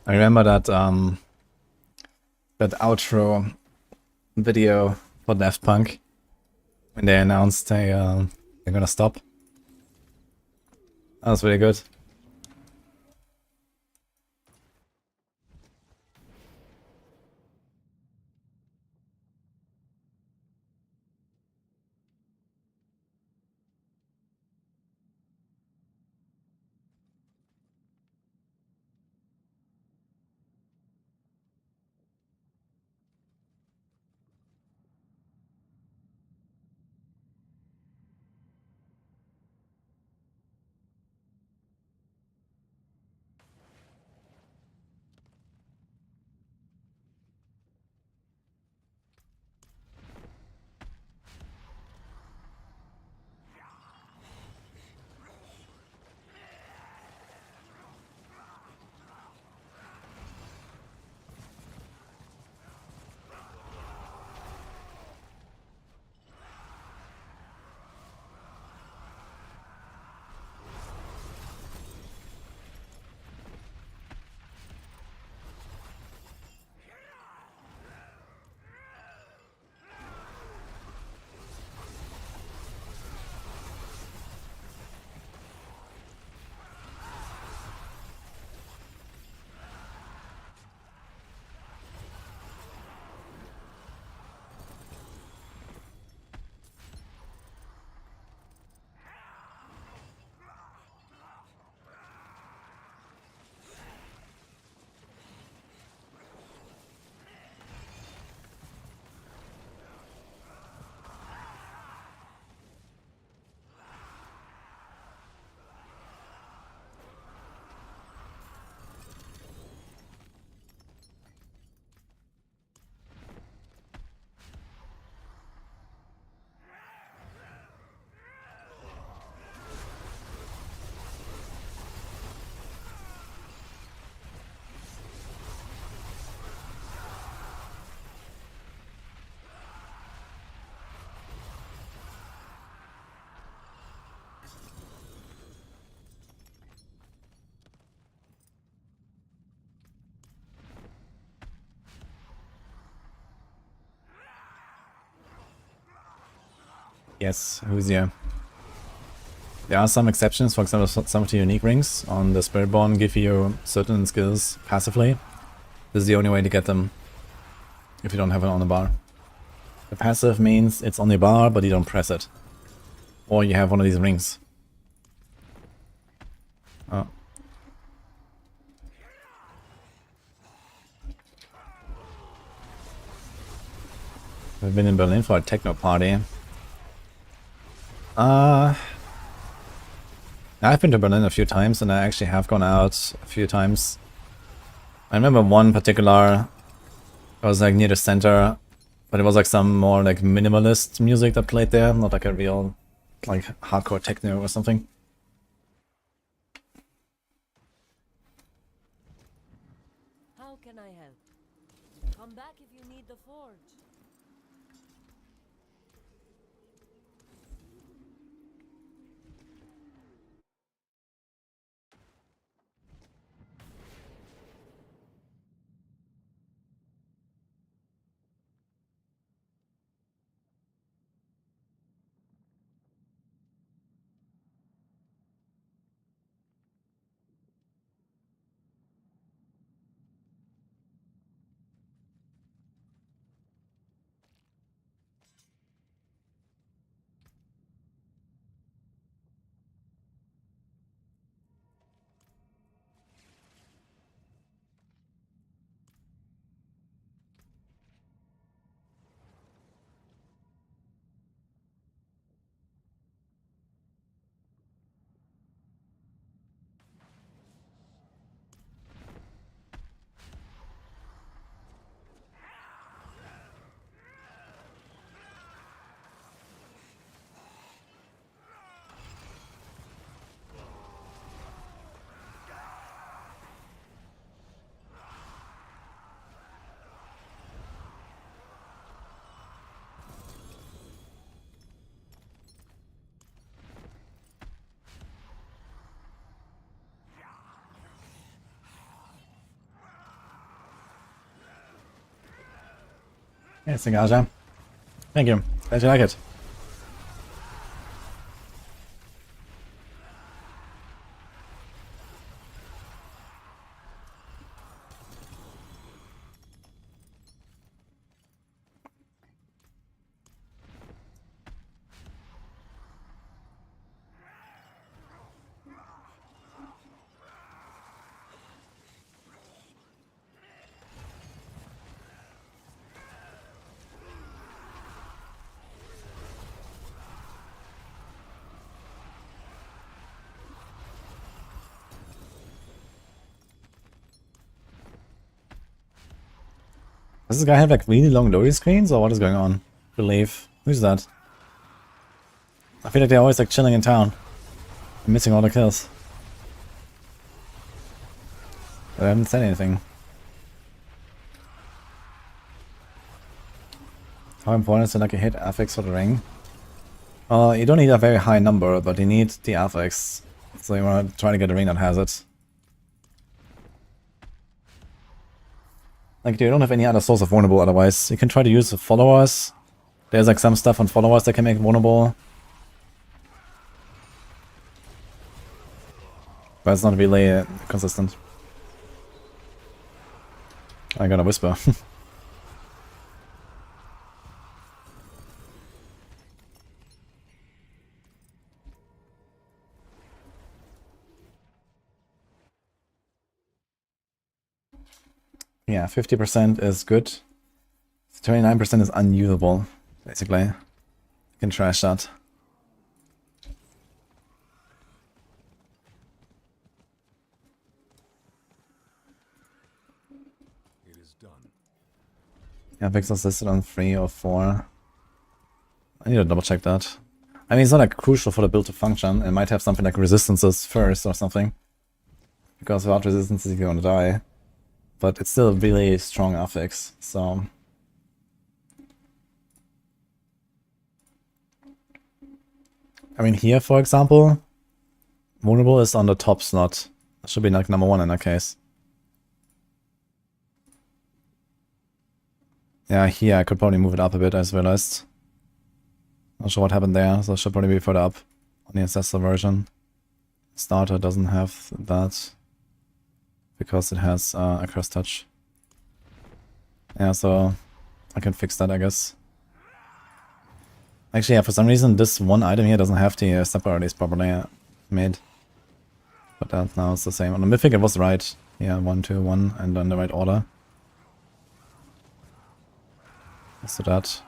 I remember that that outro video for Daft Punk when they announced they're gonna stop. That was really good. Yes, who's here? There are some exceptions, for example, some of the unique rings on the Spiritborn give you certain skills passively. This is the only way to get them if you don't have it on the bar. The passive means it's on the bar, but you don't press it. Or you have one of these rings. Oh. I've been in Berlin for a techno party. I've been to Berlin a few times and I actually have gone out a few times. I remember one particular, it was like near the center, but it was like some more like minimalist music that played there, not like a real like hardcore techno or something. How can I help? Come back if you need the forge. Yes, Gaja. Thank you. Glad you like it. Does this guy have like really long loading screens or what is going on? Believe. Who's that? I feel like they're always like chilling in town. I'm missing all the kills. But I haven't said anything. How important is it like a hit affix for the ring? You don't need a very high number, but you need the affix. So you want to try to get a ring that has it. Like, you don't have any other source of vulnerable otherwise. You can try to use the followers. There's like some stuff on followers that can make vulnerable. But it's not really consistent. I got a whisper. Yeah, 50% is good. 29% is unusable, basically. You can trash that. It is done. Yeah, Vixen's listed on 3 or 4. I need to double check that. I mean, it's not like crucial for the build to function. It might have something like resistances first or something. Because without resistances you're gonna die. But it's still a really strong affix, so... I mean, here, for example, vulnerable is on the top slot. That should be like number 1 in that case. Yeah, here I could probably move it up a bit, I just realized. Not sure what happened there, so it should probably be further up on the ancestor version. Starter doesn't have that because it has a curse touch. Yeah, so I can fix that, I guess. Actually, yeah, for some reason this one item here doesn't have the separaries properly made. But now it's the same. On the Mythic it was right. Yeah, 1, 2, 1, and then the right order. Let's do that.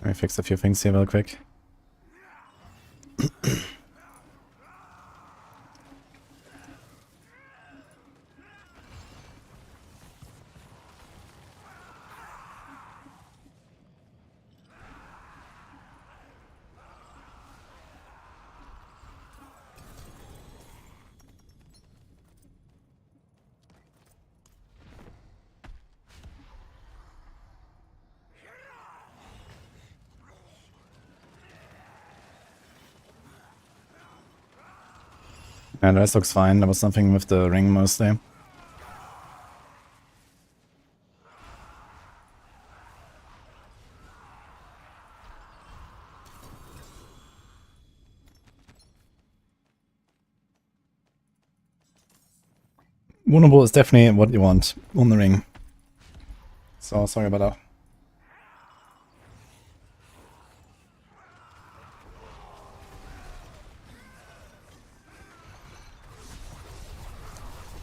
Let me fix a few things here real quick. Yeah, the rest looks fine. There was something with the ring mostly. Vulnerable is definitely what you want on the ring. So sorry about that.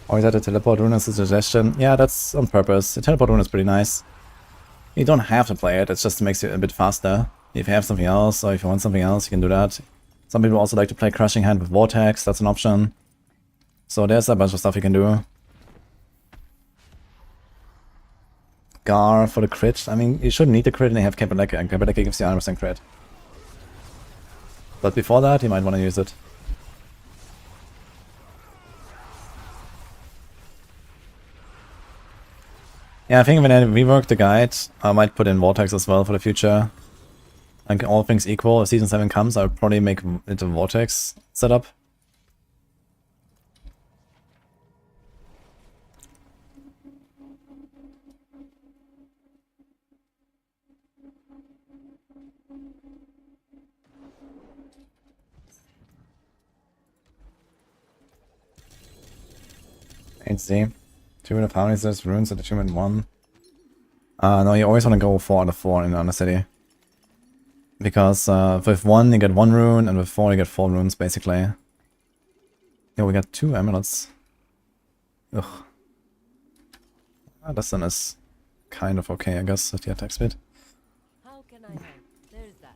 Oh, is that a teleport rune as a suggestion? Yeah, that's on purpose. The teleport rune is pretty nice. You don't have to play it, it just makes it a bit faster. If you have something else, or if you want something else, you can do that. Some people also like to play Crushing Hand with Vortex, that's an option. So there's a bunch of stuff you can do. Gar for the crit. I mean, you shouldn't need the crit and you have Kapaleka, and Kapaleka gives you 100% crit. But before that, you might want to use it. Yeah, I think when I rework the guide, I might put in Vortex as well for the future. Like all things equal, if Season 7 comes, I'll probably make it a Vortex setup. HZ. Druid of Harnesses, Runes at Achievement 1. No, you always want to go 4 out of 4 in Undercity. Because with 1 you get 1 rune, and with 4 you get 4 runes basically. Yeah, we got 2 amulets. Ugh. This one is kind of okay, I guess, at the attack speed. How can I help? There's that.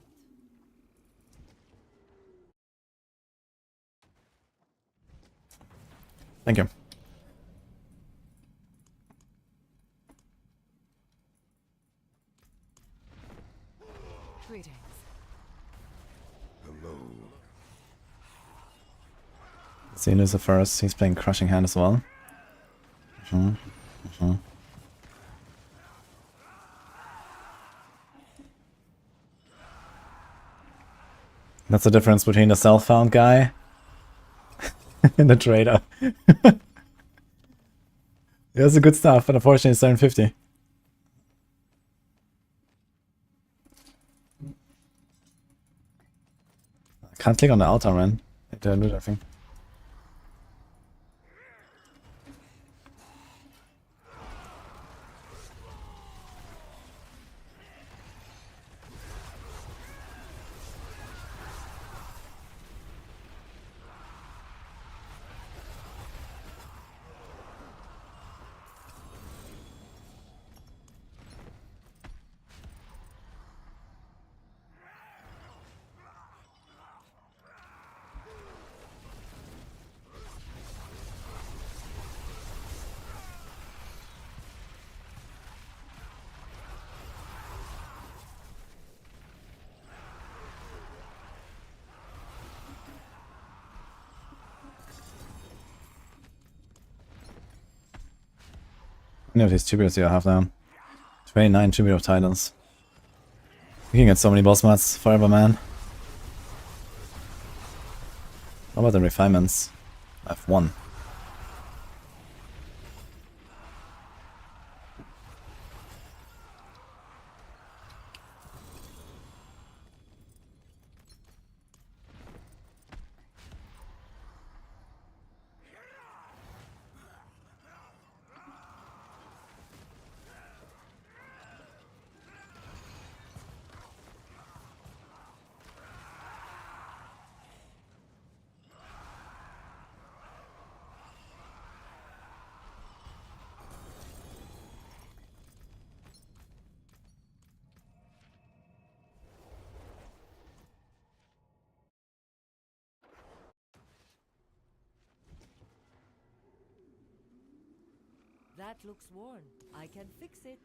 Thank you. Greetings. Hello. See Luciferus, he's playing Crushing Hand as well. That's the difference between the self-found guy and the trader. That's a good stuff, but unfortunately it's 750. I can't click on the altar, man. Loot, I think. How many of these tributes do you have now? 29 tribute of titans. You can get so many boss mats forever, man. How about the refinements? I have 1. That looks worn. I can fix it.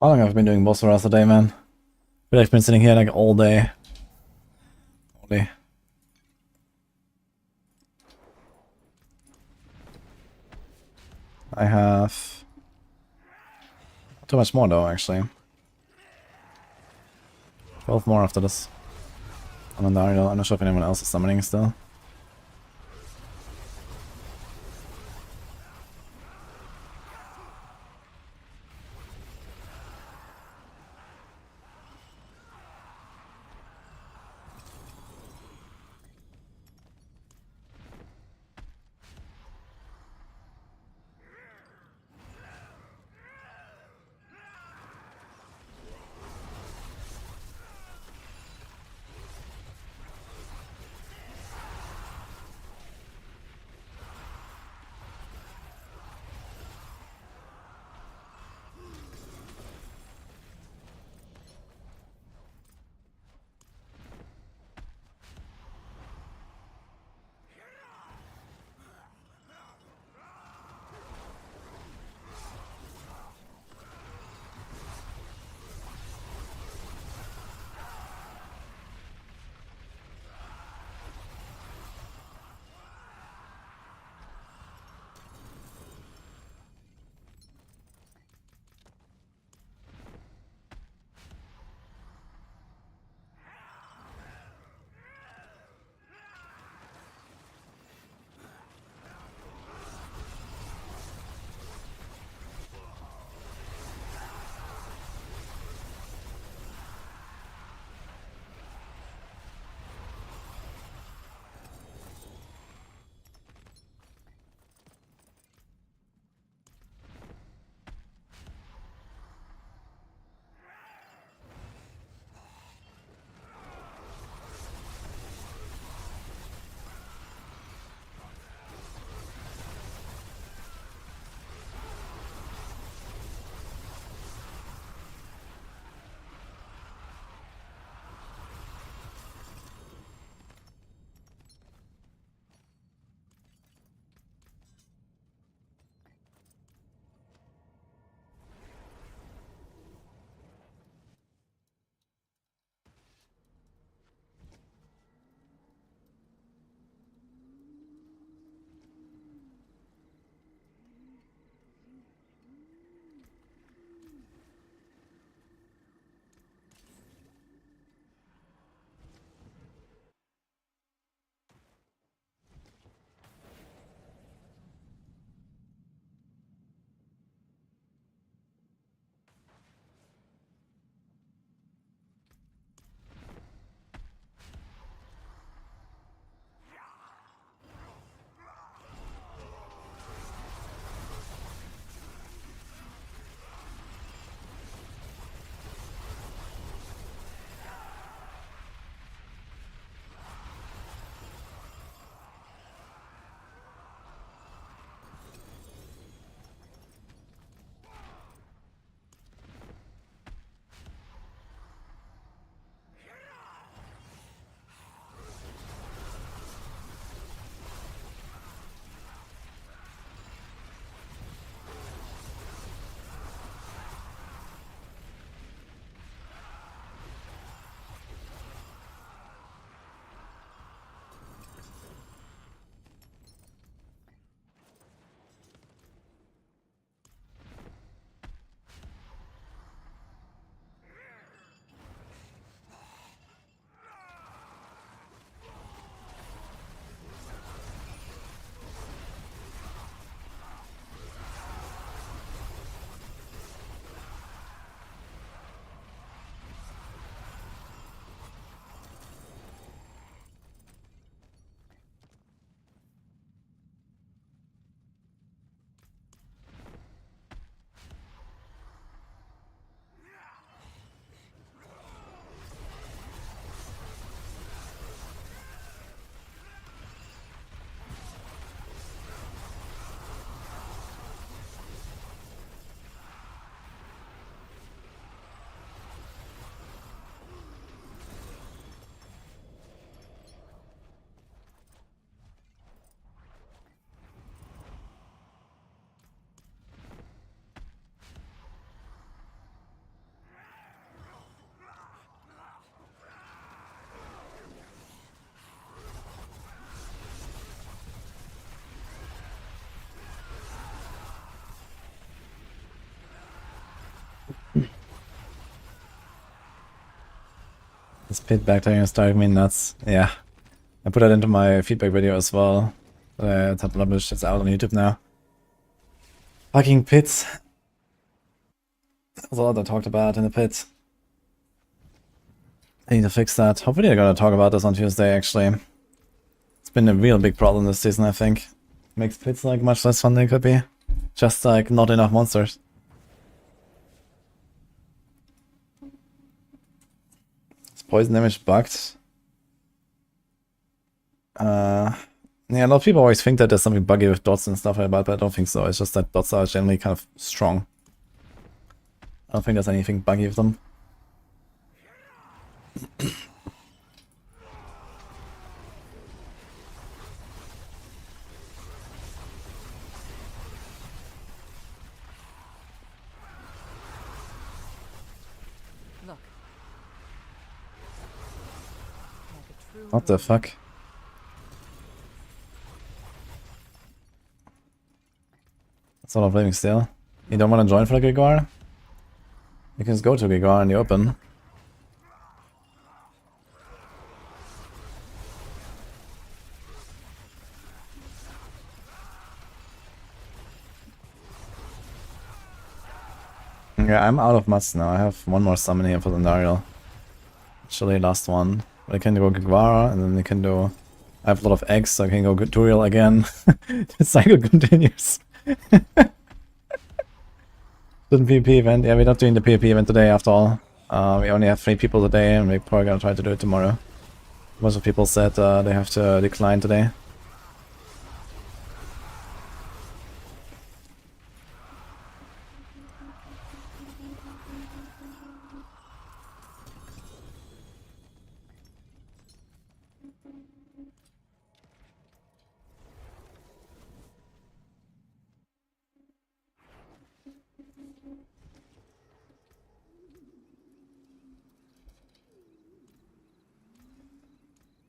How long have I been doing boss rush today, man? I feel like I've been sitting here like all day. Holy. I have not too much more though, actually. 12 more after this. I'm not sure if anyone else is summoning still. This pit back there is driving me nuts. Yeah. I put that into my feedback video as well. It's published, it's out on YouTube now. Fucking pits. There's a lot I talked about in the pits. I need to fix that. Hopefully they're gonna talk about this on Tuesday, actually. It's been a real big problem this season, I think. Makes pits like much less fun than it could be. Just like not enough monsters. Is poison damage bugged? Yeah, a lot of people always think that there's something buggy with dots and stuff like that, but I don't think so. It's just that dots are generally kind of strong. I don't think there's anything buggy with them. Look. Like a true What the fuck? That's a lot of living still. You don't want to join for the Gregor? You can just go to Gregor in the open. Yeah, I'm out of mats now. I have one more summon here for the Nariel. Actually, last one. I can go Gregor, and then I can do... I have a lot of eggs, so I can go Turiel again. The cycle continues. Didn't PvP event. Yeah, we're not doing the PvP event today after all. We only have 3 people today, and we're probably gonna try to do it tomorrow. Most of people said they have to decline today.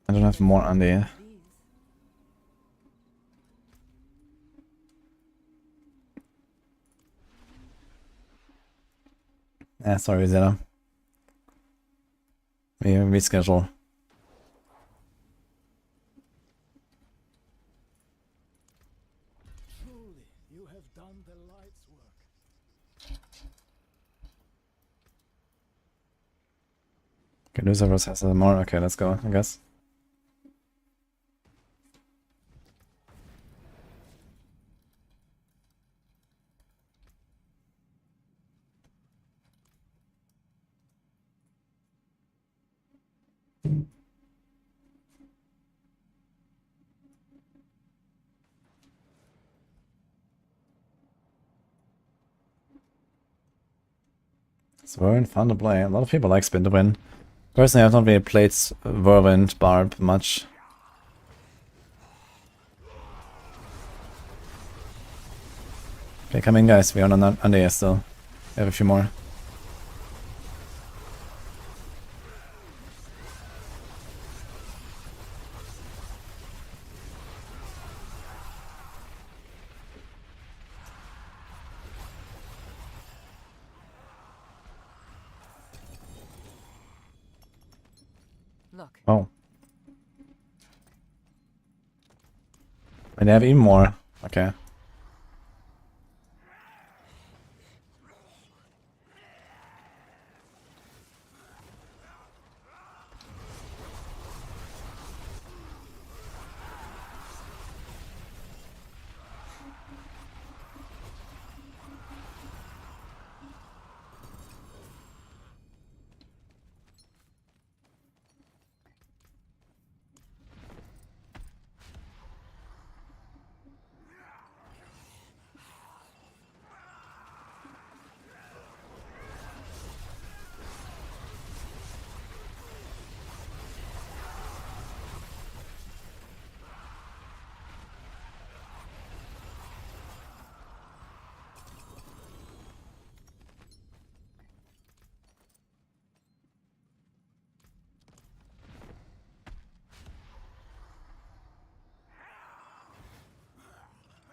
I don't have more on the... sorry, Zena. We reschedule. Truly, you have done the light's work. Okay, Lucifer's has more. Okay, let's go, I guess. It's very fun to play. A lot of people like Spin to win. Personally, I've not really played Whirlwind Barb much. Okay, come in, guys. We're on under still. We have a few more. Look. Oh. And they have even more. Okay.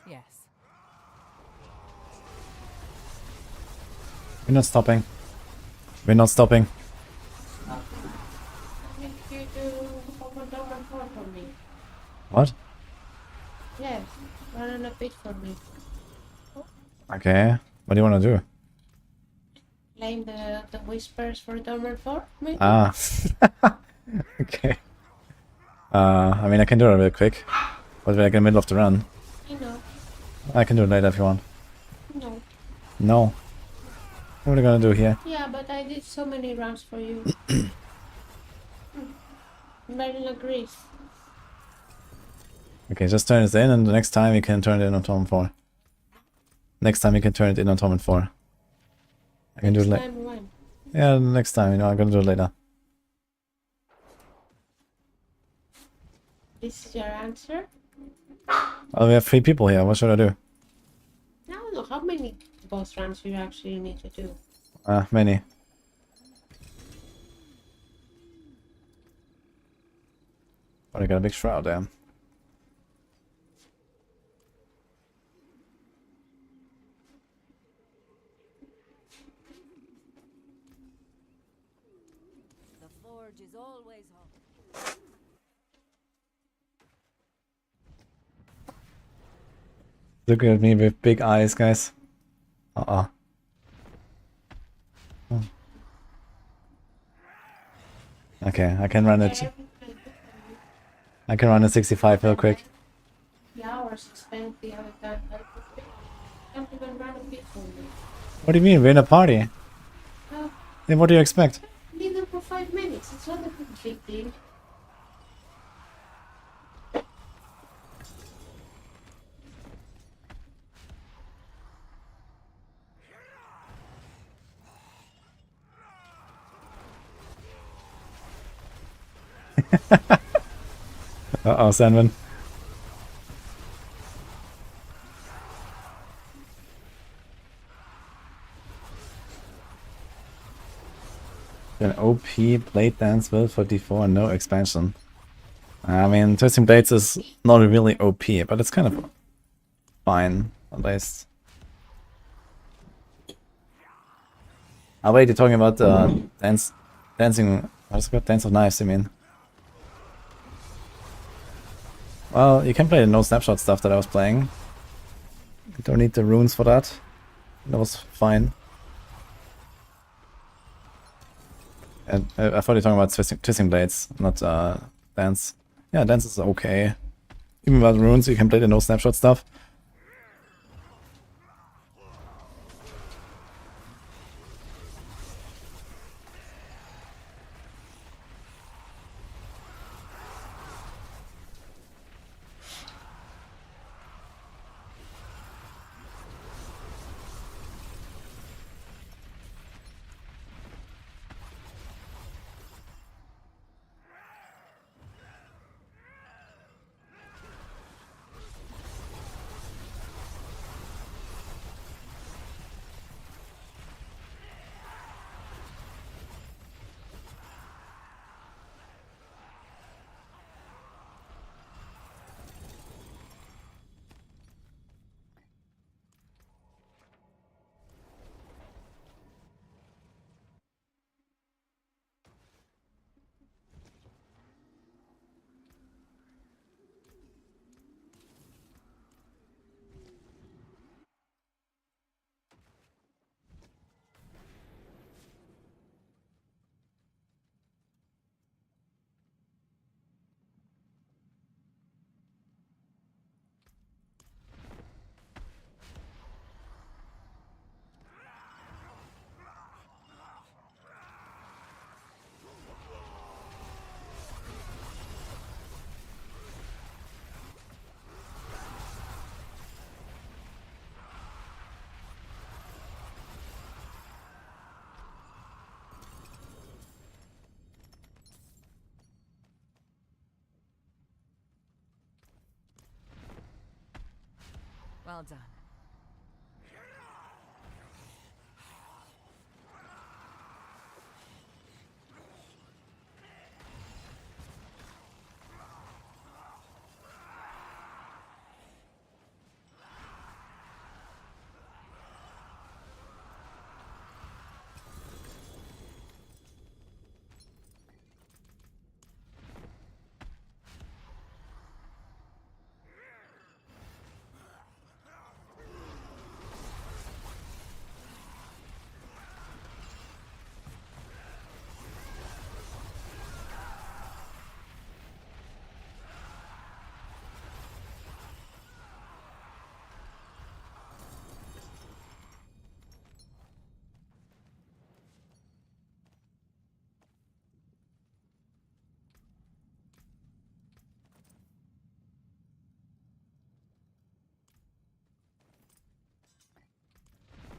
Yes. We're not stopping. We're not stopping. What? Yes, run on a pit for me. Okay. What do you want to do? Blame the whispers for Dormer 4, maybe? Ah. Okay. I mean, I can do it real quick. But we're like in the middle of the run. I know. I can do it later if you want. No. No. What are we gonna do here? Yeah, but I did so many rounds for you. Merlin agrees. Okay, just turn it in, and the next time you can turn it in on Torment 4. Next time you can turn it in on Torment 4. I can do it Next later. time when? Yeah, next time, you know, I'm gonna do it later. This is your answer? Oh, we have 3 people here. What should I do? I don't know how many boss rounds you actually need to do. Many. But I got a big shroud there. The forge is always home. Look at me with big eyes, guys. Uh-uh. Oh. Okay, I can run it. I can run at 65 real quick. The hours spent the other time. I can't even run a bit for me. What do you mean? We're in a party. Well, Then what do you expect? leave them for 5 minutes. It's not a big deal. Uh-oh, Sandman. An OP Blade Dance build for D4 and no expansion. I mean, Twisting Blades is not really OP, but it's kind of fine, at least. Oh wait, you're talking about dancing, what's it called? Dance of Knives, you mean? Well, you can play the no snapshot stuff that I was playing. You don't need the runes for that. That was fine. And I thought you were talking about twisting blades, not dance. Yeah, dance is okay. Even without runes, you can play the no snapshot stuff. Well done.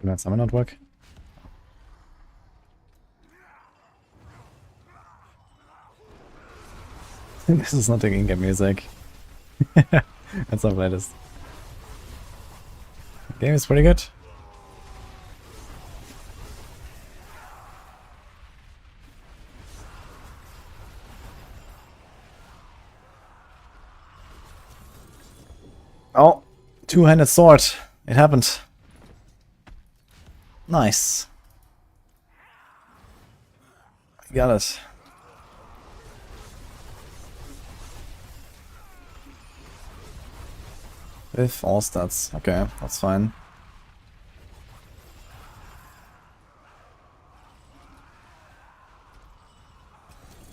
Did that summon not work? This is not the in-game music. That's not playlist. The game is pretty good. Oh, two-handed sword. It happened. Nice. I got it. With all stats. Okay, that's fine.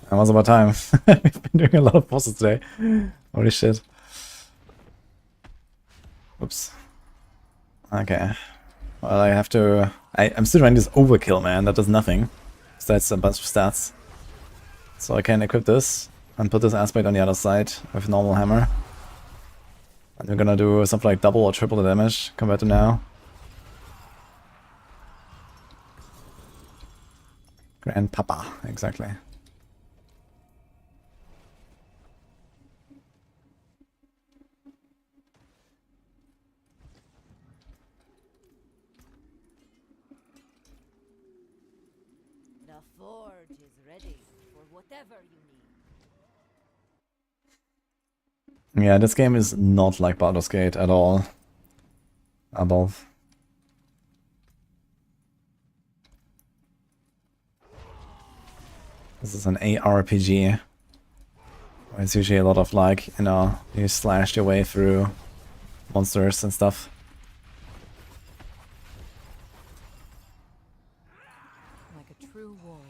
That was about time. We've been doing a lot of bosses today. Holy shit. Oops. Okay. Well, I have to... I'm still running this overkill, man. That does nothing. So that's a bunch of stats. So I can equip this and put this aspect on the other side with normal hammer. And we're gonna do something like double or triple the damage compared to now. Grandpapa, exactly. The forge is ready for whatever you need. Yeah, this game is not like Baldur's Gate at all. Above. This is an ARPG. Where it's usually a lot of like, you know, you slash your way through monsters and stuff. Like a true warrior.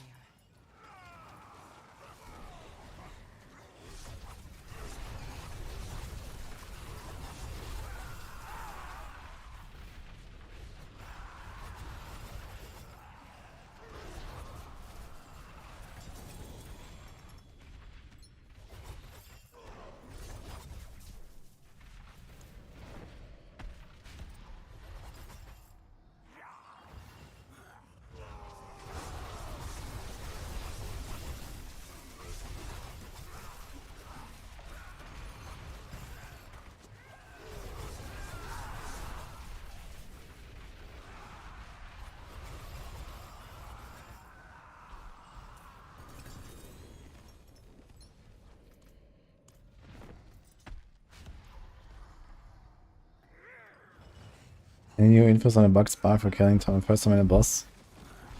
Any new infos on a bugged spark for killing first time in a boss?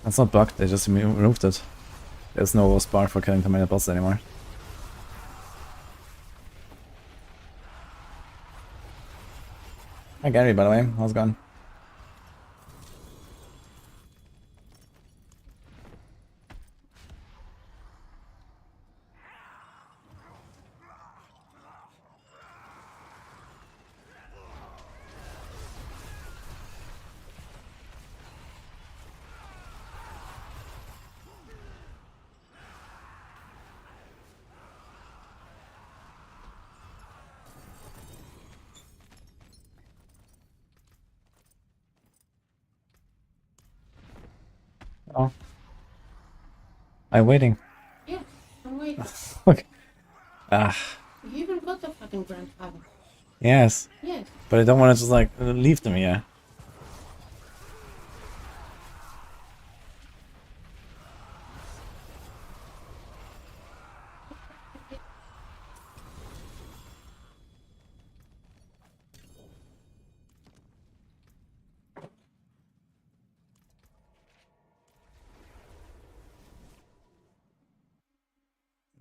That's not bugged, they just removed it. There's no spark for killing a boss anymore. Hi Gary, by the way, how's it going? Oh. I'm waiting. Yeah, I'm waiting. Okay. Ah, You even got the fucking grandfather. yes. Yes. But I don't want to just like leave them here.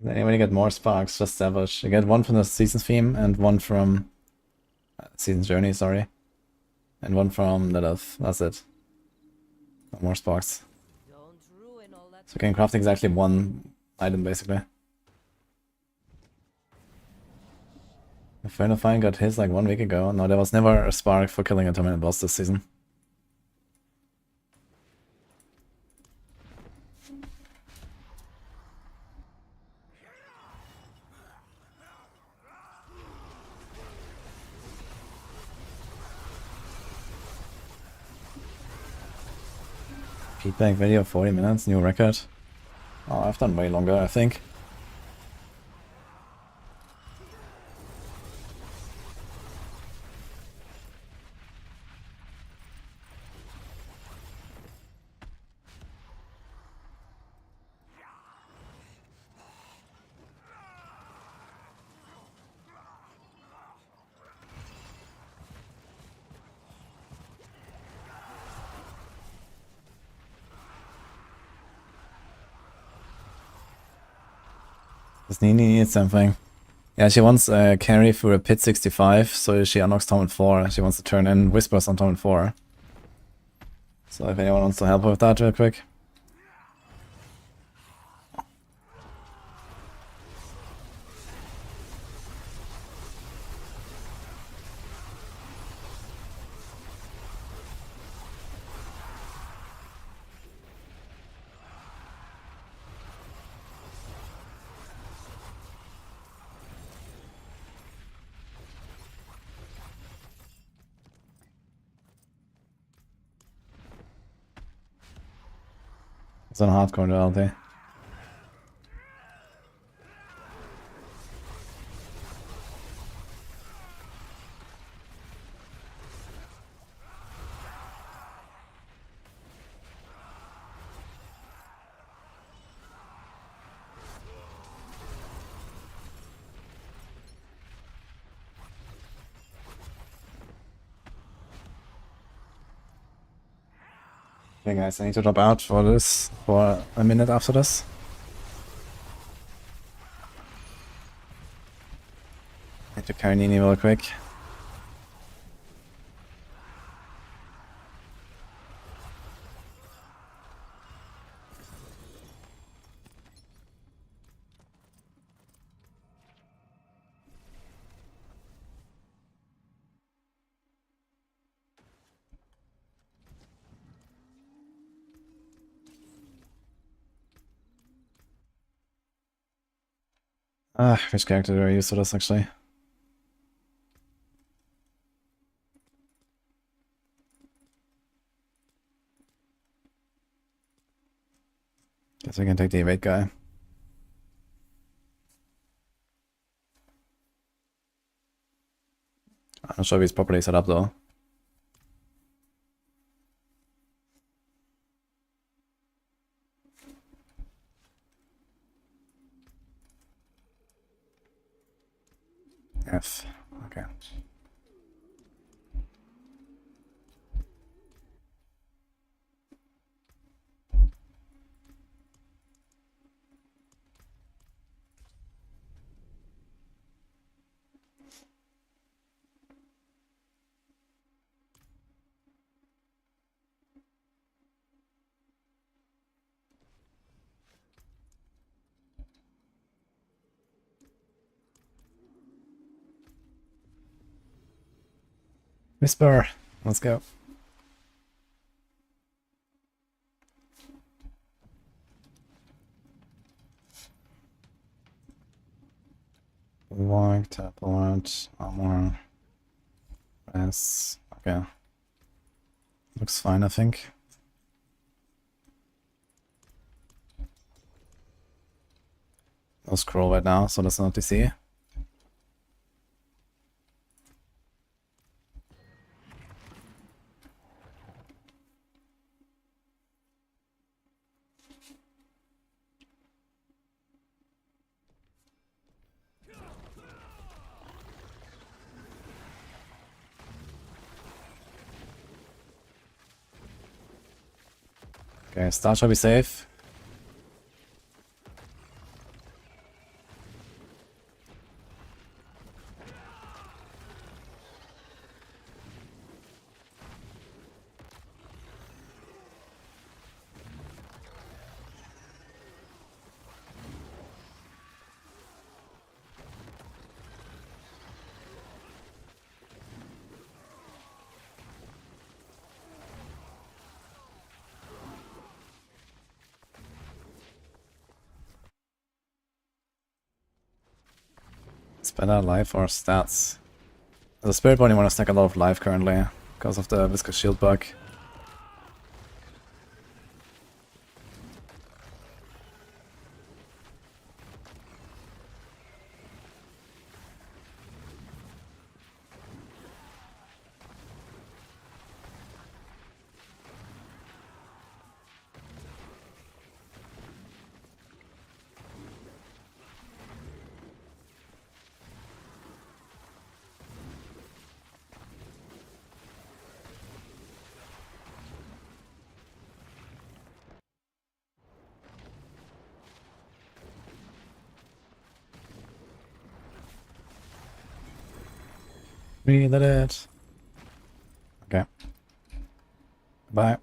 Does anybody get more sparks? Just savage. You get one from the season theme and one from season journey, sorry. And one from Lilith. That's it. No more sparks. Don't ruin all that. So you can craft exactly one item basically. Infernal Fine got his like 1 week ago. No, there was never a spark for killing a terminal boss this season. Feedback video 40 minutes, new record. Oh, I've done way longer, I think. Does Nini need something? Yeah, she wants a carry for a pit 65, so she unlocks Torment 4. She wants to turn in Whispers on Torment 4. So if anyone wants to help her with that real quick. It's on hardcore duality. Okay guys, I need to drop out for this, for a minute after this. Need to carry Nini real quick. Which character do I use for this actually? Guess we can take the evade guy. I'm not sure if he's properly set up though. F. Okay. Whisper, let's go. Walk, teleport, armor. Yes, okay. Looks fine, I think. No scroll right now, so that's not DC. Okay, start shall be safe. It's better life or stats. As a Spiritborn, you want to stack a lot of life currently because of the viscous shield bug. We did it. Okay. Bye.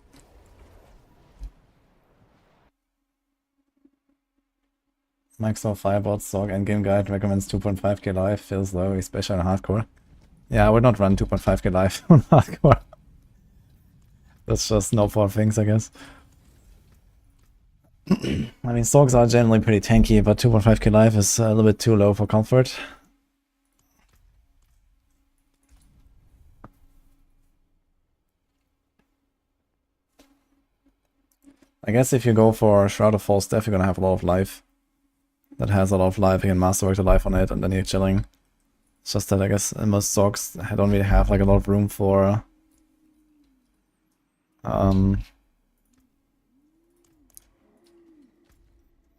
Maxroll Firebot Sorg Endgame Guide recommends 2.5k life, feels low, especially on hardcore. Yeah, I would not run 2.5k life on hardcore. That's just no poor things, I guess. I mean, Sorgs are generally pretty tanky, but 2.5k life is a little bit too low for comfort. I guess if you go for Shroud of False Death, you're gonna have a lot of life. That has a lot of life, you can masterwork the life on it, and then you're chilling. It's just that I guess most Sorgs don't really have like a lot of room for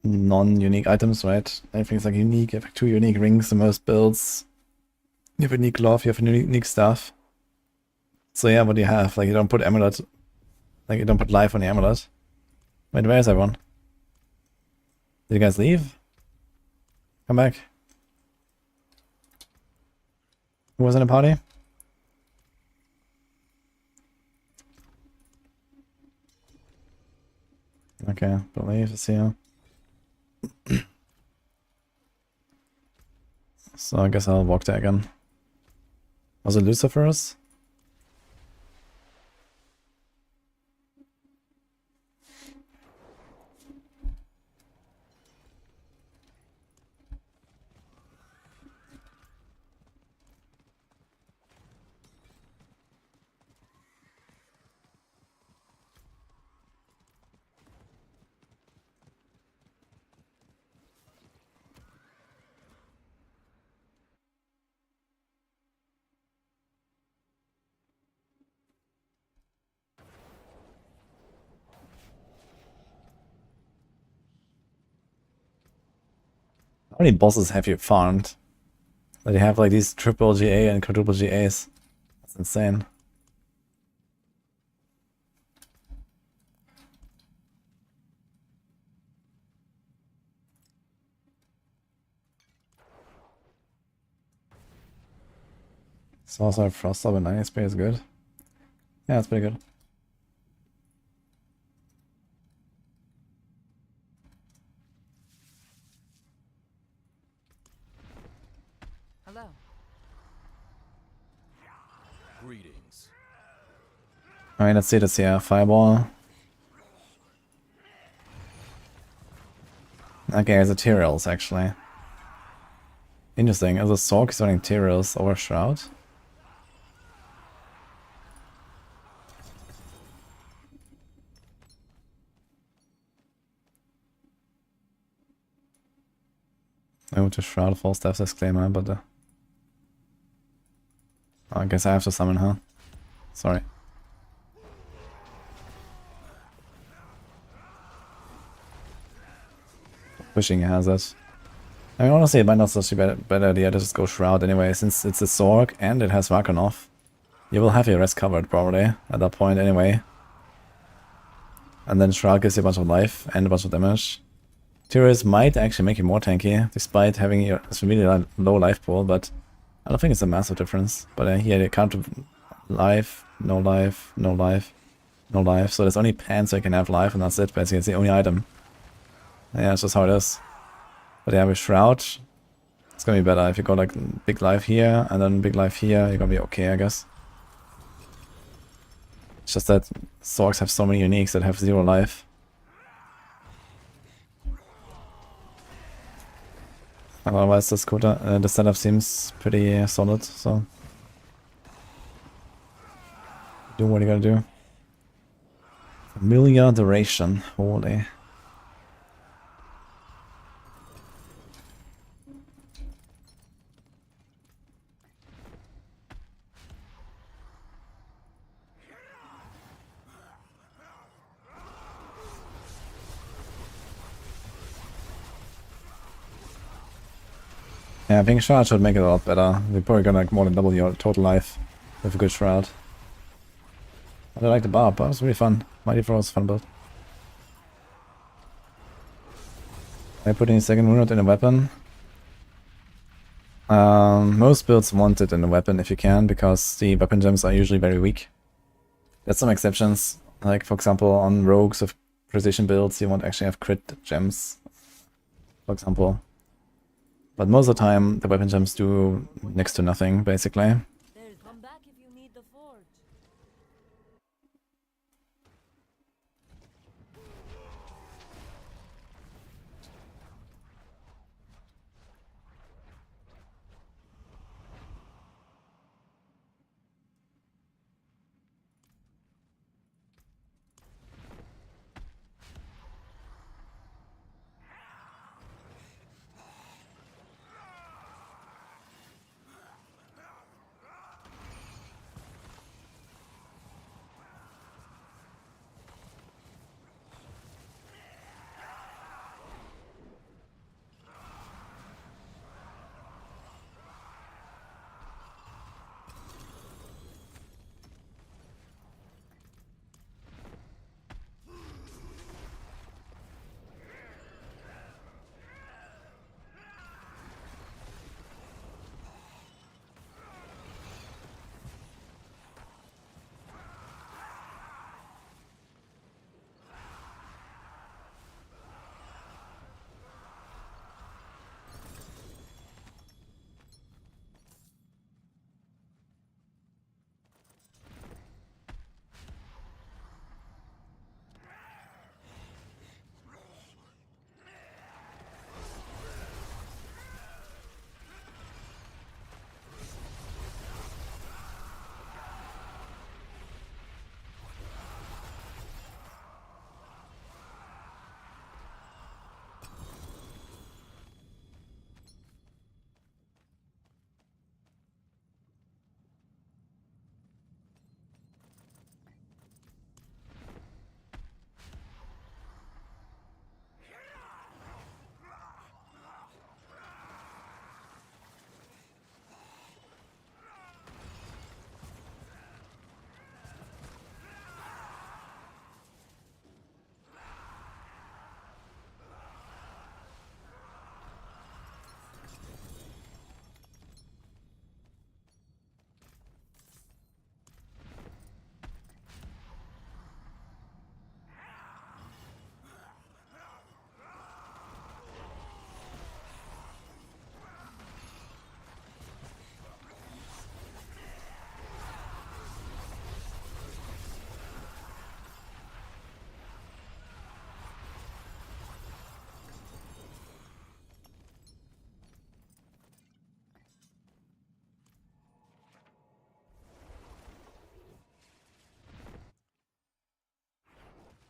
non-unique items, right? Everything's like unique, you have like 2 unique rings in most builds. You have a unique glove, you have a unique stuff. So yeah, what do you have? Like you don't put amulet, like you don't put life on the amulet. Wait, where is everyone? Did you guys leave? Come back. Who was in the party? Okay, believe is here. So I guess I'll walk there again. Was it Lucifer's? How many bosses have you farmed? That you have like these triple GA and quadruple GAs. That's insane. So also Frost Up and 9 XP is good. Yeah, it's pretty good. Hello. Greetings. Alright, let's see this here. Fireball. Okay, there's a Tyraels actually. Interesting. Is a Sork starting Tyraels over Shroud? I went to Shroud False Death Exclaimer, but I guess I have to summon her. Sorry. Wishing he has it. I mean, honestly, it might not such a bad idea to just go Shroud anyway, since it's a Sork and it has Rakanov. You will have your rest covered probably at that point anyway. And then Shroud gives you a bunch of life and a bunch of damage. Tyraels might actually make you more tanky, despite having a really low life pool, but I don't think it's a massive difference. But here they count life, no life, no life, no life. So there's only pants that can have life, and that's it. Basically, it's the only item. Yeah, it's just how it is. But yeah, with Shroud, it's gonna be better. If you go like big life here, and then big life here, you're gonna be okay, I guess. It's just that Sorks have so many uniques that have 0 life. Otherwise, the setup seems pretty solid, so do what you gotta do. Familiar duration, holy. Yeah, I think Shroud should make it a lot better. We're probably gonna like more than double your total life with a good Shroud. I like the Barb, that was really fun. Mighty Throw was a fun build. I put in a second wound in a weapon. Most builds want it in a weapon if you can, because the weapon gems are usually very weak. There's some exceptions, like for example on rogues of precision builds you won't actually have crit gems, for example. But most of the time the weapon gems do next to nothing, basically. They'll come back if you need the forge.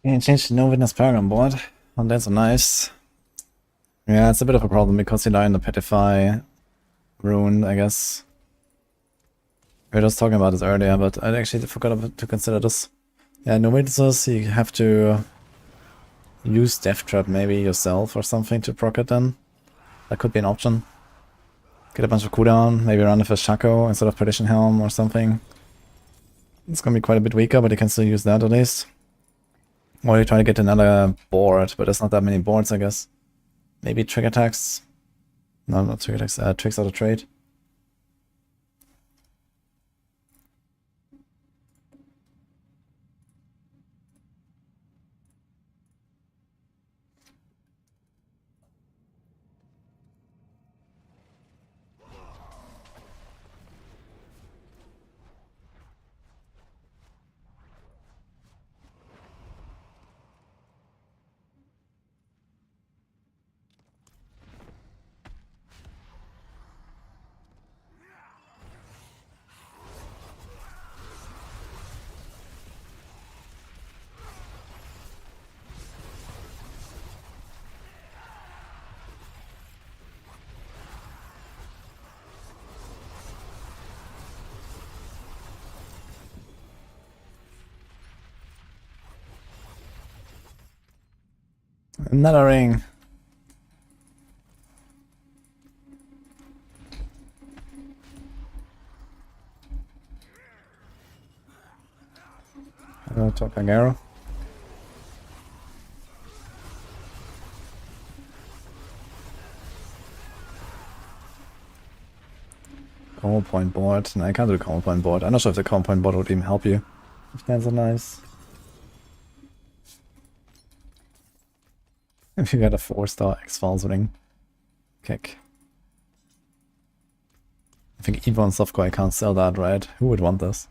Yeah, change to no witness power on board. Oh, that's nice. Yeah, it's a bit of a problem because you die in the Petrify rune, I guess. We were just talking about this earlier, but I actually forgot to consider this. Yeah, no witnesses, you have to use Death Trap maybe yourself or something to proc it then. That could be an option. Get a bunch of cooldown, maybe run with a Shaco instead of Perdition Helm or something. It's gonna be quite a bit weaker, but you can still use that at least. Or you try to get another board, but there's not that many boards, I guess. Maybe trick attacks. No, not trick attacks, tricks out of trade. Another ring. Hello, Tokagero. combo point board. No, I can't do the combo point board. I'm not sure if the combo point board would even help you. If that's so nice. If you got a 4-star X-Files winning kick. I think even on softcore I can't sell that, right? Who would want this?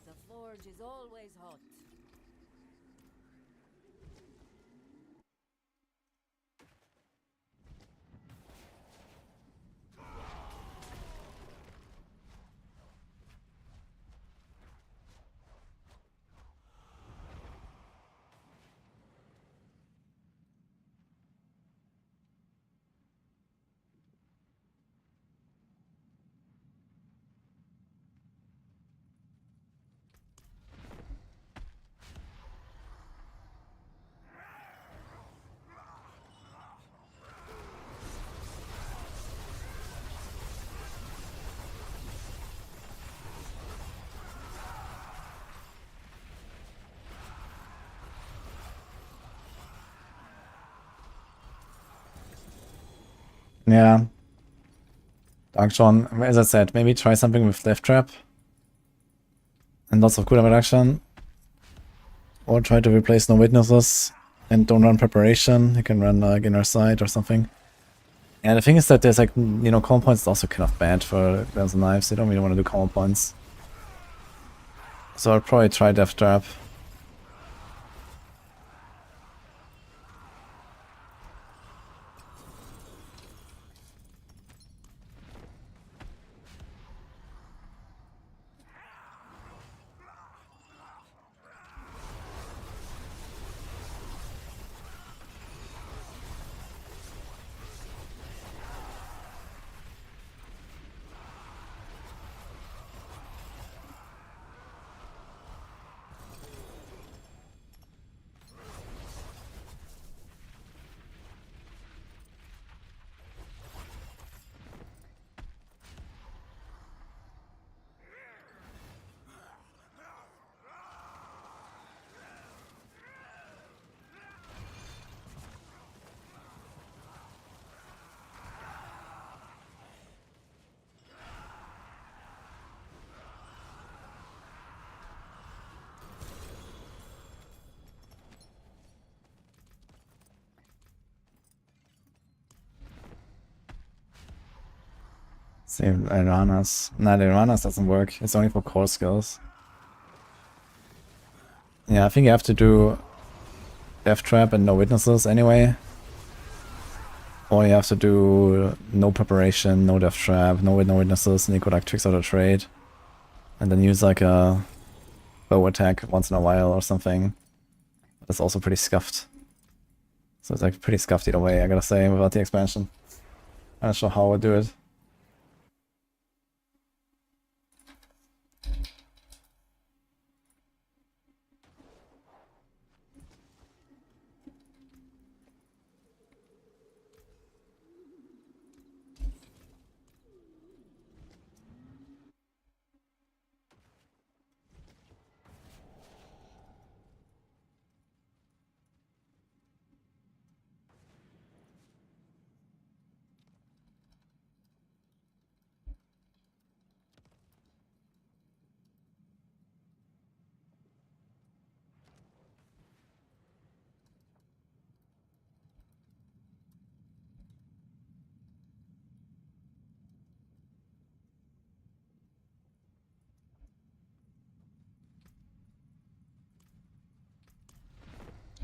The forge is always hot. Yeah. Dark John, as I said, maybe try something with Death Trap. And lots of cooldown reduction. Or try to replace no witnesses. And don't run preparation. You can run like inner sight or something. And the thing is that there's like, you know, combo points is also kind of bad for guns and knives. You don't really want to do combo points. So I'll probably try Death Trap. Same Iranas. Nah, the Iranas doesn't work. It's only for core skills. Yeah, I think you have to do Death Trap and no witnesses anyway. Or you have to do no preparation, no Death Trap, no witnesses, and you could like tricks out a trade. And then use like a bow attack once in a while or something. That's also pretty scuffed. So it's like pretty scuffed either way, I gotta say, without the expansion. I'm not sure how I would do it.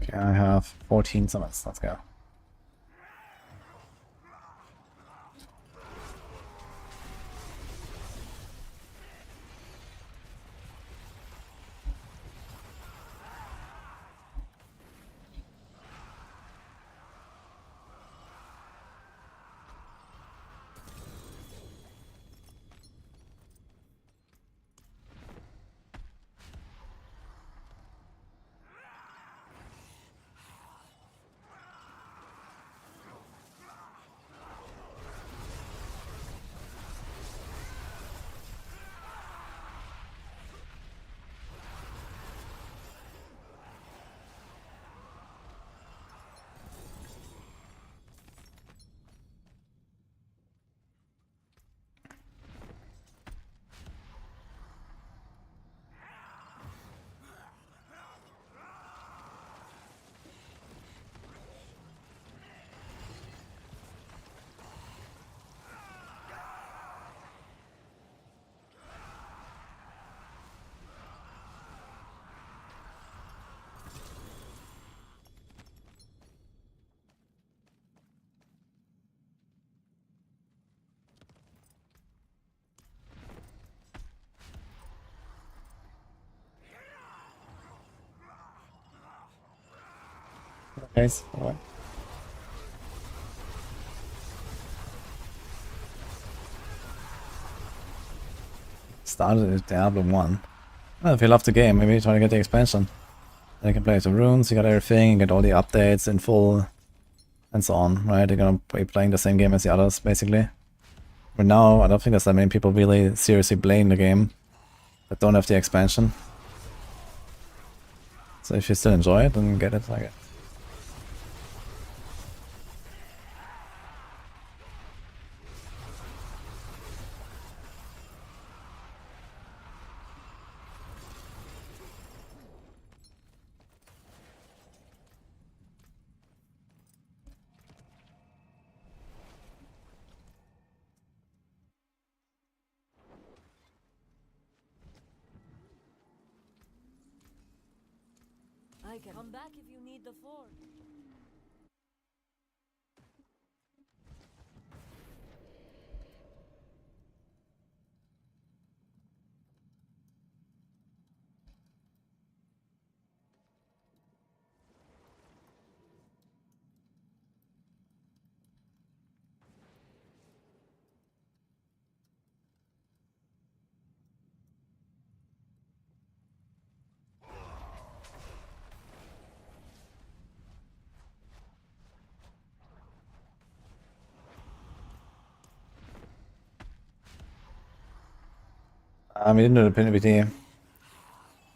Okay, I have 14 summons. Let's go. Guys, what? Started with Diablo 1. Well, if you love the game, maybe try to get the expansion. Then you can play with the runes, you got everything, you get all the updates in full, and so on, right? You're gonna be playing the same game as the others, basically. But now, I don't think there's that many people really seriously playing the game that don't have the expansion. So if you still enjoy it, then get it, I guess. I can come back if you need the forge. We didn't do the PvP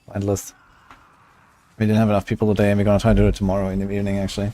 blind list. We didn't have enough people today, and we're gonna try to do it tomorrow in the evening, actually.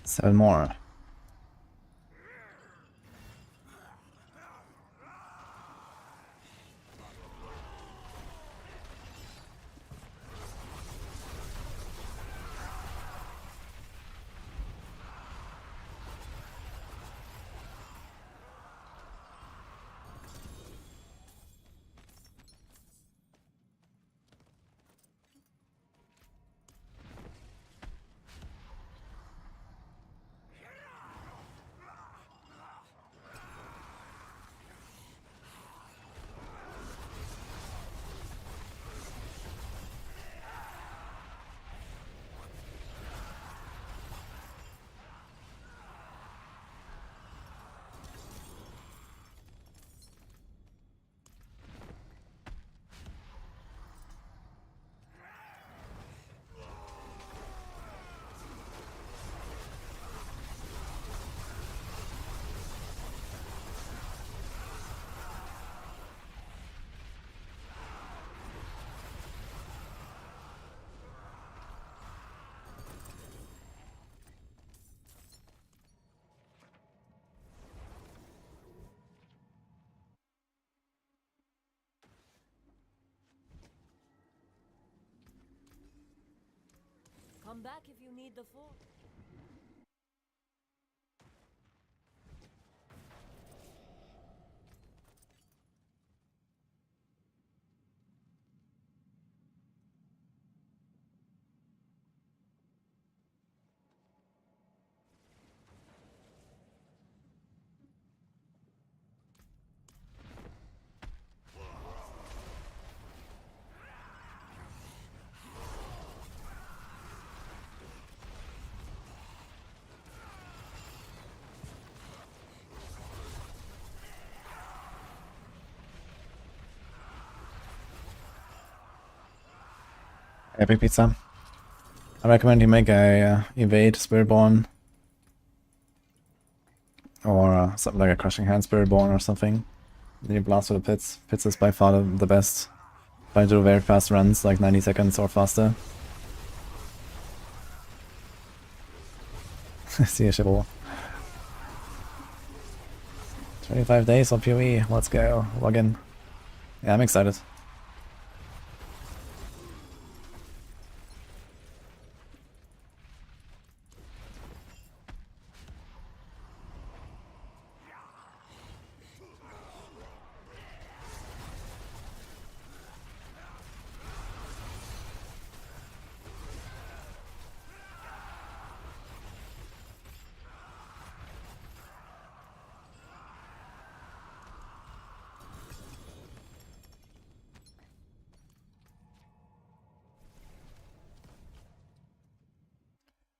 Seven more. Come back if you need the forge. Epic pizza. I recommend you make a evade Spiritborn. Or something like a Crushing Hand Spiritborn or something. Then you blast for the pits. Pits is by far the best. Try to do very fast runs, like 90 seconds or faster. See a shibble. 25 days of PoE, let's go. Log in. Yeah, I'm excited.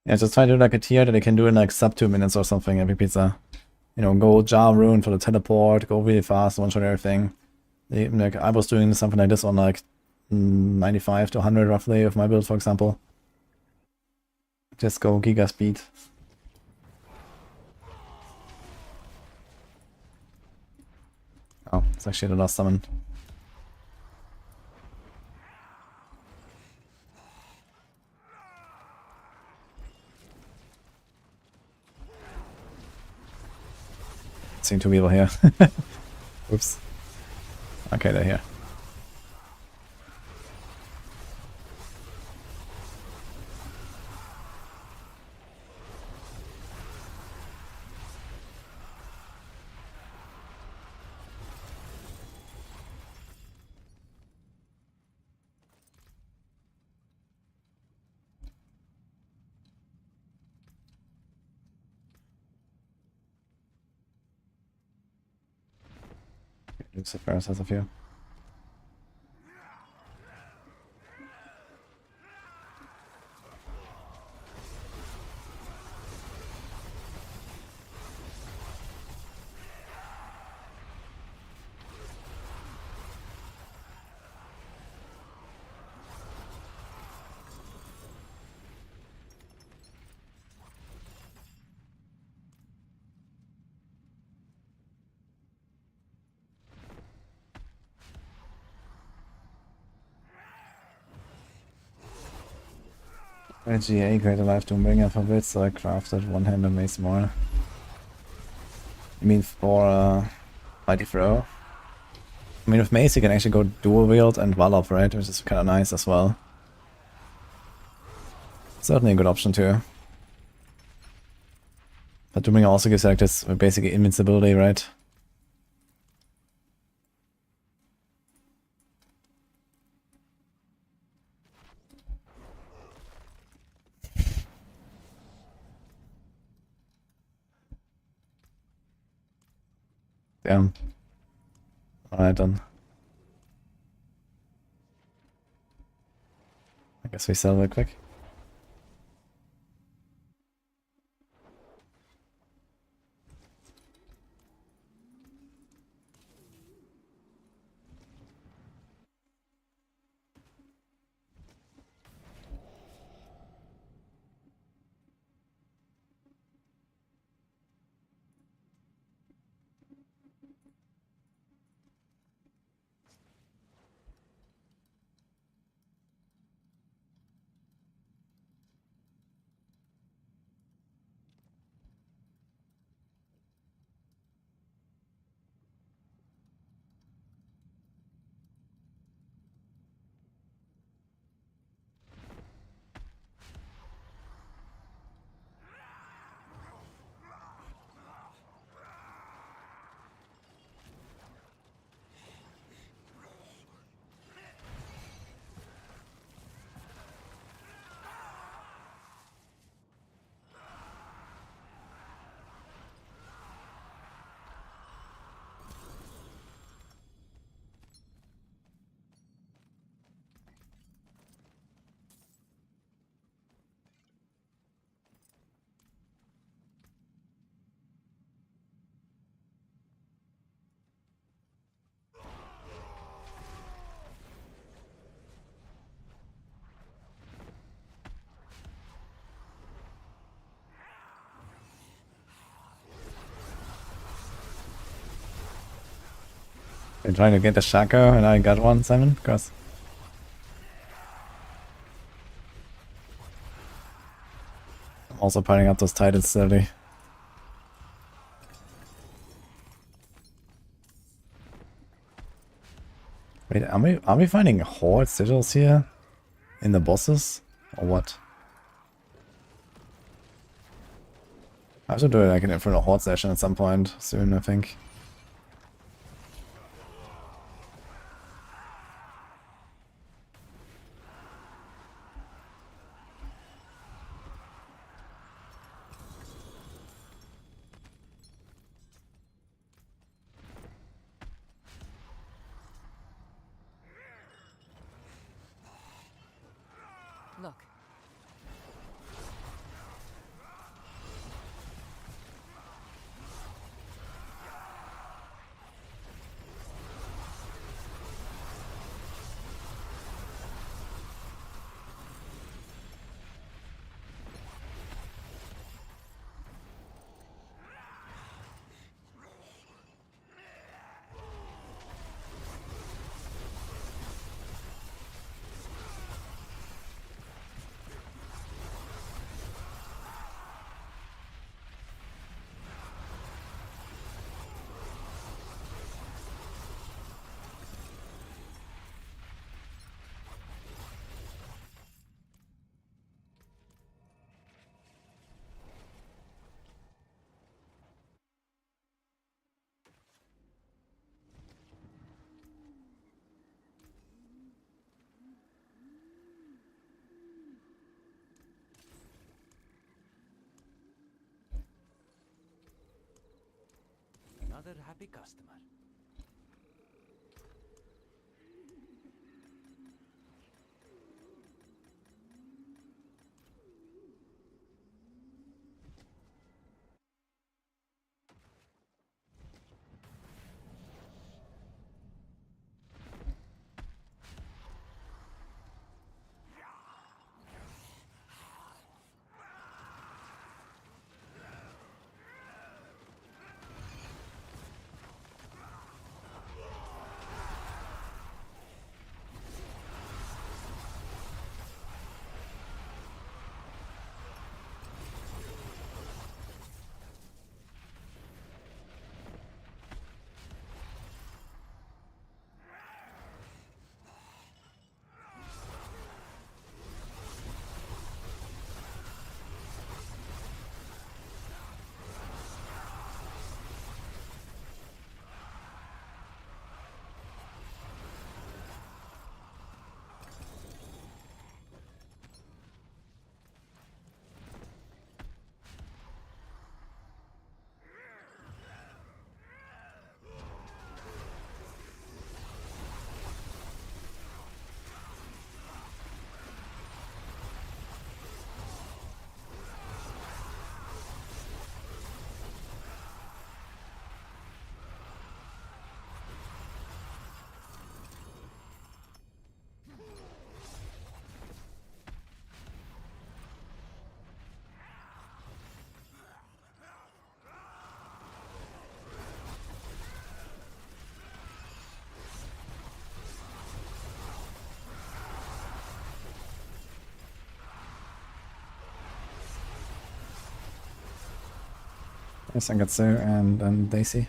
Yeah, just try to do like a tier that they can do in like sub 2 minutes or something, Epic Pizza. You know, go Jar Rune for the teleport, go really fast, one-shot everything. Like, I was doing something like this on like 95 to 100 roughly of my build, for example. Just go giga speed. Oh, it's actually the last summon. Seeing 2 people here. Oops. Okay, they're here. Lucifer has a few. GA created live Doombringer for bits, so I crafted one-handed mace more. You mean for Mighty Throw? I mean with mace you can actually go dual wield and Wallop, right? Which is kinda nice as well. Certainly a good option too. But Doombringer also gives like this basically invincibility, right? Damn. Alright then. I guess we sell real quick. You're trying to get the Shaco and I got one, Simon? Cause I'm also piling up those titans slowly. Wait, are we finding horde sigils here? In the bosses? Or what? I have to do like an infernal horde session at some point soon, I think. Look. Another happy customer. Sangatsu and Daisy.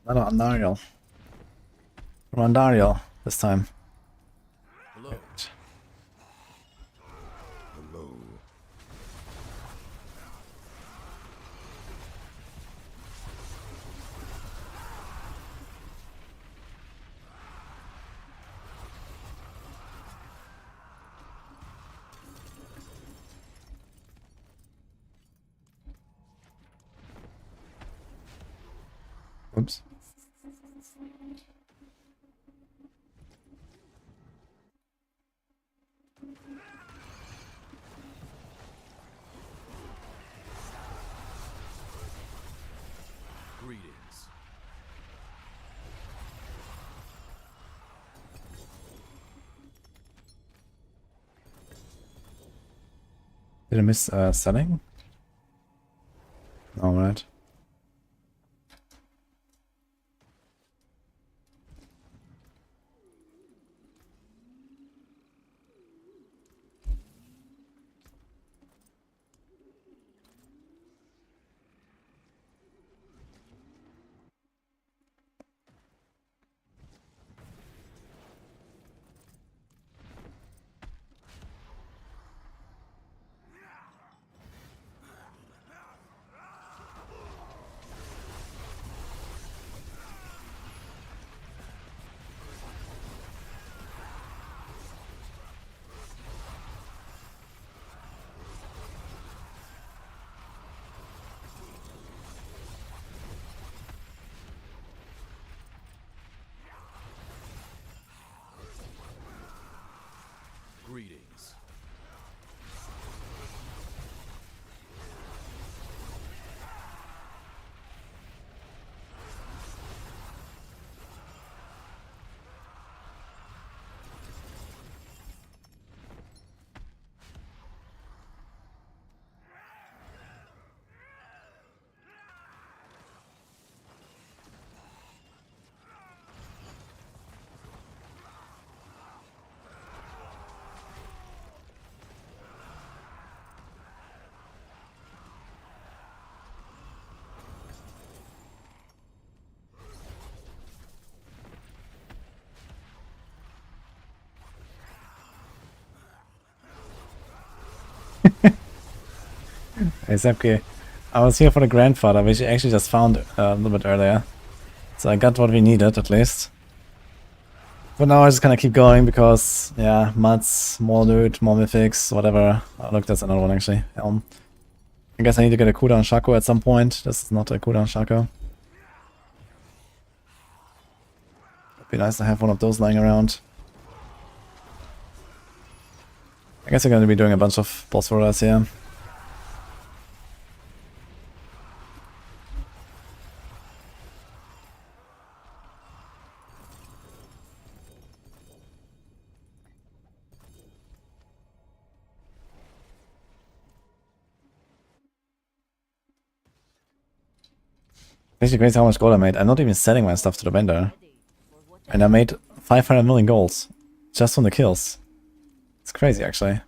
No, Andariel. Rondariel this time. Hello. Hello. Oops. Greetings. Did I miss selling? All right. Hey Sepke, I was here for the grandfather, which I actually just found a little bit earlier. So I got what we needed, at least. For now, I'm just gonna keep going because, yeah, mats, more loot, more mythics, whatever. Oh, look, that's another one actually. I guess I need to get a cooldown Shaco at some point. This is not a cooldown Shaco. It'd be nice to have one of those lying around. I guess we're gonna be doing a bunch of boss rollers here. Actually crazy how much gold I made. I'm not even selling my stuff to the vendor. And I made 500 million golds. Just from the kills. It's crazy actually.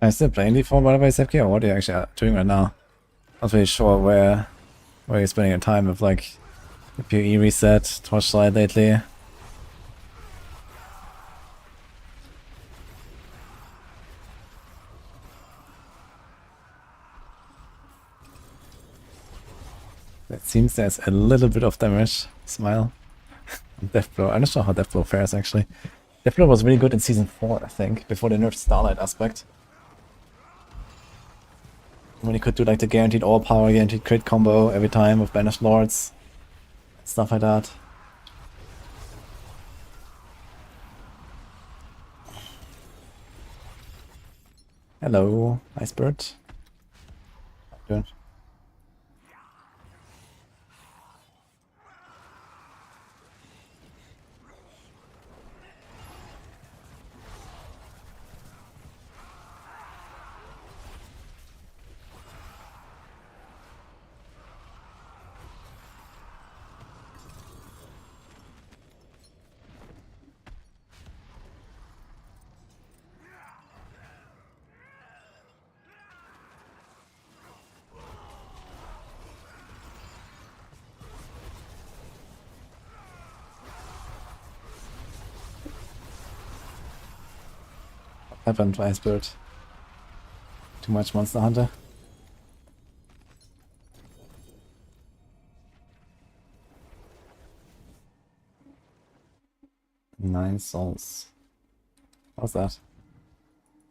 Are you still playing D4 by the way, Sepke, or what are you actually doing right now? Not really sure where you're spending your time with like the PoE reset, Torchlight lately. It seems there's a little bit of damage. Smile. Deathblow. I'm not sure how Deathblow fares actually. Deathblow was really good in season 4, I think, before they nerfed Starlight aspect. When you could do like the guaranteed all power, guaranteed crit combo every time with Banished Lords. Stuff like that. Hello, Icebird. How you doing? Happened, Icebird. Too much Monster Hunter. 9 souls. What's that?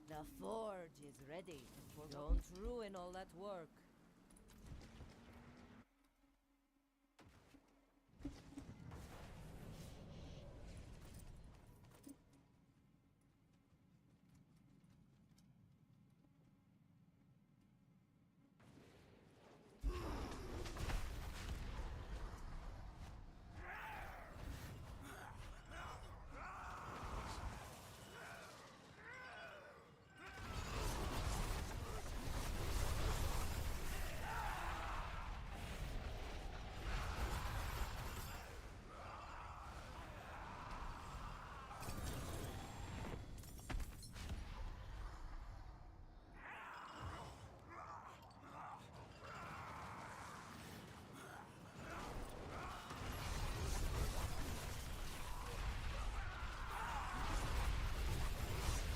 The forge is ready. Don't ruin all that work.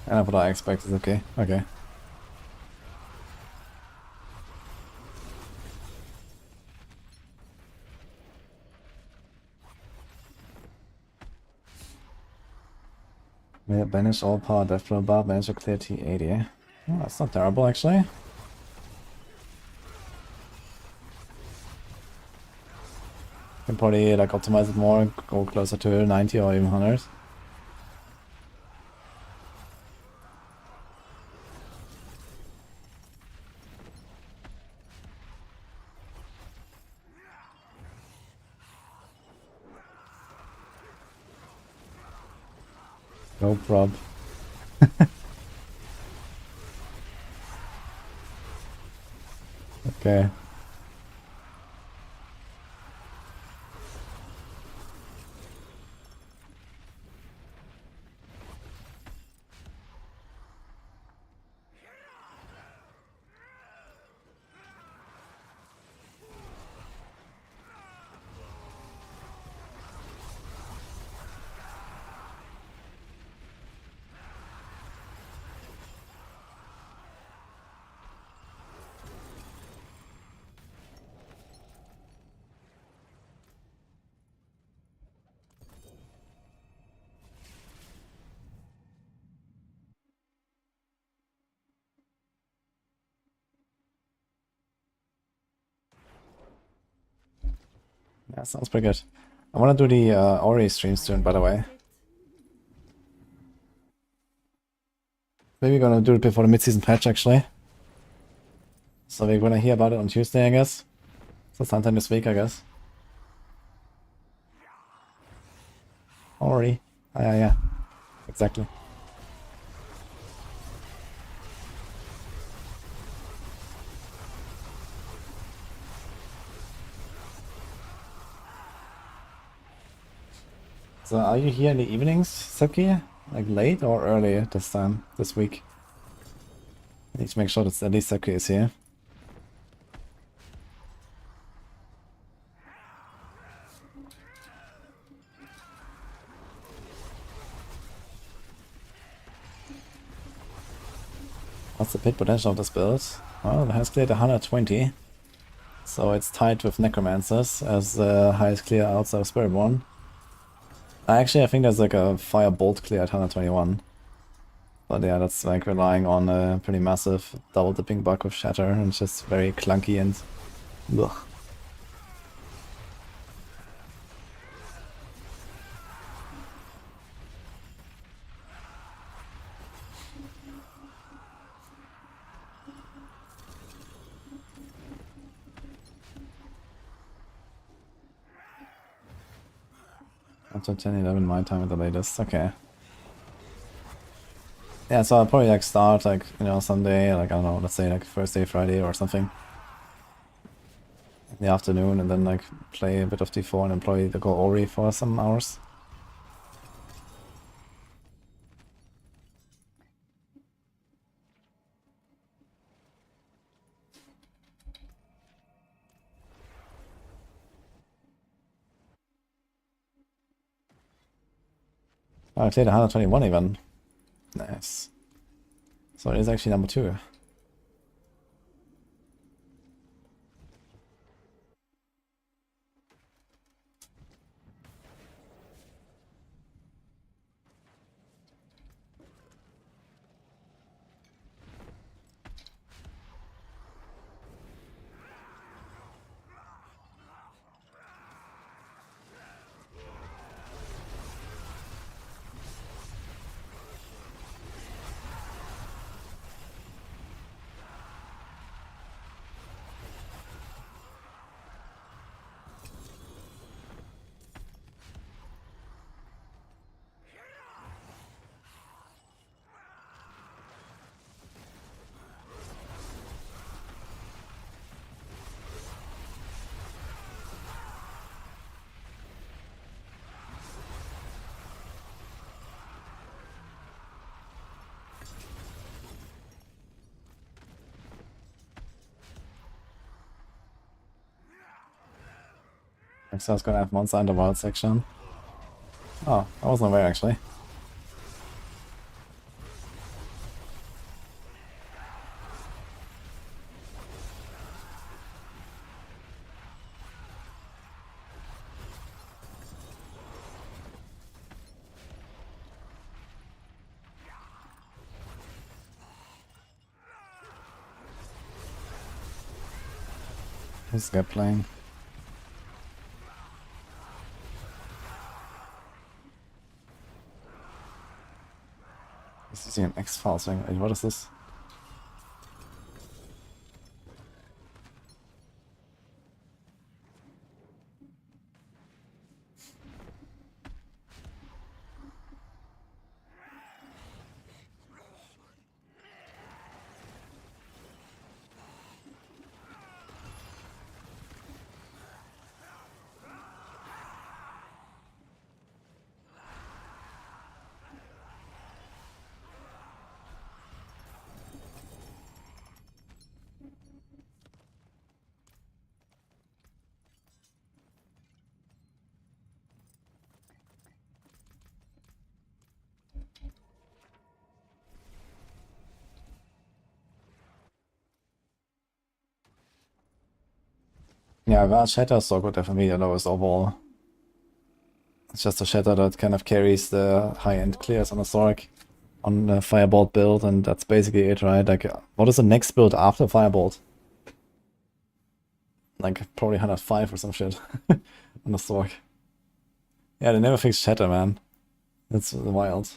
What I expect is okay. Okay. Banish all power, death blow Barb, manage to clear T80. Oh, that's not terrible actually. Can probably like optimize it more, go closer to 90 or even 100. No prob. Okay. Yeah, sounds pretty good. I want to do the Ori stream soon, by the way. Maybe we're gonna do it before the mid-season patch, actually. So we're gonna hear about it on Tuesday, I guess. So sometime this week, I guess. Ori. Yeah. Exactly. So are you here in the evenings, Suki? Like late or early this time, this week? I need to make sure that at least Suki is here. What's the pit potential of this build? Well, it has cleared 120. So it's tied with Necromancers as the highest clear outside of Spiritborn. Actually, I think there's like a Fire Bolt clear at 121. But yeah, that's like relying on a pretty massive double dipping bug with Shatter, and it's just very clunky and ugh. After 10-11 my time at the latest, okay. Yeah, so I'll probably like start like, you know, Sunday, like I don't know, let's say like Thursday, Friday or something. In the afternoon, and then like play a bit of D4 and then probably go Ori for some hours. Oh, I played 121 even. Nice. So it is actually number 2. Next I was gonna have Monster Underworld section. Oh, I wasn't aware actually. Who's this guy playing? He's using an X-File thing. Wait, what is this? Yeah, well, Shatter is so good for me, the lowest overall. It's just a Shatter that kind of carries the high-end clears on a Sork on the Firebolt build, and that's basically it, right? Like, what is the next build after Firebolt? Like, probably 105 or some shit on the Sork. Yeah, they never fixed Shatter, man. That's wild.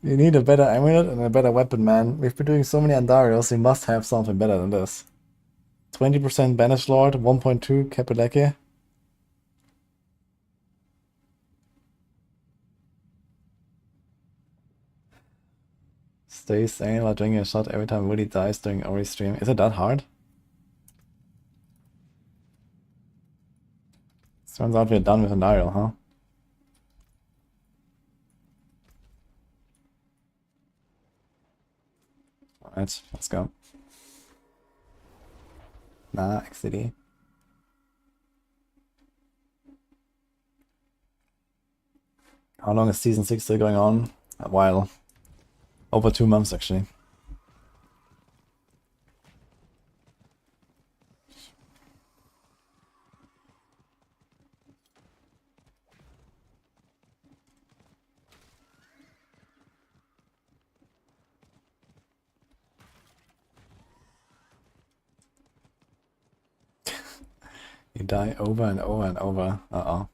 You need a better amulet and a better weapon, man. We've been doing so many Andarios, you must have something better than this. 20% Banished Lord, 1.2 Kapeleke. Stay sane while drinking a shot every time Woody dies during Ori stream. Is it that hard? Turns out we're done with Andariel, huh? Alright, let's go. Nah, XCD. How long is Season 6 still going on? A while. Over 2 months, actually. You die over and over and over. Uh-oh.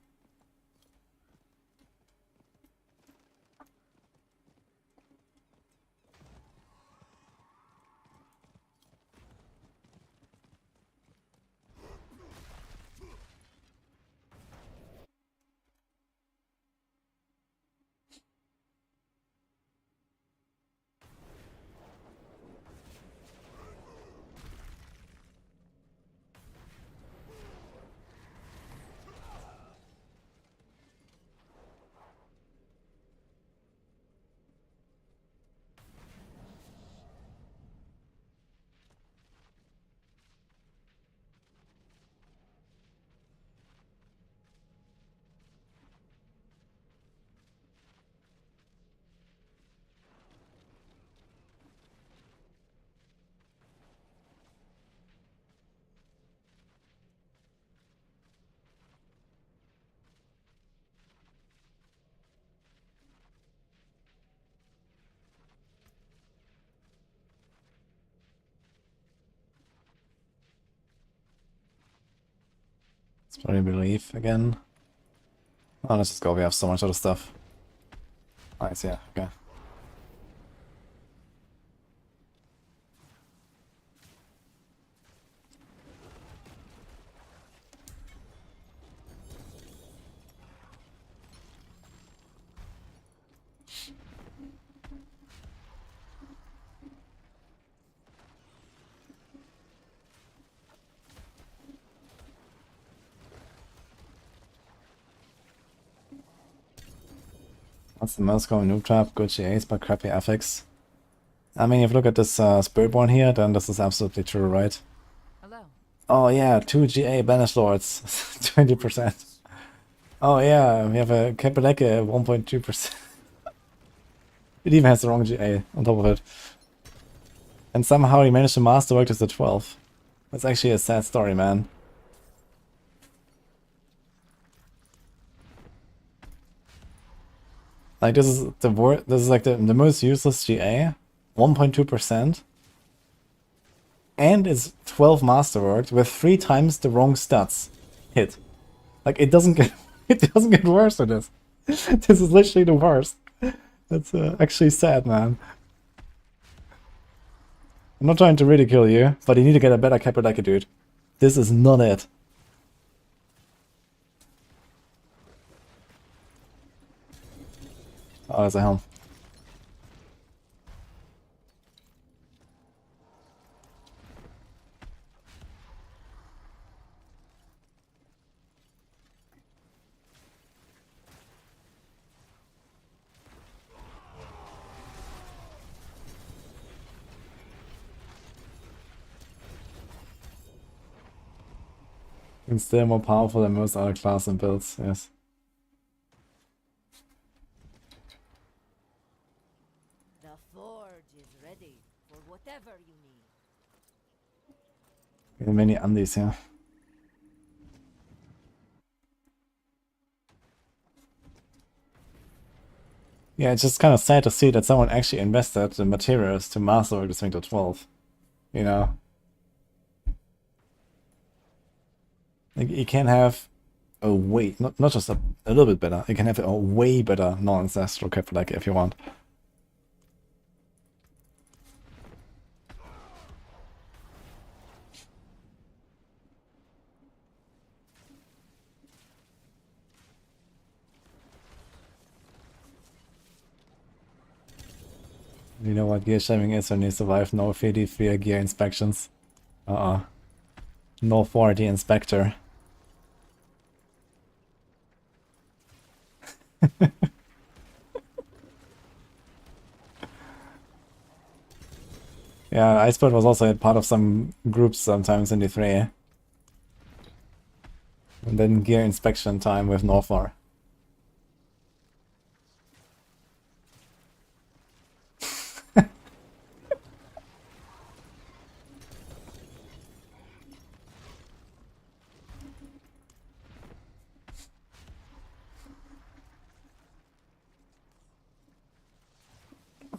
Let's probably believe again. Oh, let's just go. We have so much other stuff. Nice, yeah, okay. What's the most common noob trap? Good GAs but crappy affix. I mean, if you look at this Spiritborn here, then this is absolutely true, right? Hello. Oh yeah, 2 GA Banished Lords, 20%. Oh yeah, we have a Kapeleke 1.2%. It even has the wrong GA on top of it. And somehow he managed to masterwork this at 12. That's actually a sad story, man. Like this is this is like the most useless GA, 1.2%, and it's 12 masterworked with 3 times the wrong stats hit. Like it doesn't get it doesn't get worse than this. This is literally the worst. That's actually sad, man. I'm not trying to ridicule you, but you need to get a better Capodaka, dude. This is not it. Oh, there's a helm. And still more powerful than most other class and builds, yes. The forge is ready for whatever you need. Many undies here. Yeah, it's just kind of sad to see that someone actually invested the materials to masterwork this thing to 12. You know? Like, you can have a way, not just a little bit better, you can have a way better non-ancestral Capodaka if you want. You know what gear shaming is when you survive no 53 gear inspections? No 40 inspector. Yeah, Icebird was also a part of some groups sometimes in D3. And then gear inspection time with Northar.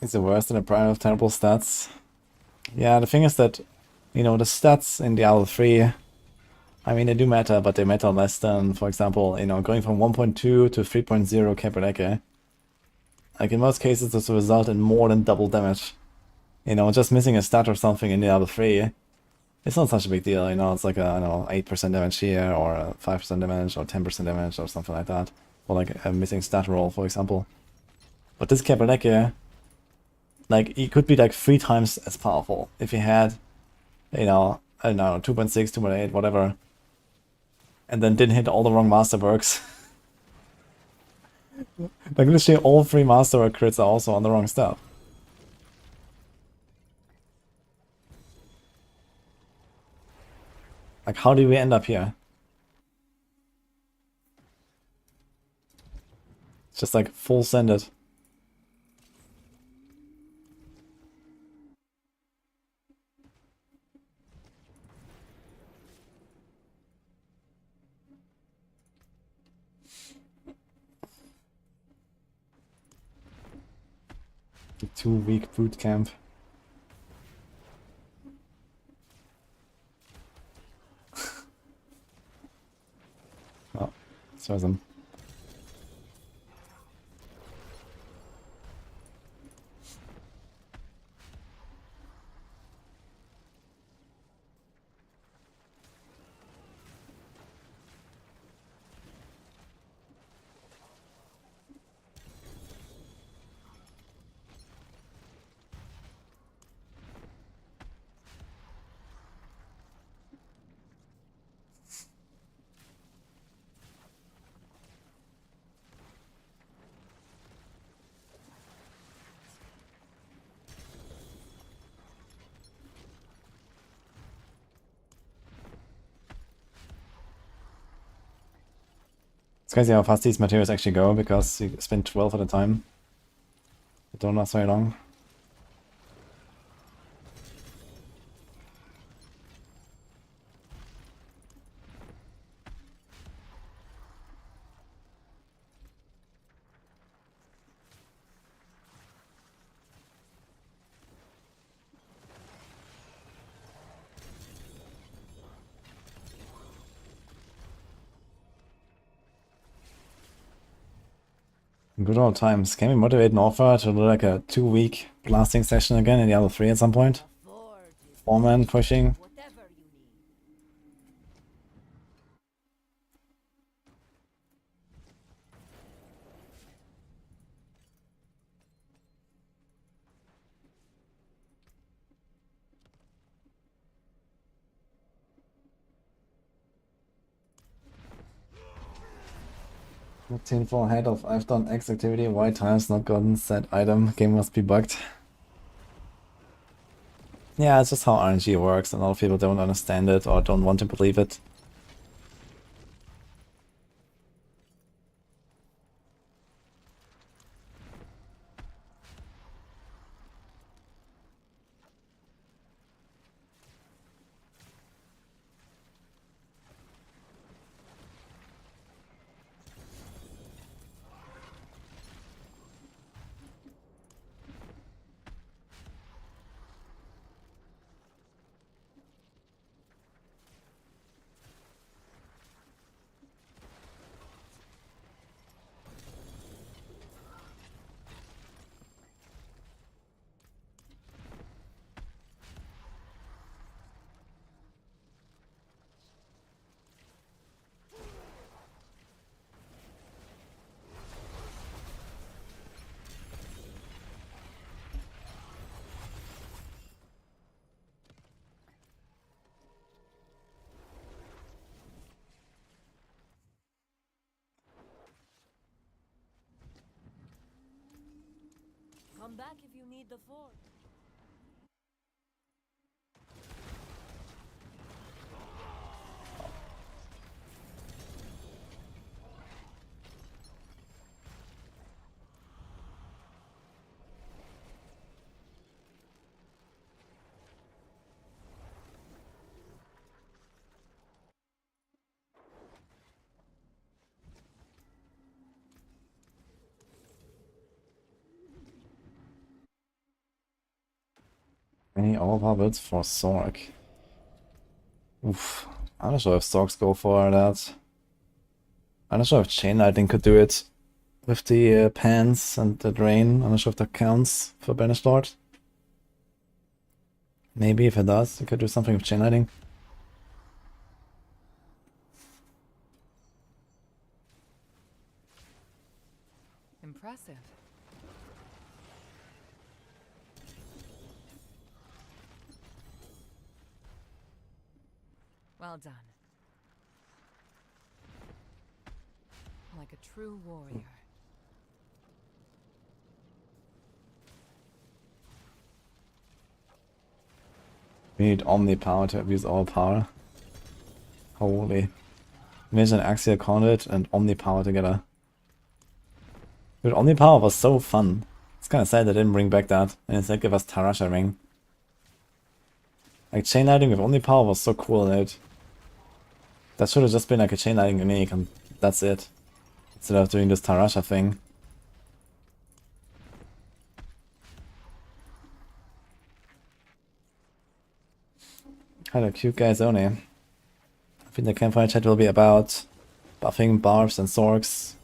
Is it worse than a Prime of Terrible Stats? Yeah, the thing is that, you know, the stats in Diablo 3, I mean, they do matter, but they matter less than, for example, you know, going from 1.2 to 3.0 Capodaka. Like, in most cases, this will result in more than double damage. You know, just missing a stat or something in Diablo 3, it's not such a big deal, you know, it's like a, I don't know, 8% damage here, or 5% damage, or 10% damage, or something like that. Or like a missing stat roll, for example. But this Capodaka, like, it could be like 3 times as powerful if you had, you know, I don't know, 2.6, 2.8, whatever, and then didn't hit all the wrong masterworks. Like, literally all 3 masterwork crits are also on the wrong stuff. Like, how did we end up here? It's just like full sended. The 2-week boot camp. Oh, there's them. It's crazy how fast these materials actually go, because you spend 12 at a time. They don't last very long. Good old times. Can we motivate Norfa to do like a 2-week blasting session again in Diablo 3 at some point? The forge is 4-man pushing. whatever you need. Tinfoil head of I've done X activity, Y times not gotten said item, game must be bugged. Yeah, it's just how RNG works, and a lot of people don't understand it or don't want to believe it. Come back if you need the forge. Any overpower builds for Sork. Oof. I'm not sure if Sorks go for that. I'm not sure if Chain Lightning could do it with the pants and the drain. I'm not sure if that counts for Banished Lord. Maybe if it does, you could do something with Chain Lightning. Impressive. Well done. Like a true warrior. We need Omni power to abuse all power. Holy. Imagine Axial Conduit and Omni power together. Dude, Omni power was so fun. It's kinda sad they didn't bring back that and instead give us Tarasha Ring. Like Chain Lightning with Omni power was so cool, dude. That should have just been like a Chain Lightning unique and that's it. Instead of doing this Tarasha thing. Hello, cute guys only. I think the campfire chat will be about buffing Barbs and Sorks.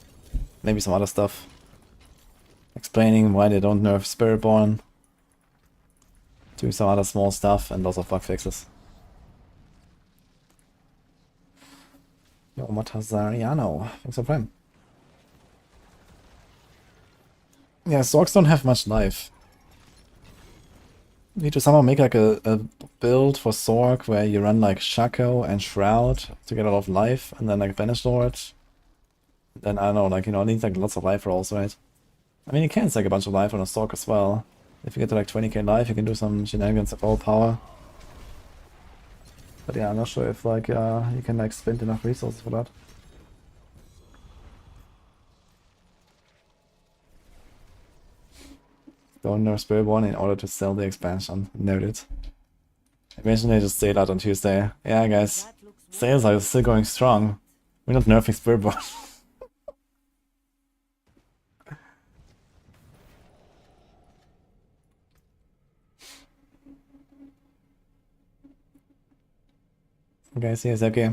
Maybe some other stuff. Explaining why they don't nerf Spiritborn. Doing some other small stuff and lots of bug fixes. Yo, Matazariano. Thanks for Prime. Yeah, Sorks don't have much life. You need to somehow make like a build for Sork where you run like Shaco and Shroud to get a lot of life, and then like Banished Lord. Then I don't know, like, you know, it needs like lots of life rolls, right? I mean, you can stack a bunch of life on a Sork as well. If you get to like 20k life, you can do some shenanigans of all power. But yeah, I'm not sure if like you can like spend enough resources for that. Don't nerf Spiritborn in order to sell the expansion. Noted. Imagine they just say that on Tuesday. Yeah, guys, That looks sales are still going strong. We're not nerfing Spiritborn. Guys, yes, okay.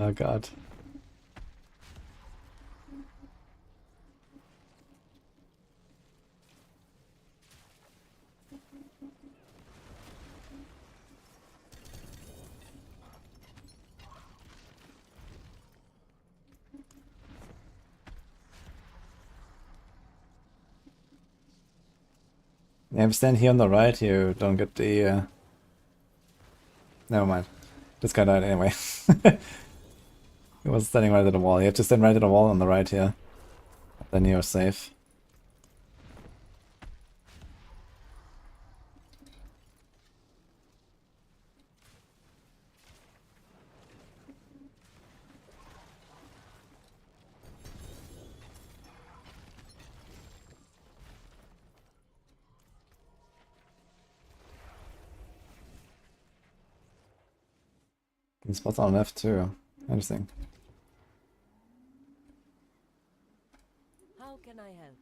Oh god. Yeah, if you stand here on the right, you don't get the... Never mind. This guy died anyway. He was standing right at the wall. You have to stand right at the wall on the right here. Then you're safe. These spots on left too. Interesting. How can I help?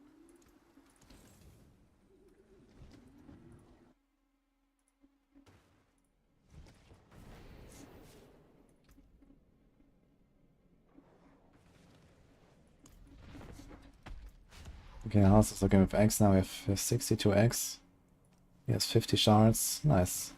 Okay, house is looking with X now. We have 62X. He has 50 shards. Nice.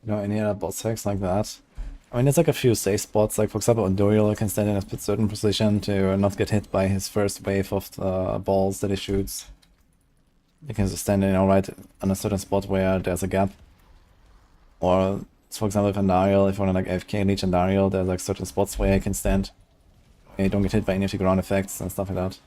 You know, any other boss hacks like that? I mean, there's like a few safe spots. Like, for example, on Duriel, you can stand in a certain position to not get hit by his first wave of balls that he shoots. You can just stand in, right on a certain spot where there's a gap. Or, for example, with Andariel, if you want to like AFK Leech Andariel, there's like certain spots where you can stand. And you don't get hit by any of the ground effects and stuff like that.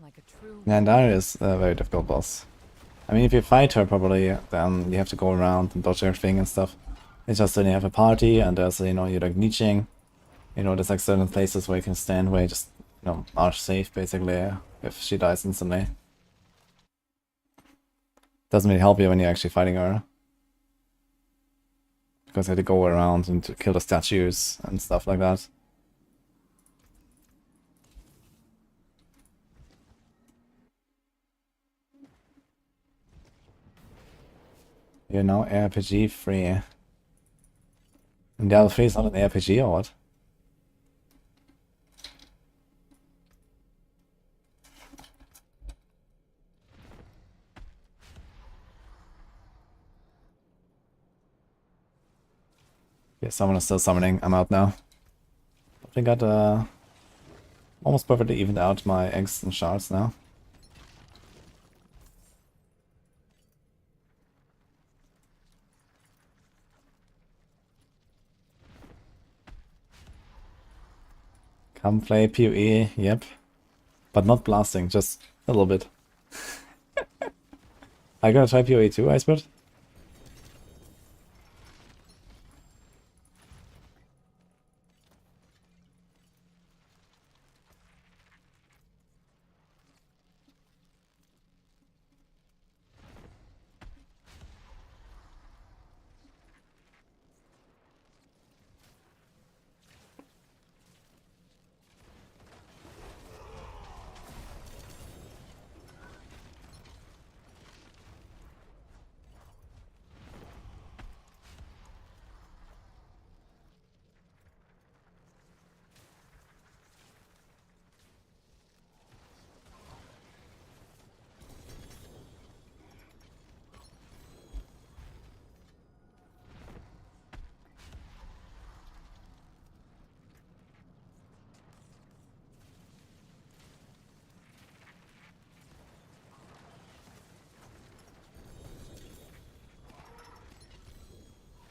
Like a true Yeah, Andariel is a very difficult boss. I mean, if you fight her properly, then you have to go around and dodge everything and stuff. It's just when you have a party and there's, you know, you're like niching. You know, there's like certain places where you can stand where you just, you know, are safe basically if she dies instantly. Doesn't really help you when you're actually fighting her. Because you have to go around and to kill the statues and stuff like that. You're now RPG free. And Diablo 3 is not an RPG or what? Yeah, someone is still summoning. I'm out now. I think I got almost perfectly evened out my eggs and shards now. Come play PoE, yep. But not blasting, just a little bit. I gotta try PoE too, Icebird?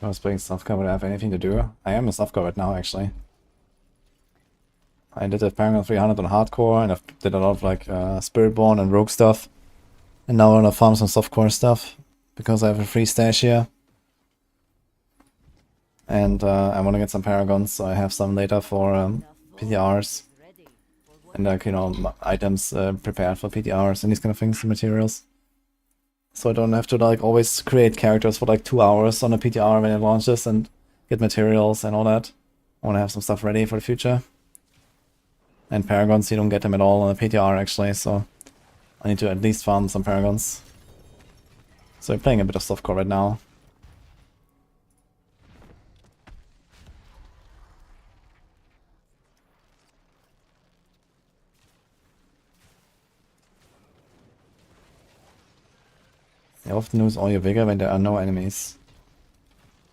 I was playing softcore, would I have anything to do? I am a softcore right now, actually. I did a Paragon 300 on hardcore, and I did a lot of like Spiritborn and Rogue stuff. And now I want to farm some softcore stuff, because I have a free stash here. And I want to get some Paragons, so I have some later for PTRs. And like, you know, items prepared for PTRs and these kind of things, materials. So I don't have to like always create characters for like 2 hours on a PTR when it launches and get materials and all that. I want to have some stuff ready for the future. And Paragons, you don't get them at all on a PTR actually, so I need to at least farm some Paragons. So I'm playing a bit of softcore right now. You often lose all your vigor when there are no enemies.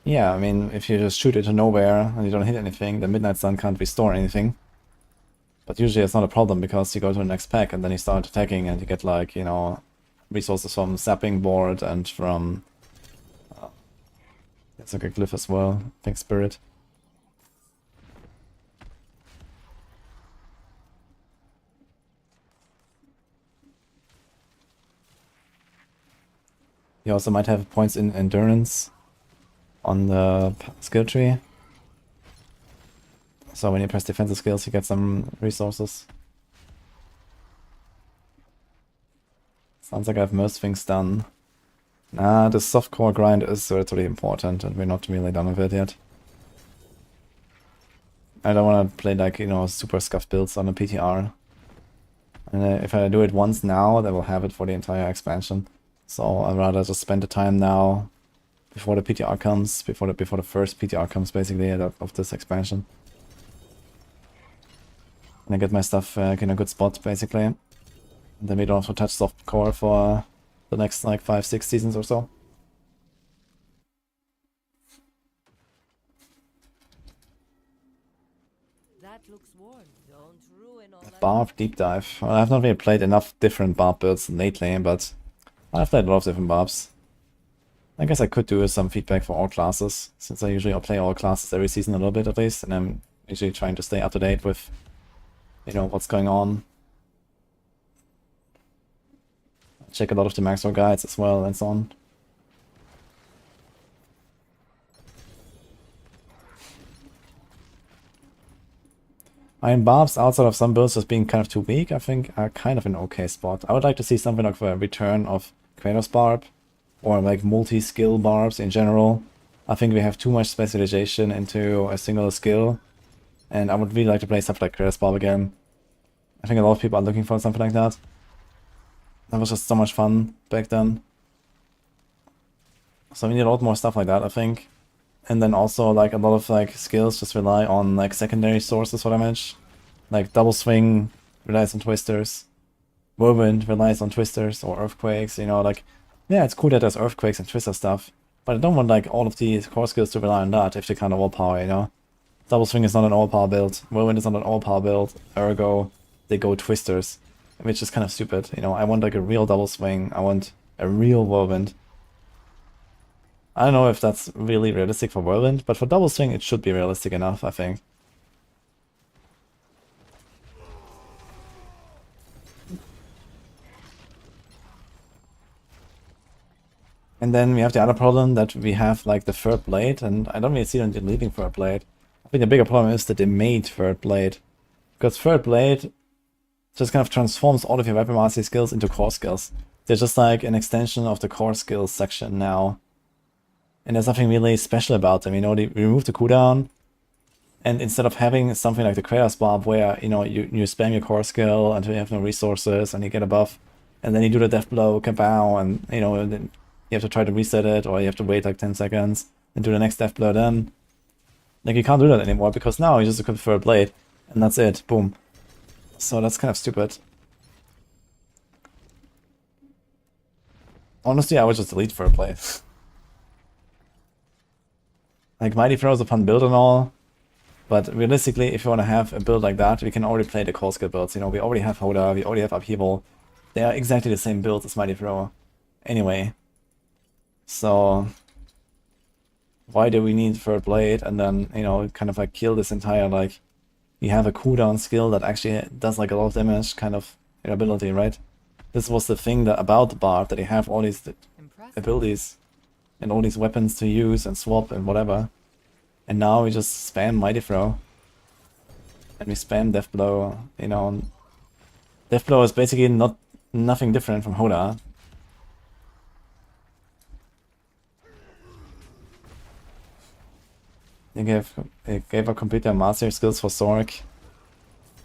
Yeah, I mean, if you just shoot into nowhere and you don't hit anything, the Midnight Sun can't restore anything. But usually it's not a problem because you go to the next pack and then you start attacking and you get like, you know, resources from Sapping Board and from... there's like a glyph as well, I think Spirit. You also might have points in endurance on the skill tree. So when you press defensive skills, you get some resources. Sounds like I have most things done. Nah, the softcore grind is certainly important, and we're not really done with it yet. I don't want to play like, you know, super scuffed builds on a PTR. And if I do it once now, then we'll have it for the entire expansion. So I'd rather just spend the time now before the PTR comes, before the first PTR comes basically of this expansion. And I get my stuff in a good spot basically. And then we don't have to touch softcore for the next like 5-6 seasons or so. That looks worn. Don't ruin all that. Barb deep dive. Well, I've not really played enough different Barb builds lately, but I've played a lot of different Barbs. I guess I could do some feedback for all classes, since I usually play all classes every season a little bit at least, and I'm usually trying to stay up to date with, you know, what's going on. I check a lot of the Maxroll guides as well, and so on. Iron Barbs, outside of some builds just being kind of too weak, I think are kind of an okay spot. I would like to see something like a return of Kratos Barb, or like multi-skill Barbs in general. I think we have too much specialization into a single skill, and I would really like to play stuff like Kratos Barb again. I think a lot of people are looking for something like that. That was just so much fun back then. So we need a lot more stuff like that, I think. And then also like a lot of like skills just rely on like secondary sources for damage. Like Double Swing relies on twisters. Whirlwind relies on twisters or earthquakes, you know, like, yeah, it's cool that there's earthquakes and twister stuff, but I don't want like all of these core skills to rely on that if they kind of all-power, you know? Double Swing is not an all-power build, Whirlwind is not an all-power build, ergo, they go twisters, which is kind of stupid, you know? I want like a real Double Swing, I want a real Whirlwind. I don't know if that's really realistic for Whirlwind, but for Double Swing it should be realistic enough, I think. And then we have the other problem that we have like the Third Blade, and I don't really see them deleting Third Blade. I think the bigger problem is that they made Third Blade. Because Third Blade just kind of transforms all of your weapon mastery skills into core skills. They're just like an extension of the core skills section now. And there's nothing really special about them, you know, they remove the cooldown. And instead of having something like the Kratos Barb where, you know, you spam your core skill until you have no resources and you get a buff, and then you do the death blow, kapow, and, you know, then you have to try to reset it, or you have to wait like 10 seconds and do the next death blow then. Like, you can't do that anymore, because now you just equip Third Blade, and that's it, boom. So that's kind of stupid. Honestly, I would just delete Third Blade. Like, Mighty Throw is a fun build and all, but realistically, if you want to have a build like that, we can already play the core skill builds, you know, we already have Hoda, we already have Upheaval. They are exactly the same builds as Mighty Throw. Anyway. So, why do we need third blade, and then, you know, kind of like kill this entire, like, you have a cooldown skill that actually does like a lot of damage kind of ability, right? This was the thing that about the Barb, that you have all these Impressive. abilities and all these weapons to use and swap and whatever. And now we just spam Mighty Throw. And we spam Death Blow, you know. Death Blow is basically nothing different from Hoda. It gave a computer master skills for Sork.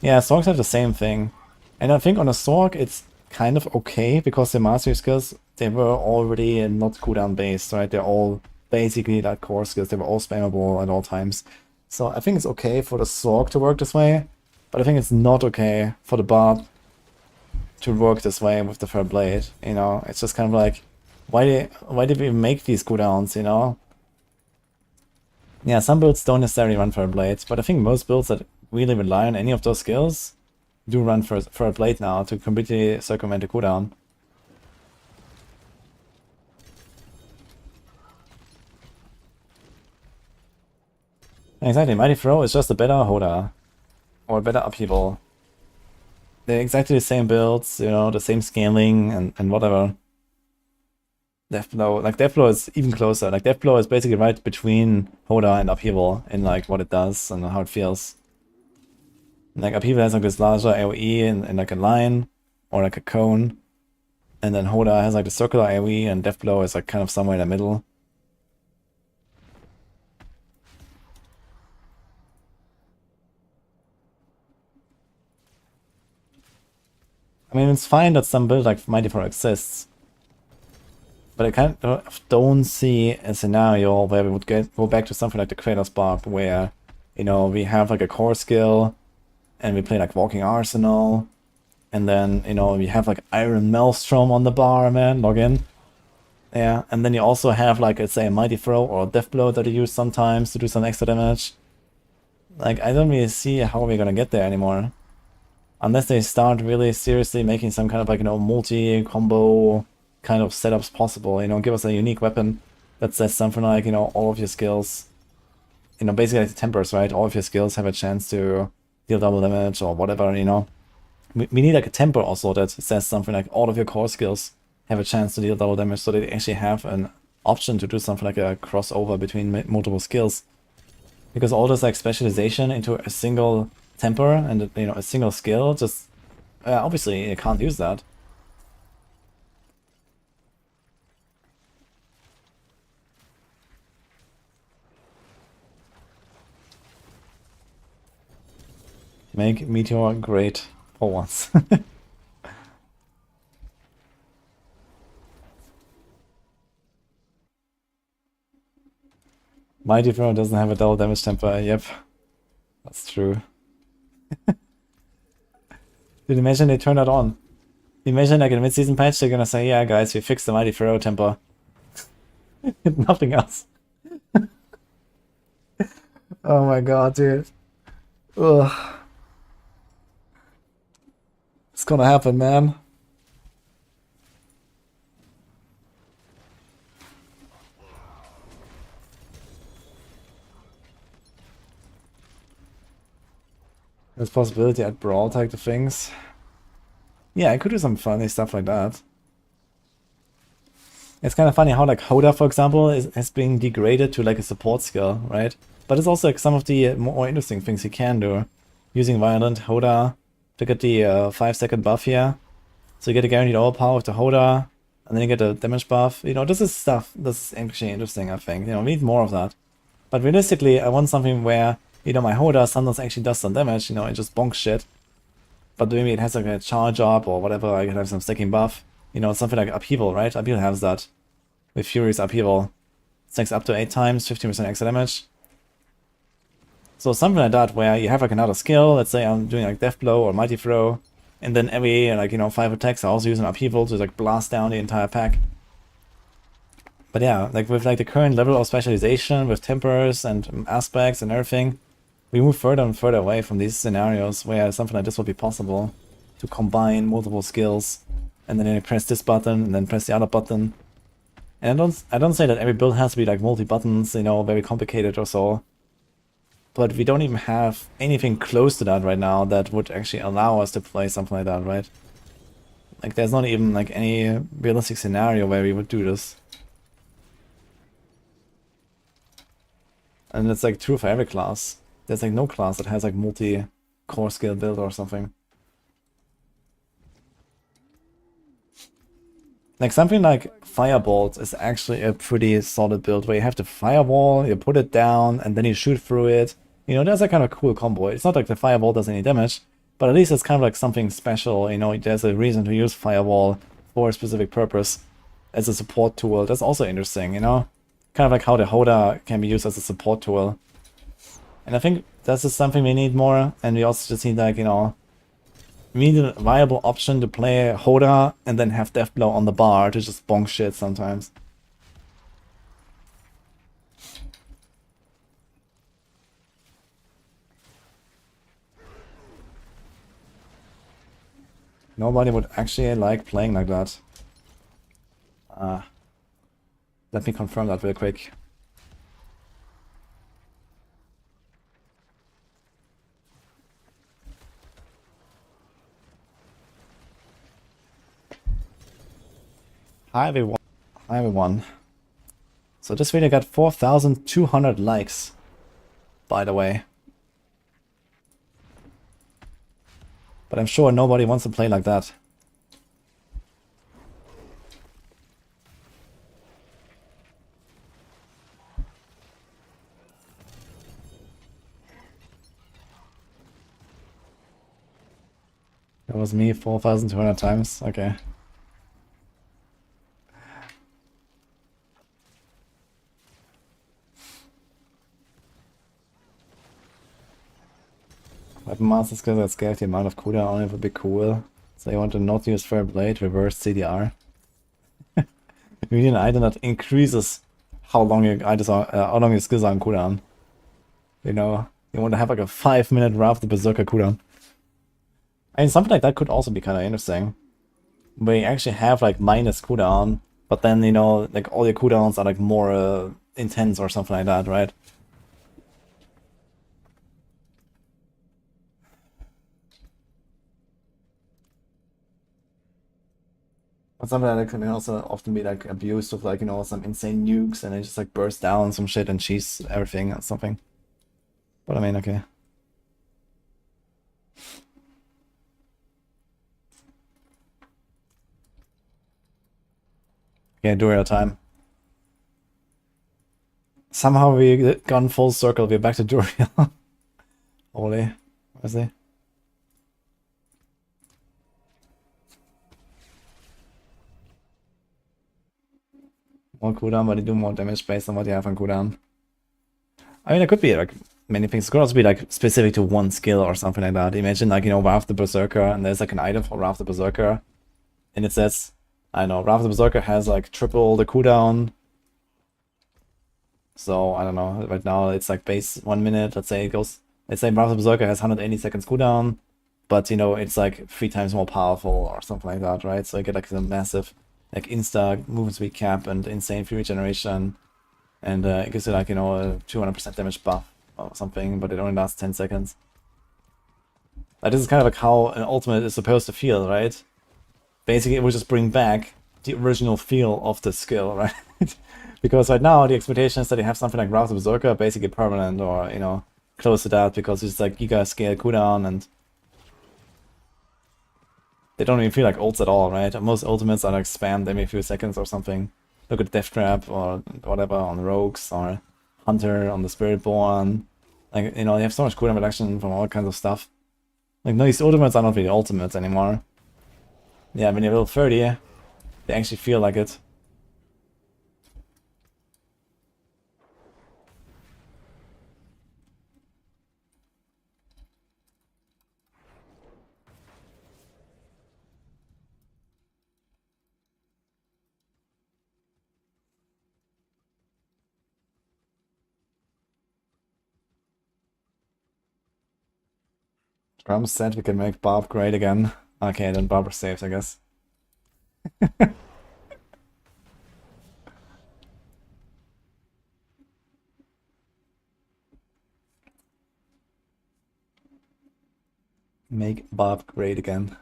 Yeah, Sorks have the same thing. And I think on a Sork it's kind of okay, because the mastery skills, they were already not cooldown based, right? They're all basically like core skills, they were all spammable at all times. So I think it's okay for the Sork to work this way, but I think it's not okay for the Barb to work this way with the third blade, you know? It's just kind of like, why did we make these cooldowns, you know? Yeah, some builds don't necessarily run third blades, but I think most builds that really rely on any of those skills do run third blade now to completely circumvent the cooldown. Exactly, Mighty Throw is just a better Hoda. Or a better upheaval. They're exactly the same builds, you know, the same scaling and whatever. Death Blow, like Death Blow is even closer. Like Death Blow is basically right between Hoda and Upheaval in like what it does and how it feels. Like Upheaval has like this larger AoE in like a line or like a cone. And then Hoda has like the circular AoE, and Death Blow is like kind of somewhere in the middle. I mean, it's fine that some build like Mighty Throw exists. But I kind of don't see a scenario where we would go back to something like the Kratos Barb, where, you know, we have like a core skill, and we play like Walking Arsenal, and then, you know, we have like Iron Maelstrom on the bar, man, log in. Yeah, and then you also have like, let's say, a Mighty Throw or a Death Blow that you use sometimes to do some extra damage. Like, I don't really see how we're gonna get there anymore. Unless they start really seriously making some kind of like, you know, multi-combo kind of setups possible, you know, give us a unique weapon that says something like, you know, all of your skills, you know, basically like the tempers, right? All of your skills have a chance to deal double damage or whatever, you know. We need like a temper also that says something like all of your core skills have a chance to deal double damage, so they actually have an option to do something like a crossover between multiple skills. Because all this like specialization into a single temper and, you know, a single skill, just obviously you can't use that. Make Meteor great for once. Mighty Throw doesn't have a double damage temper. Yep, that's true. Dude, imagine they turn that on. Imagine like in a mid-season patch they're gonna say, yeah guys, we fixed the Mighty Throw temper. Nothing else. Oh my god, dude. Ugh. It's gonna happen, man. There's possibility at Brawl type of things. Yeah, I could do some funny stuff like that. It's kind of funny how like Hoda, for example, has been degraded to like a support skill, right? But it's also like some of the more interesting things you can do. Using Violent Hoda to get the 5-second buff here. So you get a guaranteed overpower with the Hoda, and then you get a damage buff. You know, this is stuff that's actually interesting, I think. You know, we need more of that. But realistically, I want something where, you know, my Hoda sometimes actually does some damage, you know, it just bonks shit. But maybe it has like a charge up or whatever, I can have some stacking buff. You know, something like Upheaval, right? Upheaval has that. With Furious Upheaval. Stacks up to 8 times, 15% extra damage. So something like that, where you have like another skill, let's say I'm doing like Death Blow or Mighty Throw, and then every, like, you know, 5 attacks I also use an Upheaval to like blast down the entire pack. But yeah, like with like the current level of specialization, with tempers and aspects and everything, we move further and further away from these scenarios where something like this would be possible, to combine multiple skills, and then you press this button, and then press the other button, And I don't say that every build has to be like multi-buttons, you know, very complicated or so. But we don't even have anything close to that right now that would actually allow us to play something like that, right? Like there's not even like any realistic scenario where we would do this. And it's like true for every class. There's like no class that has like multi-core skill build or something. Like something like Firebolt is actually a pretty solid build where you have the Fireball, you put it down, and then you shoot through it. You know, that's a kind of cool combo. It's not like the Fireball does any damage, but at least it's kind of like something special. You know, there's a reason to use Fireball for a specific purpose as a support tool. That's also interesting, you know? Kind of like how the Hoda can be used as a support tool. And I think that's just something we need more, and we also just need like, you know, we need a viable option to play Hoda and then have Deathblow on the bar to just bonk shit sometimes. Nobody would actually like playing like that. Let me confirm that real quick. Hi everyone. Hi everyone. So this video got 4,200 likes, by the way. But I'm sure nobody wants to play like that. That was me 4,200 times. Okay. Weapon master skills that scale the amount of cooldown on it would be cool. So you want to not use Fair Blade, reverse CDR. You need an item that increases how long your items are, how long your skills are on cooldown. You know, you want to have like a 5-minute Wrath the Berserker cooldown. I mean, something like that could also be kind of interesting. Where you actually have like minus cooldown, but then, you know, like all your cooldowns are like more intense or something like that, right? But something like that can also often be like abused with like, you know, some insane nukes and it just like bursts down some shit and cheese everything or something. But I mean, okay. Okay, do it at a time. Somehow we gone full circle, we're back to Duriel. Holy, where's he? More cooldown, but they do more damage based on what you have on cooldown. I mean, it could be like many things. It could also be like specific to one skill or something like that. Imagine like, you know, Wrath the Berserker, and there's like an item for Wrath the Berserker, and it says, I don't know, Wrath the Berserker has like triple the cooldown. So I don't know. Right now it's like base 1 minute. Let's say Wrath the Berserker has 180 seconds cooldown, but you know it's like 3 times more powerful or something like that, right? So you get like a massive like insta movement speed cap and insane free regeneration, and it gives you like, you know, a 200% damage buff or something, but it only lasts 10 seconds. Like, this is kind of like how an ultimate is supposed to feel, right? Basically, it will just bring back the original feel of the skill, right? Because right now the expectation is that you have something like Wrath of Berserker basically permanent, or, you know, close to that, because it's like giga scale cooldown and they don't even feel like ults at all, right? Most ultimates are like spammed every few seconds or something. Look at Death Trap or whatever on Rogues or Hunter on the Spiritborn. Like, you know, they have so much cooldown reduction from all kinds of stuff. Like, no, these ultimates are not really ultimates anymore. Yeah, when you're level 30, they actually feel like it. Ram said we can make Barb great again. Okay, then Barbara saves, I guess. Make Barb great again.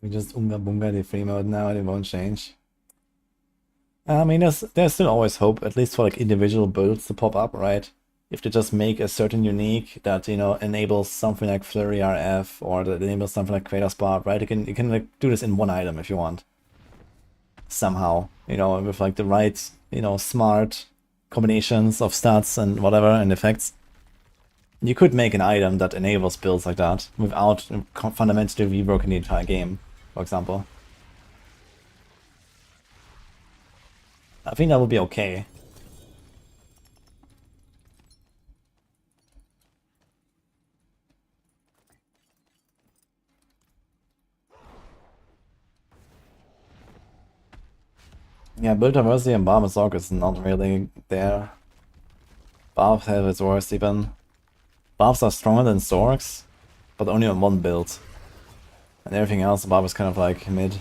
We just Unga Bunga the free mode now and it won't change. I mean, there's still always hope, at least for like individual builds to pop up, right? If they just make a certain unique that, you know, enables something like Flurry RF or that enables something like Kratos Barb, right? You can like do this in one item if you want. Somehow, you know, with like the right, you know, smart combinations of stats and whatever and effects. You could make an item that enables builds like that without fundamentally reworking the entire game, for example. I think that would be okay. Yeah, build diversity and Barb and Zork is not really there. Barbs have its worst even. Barbs are stronger than Zorks, but only on one build. And everything else, Barb is kind of like mid.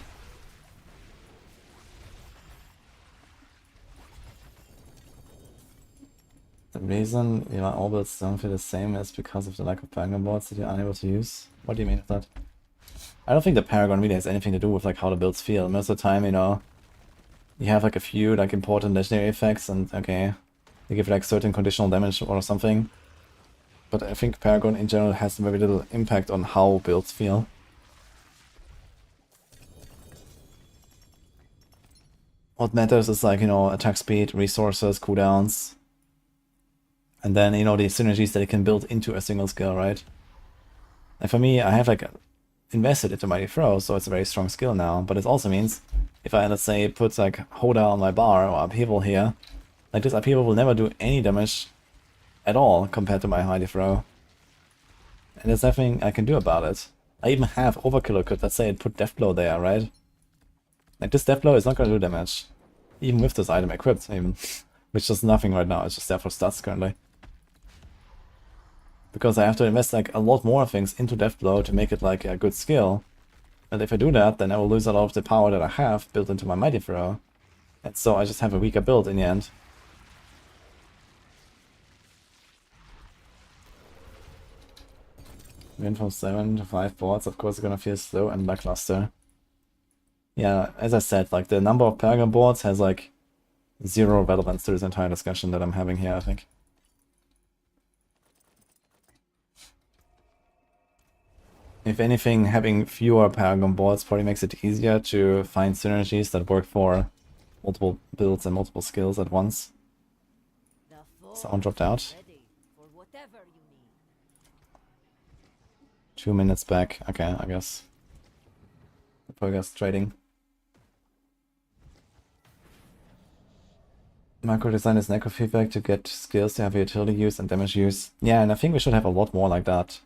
The reason you know all builds don't feel the same is because of the lack of Paragon boards that you're unable to use. What do you mean with that? I don't think the Paragon really has anything to do with like how the builds feel. Most of the time, you know, you have like a few like important legendary effects and okay, they give like certain conditional damage or something. But I think Paragon in general has very little impact on how builds feel. What matters is like, you know, attack speed, resources, cooldowns. And then, you know, the synergies that it can build into a single skill, right? And for me, I have like invested into Mighty Throw, so it's a very strong skill now. But it also means if I, let's say, put like Hoda on my bar or Upheaval here, like this Upheaval will never do any damage at all compared to my Mighty Throw. And there's nothing I can do about it. I even have Overkill could, let's say, put Deathblow there, right? Like this Deathblow is not going to do damage. Even with this item equipped, even. Which does nothing right now, it's just there for stats currently. Because I have to invest like a lot more things into Deathblow to make it like a good skill. And if I do that, then I will lose a lot of the power that I have built into my Mighty Throw. And so I just have a weaker build in the end. Win from 7 to 5 boards, of course, is gonna feel slow and lackluster. Yeah, as I said, like the number of Paragon boards has like zero relevance to this entire discussion that I'm having here, I think. If anything, having fewer Paragon boards probably makes it easier to find synergies that work for multiple builds and multiple skills at once. The forge Someone dropped out. is ready for whatever you need. 2 minutes back. Okay, I guess. The progress trading. Macro design is necro feedback to get skills to have utility use and damage use. Yeah, and I think we should have a lot more like that.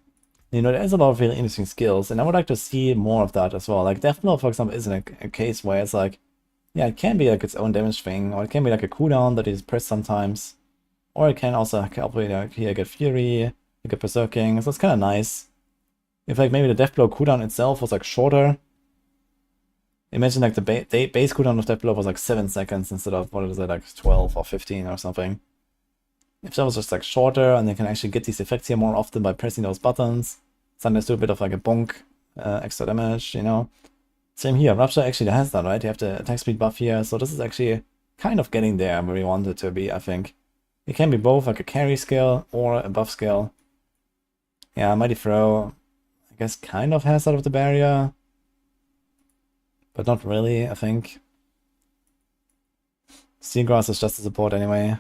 You know, there's a lot of really interesting skills, and I would like to see more of that as well. Like Deathblow, for example, is a case where it's like, yeah, it can be like its own damage thing, or it can be like a cooldown that is pressed sometimes. Or it can also help with like here get Fury, you get Berserking, so it's kind of nice. If like maybe the Deathblow cooldown itself was like shorter. Imagine like the base cooldown of Deathblow was like 7 seconds instead of, what is it, like 12 or 15 or something. If that was just like shorter and they can actually get these effects here more often by pressing those buttons, sometimes do a bit of like a bonk, extra damage, you know. Same here, Rupture actually has that, right? You have the attack speed buff here, so this is actually kind of getting there where we want it to be, I think. It can be both like a carry skill or a buff skill. Yeah, Mighty Throw, I guess kind of has out of the barrier. But not really, I think. Seagrass is just a support anyway.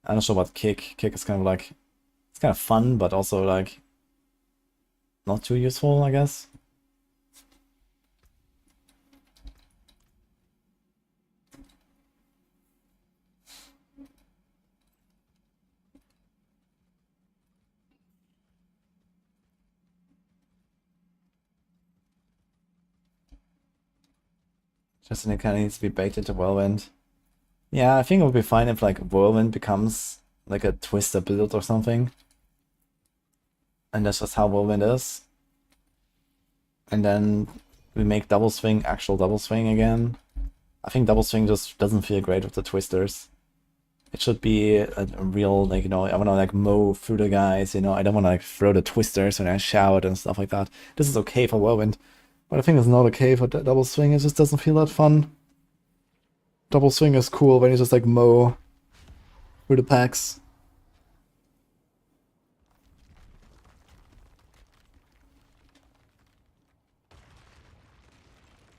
I'm not sure about Kick. Kick is kind of like, it's kind of fun, but also like not too useful, I guess. Justin, it kind of needs to be baked into Whirlwind. Yeah, I think it would be fine if like Whirlwind becomes like a Twister build or something. And that's just how Whirlwind is. And then we make double swing, actual double swing again. I think double swing just doesn't feel great with the twisters. It should be a real, like, you know, I want to like mow through the guys, you know, I don't want to like throw the twisters when I shout and stuff like that. This is okay for Whirlwind, but I think it's not okay for double swing. It just doesn't feel that fun. Double swing is cool when you just like mow through the packs.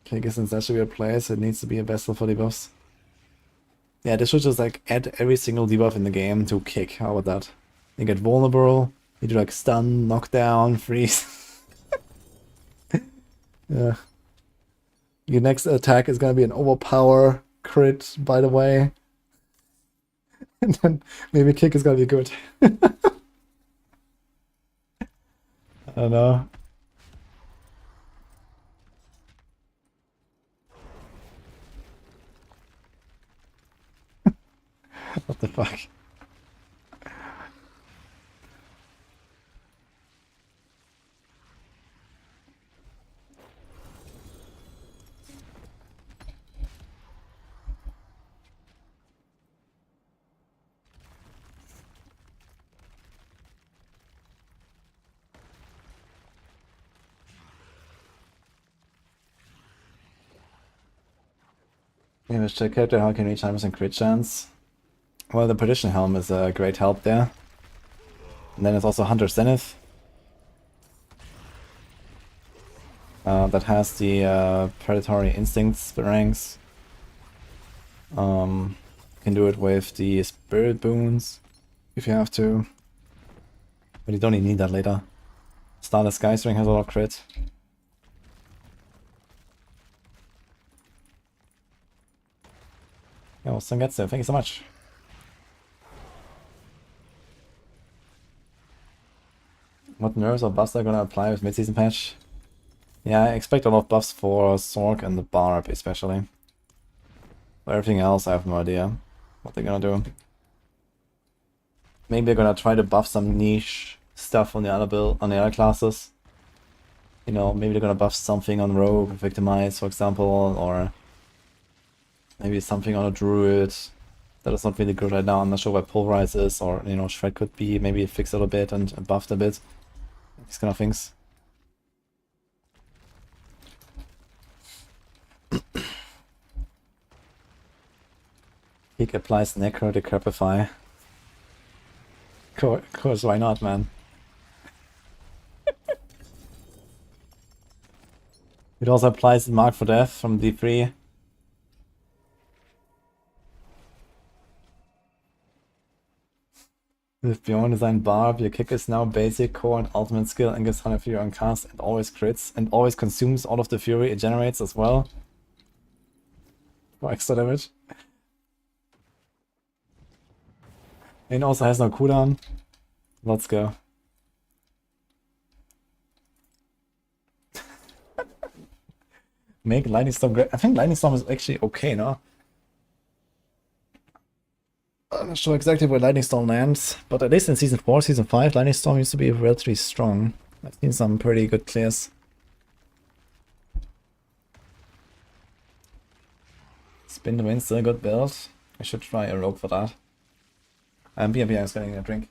Okay, I guess since that should be a place, it needs to be a vessel for debuffs. Yeah, this should just like add every single debuff in the game to kick. How about that? You get vulnerable, you do like stun, knockdown, freeze. Yeah. Your next attack is gonna be an overpower crit, by the way. And then maybe kick is gonna be good. I don't know. What the fuck? Damage check character, how can reach timers and crit chance? Well, the Perdition Helm is a great help there. And then there's also Hunter Zenith. That has the Predatory Instincts ranks. You can do it with the Spirit Boons, if you have to. But you don't even need that later. Starless Skystring has a lot of crit. Yo, Sangetsu, thank you so much. What nerfs or buffs are gonna apply with mid-season patch? Yeah, I expect a lot of buffs for Sork and the Barb especially. For everything else, I have no idea what they're gonna do. Maybe they're gonna try to buff some niche stuff on the other classes. You know, maybe they're gonna buff something on Rogue, Victimize, for example, or maybe something on a Druid that is not really good right now. I'm not sure where Pulverize is, or, you know, Shred could be maybe fixed a little bit and buffed a bit. These kind of things. Peak applies Necro Decrepify. Of course, why not, man? It also applies Mark for Death from D3. With Beyond Design Barb, your kick is now basic, core, and ultimate skill and gets 100 Fury on cast and always crits and always consumes all of the Fury it generates as well. For extra damage. And also has no cooldown. Let's go. Make Lightning Storm great. I think Lightning Storm is actually okay, no? I'm not sure exactly where Lightning Storm lands, but at least in Season 4, Season 5, Lightning Storm used to be relatively strong. I've seen some pretty good clears. Spin the Wind, still a good build. I should try a Rogue for that. BMP, I was getting a drink.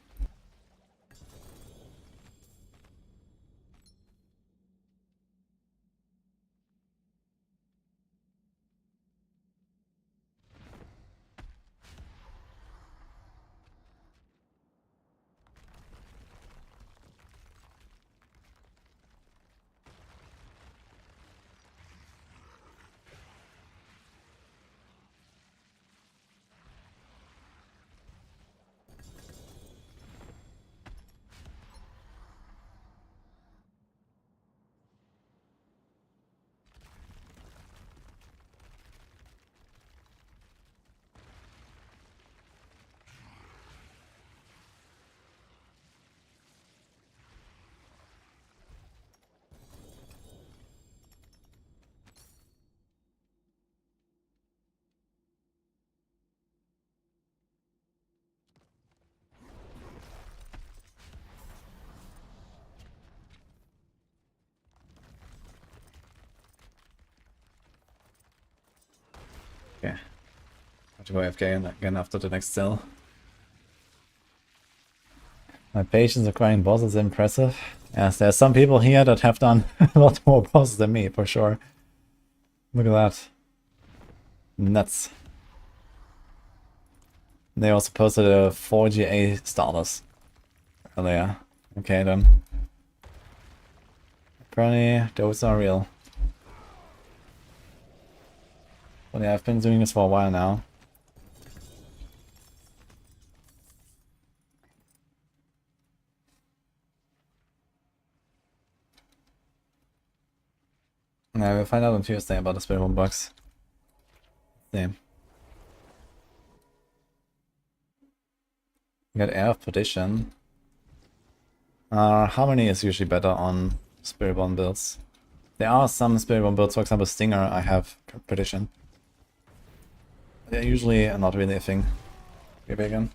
to go AFK again after the next cell. My patience acquiring bosses is impressive. Yes, there's some people here that have done a lot more bosses than me, for sure. Look at that. Nuts. They also posted a 4 GA starters earlier. Okay then. Apparently those are real. Well, yeah, I've been doing this for a while now. Yeah, we'll find out on Tuesday about the Spiritborn bugs. Same. We got Air of Perdition. Harmony is usually better on Spiritborn builds. There are some Spiritborn builds, for example Stinger, I have Perdition. They're usually not really a thing. Maybe again.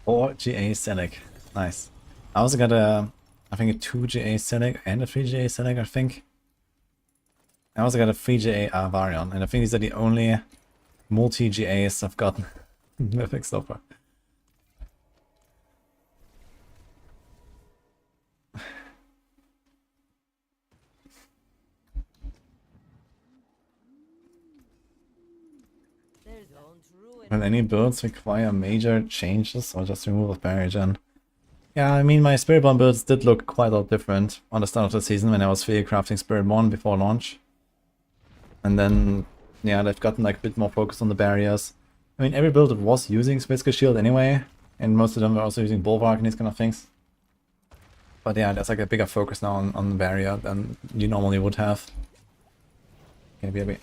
Or GA Selig. Nice. I also got I think a 2 GA Selig and a 3 GA Selig, I think. I also got a 3 GA Varion, and I think these are the only multi-GAs I've gotten mythic so far. Will any builds require major changes or just remove of barrier gen? Yeah, I mean, my Spiritborn builds did look quite a lot different on the start of the season when I was free crafting Spiritborn before launch. And then, yeah, they've gotten like a bit more focused on the barriers. I mean, every build was using Switzer's Shield anyway, and most of them were also using Bulwark and these kind of things. But yeah, there's like a bigger focus now on the barrier than you normally would have. Okay, BRB.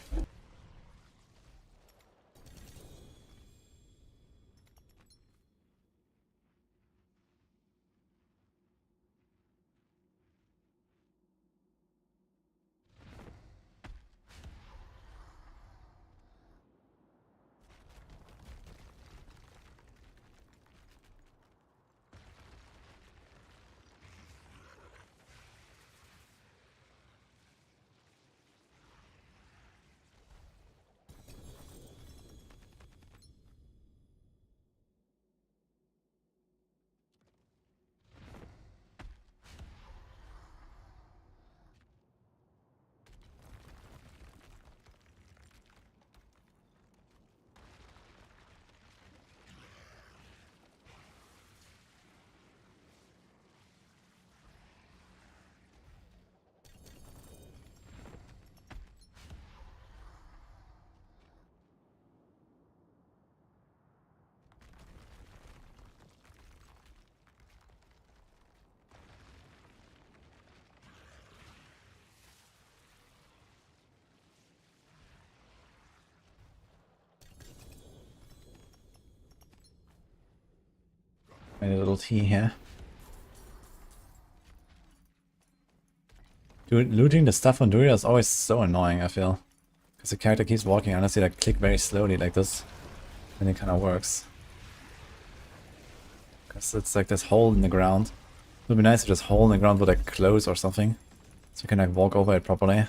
Made a little tea here. Dude, looting the stuff on Druid is always so annoying, I feel. Because the character keeps walking unless you like click very slowly like this. Then it kind of works. Because it's like this hole in the ground. It would be nice if this hole in the ground would like close or something. So you can like walk over it properly.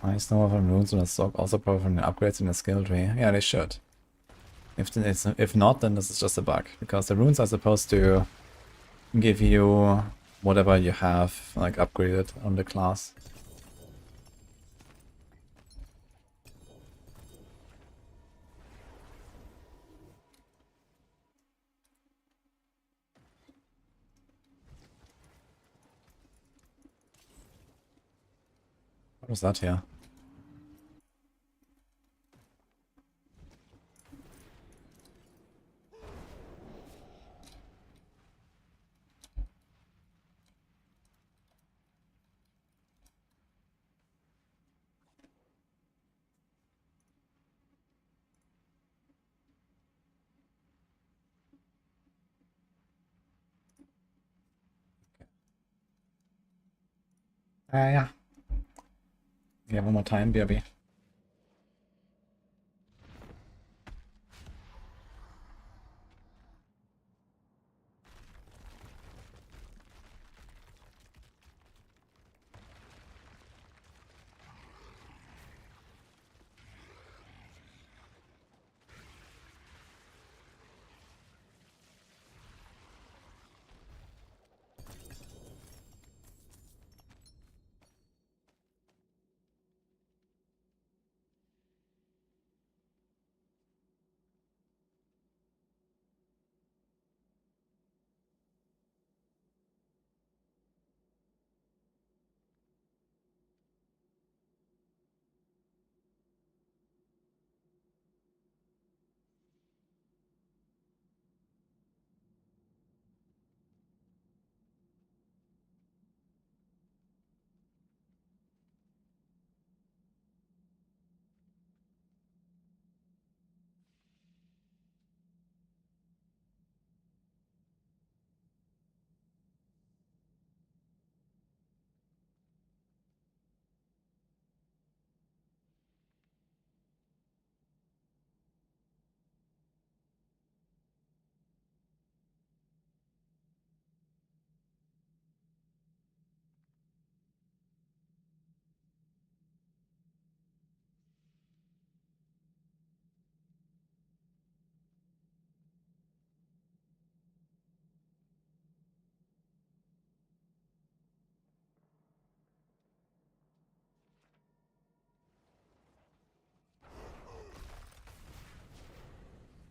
Nice know from runes and a stock, also probably from the upgrades in the skill tree. Yeah, they should. If not, then this is just a bug. Because the runes are supposed to give you whatever you have like upgraded on the class. What was that here? Yeah. Yeah, one more time, BRB.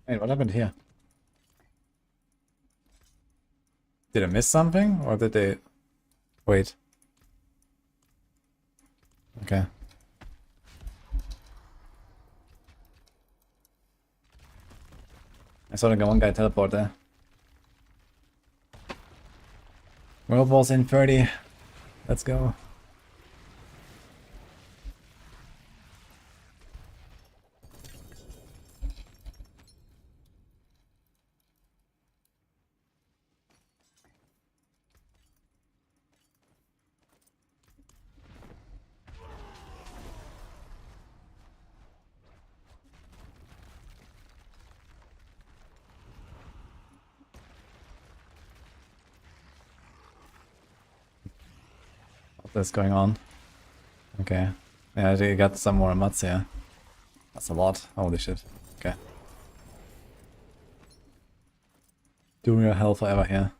Wait, what happened here? Did I miss something? Or did they... Wait. Okay. I saw the one guy teleport there. World Ball's in 30. Let's go. What's going on? Okay. Yeah, they got some more mats here. That's a lot. Holy shit. Okay. Do your hell forever here.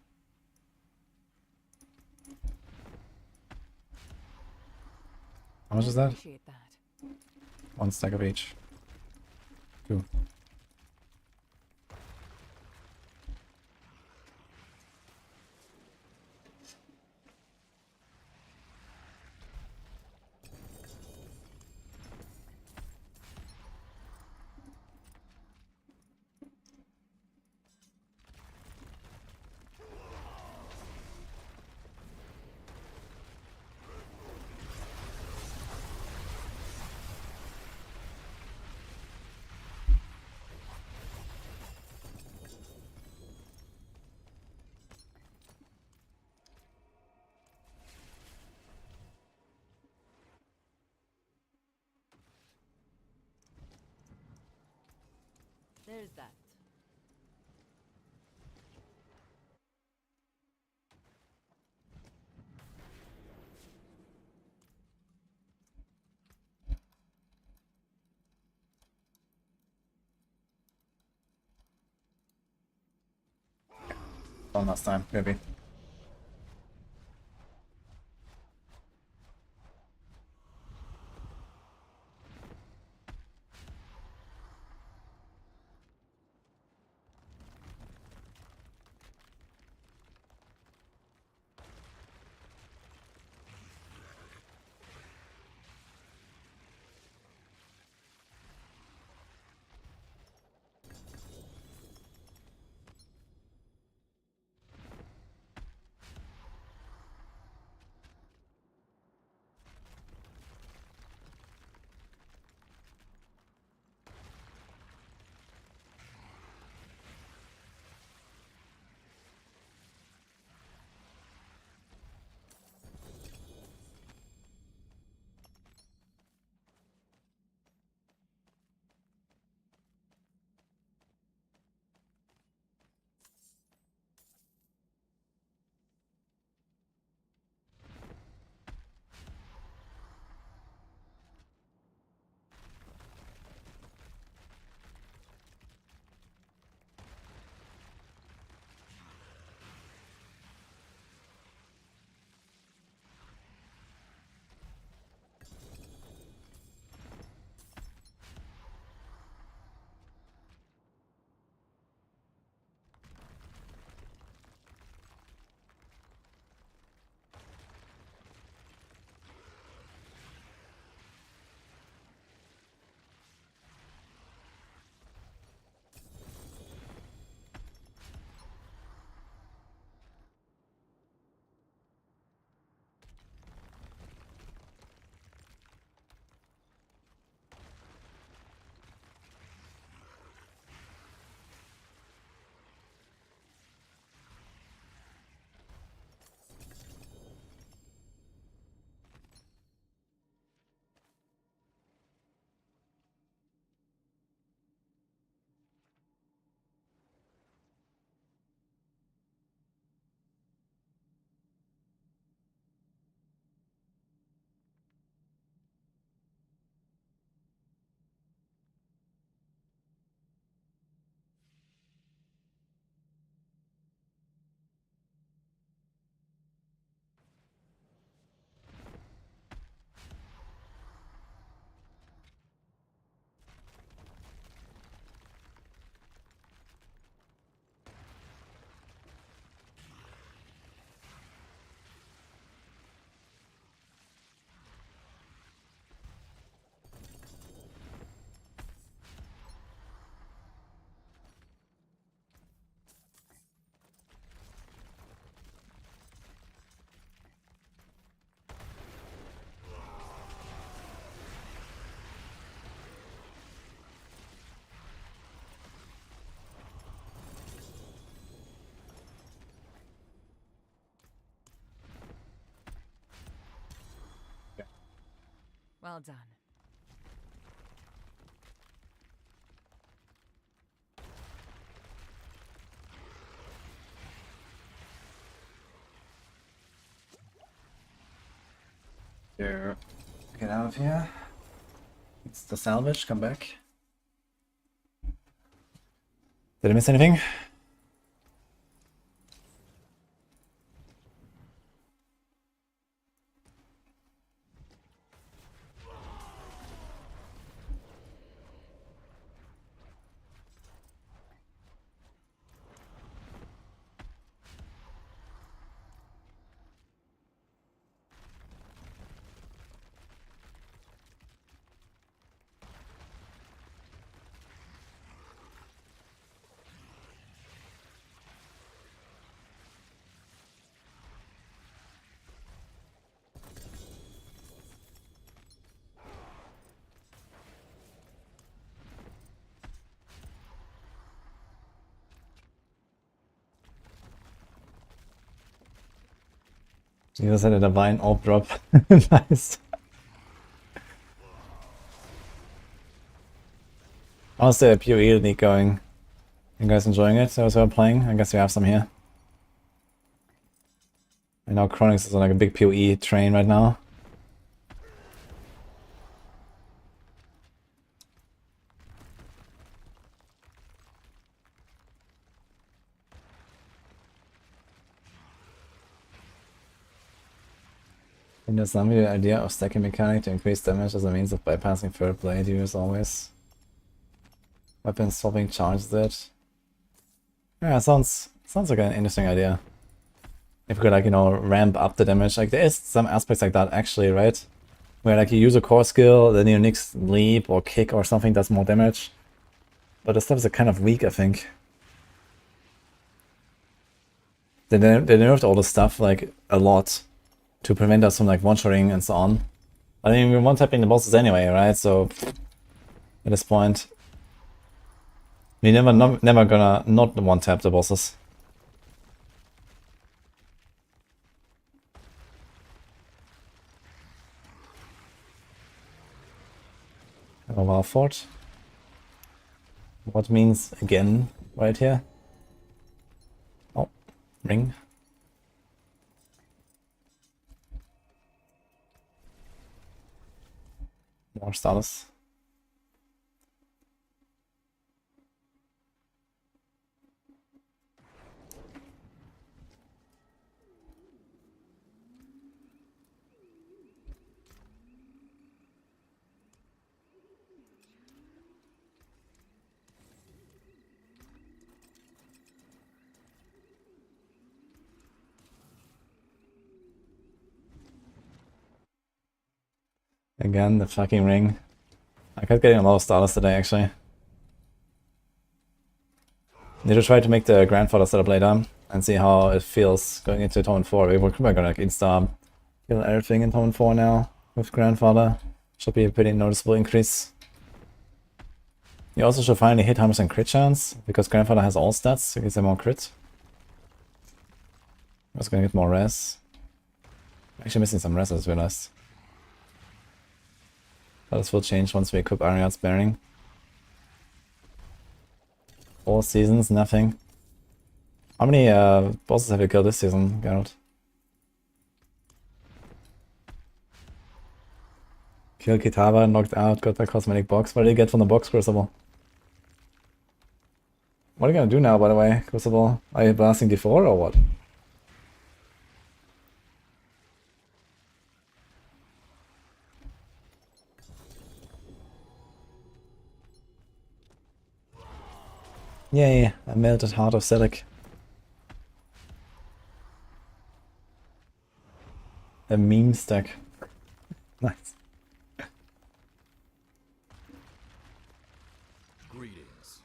How much is that? Appreciate that. 1 stack of each. 2. There's that. One last time, maybe. Well done. Here. Get out of here. It's the salvage, come back. Did I miss anything? You just had a divine orb drop. Nice. How's the PoE league going? You guys enjoying it? Those who are playing? I guess we have some here. I know Chronix is on like a big PoE train right now. I think there's some the idea of stacking mechanic to increase damage as a means of bypassing third blade use always. Weapon swapping charges it. Yeah, sounds like an interesting idea. If you could like, you know, ramp up the damage. Like there is some aspects like that actually, right? Where like you use a core skill, then your next leap or kick or something does more damage. But the stuff is kind of weak, I think. They nerfed all the stuff like a lot to prevent us from like one-shotting and so on. I mean, we're one-tapping the bosses anyway, right? So at this point, we're never gonna not one-tap the bosses. Have a wild fort. What means again right here? Oh, ring. More status. Again, the fucking ring. I kept getting a lot of status today, actually. Need to try to make the grandfather setup later and see how it feels going into Tome 4. We're gonna like insta kill everything in Tome 4 now with grandfather. Should be a pretty noticeable increase. You also should finally hit 100% crit chance because grandfather has all stats, so he gets a more crit. I was gonna get more res. Actually missing some res, I just realized. But this will change once we equip Ariad's Bearing. 4 seasons, nothing. How many bosses have you killed this season, Geralt? Kill Kitava, knocked out, got the cosmetic box. What did you get from the box, Crucible? What are you gonna do now, by the way, Crucible? Are you blasting D4 or what? Yay, a melted heart of Celic. A meme stack. Nice. Greetings.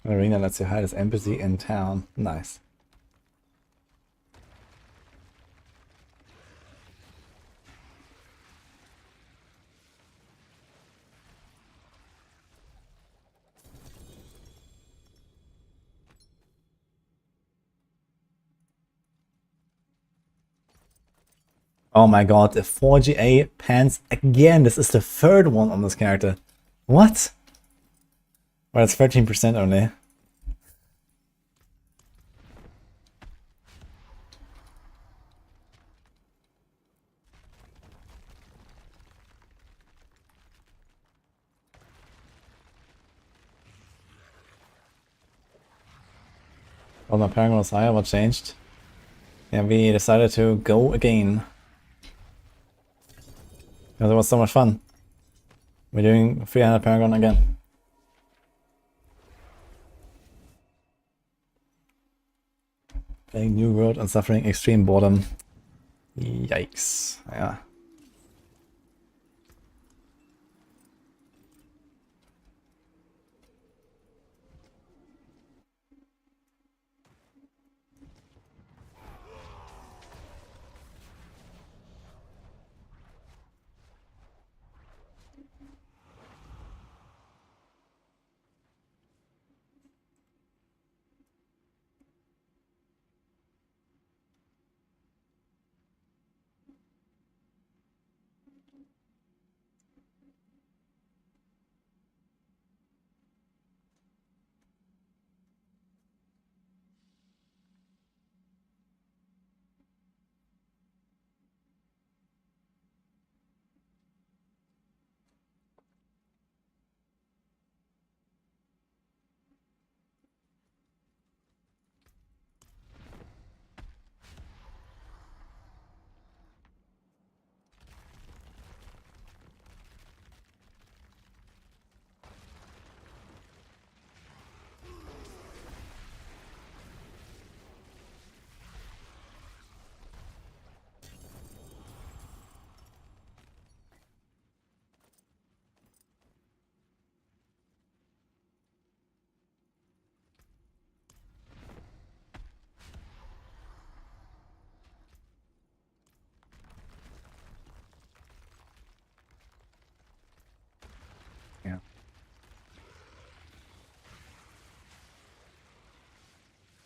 Arena lets you hide as NPC in town. Nice. Oh my god, the 4GA pants again. This is the third one on this character. What? Well, it's 13% only. Well, my Paragon was higher, what changed? Yeah, we decided to go again. Because it was so much fun. We're doing 300 Paragon again. Playing New World and suffering extreme boredom. Yikes. Yeah.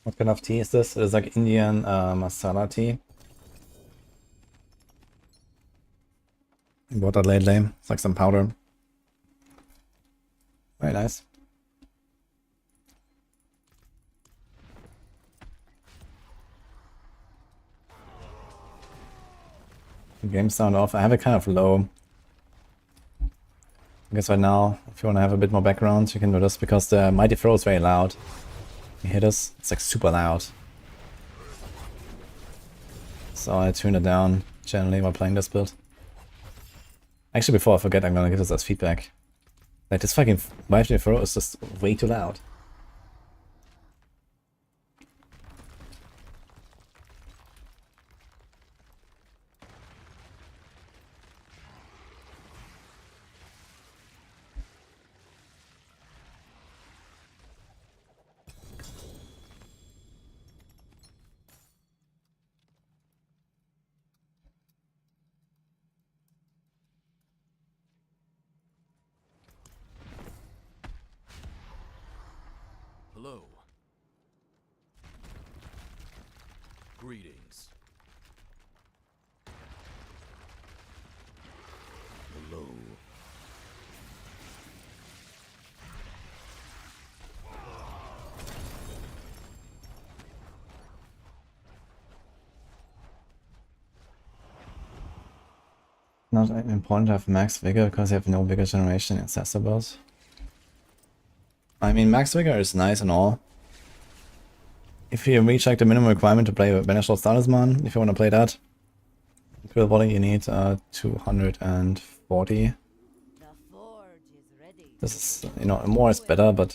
What kind of tea is this? It is like Indian masala tea. I bought that lately. It's like some powder. Very nice. Game sound off. I have it kind of low. I guess right now, if you want to have a bit more background, you can do this because the mighty throw is very loud. You hear this? It's like super loud. So I tune it down generally while playing this build. Actually, before I forget, I'm gonna give this as feedback. Like this fucking mighty throw is just way too loud. Hello. Greetings. Hello. Not important to have max vigor because you have no vigor generation accessibles. I mean, max vigor is nice and all. If you reach like the minimum requirement to play Banishable Talisman, if you want to play that, quill volley you need 240. The forge is ready. This is, you know, more is better, but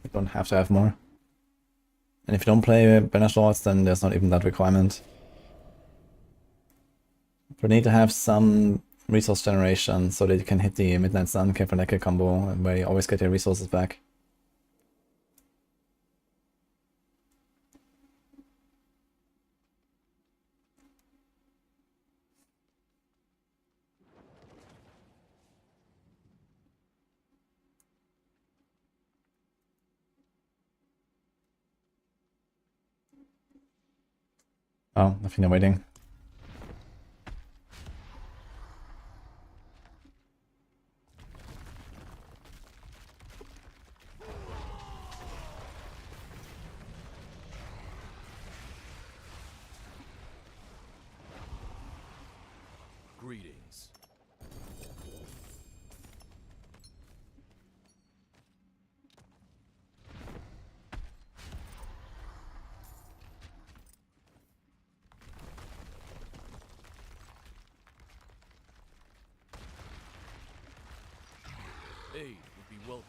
you don't have to have more. And if you don't play Banish Lords, then there's not even that requirement. You need to have some resource generation so that you can hit the Midnight Sun Kapaneka combo where you always get your resources back. Oh, I think they're waiting. Greetings. Aid would be welcome.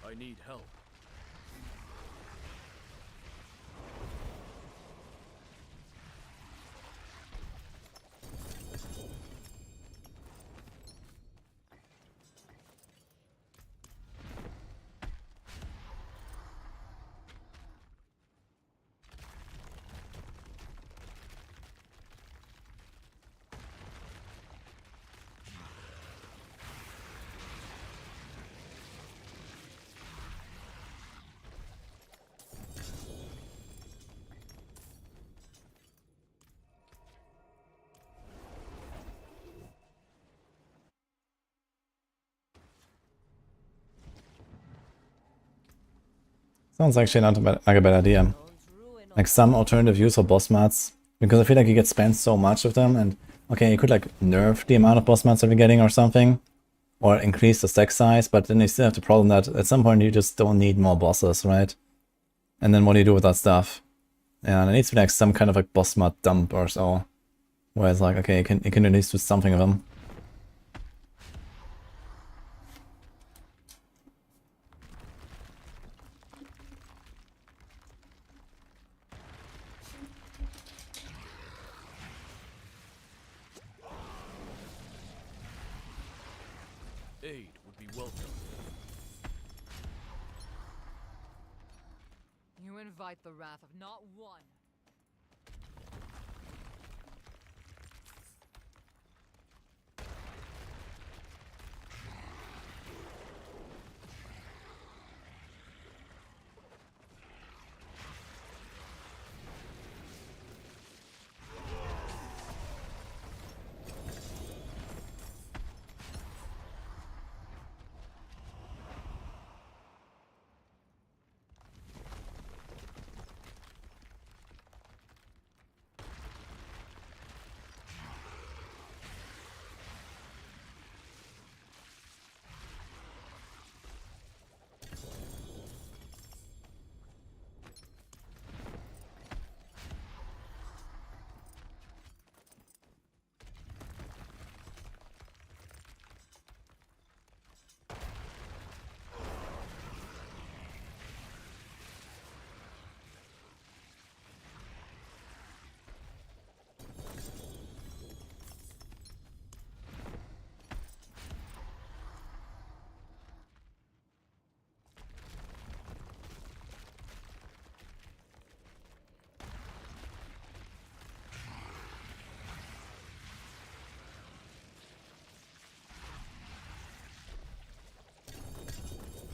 I need help. Sounds actually not like a bad idea. Like some alternative use for boss mats, because I feel like you get spent so much of them, and okay, you could like nerf the amount of boss mats that we're getting or something, or increase the stack size, but then you still have the problem that at some point you just don't need more bosses, right? And then what do you do with that stuff? Yeah, there needs to be like some kind of like boss mat dump or so. Where it's like, okay, you can at least do something of them. Aid would be welcome. You invite the wrath of not one.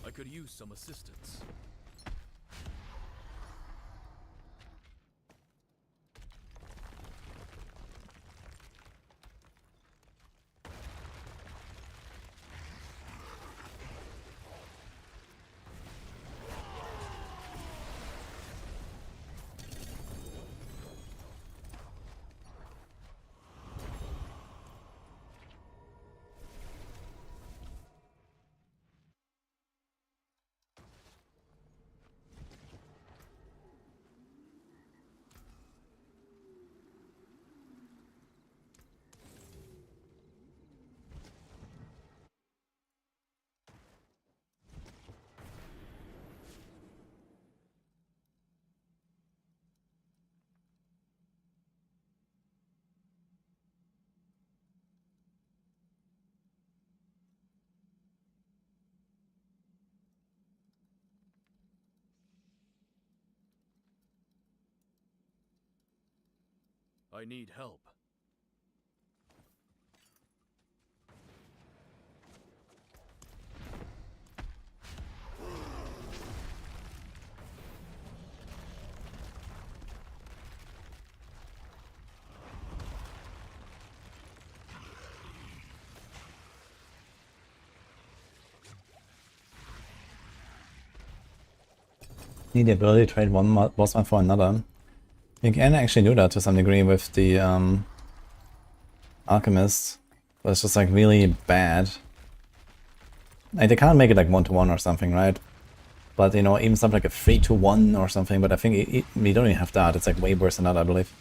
I could use some assistance. I need help. Need the ability to trade one boss man for another. You can actually do that to some degree with the Alchemist, but it's just like really bad. Like, they can't make it like 1-to-1 or something, right? But you know, even something like a 3-to-1 or something, but I think we don't even have that. It's like way worse than that, I believe.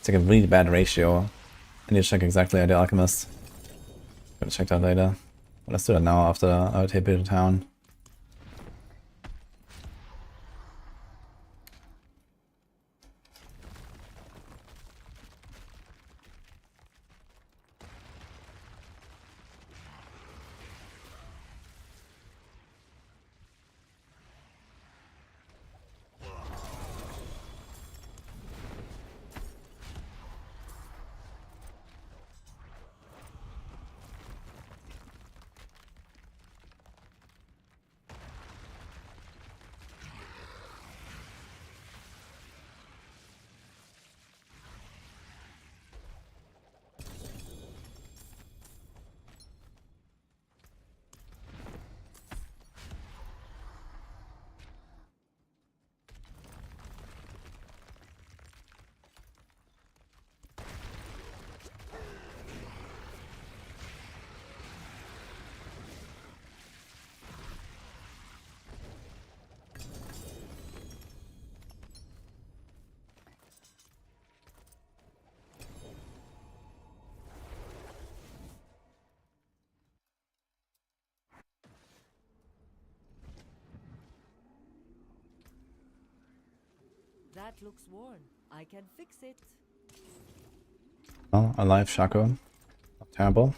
It's like a really bad ratio. I need to check exactly at the Alchemist. Gonna check that later. But let's do that now after I take it to town. That looks worn. I can fix it. Well, alive Shaco. Not terrible.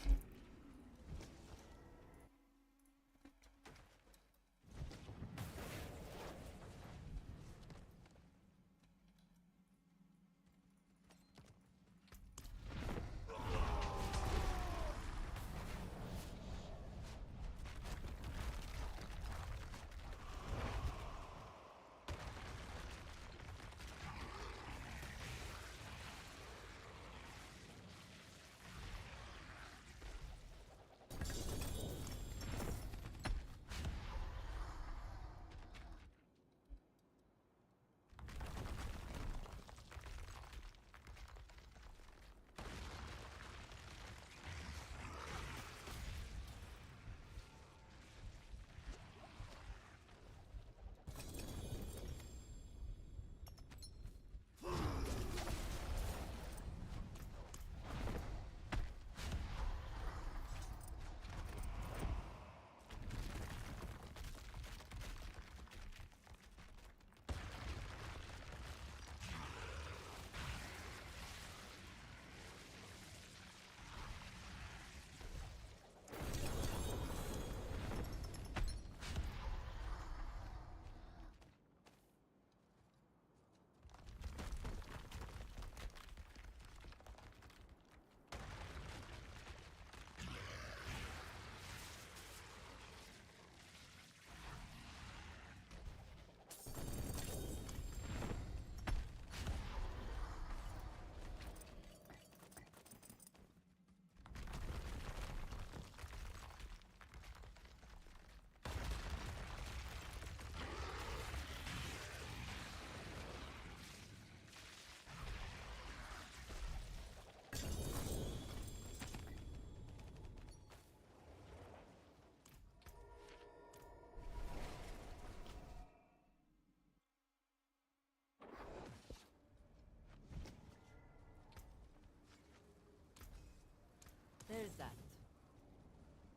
There's that.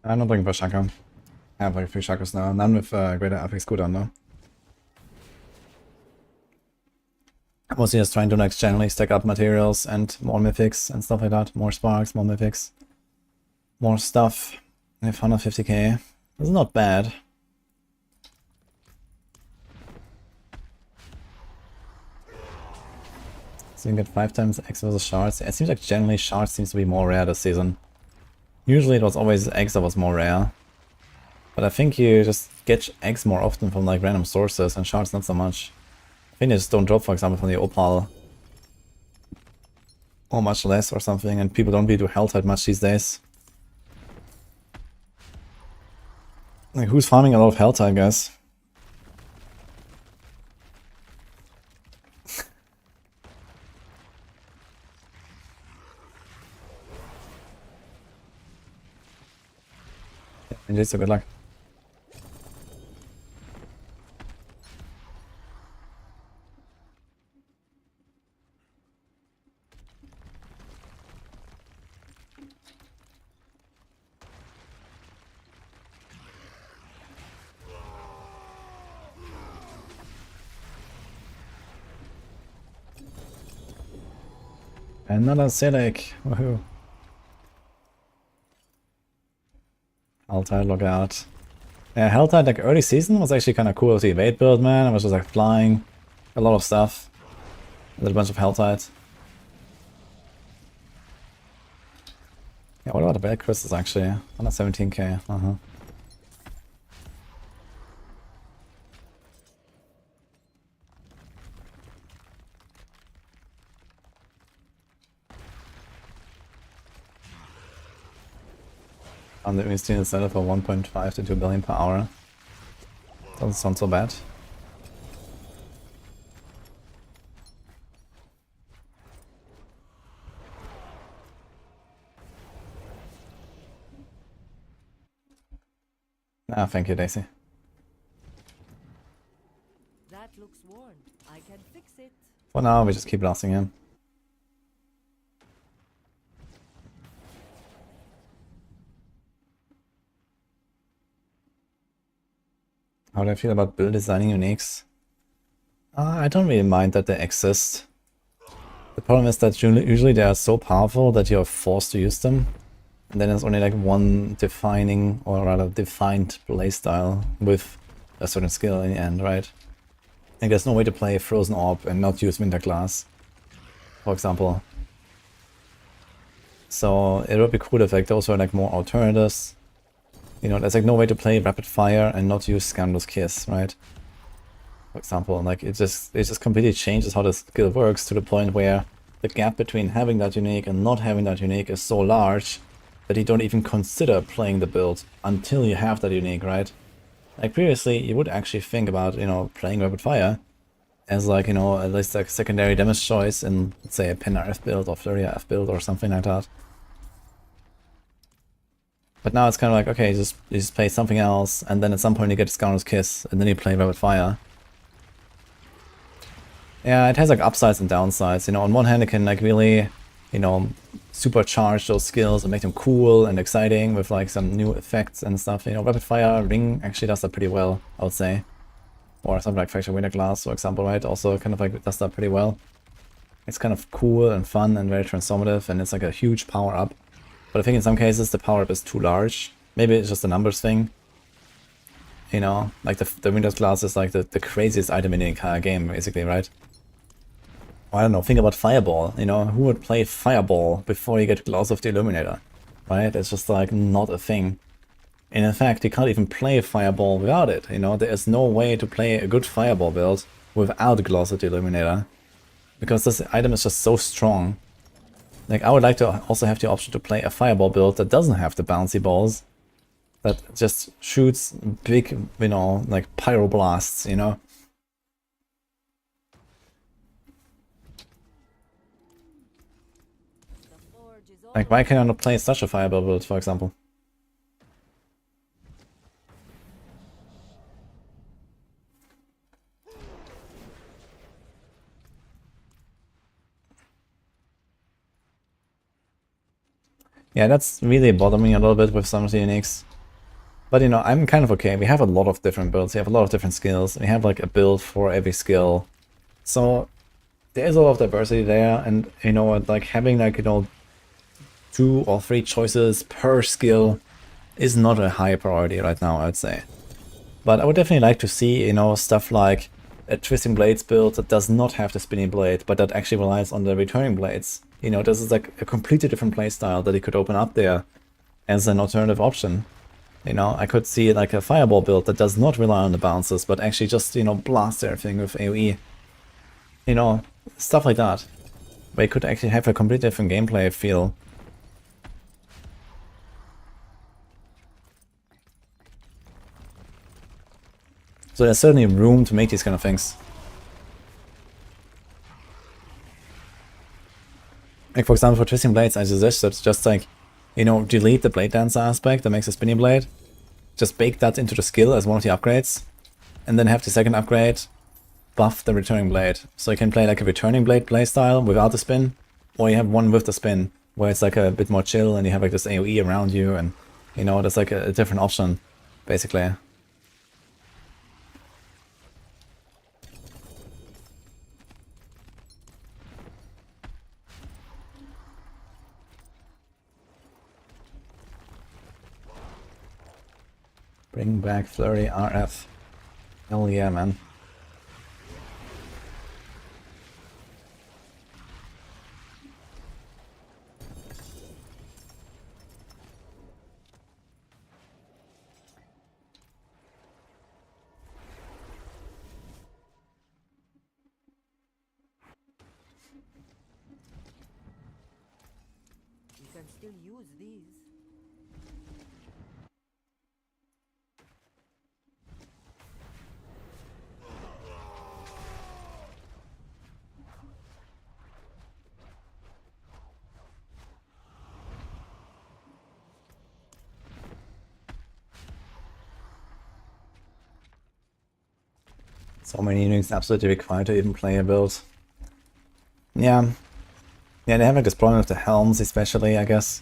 I'm not looking for Shaco. I have like a few Shacos now. None with greater FX cooldown though. Mostly just trying to like generally stack up materials and more mythics and stuff like that. More sparks, more mythics. More stuff. I have 150k. This is not bad. So you can get 5 times X versus shards. It seems like generally shards seems to be more rare this season. Usually it was always X that was more rare. But I think you just get X more often from like random sources and shards not so much. I think they just don't drop, for example, from the opal. Or much less or something, and people don't really do Helltide much these days. Like, who's farming a lot of Helltide, guys? Indeed, so good luck. Another Silic. Woohoo. Helltide lookout. Yeah, Helltide like early season was actually kind of cool with the evade build, man. I was just like flying a lot of stuff. I did a bunch of Helltide. Yeah, what about the bad crystals actually? 117k. And the Eastern is set up for 1.5 to 2 billion per hour. Doesn't sound so bad. Ah, thank you, Daisy. That looks worn. I can fix it. For now, we just keep blasting him. How do I feel about build designing uniques? I don't really mind that they exist. The problem is that usually they are so powerful that you're forced to use them. And then there's only like one defining, or rather defined playstyle with a certain skill in the end, right? Like there's no way to play Frozen Orb and not use Winter Glass, for example. So it would be cool if like those were like more alternatives. You know, there's like no way to play Rapid Fire and not use Scandalous Kiss, right? For example, like it just completely changes how the skill works to the point where the gap between having that unique and not having that unique is so large that you don't even consider playing the build until you have that unique, right? Like previously, you would actually think about, you know, playing Rapid Fire as like, you know, at least like secondary damage choice in, let's say, a Pen RF build or Flurry RF build or something like that. But now it's kind of like, okay, you just play something else, and then at some point you get Scoundrel's Kiss, and then you play Rapid Fire. Yeah, it has like upsides and downsides. You know, on one hand it can like really, you know, supercharge those skills and make them cool and exciting with like some new effects and stuff. You know, Rapid Fire Ring actually does that pretty well, I would say. Or something like Fracture Winter Glass, for example, right? Also kind of like does that pretty well. It's kind of cool and fun and very transformative, and it's like a huge power up. But I think in some cases the power up is too large. Maybe it's just a numbers thing. You know, like the Winter Glass is like the craziest item in the entire game, basically, right? I don't know, think about Fireball, you know, who would play Fireball before you get Gloss of the Illuminator, right? It's just like not a thing. And in fact, you can't even play Fireball without it, you know, there is no way to play a good Fireball build without Gloss of the Illuminator, because this item is just so strong. Like, I would like to also have the option to play a Fireball build that doesn't have the bouncy balls, that just shoots big, you know, like pyroblasts, you know? Like, why can I not play such a Fireball build, for example? Yeah, that's really bothering me a little bit with some of the uniques. But, you know, I'm kind of okay. We have a lot of different builds. We have a lot of different skills. We have, like, a build for every skill. So, there is a lot of diversity there. And, you know, like, having, like, you know, 2 or 3 choices per skill is not a high priority right now, I'd say. But I would definitely like to see, you know, stuff like a Twisting Blades build that does not have the Spinning Blade, but that actually relies on the Returning Blades. You know, this is like a completely different playstyle that you could open up there as an alternative option. You know, I could see like a Fireball build that does not rely on the bounces, but actually just, you know, blast everything with AoE. You know, stuff like that. Where you could actually have a completely different gameplay feel. So there's certainly room to make these kind of things. Like, for example, for Twisting Blades, I suggested just like, you know, delete the Blade Dancer aspect that makes a Spinning Blade. Just bake that into the skill as one of the upgrades. And then have the second upgrade buff the Returning Blade. So you can play like a Returning Blade playstyle without the spin. Or you have one with the spin, where it's like a bit more chill and you have like this AoE around you. And, you know, there's like a different option, basically. Bring back Flurry RF. Hell yeah, man. You can still use these. So many units absolutely required to even play a build. Yeah. Yeah, they have like this problem with the helms especially, I guess.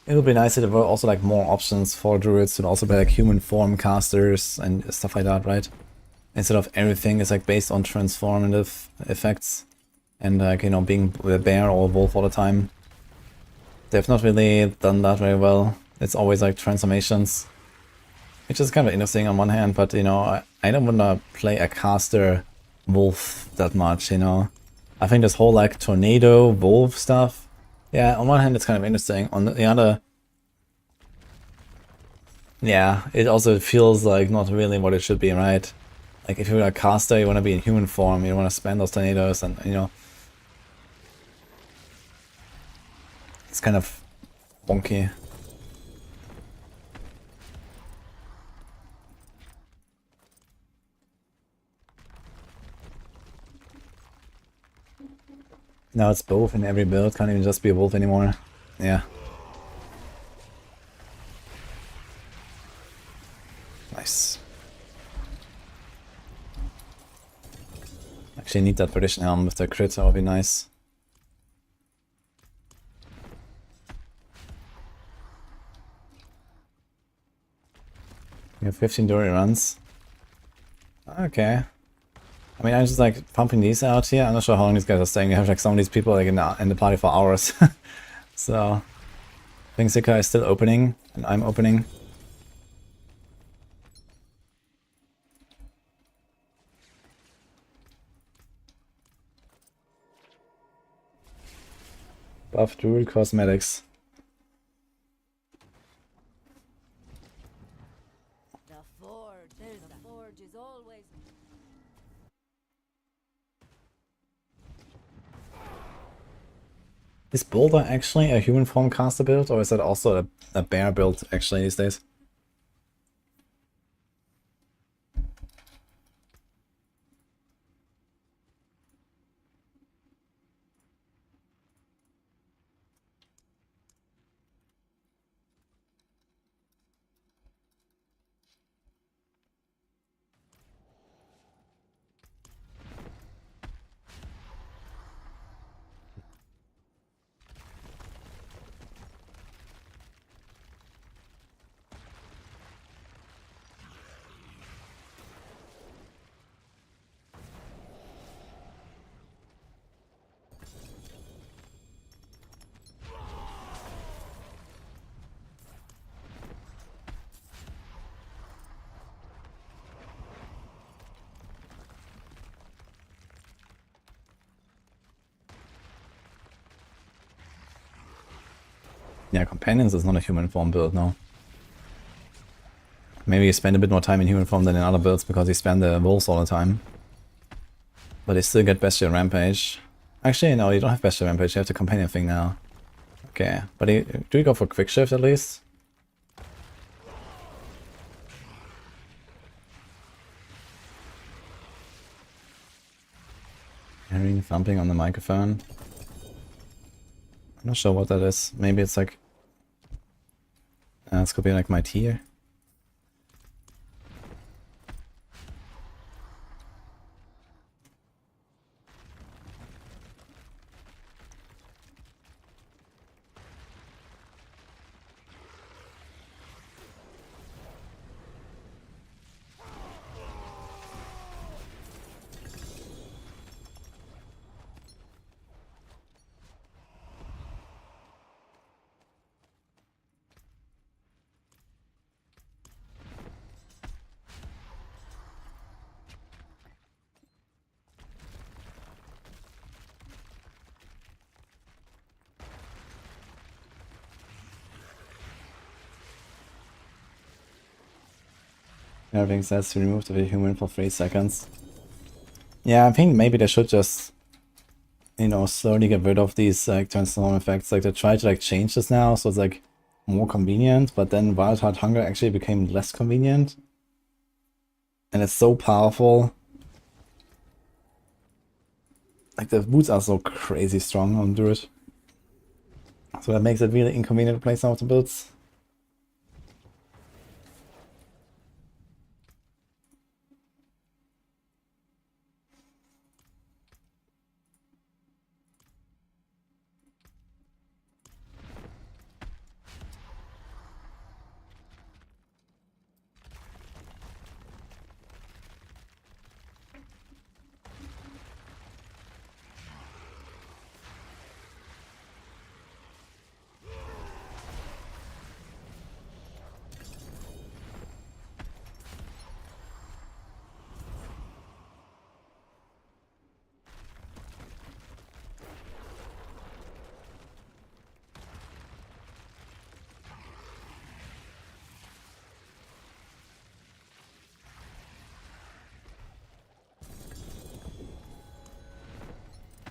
It would be nice if there were also like more options for druids to also be like human form casters and stuff like that, right? instead of everything is like based on transformative effects and like, you know, being a bear or a wolf all the time. They've not really done that very well. It's always like transformations, which is kind of interesting on one hand, but you know, I don't want to play a caster wolf that much, you know. I think this whole like tornado wolf stuff, yeah, on one hand it's kind of interesting. On the other, yeah, it also feels like not really what it should be, right? Like if you're a caster, you want to be in human form, you want to spam those tornadoes, and you know, it's kind of wonky. Now it's both in every build, can't even just be a wolf anymore. Yeah. Nice. Actually need that Perdition Helm with the crit, that would be nice. We have 15 Dory runs. Okay. I mean, I'm just like pumping these out here. I'm not sure how long these guys are staying. We have like some of these people like in the party for hours. So, I think Zika is still opening, and I'm opening. Buff Druid Cosmetics. The forge is always. Is Boulder actually a human form caster build, or is that also a bear build actually these days? Yeah, Companions is not a human form build, no. Maybe you spend a bit more time in human form than in other builds because you spam the wolves all the time. But you still get Bestial Rampage. Actually, no, you don't have Bestial Rampage, you have the Companion thing now. Okay, but do you go for Quick Shift at least? Hearing thumping on the microphone. I'm not sure what that is. Maybe it's like... this could be like my tier. Everything says to remove the human for 3 seconds. Yeah, I think maybe they should just, you know, slowly get rid of these like transform effects. Like they try to like change this now, so it's like more convenient, but then Wild Heart Hunger actually became less convenient. And it's so powerful. Like the boots are so crazy strong on Druid. So that makes it really inconvenient to play some of the builds.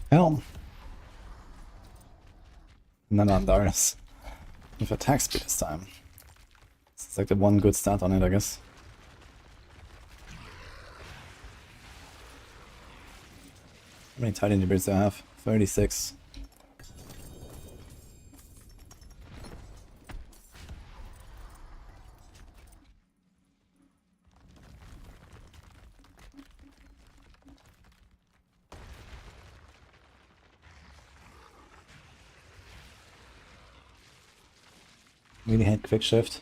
Hell. None on Darius. With attack speed this time. It's like the one good stat on it, I guess. How many Titan debates do I have? 36. Really hate quick shift.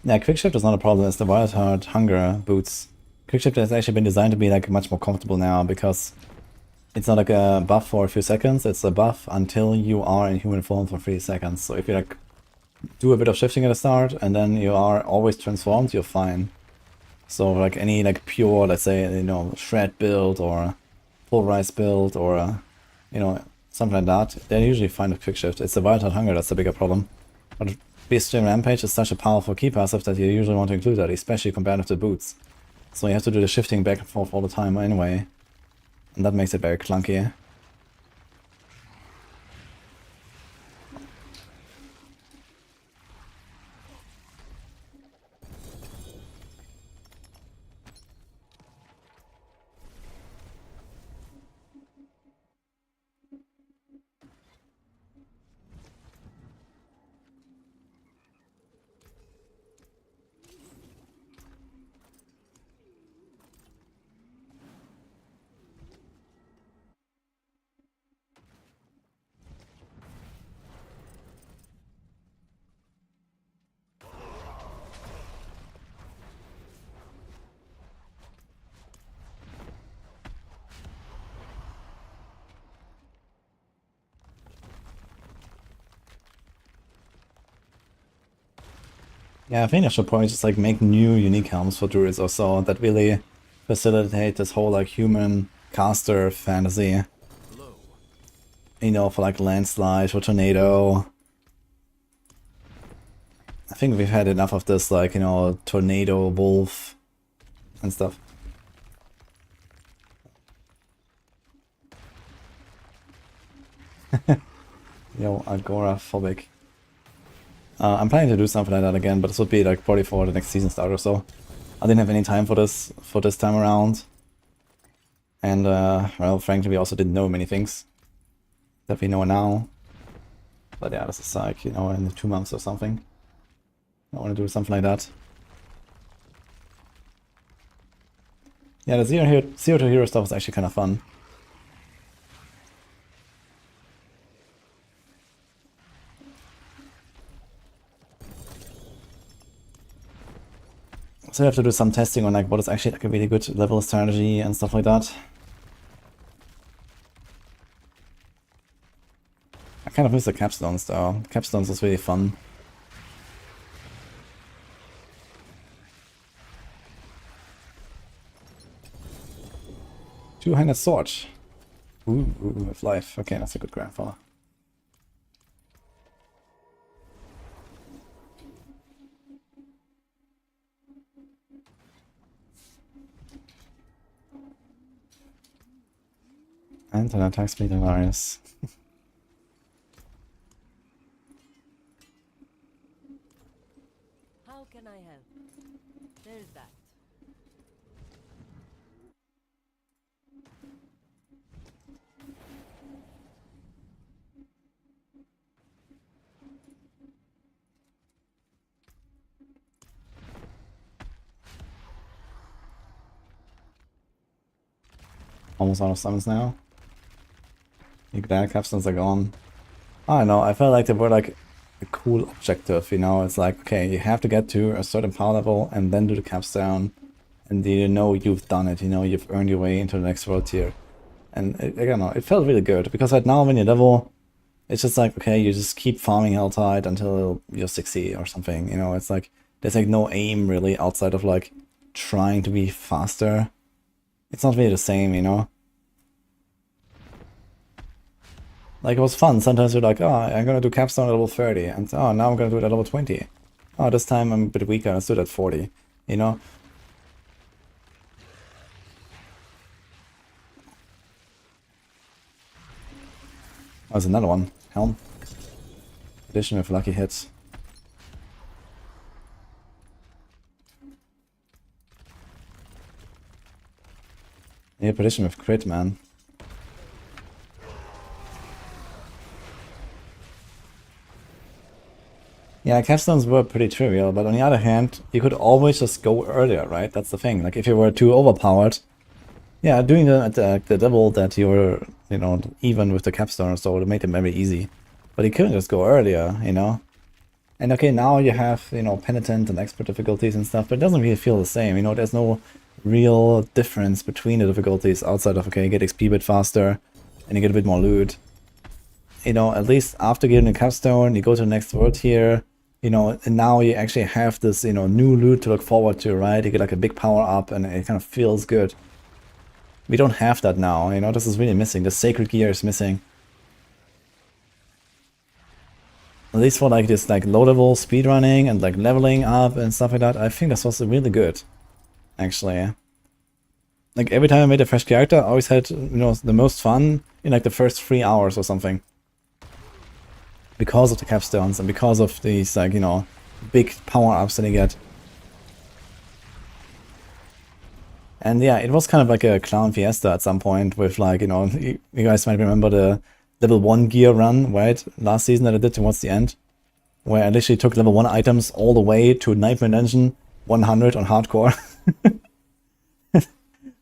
Yeah, quick shift is not a problem. It's the wild heart hunger boots. Quick shift has actually been designed to be like much more comfortable now because it's not like a buff for a few seconds. It's a buff until you are in human form for 3 seconds. So if you like do a bit of shifting at the start and then you are always transformed, you're fine. So like any like pure, let's say, you know, shred build or pulverize build or you know, something like that, they're usually fine with quick shift. It's the wild heart hunger that's the bigger problem. But Bestial Rampage is such a powerful key passive that you usually want to include that, especially compared with the boots. So you have to do the shifting back and forth all the time anyway. And that makes it very clunky. Yeah, I think I should probably just like make new unique helms for druids or so that really facilitate this whole like human caster fantasy. You know, for like landslide or tornado. I think we've had enough of this like, you know, tornado, wolf and stuff. Yo, agoraphobic. I'm planning to do something like that again, but this would be like probably for the next season start or so. I didn't have any time for this time around. And well, frankly, we also didn't know many things that we know now. But yeah, this is like, you know, in 2 months or something. I want to do something like that. Yeah, the zero to hero stuff is actually kind of fun. So you have to do some testing on like what is actually like a really good level strategy and stuff like that. I kind of miss the capstones though. Capstones is really fun. Two-handed sword. Ooh, with life. Okay, that's a good grandfather. And an attack speed hilarious. How can I help? There's that. Almost out of summons now. You glad capstones are gone. I don't know, I felt like they were like a cool objective, you know, it's like, okay, you have to get to a certain power level and then do the capstone. And you know you've done it, you know, you've earned your way into the next world tier. And I don't know, it felt really good, because right now when you level, it's just like, okay, you just keep farming Helltide until you're 60 or something, you know, it's like, there's like no aim really outside of like trying to be faster. It's not really the same, you know. Like, it was fun. Sometimes you're like, oh, I'm gonna do capstone at level 30, and oh, now I'm gonna do it at level 20. Oh, this time I'm a bit weaker, let's do it at 40, you know? there's another one. Helm. Addition with lucky hits. Yeah, prediction with crit, man. Yeah, capstones were pretty trivial, but on the other hand, you could always just go earlier, right? That's the thing. Like, if you were too overpowered, yeah, doing the double that you were, you know, even with the capstone or so would have made it very easy. But you couldn't just go earlier, you know? And okay, now you have, you know, penitent and expert difficulties and stuff, but it doesn't really feel the same, you know? There's no real difference between the difficulties outside of, okay, you get XP a bit faster and you get a bit more loot. You know, at least after getting the capstone, you go to the next world here, you know, and now you actually have this, you know, new loot to look forward to, right? You get like a big power up and it kind of feels good. We don't have that now, you know, this is really missing. The sacred gear is missing. At least for like this like low level speedrunning and like leveling up and stuff like that, I think this was really good, actually. Like every time I made a fresh character, I always had, you know, the most fun in like the first 3 hours or something. Because of the capstones and because of these, like, you know, big power-ups that you get. And yeah, it was kind of like a clown fiesta at some point with, like, you know, you guys might remember the level 1 gear run, right? Last season that I did towards the end. Where I literally took level 1 items all the way to Nightmare Dungeon 100 on hardcore.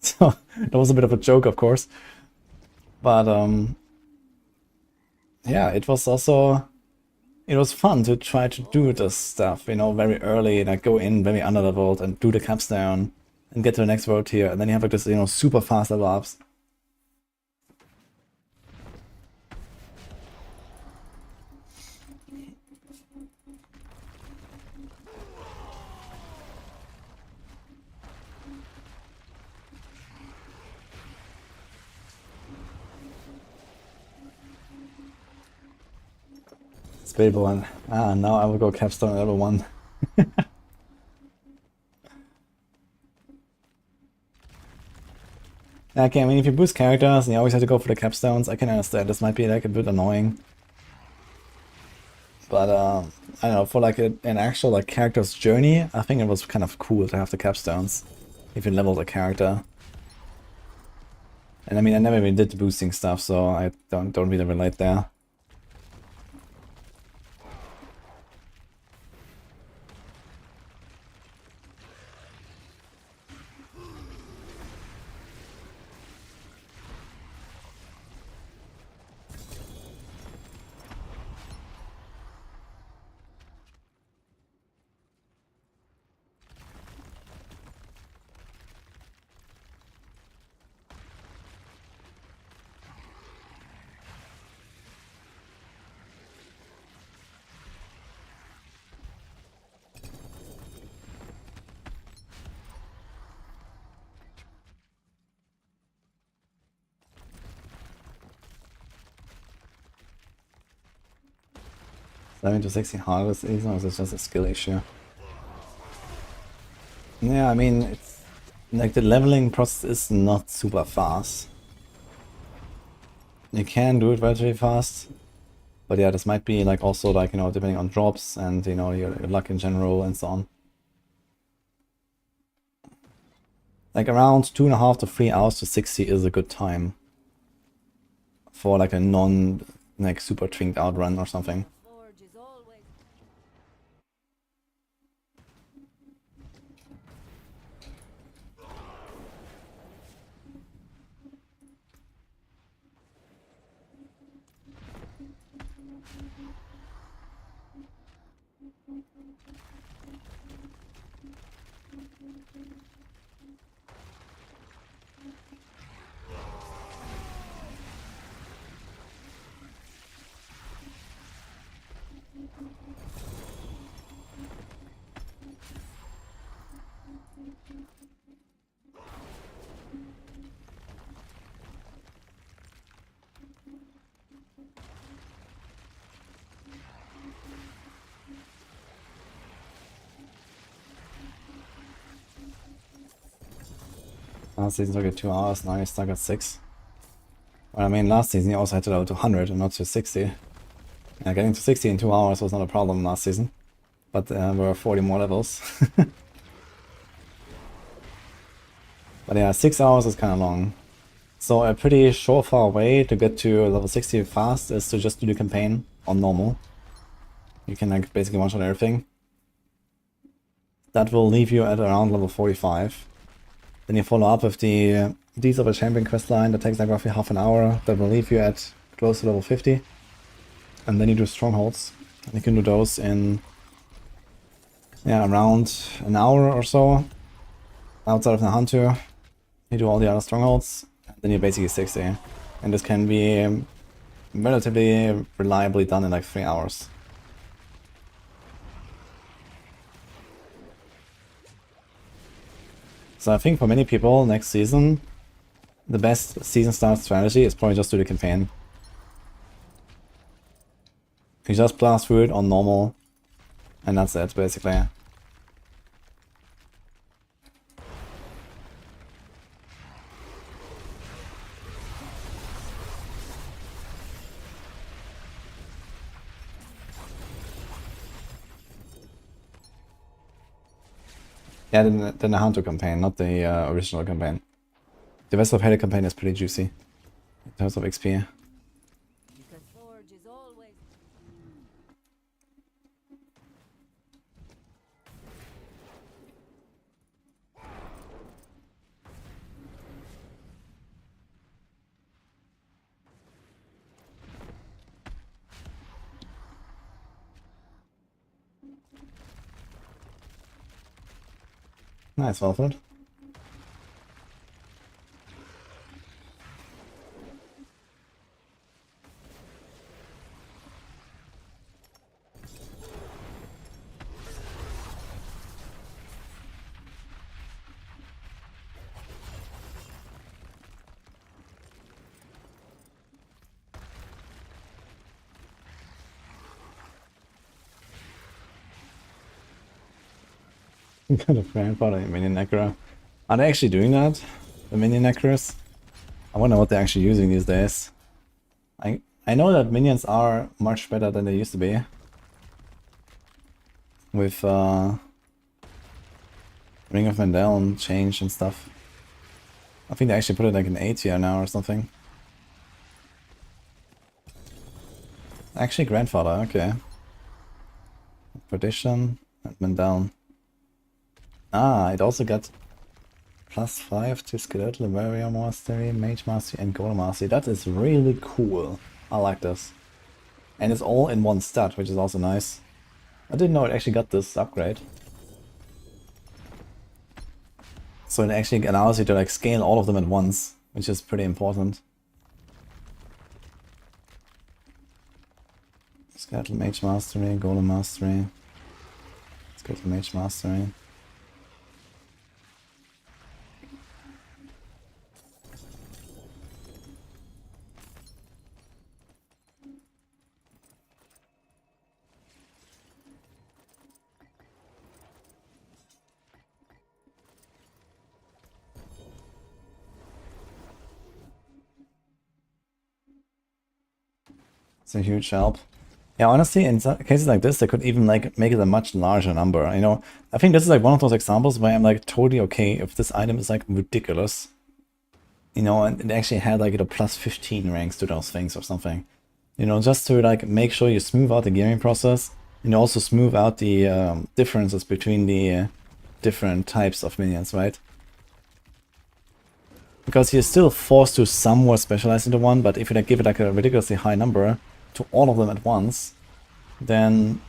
So, that was a bit of a joke, of course. But, yeah, it was also... It was fun to try to do this stuff, you know, very early, like go in very underleveled and do the capstone and get to the next world here, and then you have like this, you know, super fast level ups. Spiritborn. Ah, now I will go capstone level 1. Okay, I mean, if you boost characters and you always have to go for the capstones, I can understand. This might be like a bit annoying. But, I don't know, for like an actual like character's journey, I think it was kind of cool to have the capstones. If you level the character. And I mean, I never even did the boosting stuff, so I don't really relate there. To 60 harvest is, or is it just a skill issue? Yeah, I mean, it's like the leveling process is not super fast. You can do it relatively fast, but yeah, this might be like also like, you know, depending on drops and, you know, your luck in general and so on. Like around 2.5 to 3 hours to 60 is a good time for like a non like super twinked out run or something. Forge is always Last season took it 2 hours, now you're stuck at 6. Well, I mean, last season you also had to level to 100 and not to 60. Yeah, getting to 60 in 2 hours was not a problem last season. But there were 40 more levels. But yeah, 6 hours is kind of long. So a pretty surefire way to get to level 60 fast is to just do the campaign on normal. You can like basically one-shot everything. That will leave you at around level 45. Then you follow up with the Deeds of a Champion questline that takes like roughly half an hour. That will leave you at close to level 50. And then you do strongholds. And you can do those in around an hour or so. Outside of the Hunter, you do all the other strongholds. And then you're basically 60. And this can be relatively reliably done in like 3 hours. So I think for many people next season, the best season start strategy is probably just do the campaign. You just blast through it on normal, and that's it basically. Yeah, then the Hunter campaign, not the original campaign. The Vessel of Hell campaign is pretty juicy in terms of XP. The forge is always. Nice, Walford. Kind of grandfather minion necro. Are they actually doing that? The minion necros? I wonder what they're actually using these days. I know that minions are much better than they used to be. With Ring of Mandel change and stuff. I think they actually put it like an A tier now or something. Actually grandfather, okay. Perdition and Mandel. Ah, it also got +5 to Skeletal, Warrior Mastery, Mage Mastery, and Golem Mastery. That is really cool. I like this. And it's all in one stat, which is also nice. I didn't know it actually got this upgrade. So it actually allows you to like scale all of them at once, which is pretty important. Skeletal Mage Mastery, Golem Mastery, Skeletal Mage Mastery. It's a huge help. Yeah, honestly, in some cases like this, they could even like make it a much larger number. You know, I think this is like one of those examples where I'm like totally okay if this item is like ridiculous. You know, and it actually had like +15 ranks to those things or something. You know, just to like make sure you smooth out the gearing process and also smooth out the differences between the different types of minions, right? Because you're still forced to somewhat specialize into one, but if you like give it like a ridiculously high number to all of them at once, then,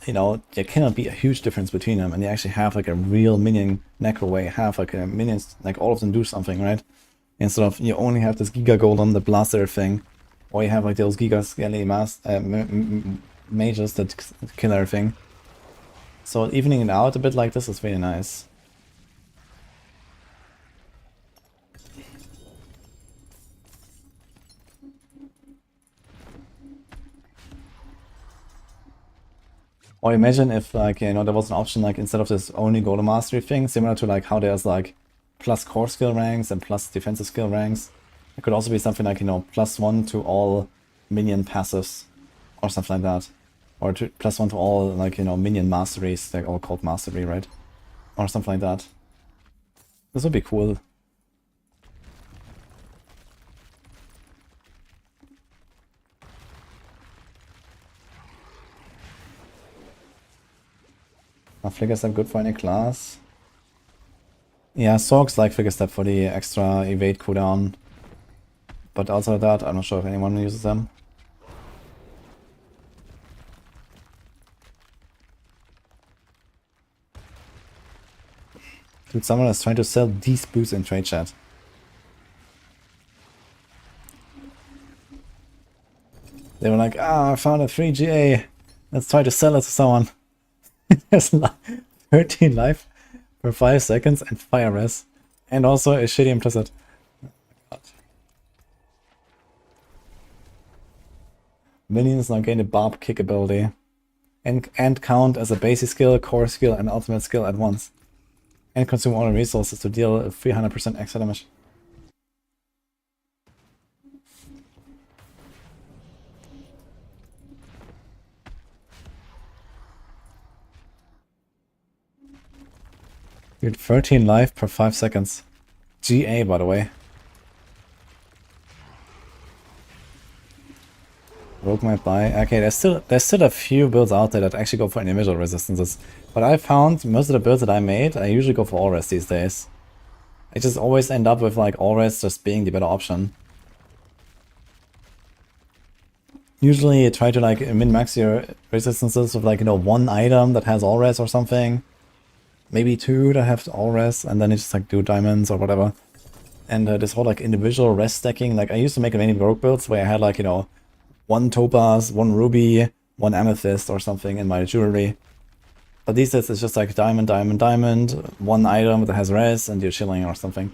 you know, there cannot be a huge difference between them, and you actually have like a real minion necro way, have like a minions, like all of them do something, right? Instead of you only have this Giga Golem that blasts everything, or you have like those Giga Skelly mages that kill everything. So evening it out a bit like this is really nice. Or imagine if, like, you know, there was an option, like, instead of this only Golem Mastery thing, similar to, like, how there's, like, plus core skill ranks and plus defensive skill ranks, It could also be something like, you know, +1 to all minion passives or something like that. Or +1 to all, like, you know, minion masteries. They're all called mastery, right? Or something like that. This would be cool. Are Flicker Step good for any class? Yeah, Sorks like Flicker Step for the extra evade cooldown. But outside of that, I'm not sure if anyone uses them. Dude, someone is trying to sell these boots in trade chat. They were like, ah, I found a free GA. Let's try to sell it to someone. There's 13 life for 5 seconds and fire res. And also a shitty implicit. Oh my god. Minions now gain a Barb kick ability. And count as a basic skill, core skill, and ultimate skill at once. And consume all the resources to deal 300% extra damage. Dude, 13 life per 5 seconds. GA, by the way. Rogue might buy. Okay, there's still a few builds out there that actually go for individual resistances. But I found most of the builds that I made, I usually go for all res these days. I just always end up with like all res just being the better option. Usually I try to like min-max your resistances with like, you know, 1 item that has all res or something. Maybe 2 that have all res, and then you just like do diamonds or whatever. And this whole like individual res stacking, like I used to make many rogue builds where I had like, you know, 1 topaz, 1 ruby, 1 amethyst or something in my jewelry. But these days it's just like diamond, diamond, diamond, 1 item that has res, and you're chilling or something.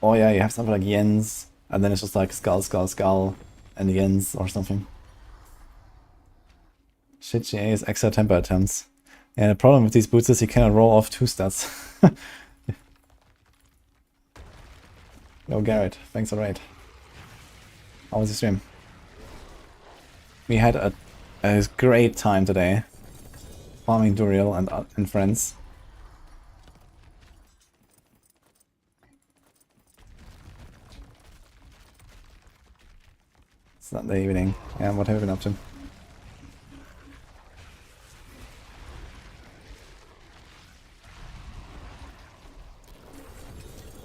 Oh yeah, you have something like yens, and then it's just like skull, skull, skull, and yens or something. Shit, GA is extra temper attempts. Yeah, the problem with these boots is you cannot roll off 2 stats. Yo, Garrett, thanks for the raid. How was the stream? We had a great time today. Farming Duriel and friends. It's not the evening. Yeah, what have you been up to?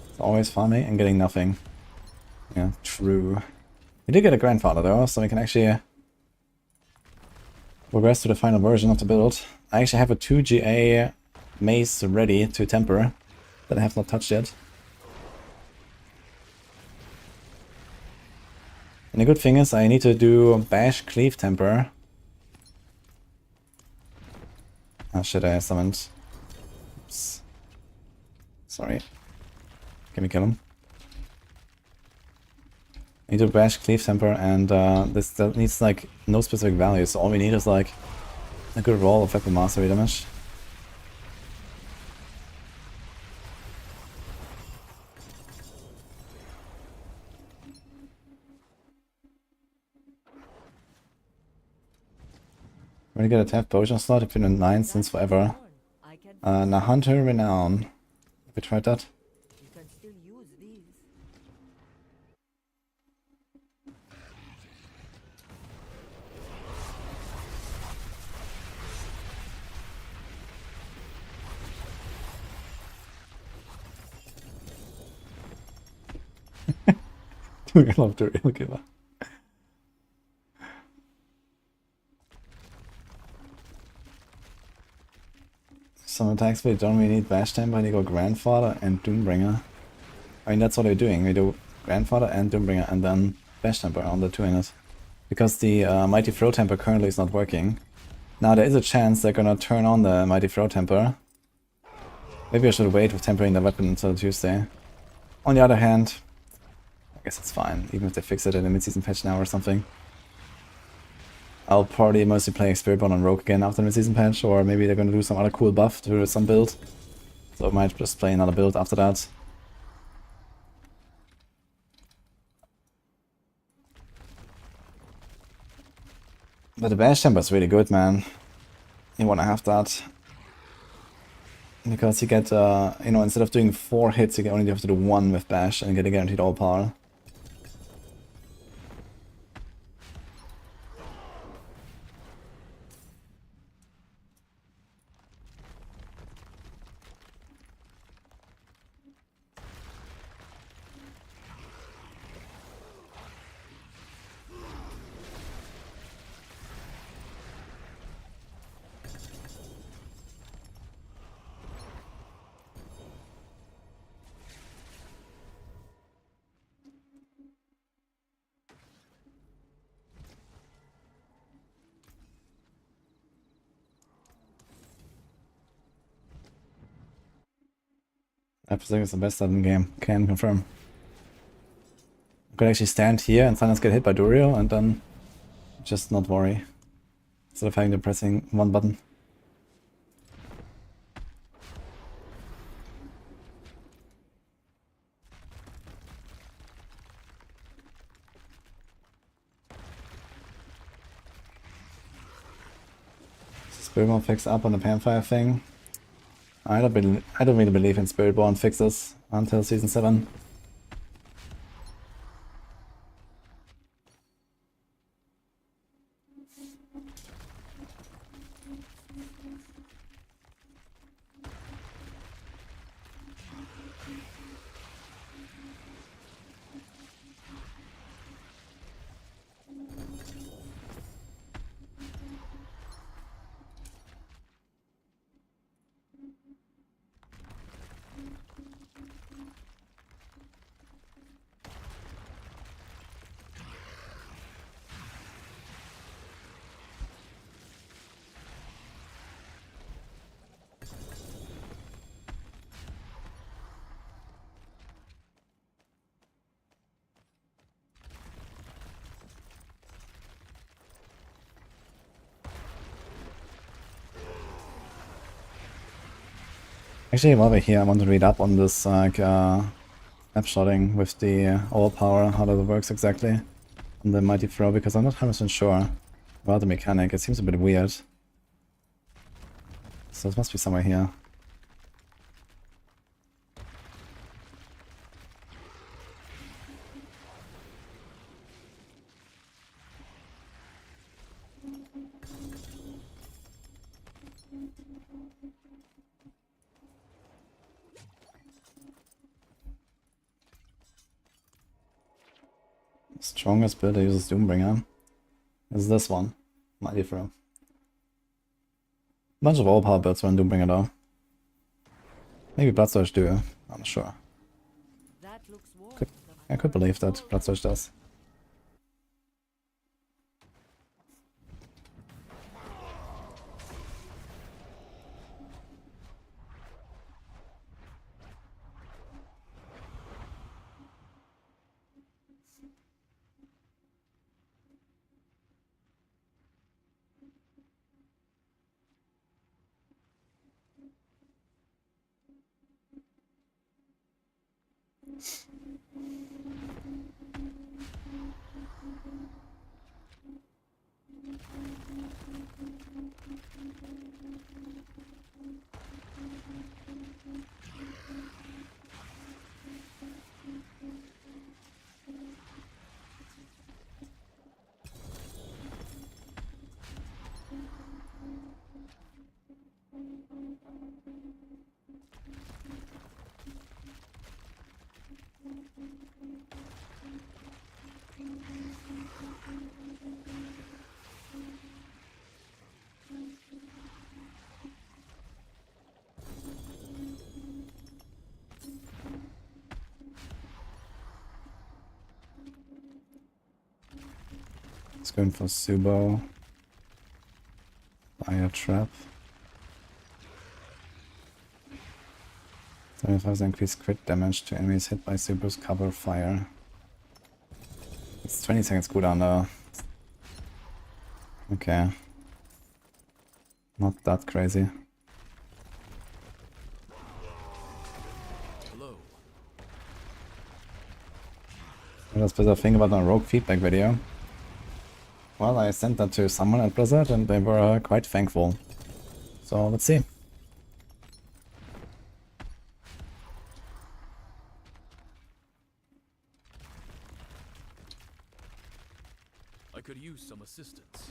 It's always farming and getting nothing. Yeah, true. We did get a grandfather though, so we can actually progress to the final version of the build. I actually have a 2 GA mace ready to temper that I have not touched yet. And the good thing is I need to do bash cleave temper. Oh shit, I summoned. Oops. Sorry. Can we kill him? I need to bash cleave temper, and this needs like no specific value, so all we need is like a good roll of weapon mastery damage. We're gonna get a 10th potion slot. I've been in 9 since forever. Now Hunter Renown. Have we tried that? You can still use these. I love the real killer. Some attacks but you don't really need Bash Temper, you go Grandfather and Doombringer. I mean that's what we're doing, we do Grandfather and Doombringer and then Bash Temper on the 2 units. Because the Mighty Throw Temper currently is not working. Now there is a chance they're gonna turn on the Mighty Throw Temper. Maybe I should wait with tempering the weapon until Tuesday. On the other hand, I guess it's fine, even if they fix it in a mid-season patch now or something. I'll probably mostly play Spiritborn on Rogue again after the mid-season patch, or maybe they're gonna do some other cool buff to some build. So I might just play another build after that. But the bash temper is really good, man. You wanna have that. Because you get, you know, instead of doing 4 hits, you only have to do 1 with bash and get a guaranteed all power. Everything is the best in the game, can confirm. I could actually stand here and sometimes get hit by Durio and then just not worry. Instead of having to pressing 1 button. Spiritborn fix up on the Panfire thing. I don't really believe in Spiritborn fixes until season 7. Actually, while we're here, I want to read up on this like snapshotting with the overpower, how that works exactly on the Mighty Throw, because I'm not 100% sure about the mechanic. It seems a bit weird. So it must be somewhere here. Strongest build that uses Doombringer is this one, Mighty Throw. Bunch of overpower builds run Doombringer though. Maybe Bloodsurge do, I'm not sure. That looks warm. I could believe that Bloodsurge does. Let's go in for Subo. Fire Trap. 75% increased crit damage to enemies hit by Subo's cover fire. It's 20 seconds cooldown though. Okay. Not that crazy. What does Blizzard think about my rogue feedback video? Well, I sent that to someone at Blizzard and they were quite thankful. So let's see. I could use some assistance.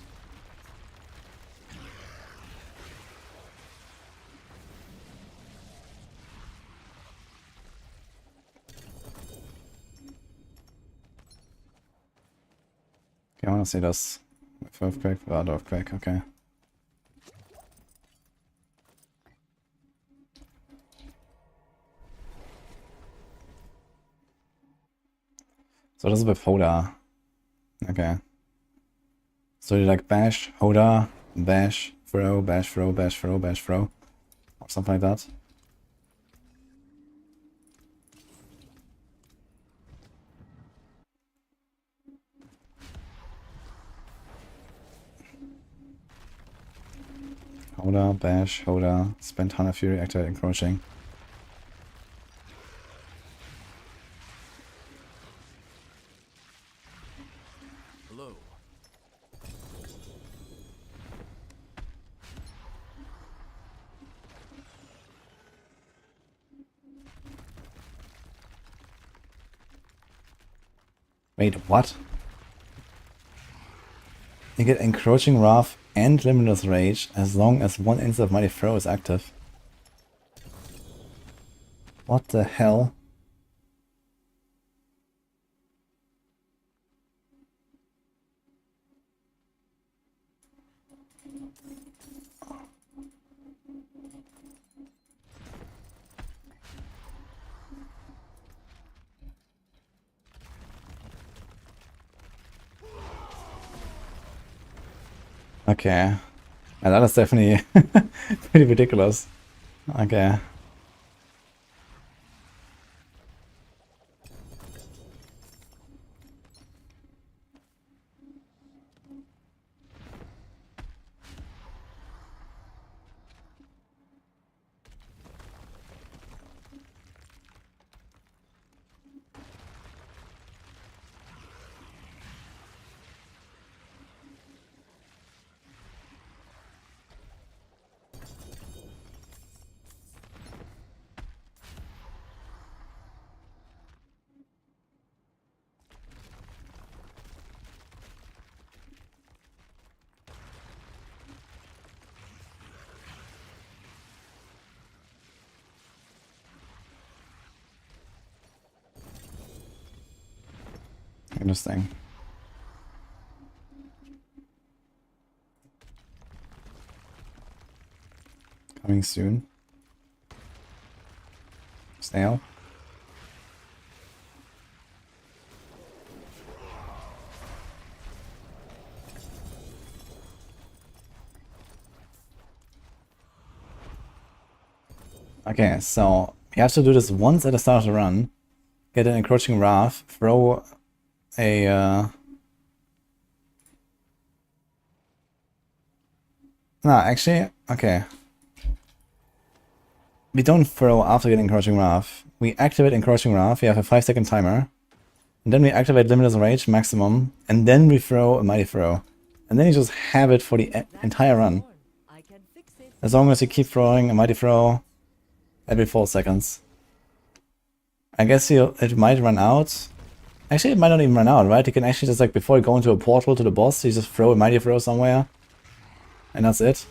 Okay, I wanna see this. With earthquake, without earthquake, okay. So this is with Hoda. Okay. So you like bash, Hoda, bash, throw, bash, throw, bash, throw, bash, throw. Or something like that. Hoda, bash, Hoda, spend Hunter Fury, activate encroaching. Hello. Wait, what? You get Encroaching Wrath and Limitless Rage as long as one instance of Mighty Throw is active. What the hell? Okay. Yeah, that is definitely pretty ridiculous. Okay. Interesting. Coming soon. Snail. Okay, so you have to do this once at the start of the run. Get an Encroaching Wrath, throw a actually, okay. We don't throw after getting Encroaching Wrath. We activate Encroaching Wrath, we have a 5-second timer. And then we activate Limitless Rage maximum, and then we throw a Mighty Throw. And then you just have it for the entire run. I can fix it. As long as you keep throwing a Mighty Throw every 4 seconds. I guess it might run out. Actually, it might not even run out, right? You can actually just, like, before you go into a portal to the boss, you just throw a Mighty Throw somewhere. And that's it.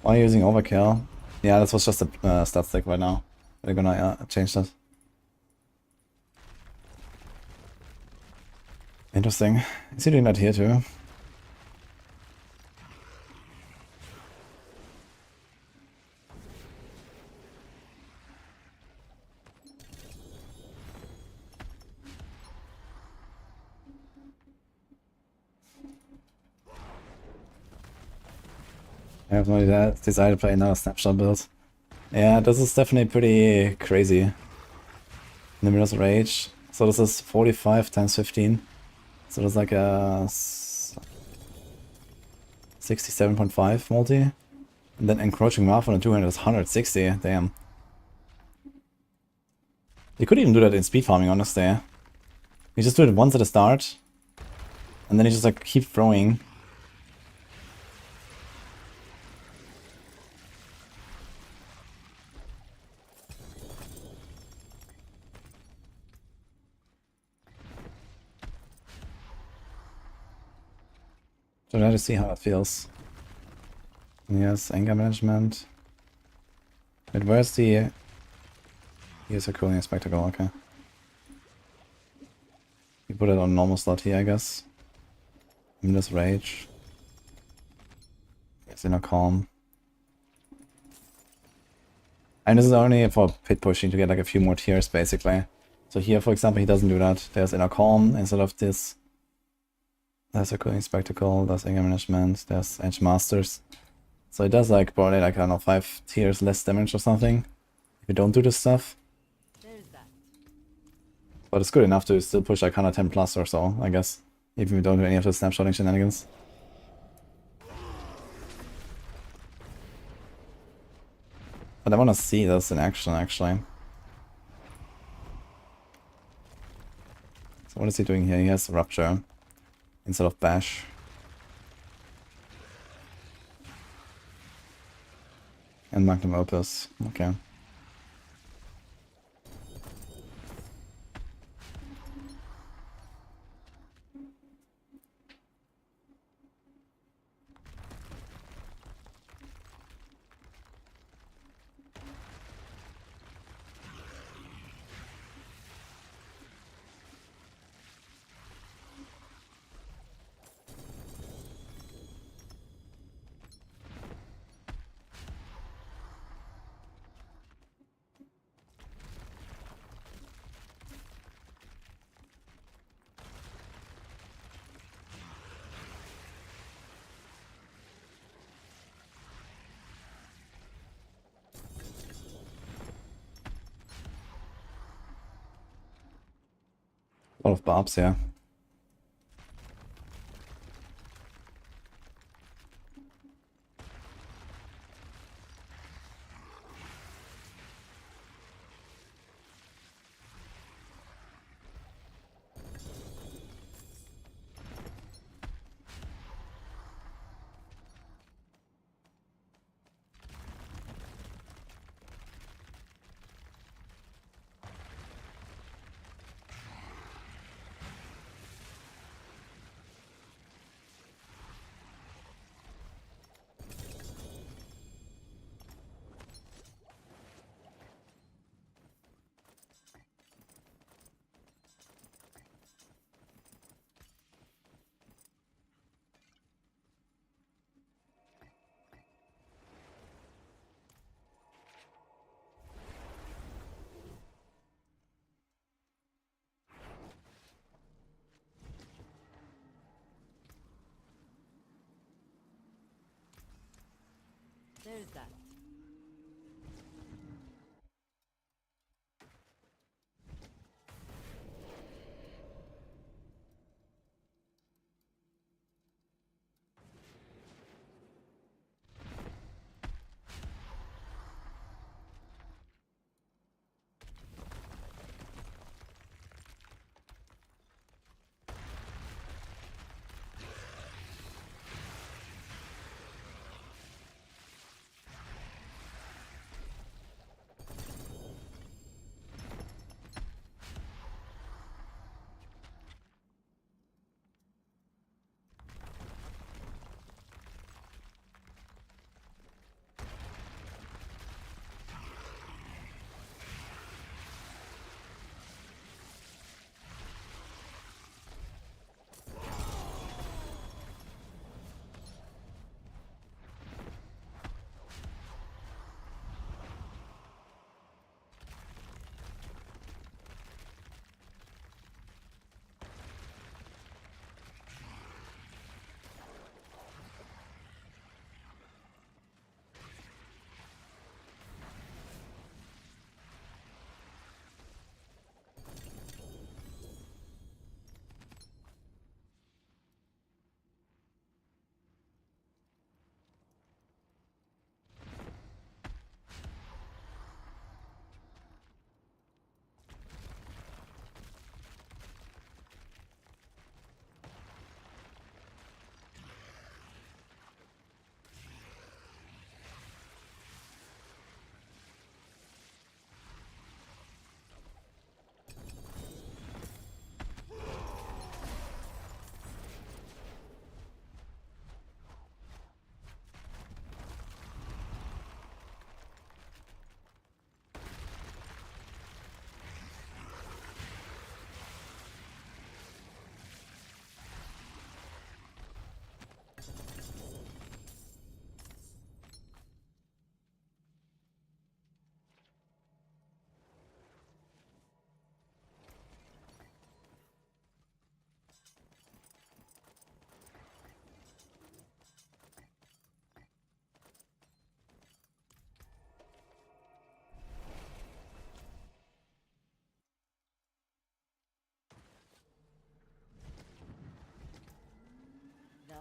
Why are you using Overkill? Yeah, this was just a stat stick right now. We're gonna change that. Interesting. Is he doing that here too? I have no desire to play another snapshot build. Yeah, this is definitely pretty crazy. Limitless Rage. So this is 45 times 15. So that's like a 67.5 multi. And And then encroaching mouth on a 200 is 160. Damn. You could even do that in speed farming, honestly. You just do it once at the start, and then you just like keep throwing. So try to see how it feels. Yes, anger management. Wait, where's the... Here's a cooling spectacle, okay. You put it on normal slot here, I guess. Minus rage. It's inner calm. And this is only for pit pushing to get like a few more tiers, basically. So here, for example, he doesn't do that. There's inner calm instead of this. There's a cooling spectacle, there's anger management, there's edge masters. So it does like probably like, I don't know, 5 tiers less damage or something. If you don't do this stuff. There's that. But it's good enough to still push like 110 plus or so, I guess. Even if you don't do any of the snapshotting shenanigans. But I wanna see this in action, actually. So what is he doing here? He has Rupture instead of Bash. And Magnum Opus. Okay. A lot of barbs here.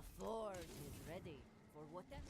The forge is ready for whatever.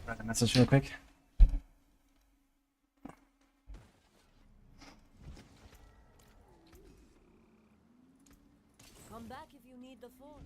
Write a message real quick. Come back if you need the forge.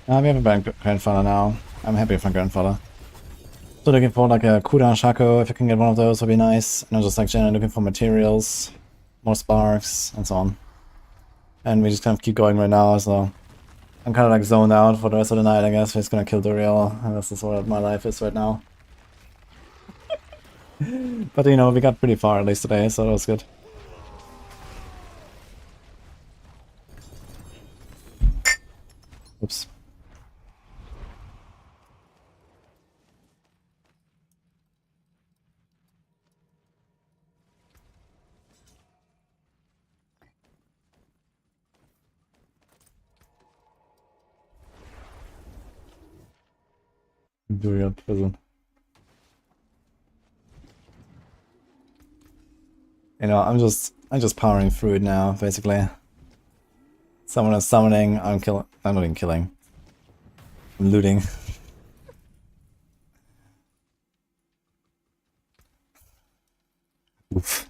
We have a grandfather now. I'm happy with my grandfather. So looking for like a cooldown Shaco, if you can get one of those would be nice. And I'm just like generally looking for materials, more sparks, and so on. And we just kind of keep going right now, so I'm kind of like zoned out for the rest of the night, I guess. We're just gonna kill Duriel, and this is what my life is right now. But you know, we got pretty far at least today, so that was good. Oops. Druid prison. You know, I'm just powering through it now, basically. Someone is summoning, I'm not even killing. I'm looting. Oof.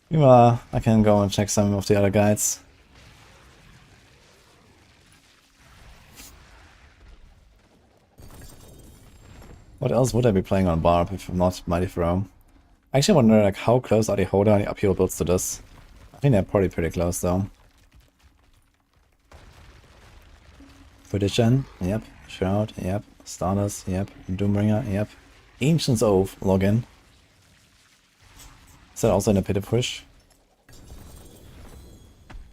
Meanwhile, I can go and check some of the other guides. What else would I be playing on Barb if not Mighty Throne? I actually wonder like how close are the Hoda and the upheaval builds to this? I think they're probably pretty close though. Prediction, yep. Shroud, yep. Stardust, yep. Doombringer, yep. Ancient's Oath, login. Is that also in a pit push?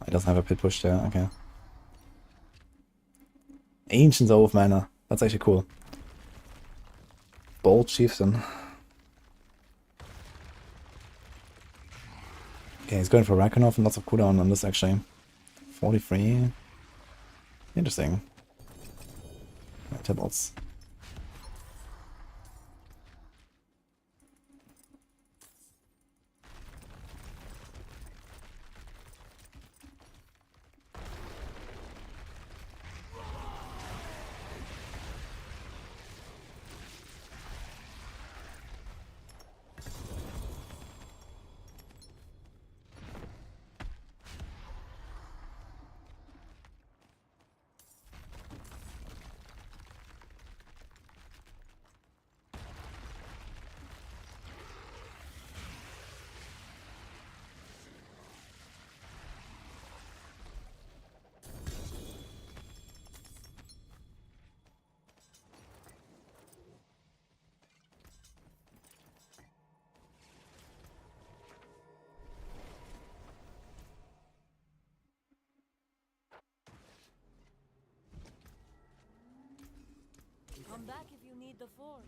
It doesn't have a pit push there, okay. Ancient's Oath mana, that's actually cool. Bold Chieftain. Okay, he's going for Rakanov and lots of cooldown on this actually. 43. Interesting. Tables. Come back if you need the forge.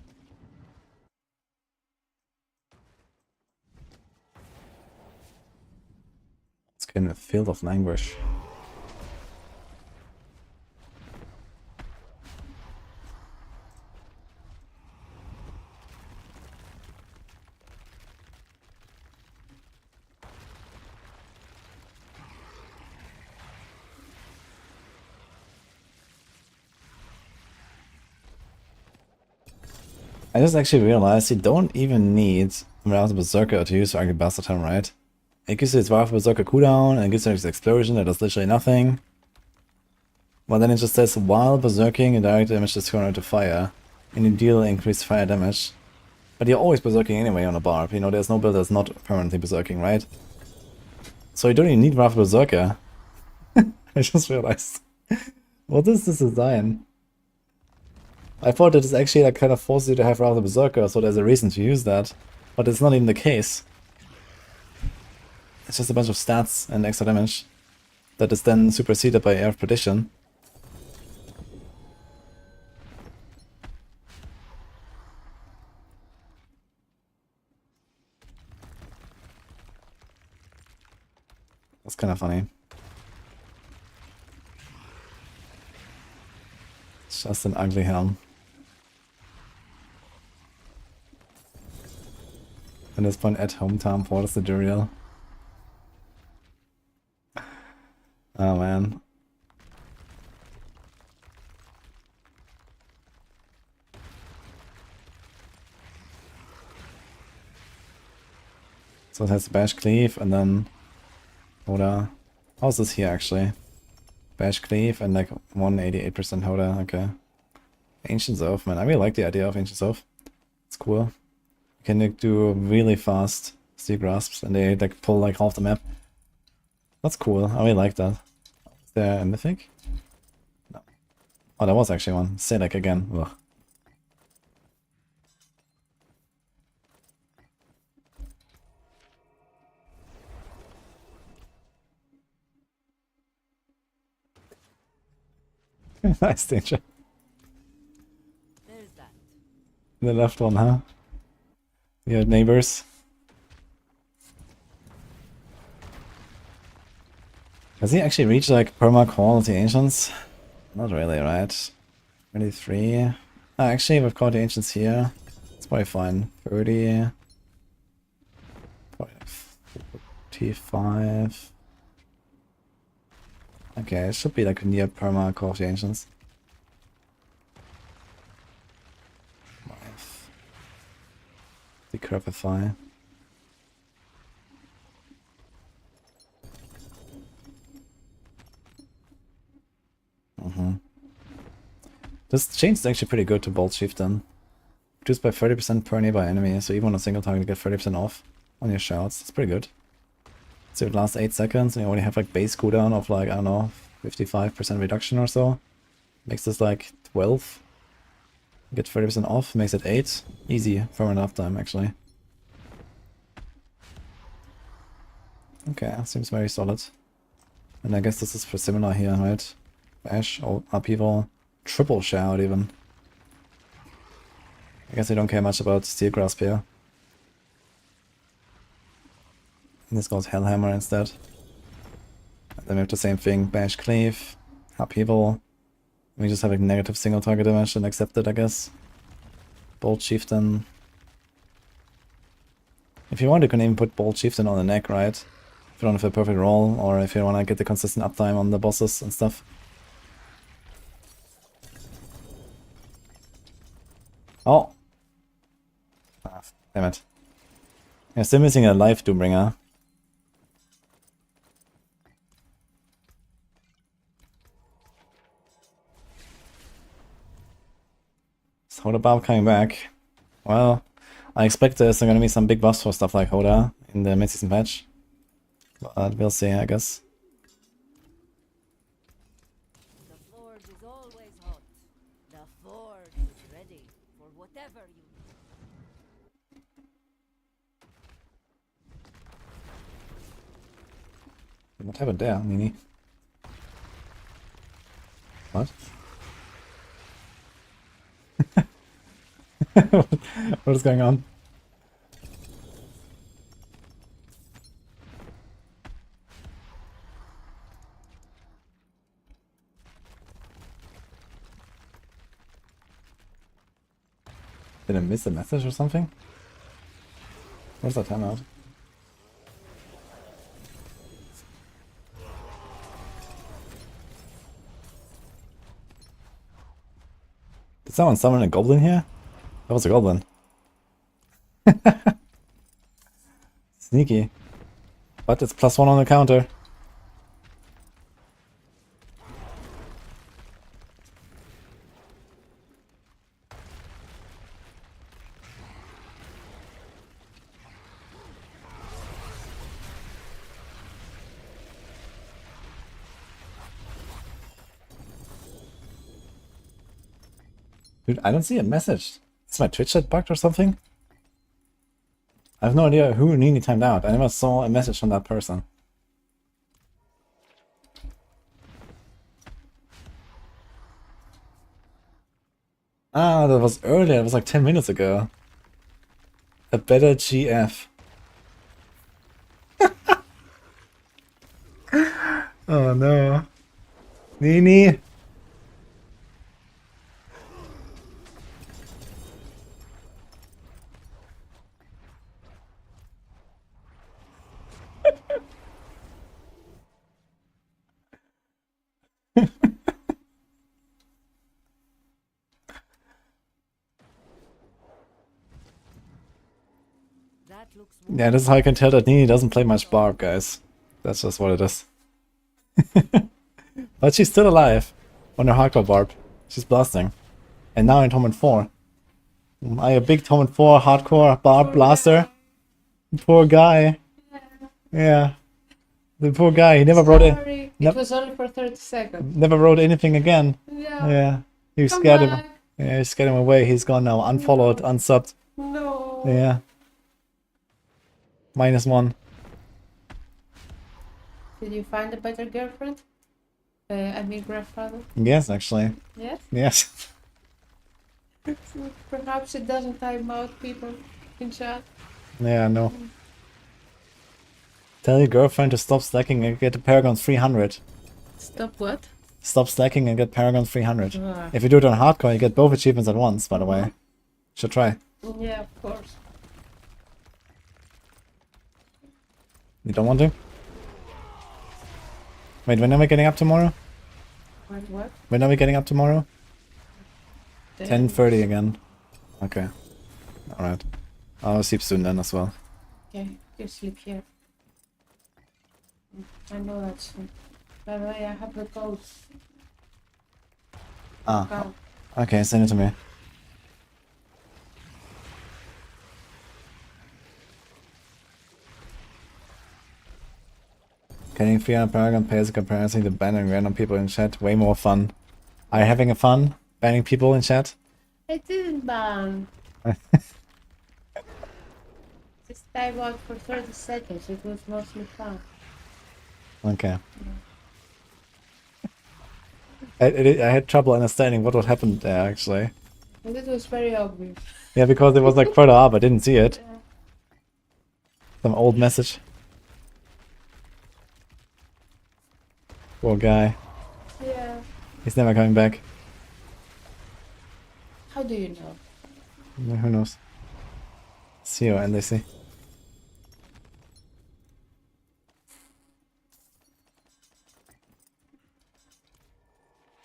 Let's get in a Field of Languish. I just actually realized you don't even need Wrath of Berserker to use Arctic Bastard Time, right? It gives you its Wrath of Berserker cooldown, and it gives you this explosion that does literally nothing. Well, then it just says, while berserking, a direct damage is thrown into fire, and you deal increased fire damage. But you're always berserking anyway on a Barb, you know, there's no build that's not permanently berserking, right? So you don't even need Wrath of Berserker. I just realized. What is this design? I thought that it actually like kind of forces you to have Wrath of Berserker, so there's a reason to use that. But it's not even the case. It's just a bunch of stats and extra damage that is then superseded by Air of Perdition. That's kind of funny. It's just an ugly helm. At this point, at hometown port is the Duriel. Oh man. So it has Bash Cleave and then Hoda. How's this here actually? Bash Cleave and like 188% Hoda, okay. Ancient Oath, man. I really like the idea of Ancient Oath. It's cool. You can like, do really fast steel grasps and they like pull like half the map. That's cool. I really like that. Is there a mythic? No. Oh, there was actually one. Selec again. Ugh. Nice danger. There's that. The left one, huh? You had neighbors. Does he actually reach like perma quality ancients? Not really, right? 23. Actually, we've got the ancients here. It's probably fine. 30. 45. Okay, it should be like near perma quality ancients. 5. Decrepify. This change is actually pretty good to Bolt Chieftain. Reduced by 30% per nearby enemy, so even on a single target you get 30% off on your shouts. That's pretty good. So it lasts 8 seconds and you only have like base cooldown of like, I don't know, 55% reduction or so. Makes this like 12. Get 30% off, makes it 8. Easy for an uptime actually. Okay, seems very solid. And I guess this is for similar here, right? Bash, upheaval, triple shout even. I guess I don't care much about Steel Grasp here. And this goes Hellhammer instead. And then we have the same thing, Bash Cleave, upheaval. We just have a negative single target damage and accept it, I guess. Bolt Chieftain. If you want, you can even put Bolt Chieftain on the neck, right? If you don't have a perfect roll, or if you want to get the consistent uptime on the bosses and stuff. Oh! Ah, damn it. Yeah, still missing a life Doombringer. Is Hoda Barb coming back? Well, I expect there's gonna be some big buffs for stuff like Hoda in the mid-season patch. But we'll see, I guess. The forge is always hot. The forge is ready for whatever you need. What happened there, Nini? What? What is going on? Did I miss a message or something? Where's that timeout? Did someone summon a goblin here? That was a goblin. Sneaky. But it's +1 on the counter. Dude, I don't see a message. Is my Twitch chat bugged or something? I have no idea who Nini timed out. I never saw a message from that person. Ah, that was earlier. It was like 10 minutes ago. A better GF. Oh no. Nini! That looks Yeah, this is how I can tell that Nini doesn't play much Barb, guys. That's just what it is. But she's still alive on her hardcore Barb. She's blasting. And now in Torment 4. I a big Torment 4 hardcore Barb blaster. Poor guy. Yeah. The poor guy, he never wrote it. Sorry, Nope. it was only for 30 seconds. Never wrote anything again. Yeah. Yeah. You Come scared him. back. Yeah, you scared him away. He's gone now. Unfollowed, unsubbed. No. Yeah. -1. Did you find a better girlfriend? I mean grandfather. Yes, actually. Yes? Yes. Perhaps it doesn't time out people in chat. Yeah, no. Tell your girlfriend to stop slacking and get the Paragon 300. Stop what? Stop slacking and get Paragon 300. Ah. If you do it on hardcore, you get both achievements at once, by the way. Should try. Yeah, of course. You don't want to? Wait, when are we getting up tomorrow? What? When are we getting up tomorrow? Then- 10:30 again. Okay. Alright. I'll sleep soon then as well. Okay, you sleep here. I know that's soon. By the way, I have the code. Ah, Go. okay, send it to me. Getting 300 Paragon pays comparison to banning random people in chat. Way more fun. Are you having a fun banning people in chat? I didn't ban. Just time out for 30 seconds. It was mostly fun. Okay. I had trouble understanding what happened there actually. And it was very obvious. Yeah, because it was like further up, I didn't see it. Yeah. Some old message. Poor guy. Yeah. He's never coming back. How do you know? Yeah, who knows? See you, NDC.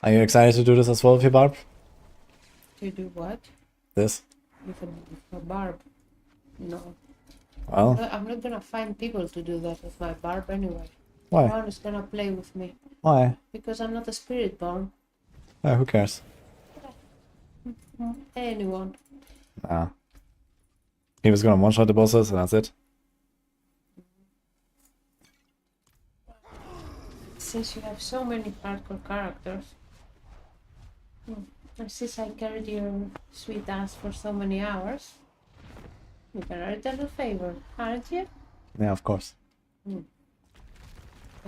Are you excited to do this as well with your Barb? To do what? This? With a barb? No. Well, I'm not gonna find people to do that with my barb anyway. why? No one is gonna play with me. Why? Because I'm not a Spiritborn. Oh, who cares? Anyone. Ah. He was gonna one-shot the bosses and that's it. Since you have so many hardcore characters. And since I carried your sweet ass for so many hours, you better return a favor, aren't you? Yeah, of course. I'm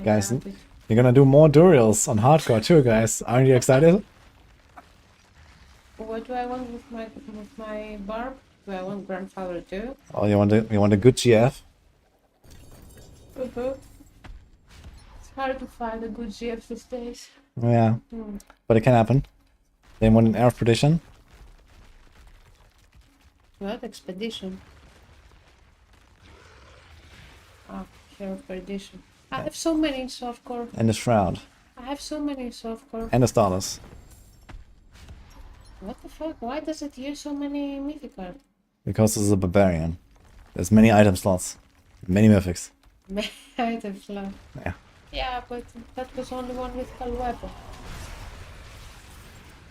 Guys, happy. you're gonna do more Durials on hardcore too, guys. Aren't you excited? What do I want with my barb? Do I want grandfather too? Oh, you want a good GF? It's hard to find a good GF these days. Yeah, but it can happen. They want an Earth Perdition. What? Expedition? Ah, Hero Perdition. I have so many in softcore. And the Shroud. I have so many in softcore. And the Stardust. What the fuck? Why does it use so many mythic cards? Because this is a barbarian. There's many item slots. Many mythics. Item slot. Yeah. Yeah, but that was only one mythical weapon.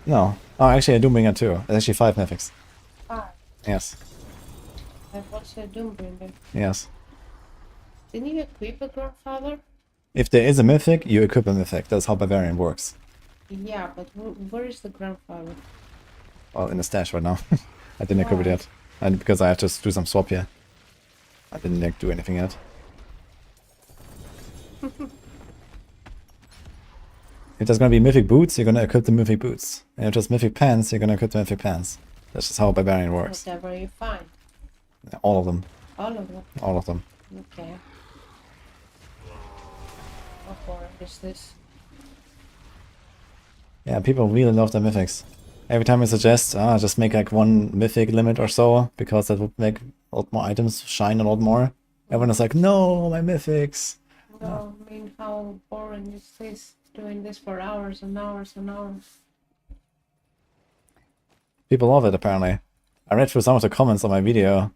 No. Oh, actually I do bring it too. There's actually 5 mythics. Ah, Yes. I've also Doombringer. Yes. Didn't you equip a grandfather? If there is a mythic, you equip a mythic. That's how barbarian works. Yeah, but where is the grandfather? Well, in the stash right now. I didn't equip it Why? yet. And because I have to do some swap here. I didn't like, do anything yet. If there's gonna be mythic boots, you're gonna equip the mythic boots. And if there's mythic pants, you're gonna equip the mythic pants. That's just how barbarian works. Whatever you find. All of them. All of them. All of them. Okay. How boring is this? Yeah, people really love the mythics. Every time I suggest, just make like one mythic limit or so, because that would make a lot more items shine a lot more. Everyone is like, no, my mythics. No, I mean, how boring is this? Doing this for hours and hours and hours. People love it, apparently. I read through some of the comments on my video.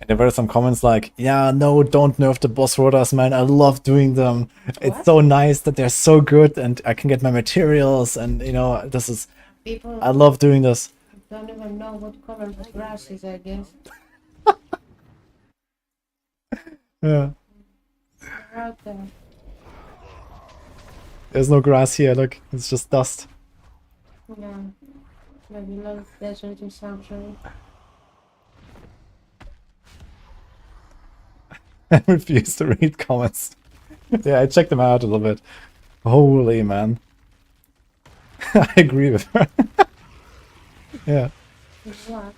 And there were some comments like, yeah, no, don't nerf the boss rotas, man. I love doing them. It's What? so nice that they're so good and I can get my materials and, you know, this is... People I love doing this. don't even know what color the grass is, I guess. Yeah. They're out there. There's no grass here, look. It's just dust. Yeah. Maybe not desert or sanctuary. I refuse to read comments. Yeah, I checked them out a little bit. Holy man. I agree with her. Yeah. What?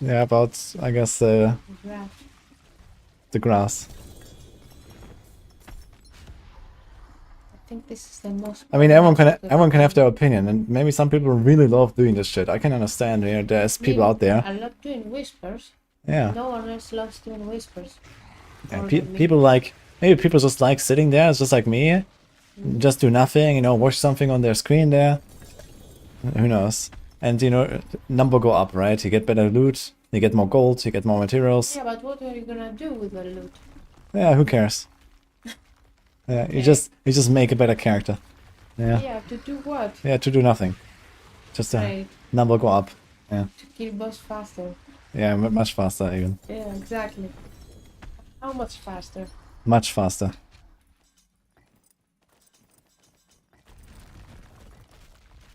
Yeah, about, I guess, Rat. the grass. I think this is the most. I mean, everyone can problematic everyone can have thing. their opinion, and maybe some people really love doing this shit. I can understand. You know, there's people Me, out there. I love doing whispers. Yeah. No one else loves doing whispers. Yeah, More than me. people like, maybe people just like sitting there, it's just like me, just do nothing, you know, watch something on their screen there. Who knows? And, you know, number go up, right? You get better loot, you get more gold, you get more materials. Yeah, but what are you gonna do with the loot? Yeah, who cares? Yeah, you just make a better character. Yeah. Yeah, to do what? Yeah, to do nothing. Just Right. number go up. Yeah. To kill boss faster. Yeah, much faster even. Yeah, exactly. How much faster? Much faster.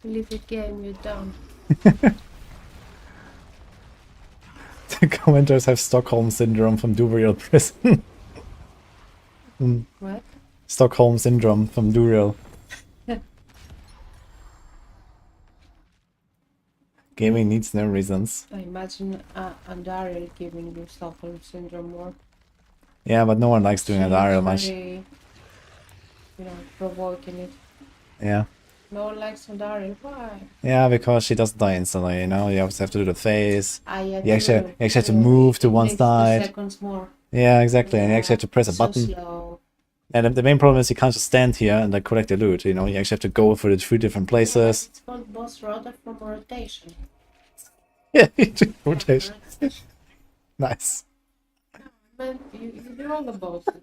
Leave the game, you're done. The commenters have Stockholm Syndrome from Duriel Prison. What? Stockholm Syndrome from Duriel. Gaming needs no reasons. I imagine Andariel giving you Stockholm Syndrome more. Yeah, but no one likes doing She's Andariel much. very, provoking it. Yeah. No one likes Andariel. Why? Yeah, because she doesn't die instantly, you know? You always have to do the face. Yeah, You actually have to move to one side. Seconds more. Yeah, exactly. And you actually have to press a So button. slow. And the main problem is you can't just stand here and like collect the loot, you know? You actually have to go for the 3 different places. It's called boss rota from rotation. Yeah, rotation. Nice. Man, you're wrong about it.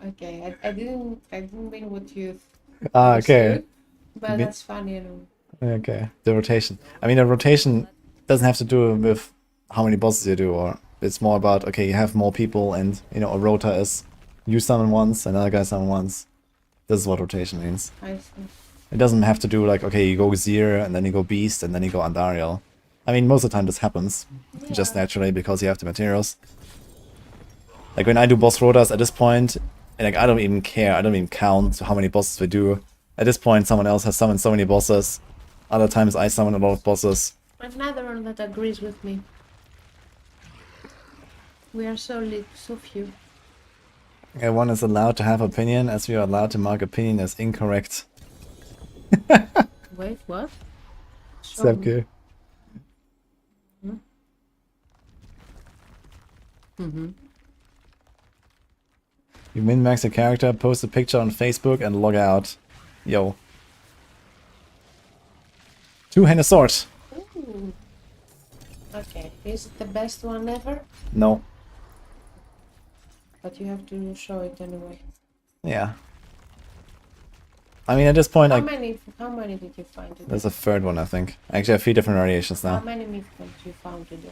Okay, I didn't mean what you Ah, okay. understood, but Me- that's funny, Okay, the rotation. I mean, the rotation doesn't have to do with how many bosses you do, or it's more about, okay, you have more people and, you know, a rota is you summon once, another guy summon once. This is what rotation means. I see. It doesn't have to do like, okay, you go Zir, and then you go Beast, and then you go Andariel. I mean, most of the time this happens, just Yeah. naturally, because you have the materials. Like, when I do boss rotas at this point, like, I don't even care, I don't even count how many bosses we do. At this point, someone else has summoned so many bosses. Other times I summon a lot of bosses. I'm another one that agrees with me. We are so few. Everyone is allowed to have opinion, as we are allowed to mark opinion as incorrect. Wait, what? Show Except me. you. You min-max a character, post a picture on Facebook, and log out. Yo. Two-handed sword. Ooh. Okay, is it the best one ever? No. But you have to show it anyway. Yeah. I mean, at this point, How I many did you find today? there's a third one, I think. I actually have 3 different variations How now. many mythicals you found today?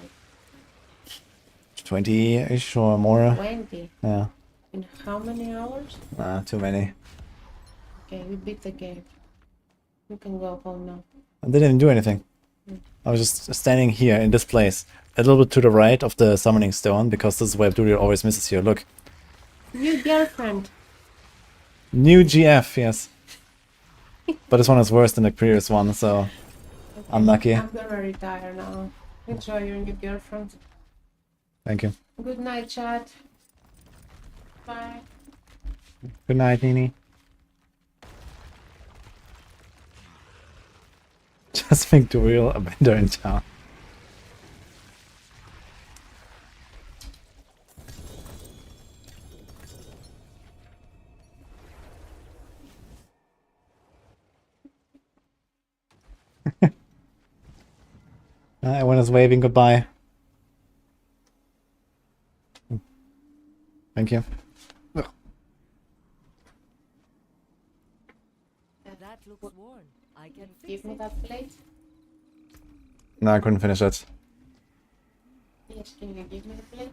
20-ish or more. 20. Yeah. In how many hours? Too many. Okay, we beat the game. You can go home now. I didn't even do anything. I was just standing here in this place, a little bit to the right of the summoning stone, because this is where Druid always misses you. Look. New girlfriend. New GF, yes. But this one is worse than the previous one, so Okay, unlucky. I'm gonna retire now. Enjoy your new girlfriend. Thank you. Good night, chat. Bye. Good night, Nini. Just make the real a vendor in town. Everyone is waving goodbye. Thank you. That looks worn. I can fix Give me it. that plate. No, I couldn't finish it. Yes, can you give me the plate?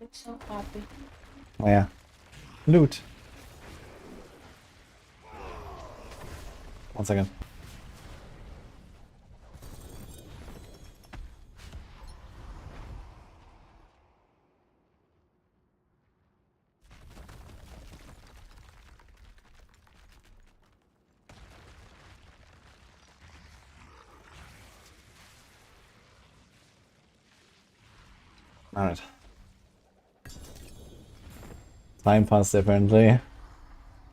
I'm so happy. Oh, yeah. Loot. 1 second. Alright. Time pass differently.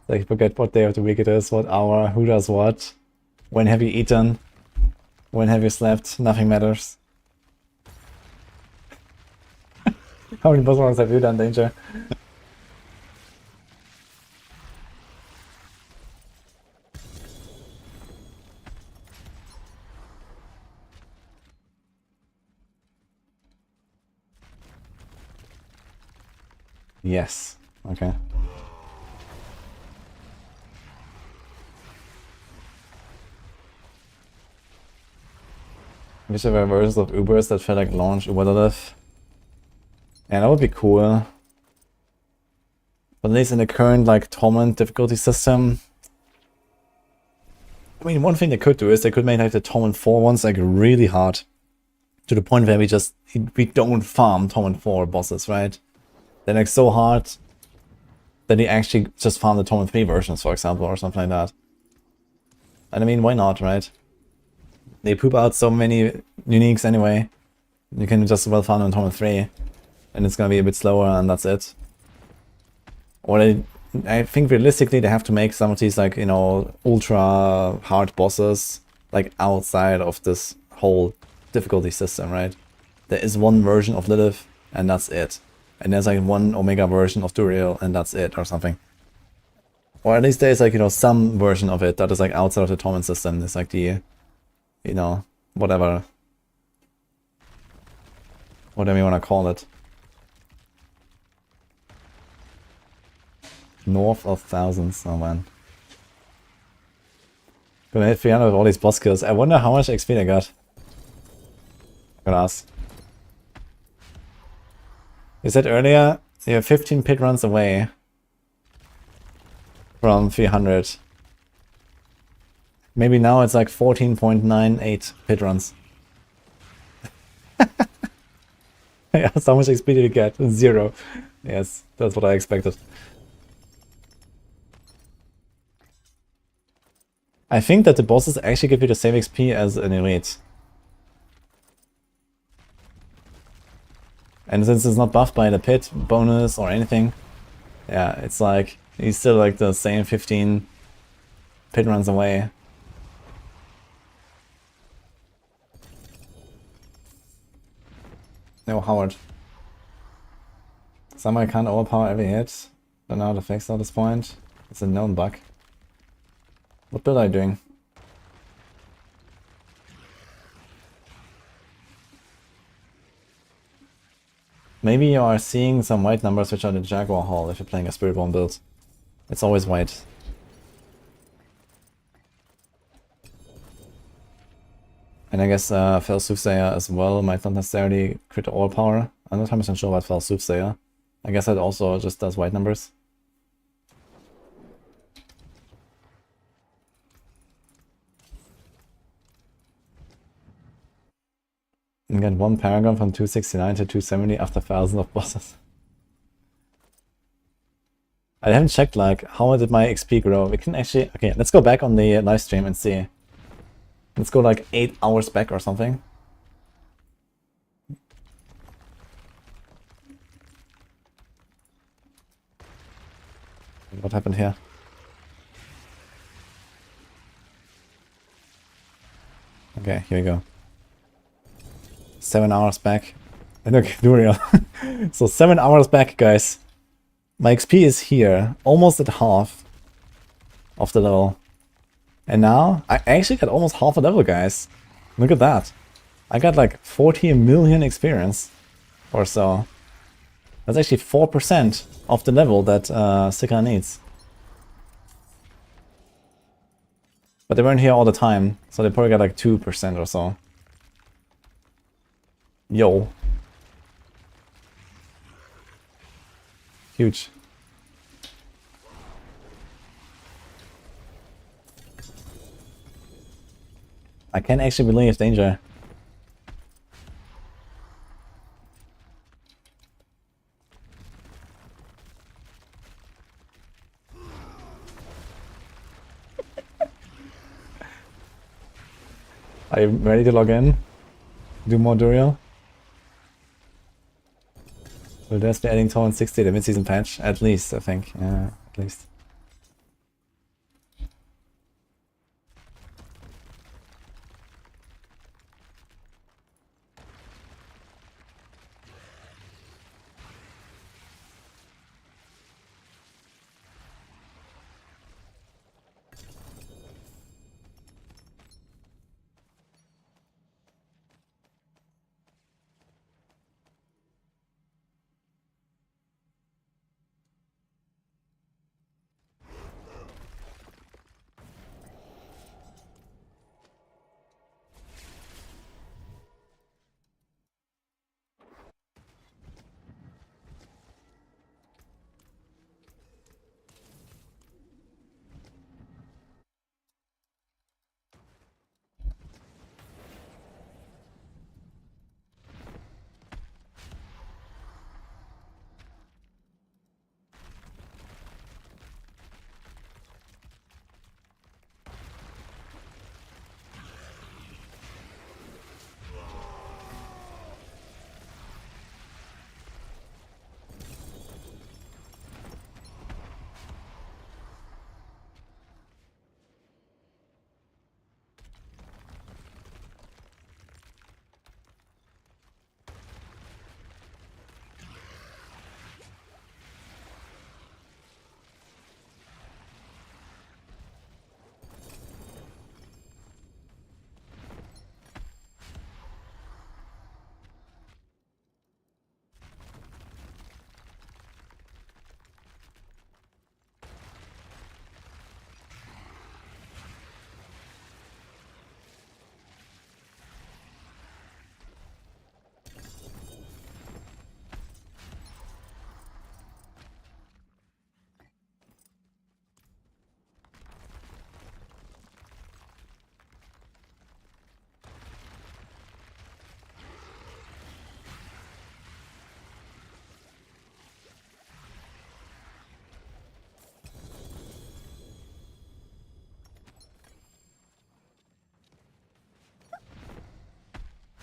Like forget what day of the week it is, what hour, who does what, when have you eaten, when have you slept, nothing matters. How many boss runs have you done, Danger? Yes. Okay. Wish there were versions of Ubers that felt like launch Uber. Yeah, that would be cool. But at least in the current like Torment difficulty system. I mean, one thing they could do is they could make like the Torment 4 ones like really hard. To the point where we don't farm Torment 4 bosses, right? They're like so hard that you actually just farm the Torment 3 versions, for example, or something like that. And I mean, why not, right? They poop out so many uniques anyway. You can just well farm on Torment 3. And it's gonna be a bit slower and that's it. Or I think realistically they have to make some of these like, you know, ultra hard bosses like outside of this whole difficulty system, right? There is one version of Lilith and that's it. And there's like one Omega version of Duriel and that's it or something. Or at least there's like, you know, some version of it that is like outside of the torment system. It's like the, you know, whatever you want to call it. North of thousands, oh man. Gonna hit 300 with all these boss kills. I wonder how much XP they got. I'm gonna ask. You said earlier you're 15 pit runs away from 300. Maybe now it's like 14.98 pit runs. Yeah, how much XP did you get? 0. Yes, that's what I expected. I think that the bosses actually give you the same XP as an elite. And since it's not buffed by the pit bonus or anything, yeah, it's like, he's still like the same 15 pit runs away. No, Howard. Somehow I can't overpower every hit. Don't know how to fix at this point. It's a known bug. What build are you doing? Maybe you are seeing some white numbers which are the Jaguar Hall if you're playing a Spiritborn build. It's always white. And I guess Fell Soothsayer as well might not necessarily crit all power. I'm not 100% sure about Fell Soothsayer. I guess that also just does white numbers. And get one paragon from 269 to 270 after thousands of bosses. I haven't checked like how did my XP grow. We can actually, okay, let's go back on the live stream and see. Let's go like 8 hours back or something. What happened here? Okay, here we go. 7 hours back. And look, Duriel. So 7 hours back, guys. My XP is here, almost at half of the level. And now, I actually got almost half a level, guys. Look at that. I got like 40 million experience or so. That's actually 4% of the level that Sika needs. But they weren't here all the time, so they probably got like 2% or so. Yo. Huge. I can't actually believe danger. Are you ready to log in? Do more Duriel? Will Des be adding Torrent 60 the mid-season patch? At least, I think. Yeah, at least.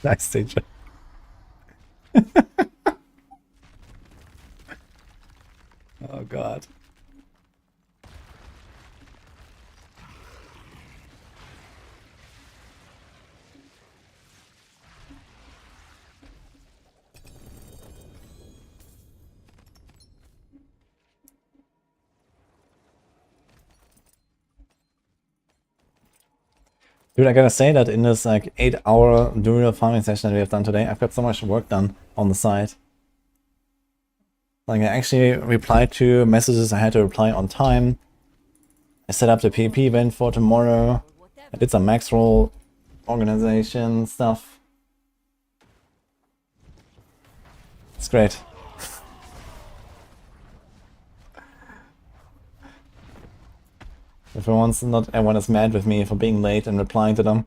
Nice danger. Oh god. Dude, I gotta say that in this like 8-hour Duriel farming session that we have done today, I've got so much work done on the side. Like I actually replied to messages I had to reply on time. I set up the PvP event for tomorrow. I did some Maxroll organization stuff. It's great. For once, not everyone is mad with me for being late and replying to them.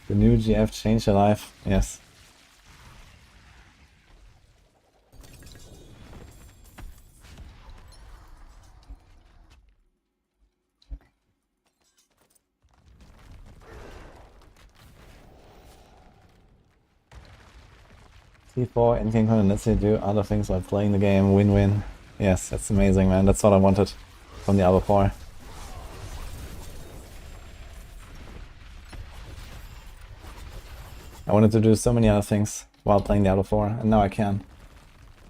The new GF changed your life, yes. T4, Endgame content lets you do other things while playing the game, win-win. Yes, that's amazing, man. That's what I wanted from Diablo 4. I wanted to do so many other things while playing Diablo 4, and now I can.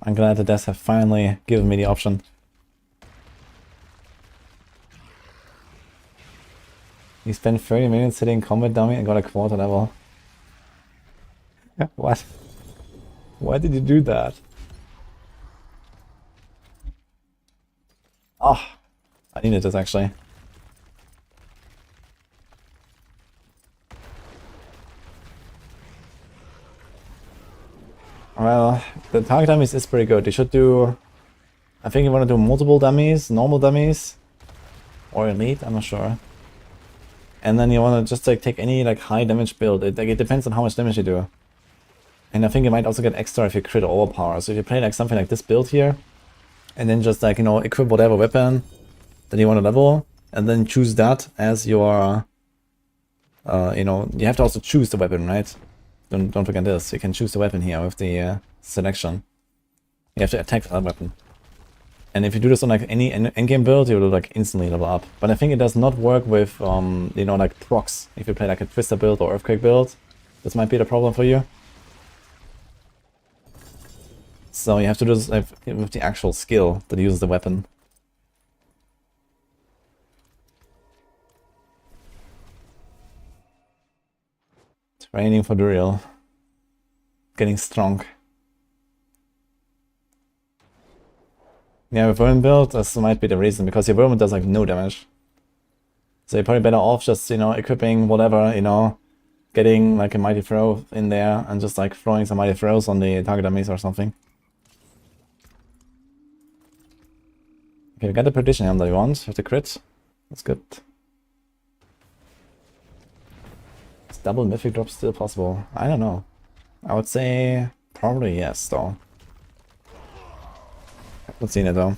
I'm glad the devs have finally given me the option. You spent 30 minutes hitting combat dummy and got a quarter level. What? Why did you do that? Oh, I needed this actually. Well, the target dummies is pretty good. You should do I think you want to do multiple dummies, normal dummies, or elite, I'm not sure. And then you want to just like take any like high damage build. It depends on how much damage you do. And I think you might also get extra if you crit overpower. So if you play like something like this build here, and then just like, you know, equip whatever weapon that you want to level, and then choose that as your, you know, you have to also choose the weapon, right? Don't forget this. You can choose the weapon here with the selection. You have to attack that weapon. And if you do this on like any endgame build, you will like instantly level up. But I think it does not work with, you know, like procs. If you play like a Twister build or Earthquake build, this might be the problem for you. So you have to do this like, with the actual skill that uses the weapon. Training for the real. Getting strong. Yeah, with Vermin build, this might be the reason, because your Vermin does like no damage. So you're probably better off just, you know, equipping whatever, you know, getting like a Mighty Throw in there and just like throwing some Mighty Throws on the target enemies or something. Okay, we got the Perdition Helm that we want with the crit. That's good. Is double Mythic drop still possible? I don't know. I would say probably yes, though. I haven't seen it though.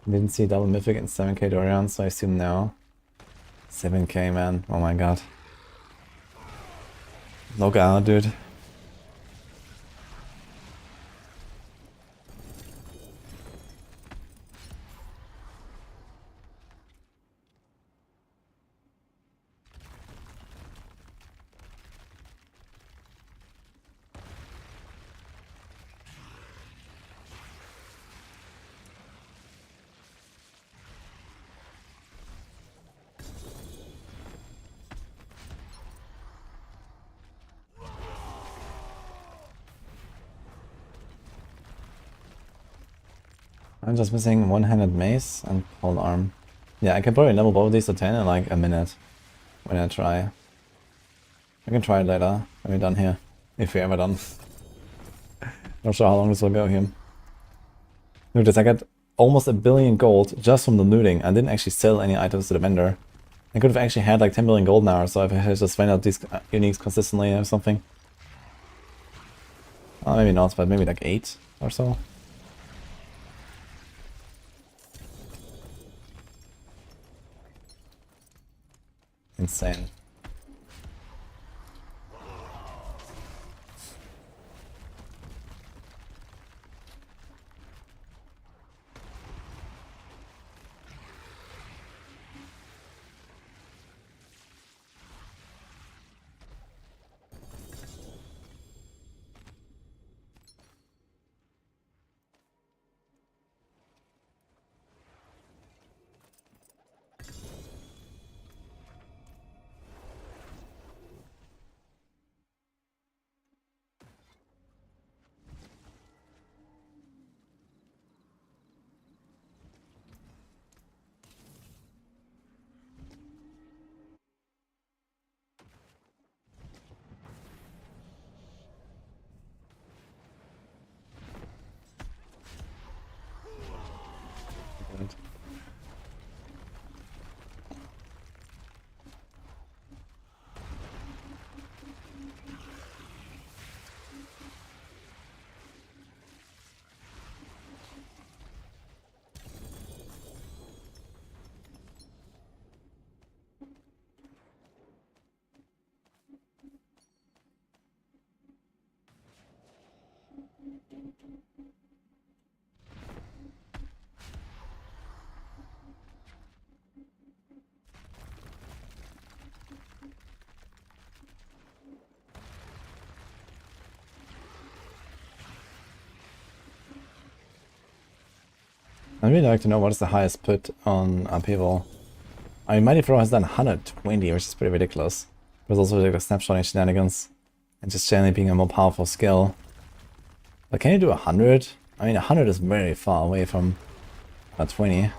Didn't see double mythic in 7k Dorian, so I assume now. 7k, man. Oh my god. Log out, dude. I'm just missing one-handed mace and pole arm. Yeah, I can probably level both of these to 10 in like a minute when I try. I can try it later when we're done here, if we're ever done. Not sure how long this will go here. Look at this, I got almost 1 billion gold just from the looting. I didn't actually sell any items to the vendor. I could have actually had like 10 billion gold now, so if I had just find out these uniques consistently or something. Oh, maybe not, but maybe like 8 or so. Insane. I'd really like to know what is the highest put on upheaval. I mean, Mighty Throw has done 120, which is pretty ridiculous. There's also like the snapshotting shenanigans and just generally being a more powerful skill. But can you do 100? I mean, 100 is very far away from 20.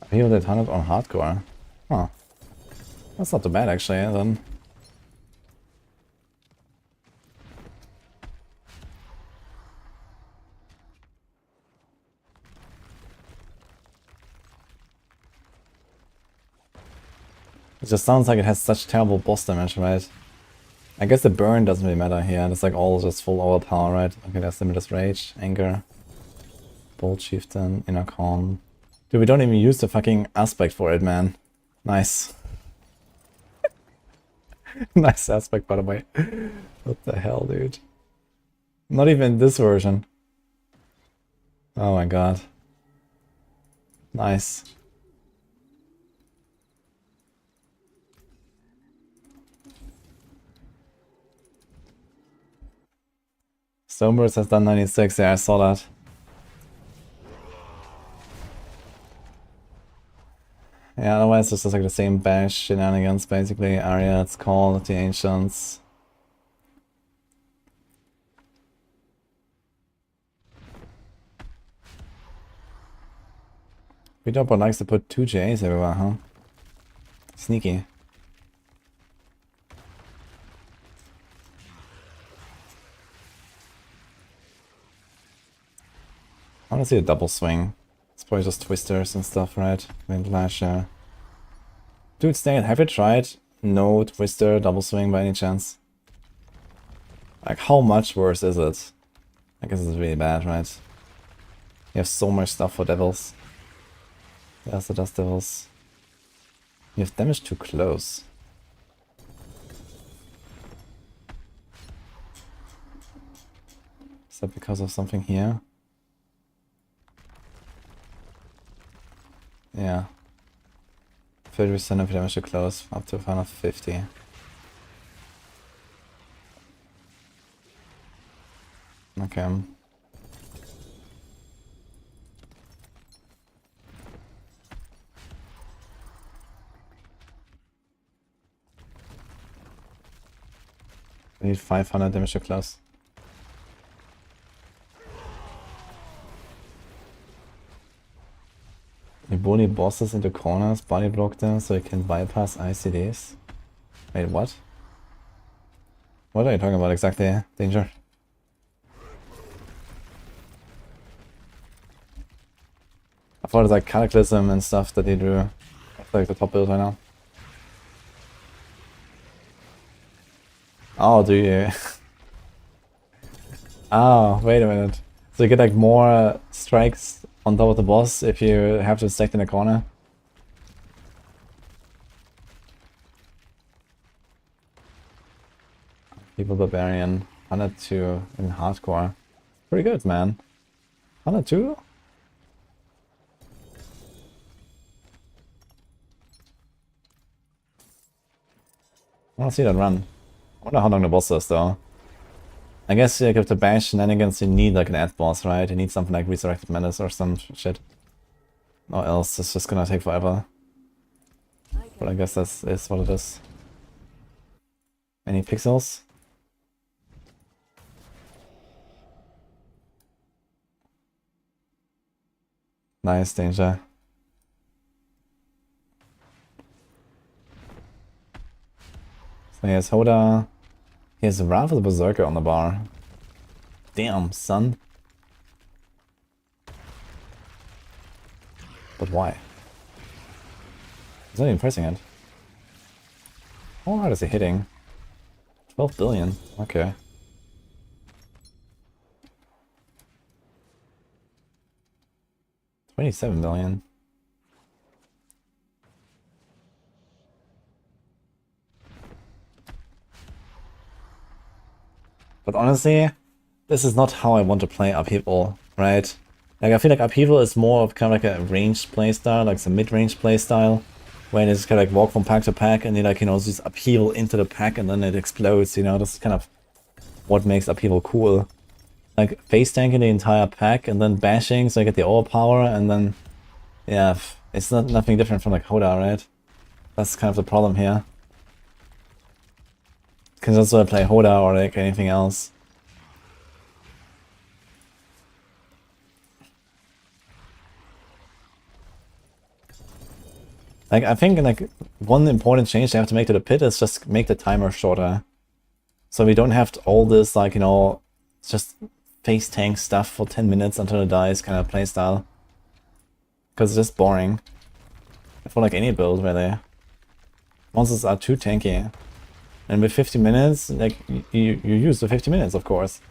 People did 100 on hardcore. Huh. That's not too bad actually, then. It just sounds like it has such terrible boss damage, right? I guess the burn doesn't really matter here. It's like all just full overpower, right? Okay, there's Limitless Rage, Anger, Bolt Chieftain, Inner Calm. Dude, we don't even use the fucking aspect for it, man. Nice. Nice aspect, by the way. What the hell, dude? Not even this version. Oh my god. Nice. Stoneburst has done 96, yeah, I saw that. Yeah, otherwise it's just like the same bash shenanigans, basically. Arya, it's called the Ancients. Spiritborn likes to put 2 JAs everywhere, huh? Sneaky. I want to see a double swing. It's probably just twisters and stuff, right? Windlash, yeah. Dude, Stan, have you tried no twister double swing by any chance? Like, how much worse is it? I guess it's really bad, right? You have so much stuff for devils. There's the dust devils. You have damage too close. Is that because of something here? Yeah. 30% of damage to close, up to 150. Okay. We need 500 damage to close. You bully bosses into corners, body block them so you can bypass ICDs. Wait, what? What are you talking about exactly, Danger? I thought it's like Cataclysm and stuff that they do. That's like the top build right now. Oh, do you? Oh, wait a minute. So you get like more strikes on top of the boss if you have to stack in the corner? People Barbarian, 102 in hardcore. Pretty good, man. 102? I wanna see that run. I wonder how long the boss is though. I guess like with the bash shenanigans you need like an ad boss, right? You need something like Resurrected Menace or some shit. Or else it's just gonna take forever. But I guess that is what it is. Any pixels? Nice, Danger. So he has Hoda. He has Wrath of the Berserker on the bar. Damn, son. But why? He's not even pressing it. How hard is he hitting? 12 billion. Okay. $27 billion. But honestly, this is not how I want to play Upheaval, right? Like I feel like Upheaval is more of kind of like a ranged playstyle, like some mid-range playstyle. where they just kind of like walk from pack to pack and they like, you know, just upheaval into the pack and then it explodes, you know, this is kind of what makes upheaval cool. Like face tanking the entire pack and then bashing so I get the overpower and then, yeah, it's not nothing different from like Hoda, right? That's kind of the problem here. You can also play Hoda or like anything else. Like, I think like one important change they have to make to the pit is just make the timer shorter. So we don't have all this, like, you know, just face tank stuff for 10 minutes until it dies kind of playstyle. Because it's just boring. For like any build, really. Monsters are too tanky. And with 50 minutes, like, you use the 50 minutes, of course.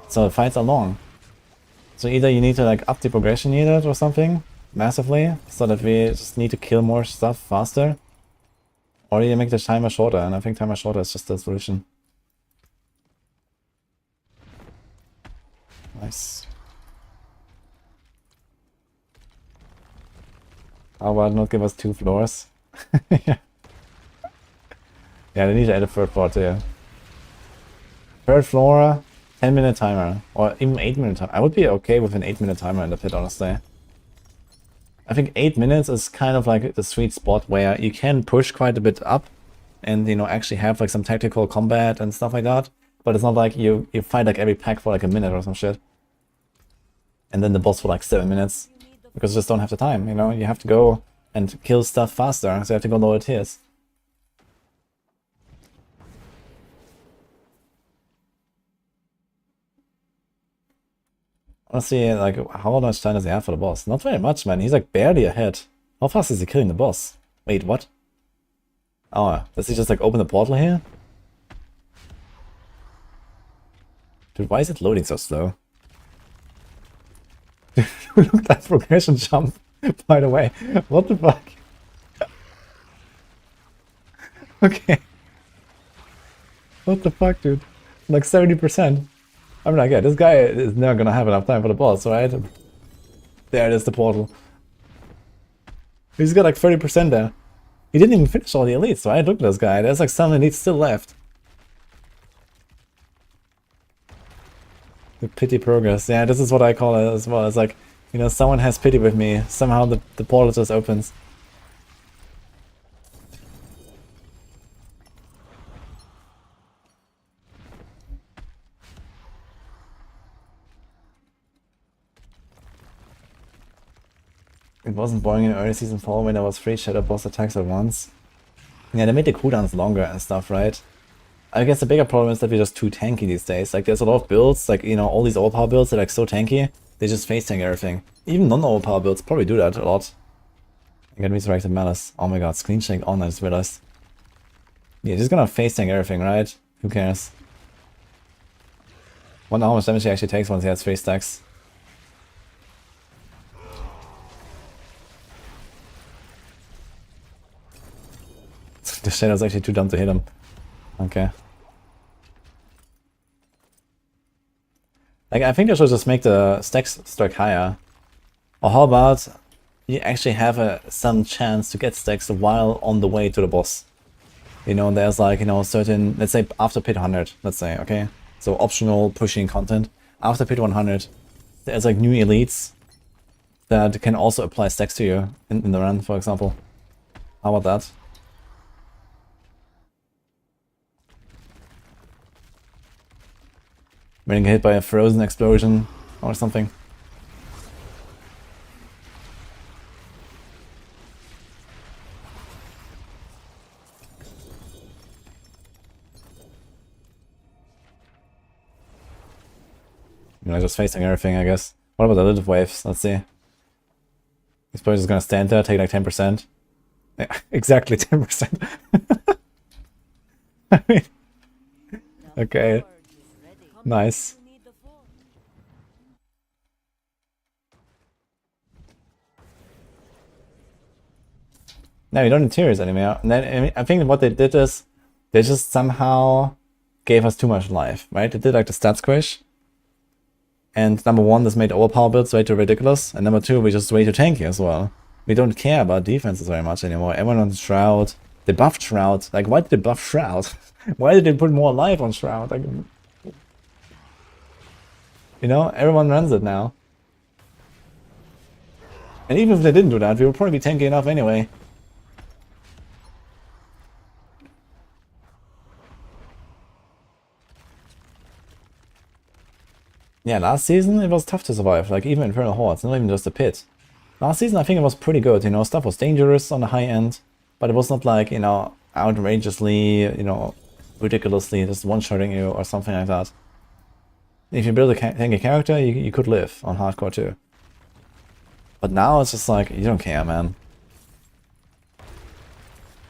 So the fights are long. So either you need to like up the progression needed or something massively, so that we just need to kill more stuff faster. Or you make the timer shorter, and I think timer shorter is just the solution. Nice. How about not give us 2 floors? Yeah. Yeah, they need to add a 3rd floor too. 3rd floor, 10-minute timer, or even 8-minute timer. I would be okay with an 8-minute timer in the pit, honestly. I think 8 minutes is kind of like the sweet spot where you can push quite a bit up and, you know, actually have like some tactical combat and stuff like that. But it's not like you fight like every pack for like a minute or some shit. And then the boss for like 7 minutes. Because you just don't have the time, you know? You have to go and kill stuff faster, so you have to go lower tiers. Honestly, like, how much time does he have for the boss? Not very much, man. He's like barely ahead. How fast is he killing the boss? Wait, what? Oh, does he just like open the portal here? Dude, why is it loading so slow? Look at that progression jump, by the way. What the fuck? Okay. What the fuck, dude? Like 70%. I mean, like, yeah, this guy is never gonna have enough time for the boss, right? There it is, the portal. He's got like 30% there. He didn't even finish all the elites, right? Look at this guy. There's like some elites still left. The pity progress. Yeah, this is what I call it as well. It's like, you know, someone has pity with me. Somehow the portal just opens. It wasn't boring in early season 4 when there was 3 shadow boss attacks at once. Yeah, they made the cooldowns longer and stuff, right? I guess the bigger problem is that we're just too tanky these days. Like, there's a lot of builds, like, you know, all these overpower builds are like so tanky, they just face tank everything. Even non-overpower builds probably do that a lot. I get resurrected malice. Oh my god, screen shake on, I just realized. Yeah, just gonna face tank everything, right? Who cares? Wonder how much damage he actually takes once he has 3 stacks. The shadow's actually too dumb to hit him. Okay. Like, I think they should just make the stacks stack higher. Or how about you actually have some chance to get stacks while on the way to the boss. You know, there's like, you know, certain, let's say after pit 100, let's say, okay? So optional pushing content. After pit 100, there's like new elites that can also apply stacks to you in the run, for example. How about that? Getting hit by a frozen explosion or something. You know, just facing everything, I guess. What about the little waves? Let's see. He's probably just gonna stand there, take like 10%. Yeah, exactly 10%. I mean, okay. Nice. No, you don't need tears anymore. And then I think what they did is they just somehow gave us too much life, right? They did like the stat squish. And number 1, this made overpower builds way too ridiculous. And number 2, we just way too tanky as well. We don't care about defenses very much anymore. Everyone on Shroud. They buffed Shroud. Like, why did they buff Shroud? Why did they put more life on Shroud? Like, you know, everyone runs it now. And even if they didn't do that, we would probably be tanky enough anyway. Yeah, last season it was tough to survive, like even Infernal Hordes, not even just a pit. Last season I think it was pretty good, you know, stuff was dangerous on the high end, but it was not like, you know, outrageously, you know, ridiculously just one-shotting you or something like that. If you build a tanky character, you could live on hardcore too. But now it's just like, you don't care, man.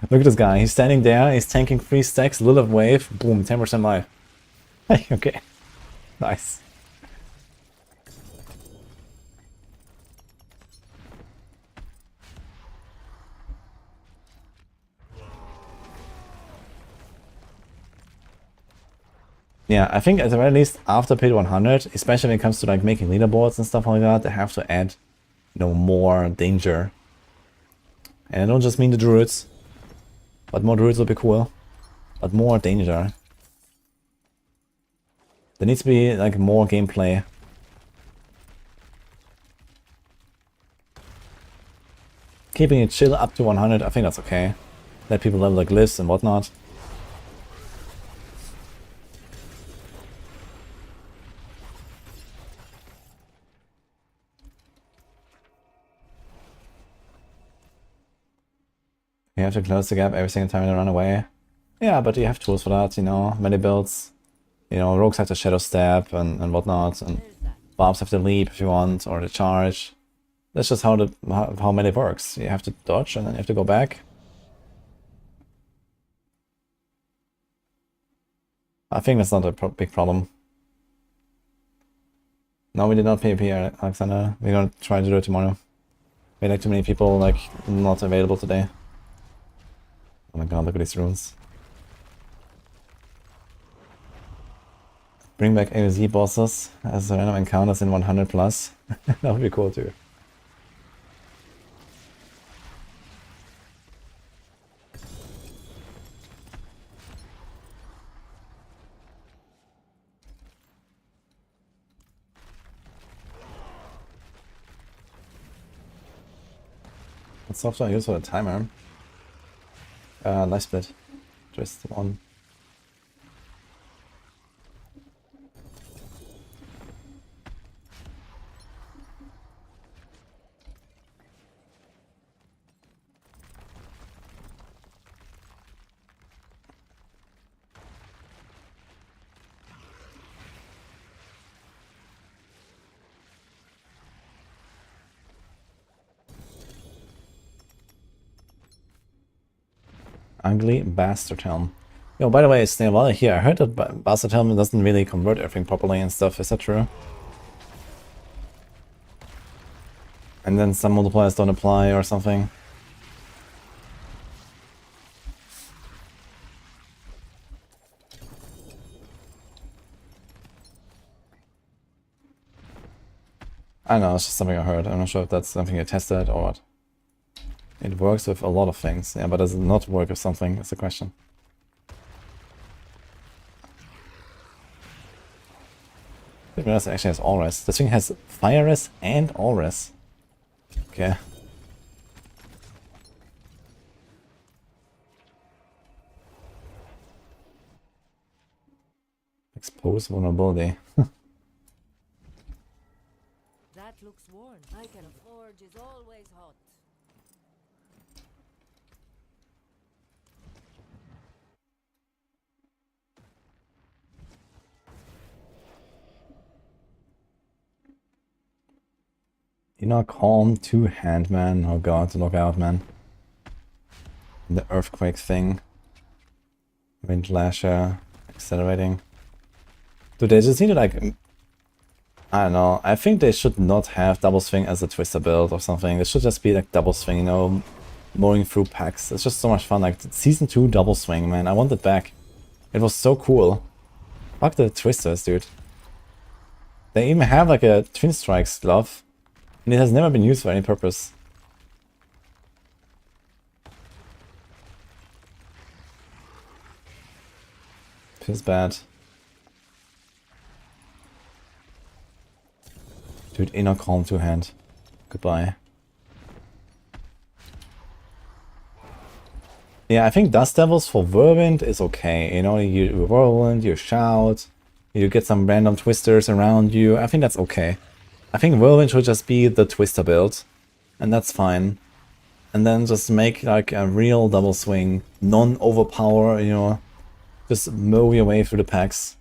Look at this guy, he's standing there, he's tanking 3 stacks, Lilith Wave, boom, 10% life. Okay, nice. Yeah, I think at the very least after pit 100, especially when it comes to like making leaderboards and stuff like that, they have to add, you know, more danger. And I don't just mean the druids, but more druids would be cool, but more danger. There needs to be like more gameplay. Keeping it chill up to 100, I think that's okay. Let people level like glyphs and whatnot. You have to close the gap every single time they run away. Yeah, but you have tools for that, you know, many builds. You know, rogues have to shadow step and whatnot, and barbs have to leap if you want, or the charge. That's just how melee works. You have to dodge and then you have to go back. I think that's not a big problem. No, we did not PvP, Alexander. We're gonna try to do it tomorrow. We had like too many people like not available today. Oh my god, look at these runes. Bring back AOZ bosses as random encounters in 100 plus. That would be cool too. What software I use for the timer? Life split. Just one. Ugly Bastard Helm. Yo, by the way, stay a while here. I heard that Bastard Helm doesn't really convert everything properly and stuff. Is that true? And then some multipliers don't apply or something. I don't know, it's just something I heard. I'm not sure if that's something you tested or what. It works with a lot of things, yeah, but does it not work with something, is the question. I didn't realize it actually has all res. This thing has fire res and all res. Okay. Expose vulnerability. That looks worn. I can. The forge is always hot. Inner Calm, two-hand, man. Oh god, look out, man. The earthquake thing. Wind Lasher, accelerating. Dude, they just need to like... I don't know, I think they should not have double swing as a twister build or something. It should just be like double swing, you know, mowing through packs. It's just so much fun, like season 2 double swing, man. I want it back. It was so cool. Fuck the twisters, dude. They even have like a twin strikes glove. And it has never been used for any purpose. Feels bad. Dude, inner calm two-hand. Goodbye. Yeah, I think Dust Devils for Whirlwind is okay. You know, you Whirlwind, you shout, you get some random twisters around you. I think that's okay. I think Whirlwind should just be the twister build. And that's fine. And then just make like a real double swing. Non-overpower, you know. Just mow your way through the packs.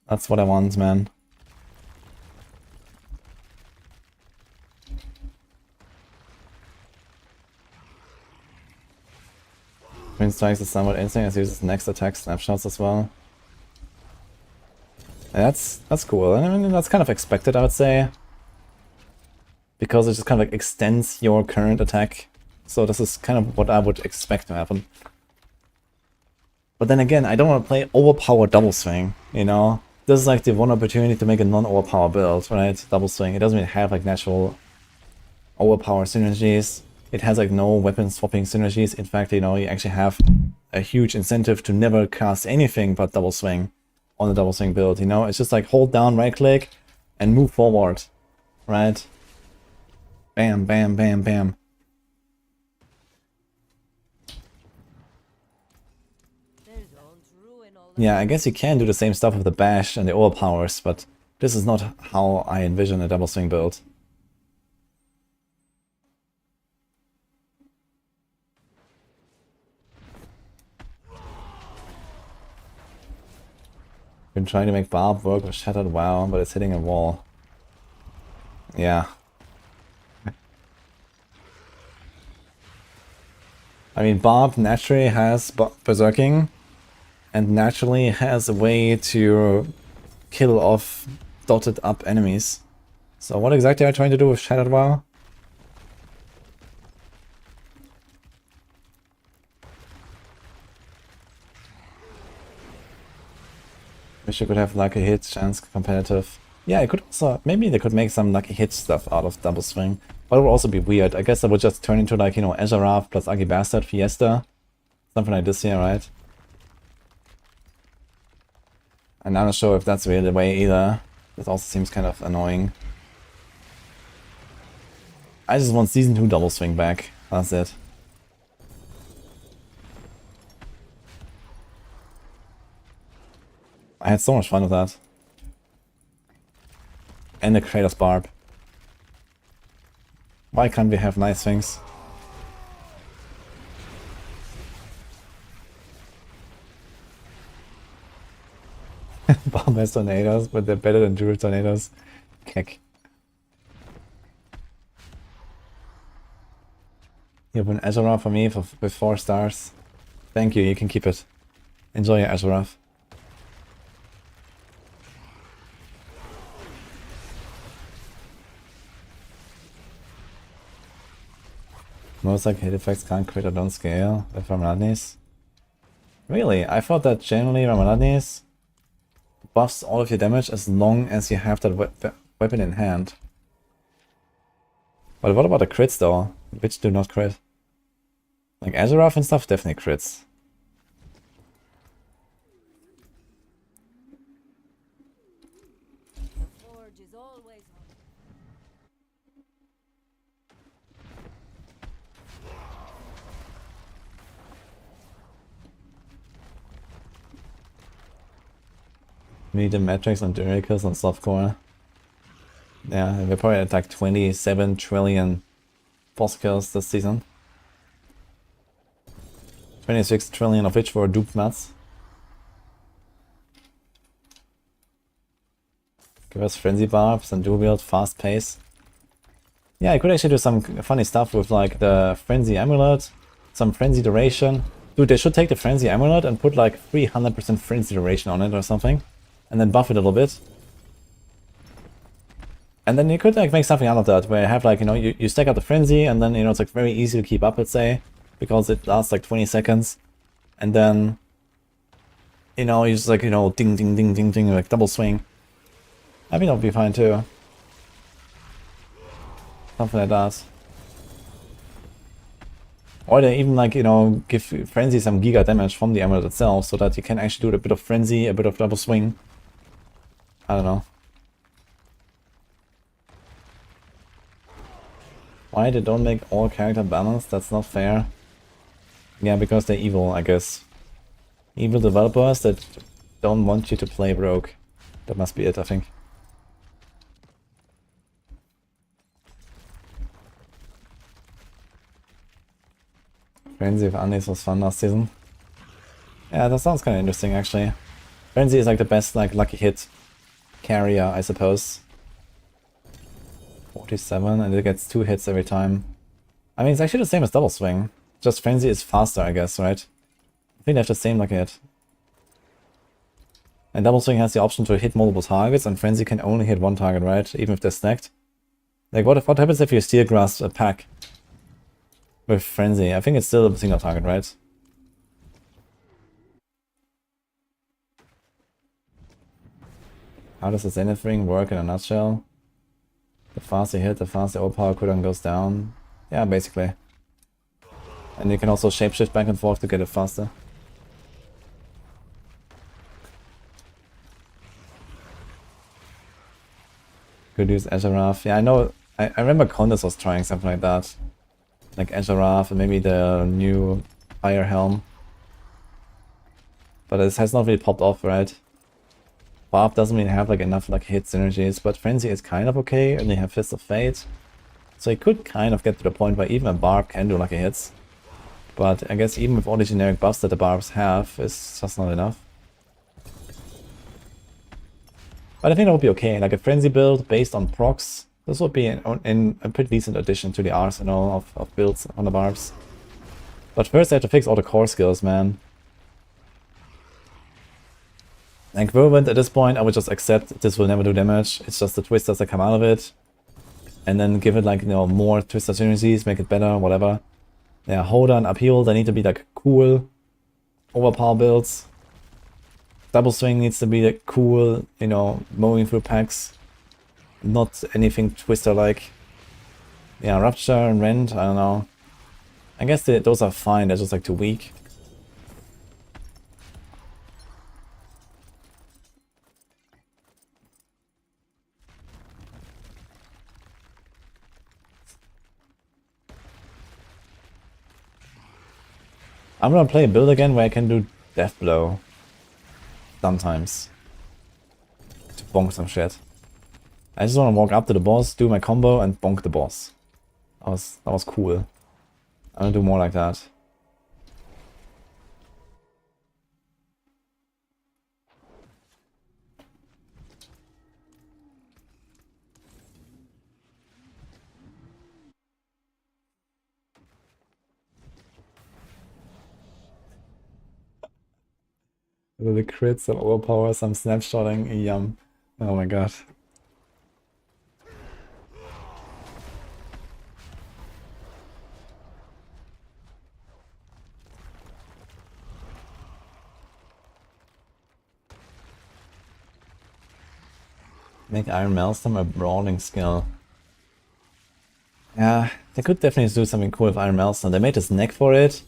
That's what I want, man. Twin Strikes is somewhat insane as uses next attack snapshots as well. And that's cool. I mean, that's kind of expected, I would say. Because it just kind of like extends your current attack. So this is kind of what I would expect to happen. But then again, I don't want to play overpowered double swing, you know? This is like the one opportunity to make a non-overpower build, right? Double swing. It doesn't really have like natural overpower synergies. It has like no weapon swapping synergies. In fact, you know, you actually have a huge incentive to never cast anything but double swing on the double swing build, you know? It's just like hold down right click and move forward, right? Bam, bam, bam, bam. Yeah, I guess you can do the same stuff with the bash and the overpowers, but this is not how I envision a double swing build. Been trying to make Barb work with Shattered WoW, but it's hitting a wall. Yeah. I mean, Barb naturally has Berserking, and naturally has a way to kill off dotted up enemies. So what exactly are you trying to do with Shattered WoW? Wish you could have lucky hit chance competitive. Yeah, it could also, maybe they could make some lucky hit stuff out of double swing. But it would also be weird. I guess that would just turn into like, you know, Azarath plus Ugly Bastard Fiesta. Something like this here, right? And I'm not sure if that's really the way either. This also seems kind of annoying. I just want Season 2 double swing back. That's it. I had so much fun with that. And the Kratos Barb. Why can't we have nice things? Barb has tornadoes, but they're better than Druid tornadoes. Kick. You have an Azarath for me with 4 stars. Thank you, you can keep it. Enjoy your Azarath. Most like hit effects can't crit or don't scale with Ramaladnis. Really? I thought that generally Ramaladnis buffs all of your damage as long as you have that weapon in hand. But what about the crits though? Which do not crit? Like Azarath and stuff definitely crits. The forge is always hot. Medium metrics on Duracus on softcore. Yeah, we probably had like 27 trillion boss kills this season. 26 trillion of which were duped mats. Give us Frenzy Barbs and dual wield fast pace. Yeah, I could actually do some funny stuff with like the Frenzy Amulet, some Frenzy Duration. Dude, they should take the Frenzy Amulet and put like 300% Frenzy Duration on it or something. And then buff it a little bit. And then you could like make something out of that, where you have like, you know, you stack up the Frenzy and then, you know, it's like very easy to keep up, let's say. Because it lasts like 20 seconds. And then, you know, you just like, you know, ding, ding, ding, ding, ding, like double swing. I think that would be fine too. Something like that. Or they even like, you know, give Frenzy some giga damage from the amulet itself so that you can actually do a bit of Frenzy, a bit of double swing. I don't know. Why they don't make all character balanced? That's not fair. Yeah, because they're evil, I guess. Evil developers that don't want you to play broke. That must be it, I think. Frenzy of Andes was fun last season. Yeah, that sounds kind of interesting, actually. Frenzy is like the best, like, lucky hit carrier, I suppose. 47, and it gets 2 hits every time. I mean, it's actually the same as double swing. Just Frenzy is faster, I guess, right? I think they have the same lucky hit. And double swing has the option to hit multiple targets, and Frenzy can only hit one target, right? Even if they're stacked. Like, what happens if you Steel Grasp a pack with Frenzy? I think it's still a single target, right? How does the Zenith Ring work in a nutshell? The faster you hit, the faster overpower cooldown goes down. Yeah, basically. And you can also shapeshift back and forth to get it faster. Could use Azarath. Yeah, I know. I remember Condas was trying something like that. Like Azarath and maybe the new Fire Helm. But it has not really popped off, right? Barb doesn't really have like enough like hit synergies, but Frenzy is kind of okay, and they have Fist of Fate. So it could kind of get to the point where even a Barb can do lucky hits. But I guess even with all the generic buffs that the Barbs have, it's just not enough. But I think that would be okay, like a Frenzy build based on procs. This would be a pretty decent addition to the arsenal of builds on the Barbs. But first I have to fix all the core skills, man. Like Whirlwind at this point, I would just accept this will never do damage. It's just the twisters that come out of it. And then give it like, you know, more twister synergies, make it better, whatever. Yeah, Holder and Upheaval, they need to be like cool overpower builds. Double Swing needs to be like cool, you know, mowing through packs. Not anything twister-like. Yeah, Rupture and Rend, I don't know. I guess those are fine, they're just like too weak. I'm gonna play a build again where I can do Death Blow. Sometimes. To bonk some shit. I just wanna walk up to the boss, do my combo, and bonk the boss. That was cool. I'm gonna do more like that. The crits, some overpower, some snapshotting, yum. Oh my god. Make Iron Maelstrom a brawling skill. Yeah, they could definitely do something cool with Iron Maelstrom. They made this neck for it,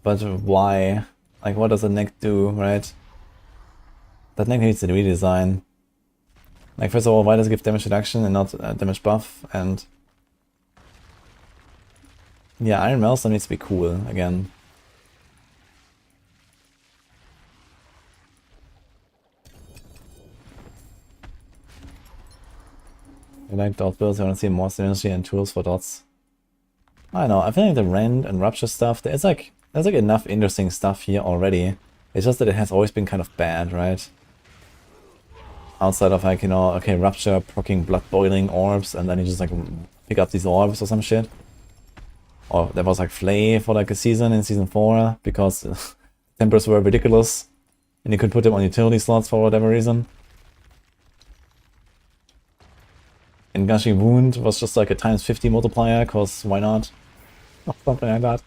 but why? Like, what does the neck do, right? That neck needs a redesign. Like, first of all, why does it give damage reduction and not damage buff? And yeah, Iron Maelstrom needs to be cool again. I like dot builds, I want to see more synergy and tools for dots. I don't know, I feel like the Rend and Rupture stuff, there's like enough interesting stuff here already. It's just that it has always been kind of bad, right? Outside of like, you know, okay, Rupture proccing blood boiling orbs, and then you just like pick up these orbs or some shit. Or there was like Flay for like a season in season 4, because tempers were ridiculous. And you could put them on utility slots for whatever reason. And Gushing Wound was just like a ×50 multiplier, cause why not? Or something like that.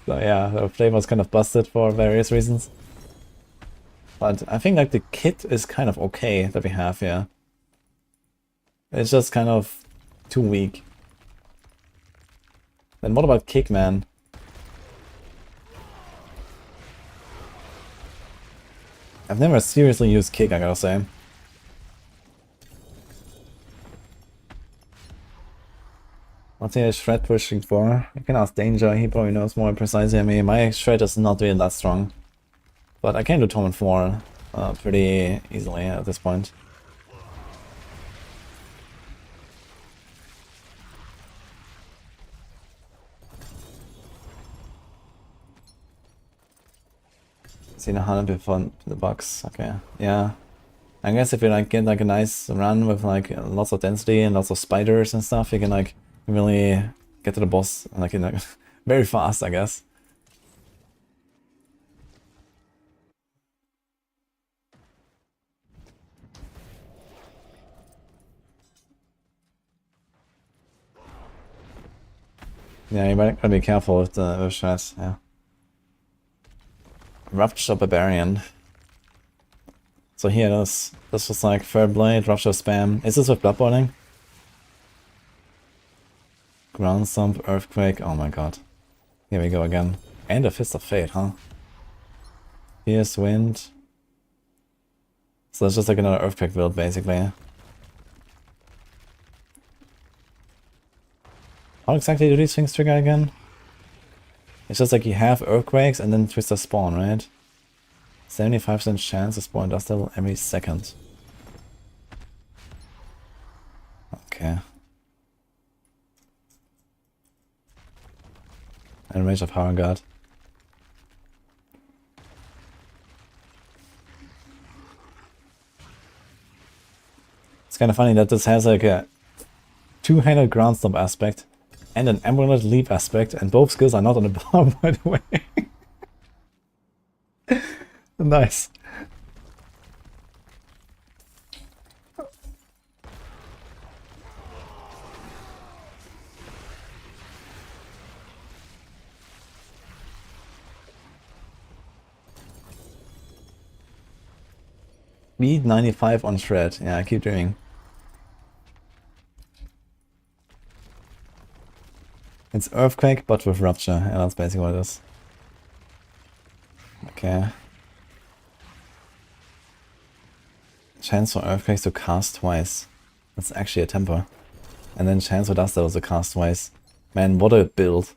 So yeah, the Flame was kind of busted for various reasons. But I think like the kit is kind of okay that we have here. It's just kind of too weak. Then what about Kick, man? I've never seriously used kick, I gotta say. What's he shred pushing for? You can ask Danger, he probably knows more precisely than me. My shred is not really that strong. But I can do Torment 4 pretty easily at this point. Seen 100 before the box. Okay, yeah. I guess if you like get like a nice run with like lots of density and lots of spiders and stuff, you can like really get to the boss like in like very fast, I guess. Yeah, you might gotta be careful with the shots, yeah. Rupture Barbarian. So here it is. This was like Third Blade, Rupture Spam. Is this with Bloodboiling? Ground Stomp, Earthquake, oh my god. Here we go again. And a Fist of Fate, huh? Fierce Wind. So it's just like another Earthquake build, basically. How exactly do these things trigger again? It's just like you have Earthquakes and then Twister spawn, right? 75% chance to spawn Dust Devil every second. Okay. And Rage of Power God. It's kind of funny that this has like a two-handed ground stomp aspect and an Emerald Leap aspect, and both skills are not on the bar, by the way. Nice. Beat 95 on shred. Yeah, I keep doing. It's Earthquake, but with Rupture. Yeah, that's basically what it is. Okay. Chance for Earthquakes to cast twice. That's actually a temper. And then chance for Dust Devils to cast twice. Man, what a build.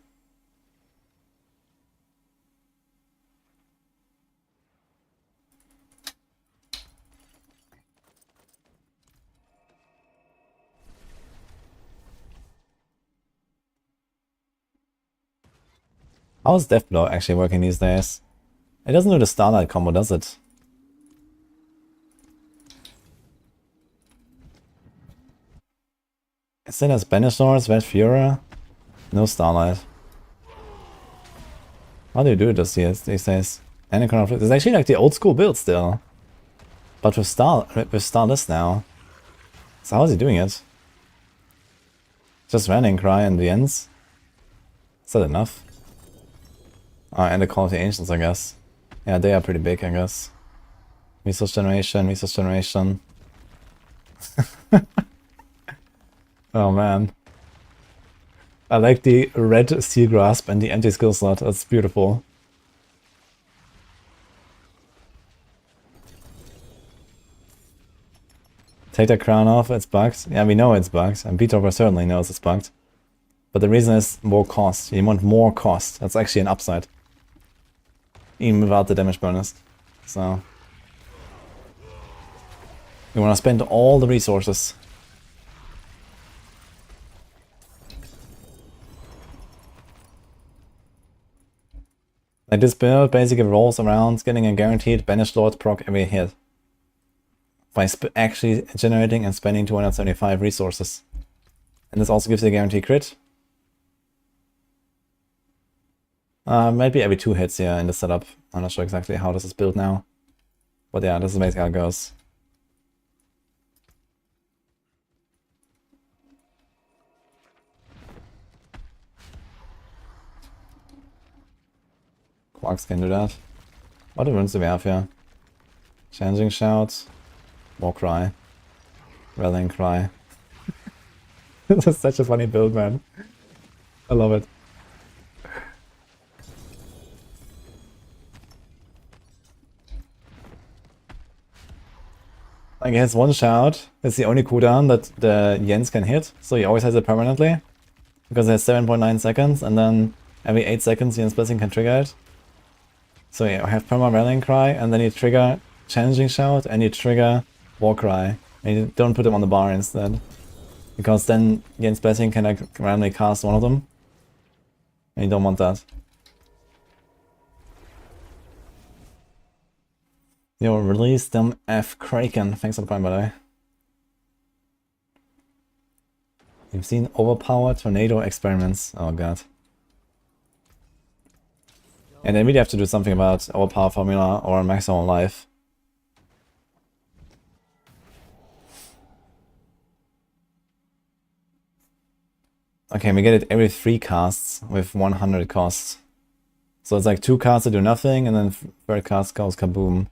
How is Deathblow actually working these days? It doesn't do the Starlight combo, does it? Is it as Banished, Red Fury? No Starlight. How do you do this these days? Anaconda, it's actually like the old school build still. But with Starless now. So how is he doing it? Just running Cry and the ends? Is that enough? Oh, and the Call of the Ancients, I guess. Yeah, they are pretty big, I guess. Resource generation, resource generation. Oh man. I like the red Steel Grasp and the empty skill slot, that's beautiful. Take that crown off, it's bugged. Yeah, we know it's bugged, and Beethoven certainly knows it's bugged. But the reason is more cost. You want more cost. That's actually an upside. Even without the damage bonus. So you want to spend all the resources. Like this build basically rolls around getting a guaranteed Banished Lord proc every hit. By actually generating and spending 275 resources. And this also gives you a guaranteed crit. Maybe every 2 hits here in the setup. I'm not sure exactly how this is built now. But yeah, this is basically how it goes. Quarks can do that. What runes do we have here? Changing Shout. War Cry. Rallying Cry. This is such a funny build, man. I love it. Like, he has one shout. It's the only cooldown that the Jens can hit, so he always has it permanently. Because it has 7.9 seconds, and then every 8 seconds Jens Blessing can trigger it. So you have perma rallying cry, and then you trigger challenging shout, and you trigger war cry. And you don't put them on the bar instead. Because then Jens Blessing can like randomly cast one of them. And you don't want that. Yo, release them F Kraken. Thanks for the prime, by the way. You've seen overpowered tornado experiments. Oh god. And then we'd have to do something about overpower formula or Maxroll life. Okay, we get it every 3 casts with 100 costs. So it's like 2 casts to do nothing, and then third cast goes kaboom.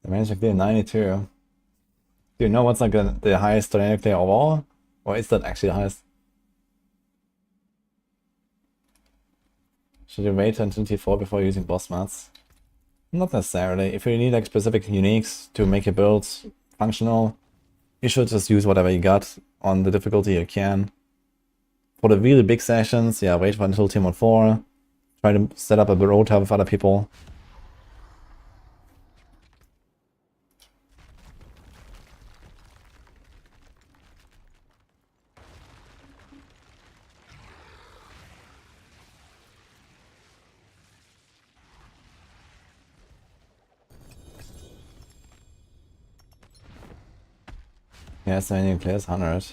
The magic clear 92. Do you know what's like the highest tornado clear overall? Or is that actually the highest? Should you wait until T4 before using boss mats? Not necessarily. If you need like specific uniques to make your build functional, you should just use whatever you got on the difficulty you can. For the really big sessions, yeah, wait until Team 4. Try to set up a rota with other people. Yeah, so many clears 100.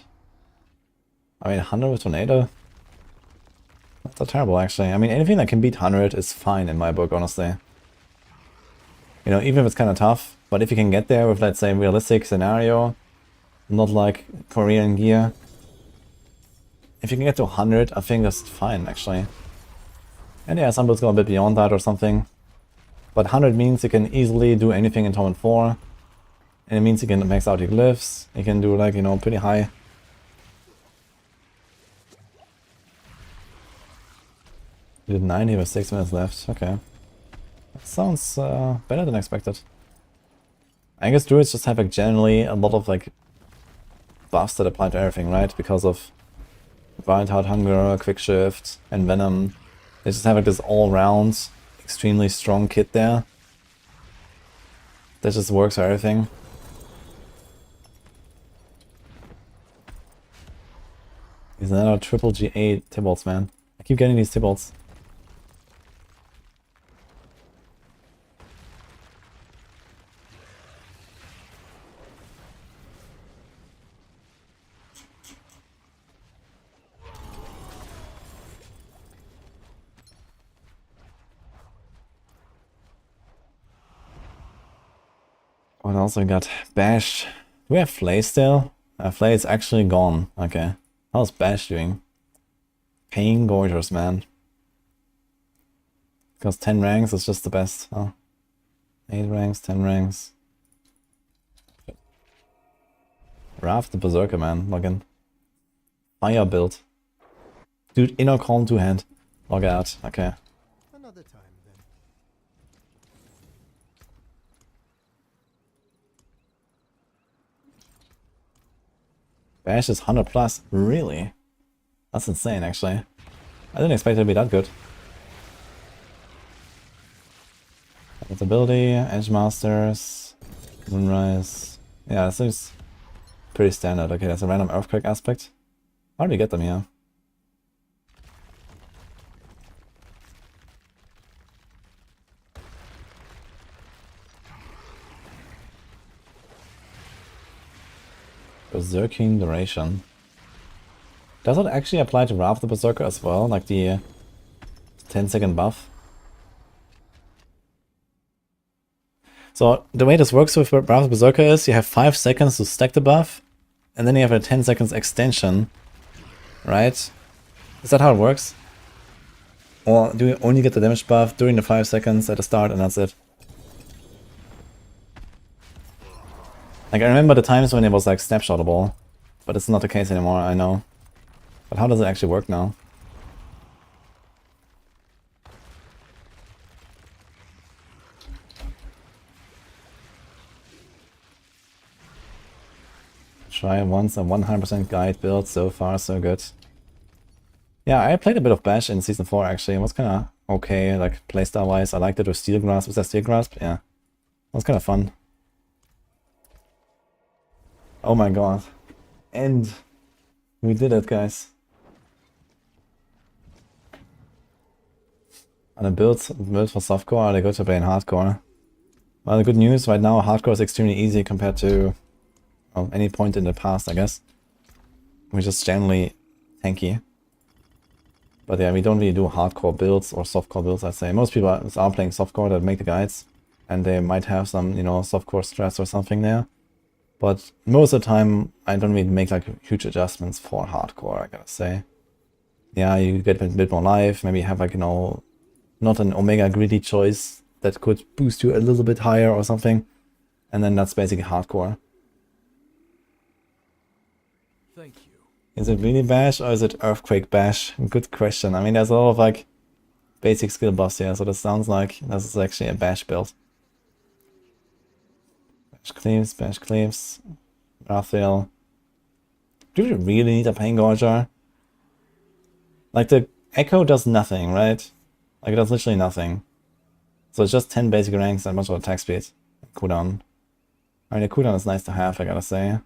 I mean, 100 with Tornado? Not that terrible, actually. I mean, anything that can beat 100 is fine in my book, honestly. You know, even if it's kind of tough, but if you can get there with, let's say, a realistic scenario, not like Korean gear. If you can get to 100, I think that's fine, actually. And yeah, some builds go a bit beyond that or something. But 100 means you can easily do anything in Torment 4. And it means you can max out your glyphs, you can do like, you know, pretty high. You did 90 with 6 minutes left, okay. That sounds better than expected. I guess Druids just have like generally a lot of like buffs that apply to everything, right? Because of Wild Heart Hunger, Quick Shift, and Venom. They just have like this all-round, extremely strong kit there. That just works for everything. These are now triple G8 Tybalts, man. I keep getting these Tybalts. What else we got? Bash. Do we have Flay still? Flay is actually gone. Okay. How's Bash doing? Pain Gorgers, man. Because 10 ranks is just the best. Oh. 8 ranks, 10 ranks. Raft the Berserker, man. Login. Fire build. Dude, inner calm 2-hand. Log out. Okay. Another time then. Bash is 100 plus. Really? That's insane, actually. I didn't expect it to be that good. Ability, Edge Masters, Moonrise. Yeah, that seems pretty standard. Okay, there's a random Earthquake aspect. How do you get them here? Berserking duration. Does it actually apply to Wrath the Berserker as well? Like the 10-second buff? So the way this works with Wrath the Berserker is you have 5 seconds to stack the buff, and then you have a 10 seconds extension, right? Is that how it works? Or do you only get the damage buff during the 5 seconds at the start and that's it? Like, I remember the times when it was like snapshotable, But it's not the case anymore, I know. But how does it actually work now? Try once a 100% guide build, so far so good. Yeah, I played a bit of Bash in Season 4 actually. It was kind of okay, like playstyle wise. I liked it with Steel Grasp. Was that Steel Grasp? Yeah. It was kind of fun. Oh my god. And we did it, guys. And the builds for softcore, are they good to play in hardcore? Well, the good news right now, hardcore is extremely easy compared to, well, any point in the past, I guess. We're just generally tanky. But yeah, we don't really do hardcore builds or softcore builds, I'd say. Most people are playing softcore that make the guides, and they might have some, you know, softcore strats or something there. But most of the time, I don't really make like huge adjustments for hardcore, I gotta say. Yeah, you get a bit more life, maybe have like, you know, not an Omega greedy choice that could boost you a little bit higher or something. And then that's basically hardcore. Thank you. Is it really Bash or is it Earthquake Bash? Good question. I mean, there's a lot of like basic skill buffs here, so this sounds like this is actually a Bash build. Bash Cleaves, Raphael. Do we really need a Pain Gorger? Like the Echo does nothing, right? Like it does literally nothing. So it's just 10 basic ranks and a bunch of attack speed. Cooldown. I mean, the cooldown is nice to have, I gotta say.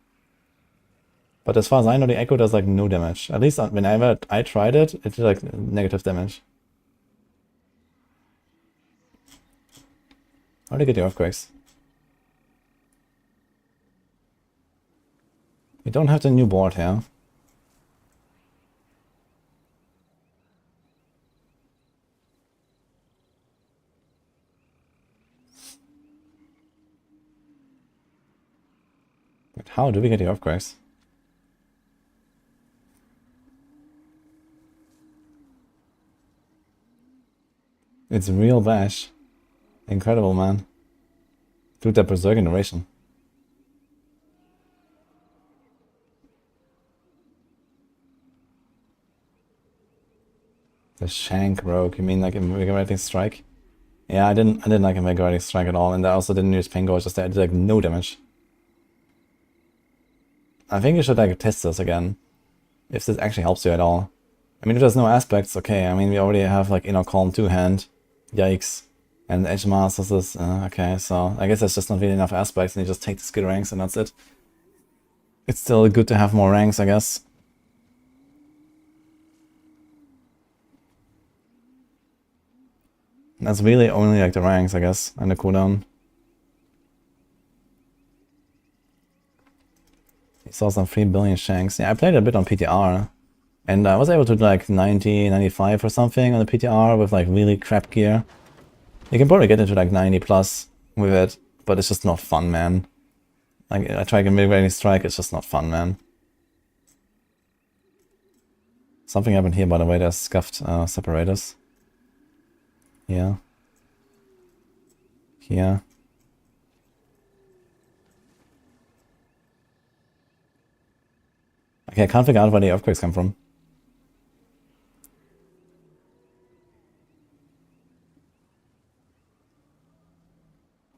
But as far as I know, the Echo does like no damage. At least whenever I tried it, it did like negative damage. How do you get the Earthquakes? We don't have the new board here. But how do we get the Earthquakes? It's real Bash. Incredible, man. Dude, that Berserk Generation. The Shank Rogue, you mean like Invigorating Strike? Yeah, I didn't like Invigorating Strike at all, and I also didn't use Pain Gorge, just I did like no damage. I think you should like test this again. If this actually helps you at all. I mean, if there's no aspects, okay. I mean, we already have like Inner Calm 2-hand. Yikes. And Edge Masters is, okay, so I guess there's just not really enough aspects and you just take the skill ranks and that's it. It's still good to have more ranks, I guess. That's really only like the ranks, I guess, and the cooldown. You saw some 3 billion shanks. Yeah, I played a bit on PTR. And I was able to do like 90, 95 or something on the PTR with like really crap gear. You can probably get into like 90 plus with it, but it's just not fun, man. Like, I try to Invigorating Strike, it's just not fun, man. Something happened here, by the way, there's scuffed separators. Here. Here. Okay, I can't figure out where the Earthquakes come from.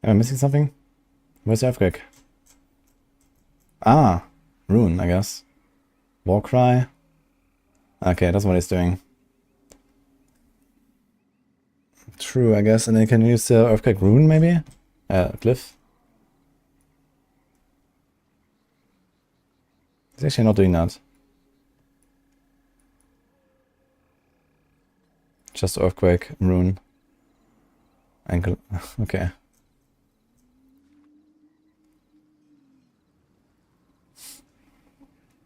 Am I missing something? Where's the Earthquake? Ah! Rune, I guess. Warcry? Okay, that's what he's doing. True, I guess. And then you can use the Earthquake Rune, maybe? Glyph? He's actually not doing that. Just Earthquake Rune. And okay.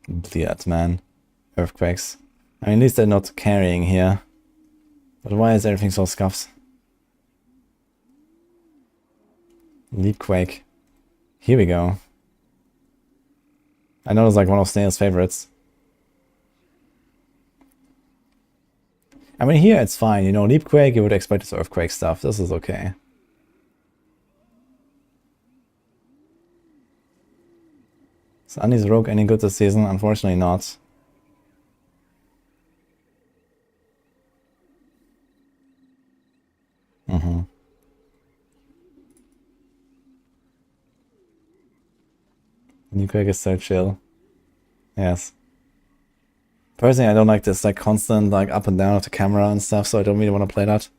Bleed, man. Earthquakes. I mean, at least they're not carrying here. But why is everything so scuffs? Leapquake. Here we go. I know it's like one of Snail's favorites. I mean, here it's fine, you know, Leapquake, you would expect this Earthquake stuff. This is okay. Is Andy's rogue any good this season? Unfortunately not. New quick is so chill. Yes. Personally, I don't like this like constant like up and down of the camera and stuff, so I don't really want to play that.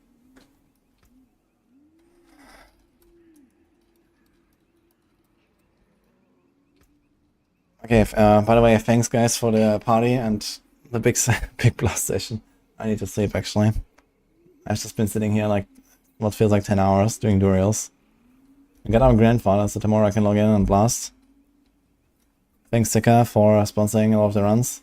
Okay, by the way, thanks guys for the party and the big big blast session. I need to sleep actually. I've just been sitting here like what feels like 10 hours doing Durials. I got our grandfather, so tomorrow I can log in and blast. Thanks Sika for sponsoring all of the runs.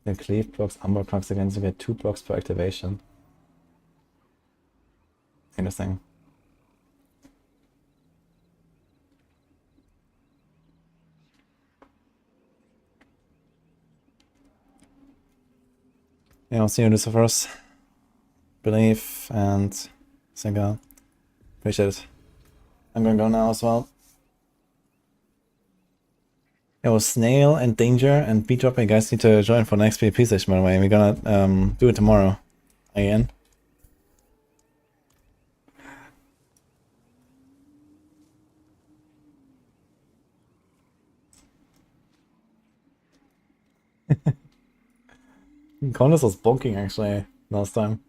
The cleave blocks Umber procs again, so you get 2 blocks per activation. Interesting. Yeah, I'll see you Lucifers. Believe and Singer. Appreciate it. I'm gonna go now as well. Yo, Snail and Danger and Beatrop, you guys need to join for the next PvP session by the way. We're gonna do it tomorrow. Again. Conus was bonking actually last time.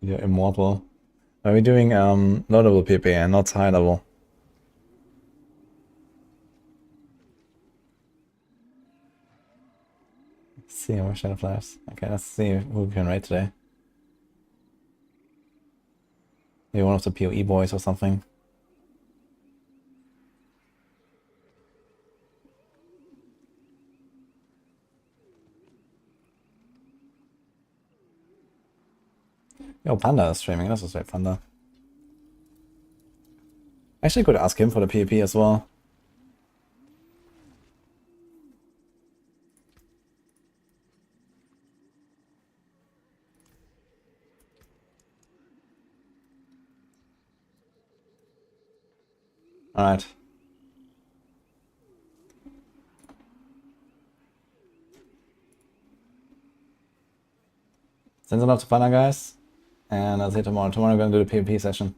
You're immortal. Are we doing low level PvP and not high level? Let's see more Shadow Flares. Okay, let's see who we can raid today. Maybe one of the PoE boys or something. Yo, Panda is streaming. That's what's right, Panda. Actually, could ask him for the PvP as well. Alright. Send some love to Panda, guys. And I'll see you tomorrow. Tomorrow I'm gonna do the PvP session.